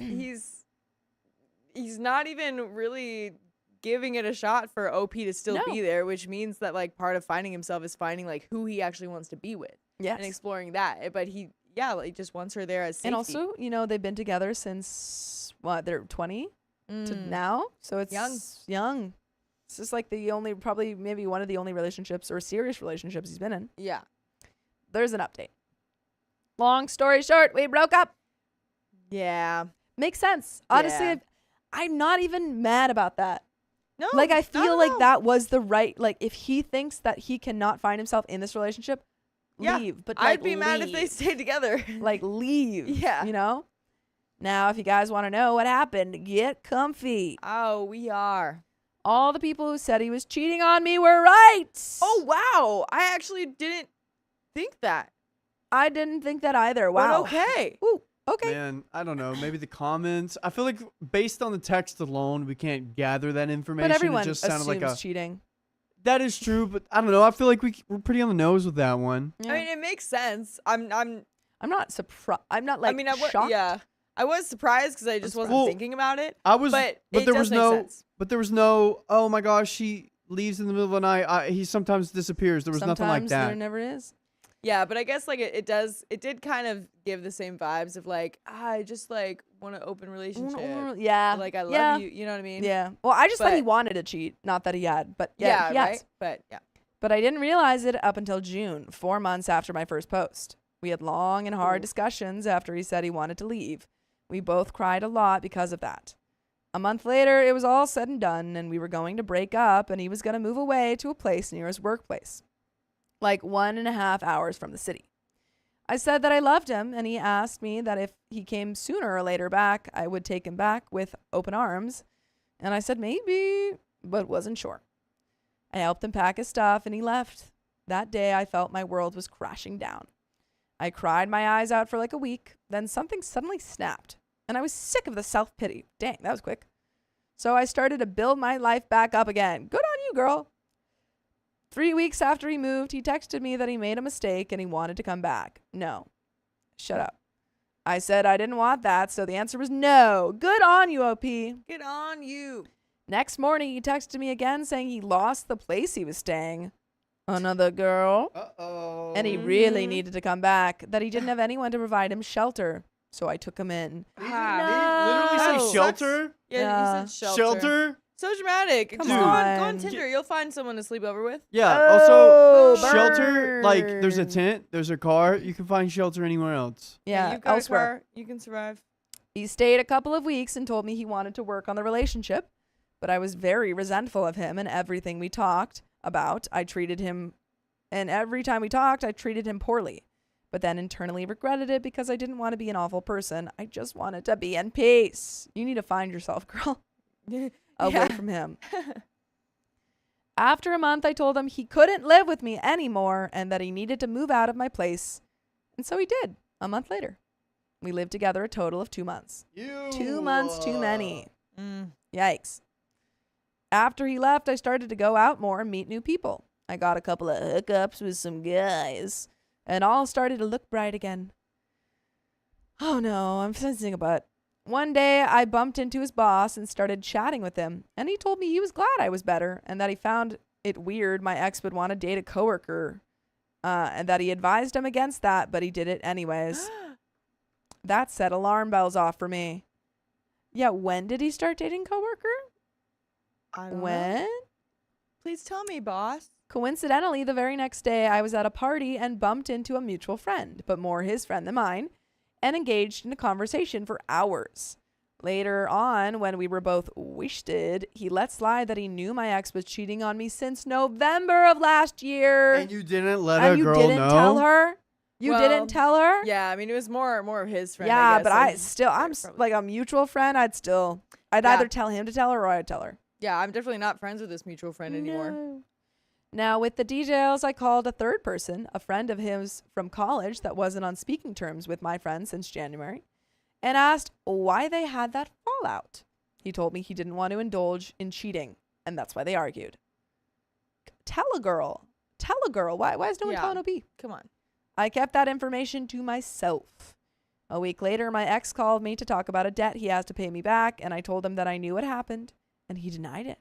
B: not even really giving it a shot for OP to still be there, which means that like part of finding himself is finding like who he actually wants to be with.
A: Yes.
B: And exploring that. But he like just wants her there as safety.
A: And also, you know, they've been together since they're 20 to now. So it's young. It's just like probably maybe one of the only relationships or serious relationships he's been in.
B: Yeah.
A: There's an update. Long story short, we broke up.
B: Yeah.
A: Makes sense. Honestly,
B: Yeah.
A: I'm not even mad about that.
B: No.
A: Like, I feel like that was the right, like, if he thinks that he cannot find himself in this relationship, leave. But like,
B: I'd be mad if they stayed together.
A: Like, leave.
B: Yeah.
A: You know? Now, if you guys want to know what happened, get comfy.
B: Oh, we are.
A: All the people who said he was cheating on me were right.
B: Oh, wow. I actually didn't think that.
A: I didn't think that either. Wow.
B: But okay.
A: Ooh, okay.
C: Man, I don't know. Maybe the comments. I feel like based on the text alone, we can't gather that information.
A: But everyone
C: it just sounded
A: assumes
C: like
A: cheating.
C: That is true, but I don't know. I feel like we're pretty on the nose with that one.
A: Yeah.
B: I mean, it makes sense. I'm
A: I'm not surprised. I'm not like
B: I mean,
A: shocked.
B: yeah. I was surprised because I just wasn't thinking about it.
C: I was,
B: but
C: there
B: does
C: was
B: make
C: no,
B: sense.
C: but there was no. Oh my gosh, she leaves in the middle of the night. He sometimes disappears. There was nothing like
A: Sometimes
C: that.
A: there never is.
B: Yeah, but I guess like it did kind of give the same vibes of like, I just like want an open relationship.
A: Yeah.
B: Like I love you. You know what I mean?
A: Yeah. Well, I just thought he
B: But-
A: wanted to cheat, not that he had. But
B: Yeah,
A: he has.
B: right. But yeah.
A: But I didn't realize it up until June, 4 months after my first post. We had long and hard discussions after he said he wanted to leave. We both cried a lot because of that. A month later, it was all said and done, and we were going to break up, and he was going to move away to a place near his workplace, like 1.5 hours from the city. I said that I loved him, and he asked me that if he came sooner or later back, I would take him back with open arms. And I said maybe, but wasn't sure. I helped him pack his stuff, and he left. That day, I felt my world was crashing down. I cried my eyes out for like a week. Then something suddenly snapped, and I was sick of the self-pity. Dang, that was quick. So I started to build my life back up again. Good on you, girl. 3 weeks after he moved, he texted me that he made a mistake and he wanted to come back. No. Shut up. I said I didn't want that, so the answer was no. Good on you, OP.
B: Good on you.
A: Next morning, he texted me again saying he lost the place he was staying. Another girl.
C: Uh-oh.
A: And he really needed to come back, that he didn't have anyone to provide him shelter. So I took him in.
C: He literally said
A: No.
C: shelter?
B: Yeah, you said shelter.
C: Shelter?
B: So dramatic.
A: Come
B: Just go on
A: on.
B: Tinder. You'll find someone to sleep over with.
C: Yeah,
A: Oh,
C: also, shelter, like, there's a
A: burn.
C: tent, there's a car. You can find shelter anywhere else.
A: Yeah,
B: You've got
A: elsewhere.
B: a car. You can survive.
A: He stayed a couple of weeks and told me he wanted to work on the relationship, but I was very resentful of him and everything we talked about. And every time we talked, I treated him poorly, but then internally regretted it because I didn't want to be an awful person. I just wanted to be in peace. You need to find yourself, girl, away from him. After a month, I told him he couldn't live with me anymore and that he needed to move out of my place. And so he did, a month later. We lived together a total of 2 months. 2 months too many. Yikes. After he left, I started to go out more and meet new people. I got a couple of hookups with some guys, and all started to look bright again. Oh no, I'm sensing a butt. One day, I bumped into his boss and started chatting with him, and he told me he was glad I was better and that he found it weird my ex would want to date a coworker, and that he advised him against that, but he did it anyways. That set alarm bells off for me. Yeah, when did he start dating coworker?
B: I don't know.
A: When?
B: Please tell me, boss.
A: Coincidentally, the very next day, I was at a party and bumped into a mutual friend, but more his friend than mine, and engaged in a conversation for hours. Later on, when we were both wasted, he let slide that he knew my ex was cheating on me since November of last year.
C: And you didn't let
A: And
C: a
A: you
C: girl
A: didn't
C: know?
A: tell her? You
B: Well,
A: didn't tell her?
B: Yeah, I mean, it was more of his friend.
A: Yeah,
B: I guess,
A: but
B: like,
A: I'm
B: probably.
A: like a mutual friend. I'd
B: Yeah.
A: either tell him to tell her or I'd tell her.
B: Yeah, I'm definitely not friends with this mutual friend anymore.
A: No. Now, with the details, I called a third person, a friend of his from college that wasn't on speaking terms with my friend since January, and asked why they had that fallout. He told me he didn't want to indulge in cheating, and that's why they argued. Tell a girl. Tell a girl. Why is no one
B: Yeah.
A: telling OP?
B: Come on.
A: I kept that information to myself. A week later, my ex called me to talk about a debt he has to pay me back, and I told him that I knew what happened, and he denied it.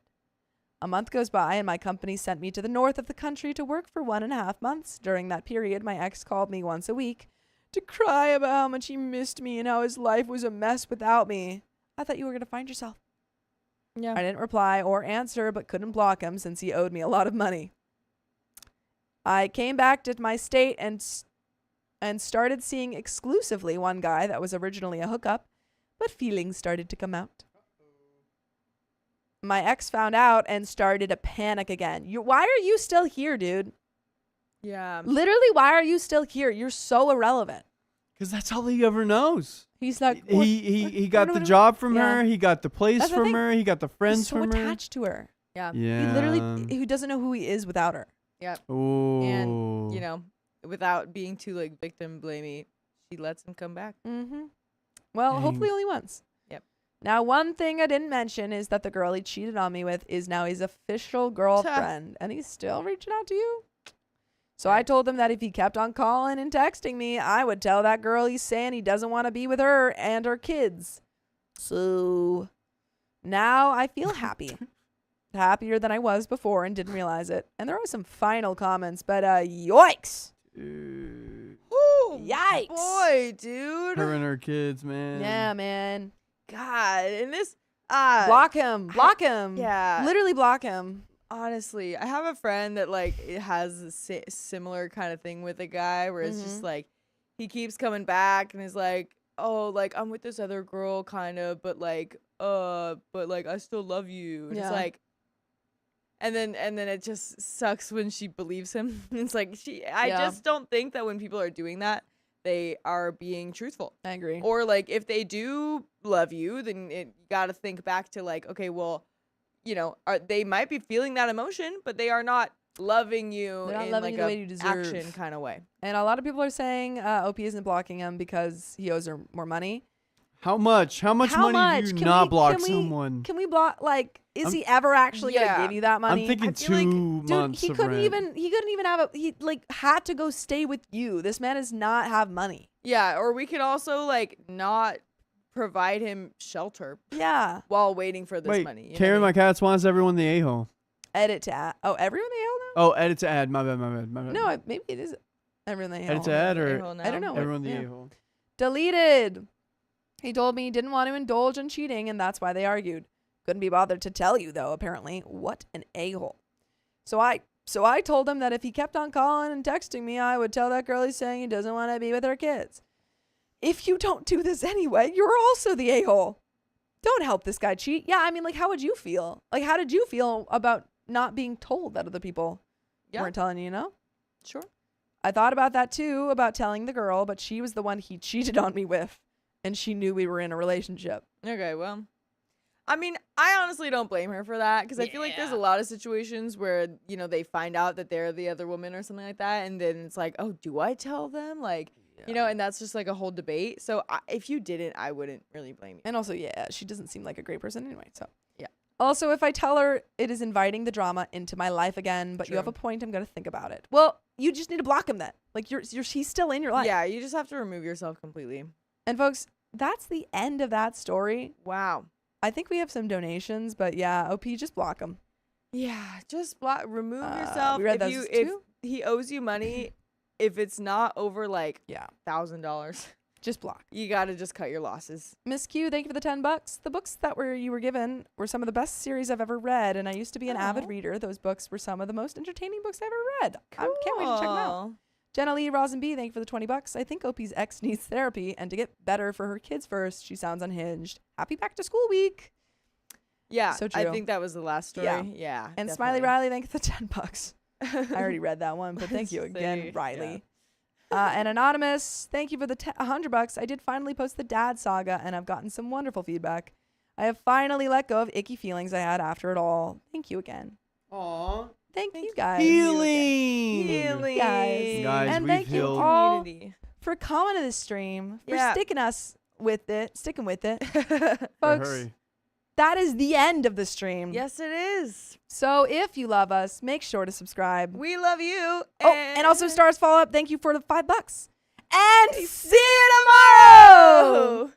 A: A month goes by, and my company sent me to the north of the country to work for 1.5 months. During that period, my ex called me once a week to cry about how much he missed me and how his life was a mess without me. I thought you were going to find yourself.
B: Yeah.
A: I didn't reply or answer, but couldn't block him since he owed me a lot of money. I came back to my state and started seeing exclusively one guy that was originally a hookup, but feelings started to come out. My ex found out and started to panic again. Why are you still here, dude?
B: Yeah.
A: Literally, why are you still here? You're so irrelevant.
C: Because that's all he ever knows.
A: He's like,
C: He got the job from
A: Yeah.
C: her. He got the place
A: That's the
C: from
A: thing.
C: her. He got the friends
A: He's so
C: from her.
A: attached to her.
B: Yeah.
C: Yeah.
A: He literally, he doesn't know who he is without her.
C: Ooh.
B: And, you know, without being too, like, victim blamey, she lets him come back.
A: Mm-hmm. Well,
C: Dang.
A: hopefully only once.
B: Yep.
A: Now, one thing I didn't mention is that the girl he cheated on me with is now his official girlfriend, and he's still reaching out to you. So I told him that if he kept on calling and texting me, I would tell that girl he's saying he doesn't want to be with her and her kids. So now I feel happy. Happier than I was before and didn't realize it. And there are some final comments, but yikes.
B: Ooh,
A: Yikes.
B: boy, dude.
C: Her and her kids, man.
A: Yeah, man.
B: God, and this
A: Block him. Block him.
B: Yeah.
A: Literally block him.
B: Honestly, I have a friend that like it has a similar kind of thing with a guy where it's just like he keeps coming back and is like, oh, like I'm with this other girl kind of, but like I still love you. And it's like, and then it just sucks when she believes him. It's like I just don't think that when people are doing that, they are being truthful.
A: I agree.
B: Or like if they do love you, then you got to think back to like, okay, well, you know, they might be feeling that emotion, but they are not loving you
A: They're not
B: in
A: loving
B: like
A: you the
B: a
A: way you deserve.
B: action kind of way.
A: And a lot of people are saying OP isn't blocking him because he owes her more money.
C: How much? How much money do you not block someone?
A: Can we block? Like, is he ever actually gonna give you that money?
C: I'm thinking
A: I feel
C: 2
A: like,
C: months.
A: Dude, he couldn't even have he like had to go stay with you. This man does not have money.
B: Yeah, or we could also like not provide him shelter.
A: Yeah.
B: While waiting for this money.
C: Karen, my cats wants everyone the a-hole.
A: Edit to add. Oh, everyone the a-hole now?
C: Oh, edit to add. My bad.
A: No, maybe it is everyone the a-hole.
C: Edit to add or
A: I don't know.
C: everyone the a-hole.
A: Deleted. He told me he didn't want to indulge in cheating, and that's why they argued. Couldn't be bothered to tell you, though, apparently. What an a-hole. So I told him that if he kept on calling and texting me, I would tell that girl he's saying he doesn't want to be with her kids. If you don't do this anyway, you're also the a-hole. Don't help this guy cheat. Yeah, I mean, like, how would you feel? Like, how did you feel about not being told that other people weren't telling you, you know?
B: Sure.
A: I thought about that, too, about telling the girl, but she was the one he cheated on me with, and she knew we were in a relationship.
B: Okay, well, I mean, I honestly don't blame her for that because I feel like there's a lot of situations where, you know, they find out that they're the other woman or something like that, and then it's like, oh, do I tell them? Like, you know, and that's just like a whole debate. So if you didn't, I wouldn't really blame you.
A: And also, she doesn't seem like a great person anyway, so.
B: Yeah.
A: Also, if I tell her, it is inviting the drama into my life again, but you have a point, I'm going to think about it. Well, you just need to block him then. Like, he's still in your life.
B: Yeah, you just have to remove yourself completely.
A: And folks, that's the end of that story.
B: Wow.
A: I think we have some donations, but yeah, OP, just block him.
B: Yeah, just remove yourself.
A: We read those too?
B: If he owes you money, if it's not over like $1,000,
A: just block.
B: You got to just cut your losses.
A: Miss Q, thank you for the $10. The books that you were given were some of the best series I've ever read, and I used to be an avid reader. Those books were some of the most entertaining books I ever read.
B: Cool.
A: I can't wait to check them out. Jenna Lee Rosenby, thank you for the $20. I think OP's ex needs therapy, and to get better for her kids first, she sounds unhinged. Happy back to school week.
B: Yeah,
A: so true.
B: I think that was the last story. Yeah.
A: And
B: definitely.
A: Smiley Riley, thank you for the $10. I already read that one, but thank you again, Riley. And Anonymous, thank you for the $100. I did finally post the Dad Saga, and I've gotten some wonderful feedback. I have finally let go of icky feelings I had after it all. Thank you again.
C: Aw.
A: Thank you guys.
C: Healing.
A: Guys, and thank you all for coming to this stream, for sticking with it. Folks, that is the end of the stream.
B: Yes, it is.
A: So if you love us, make sure to subscribe.
B: We love you.
A: And also Stars Follow Up, thank you for the $5. And see you tomorrow.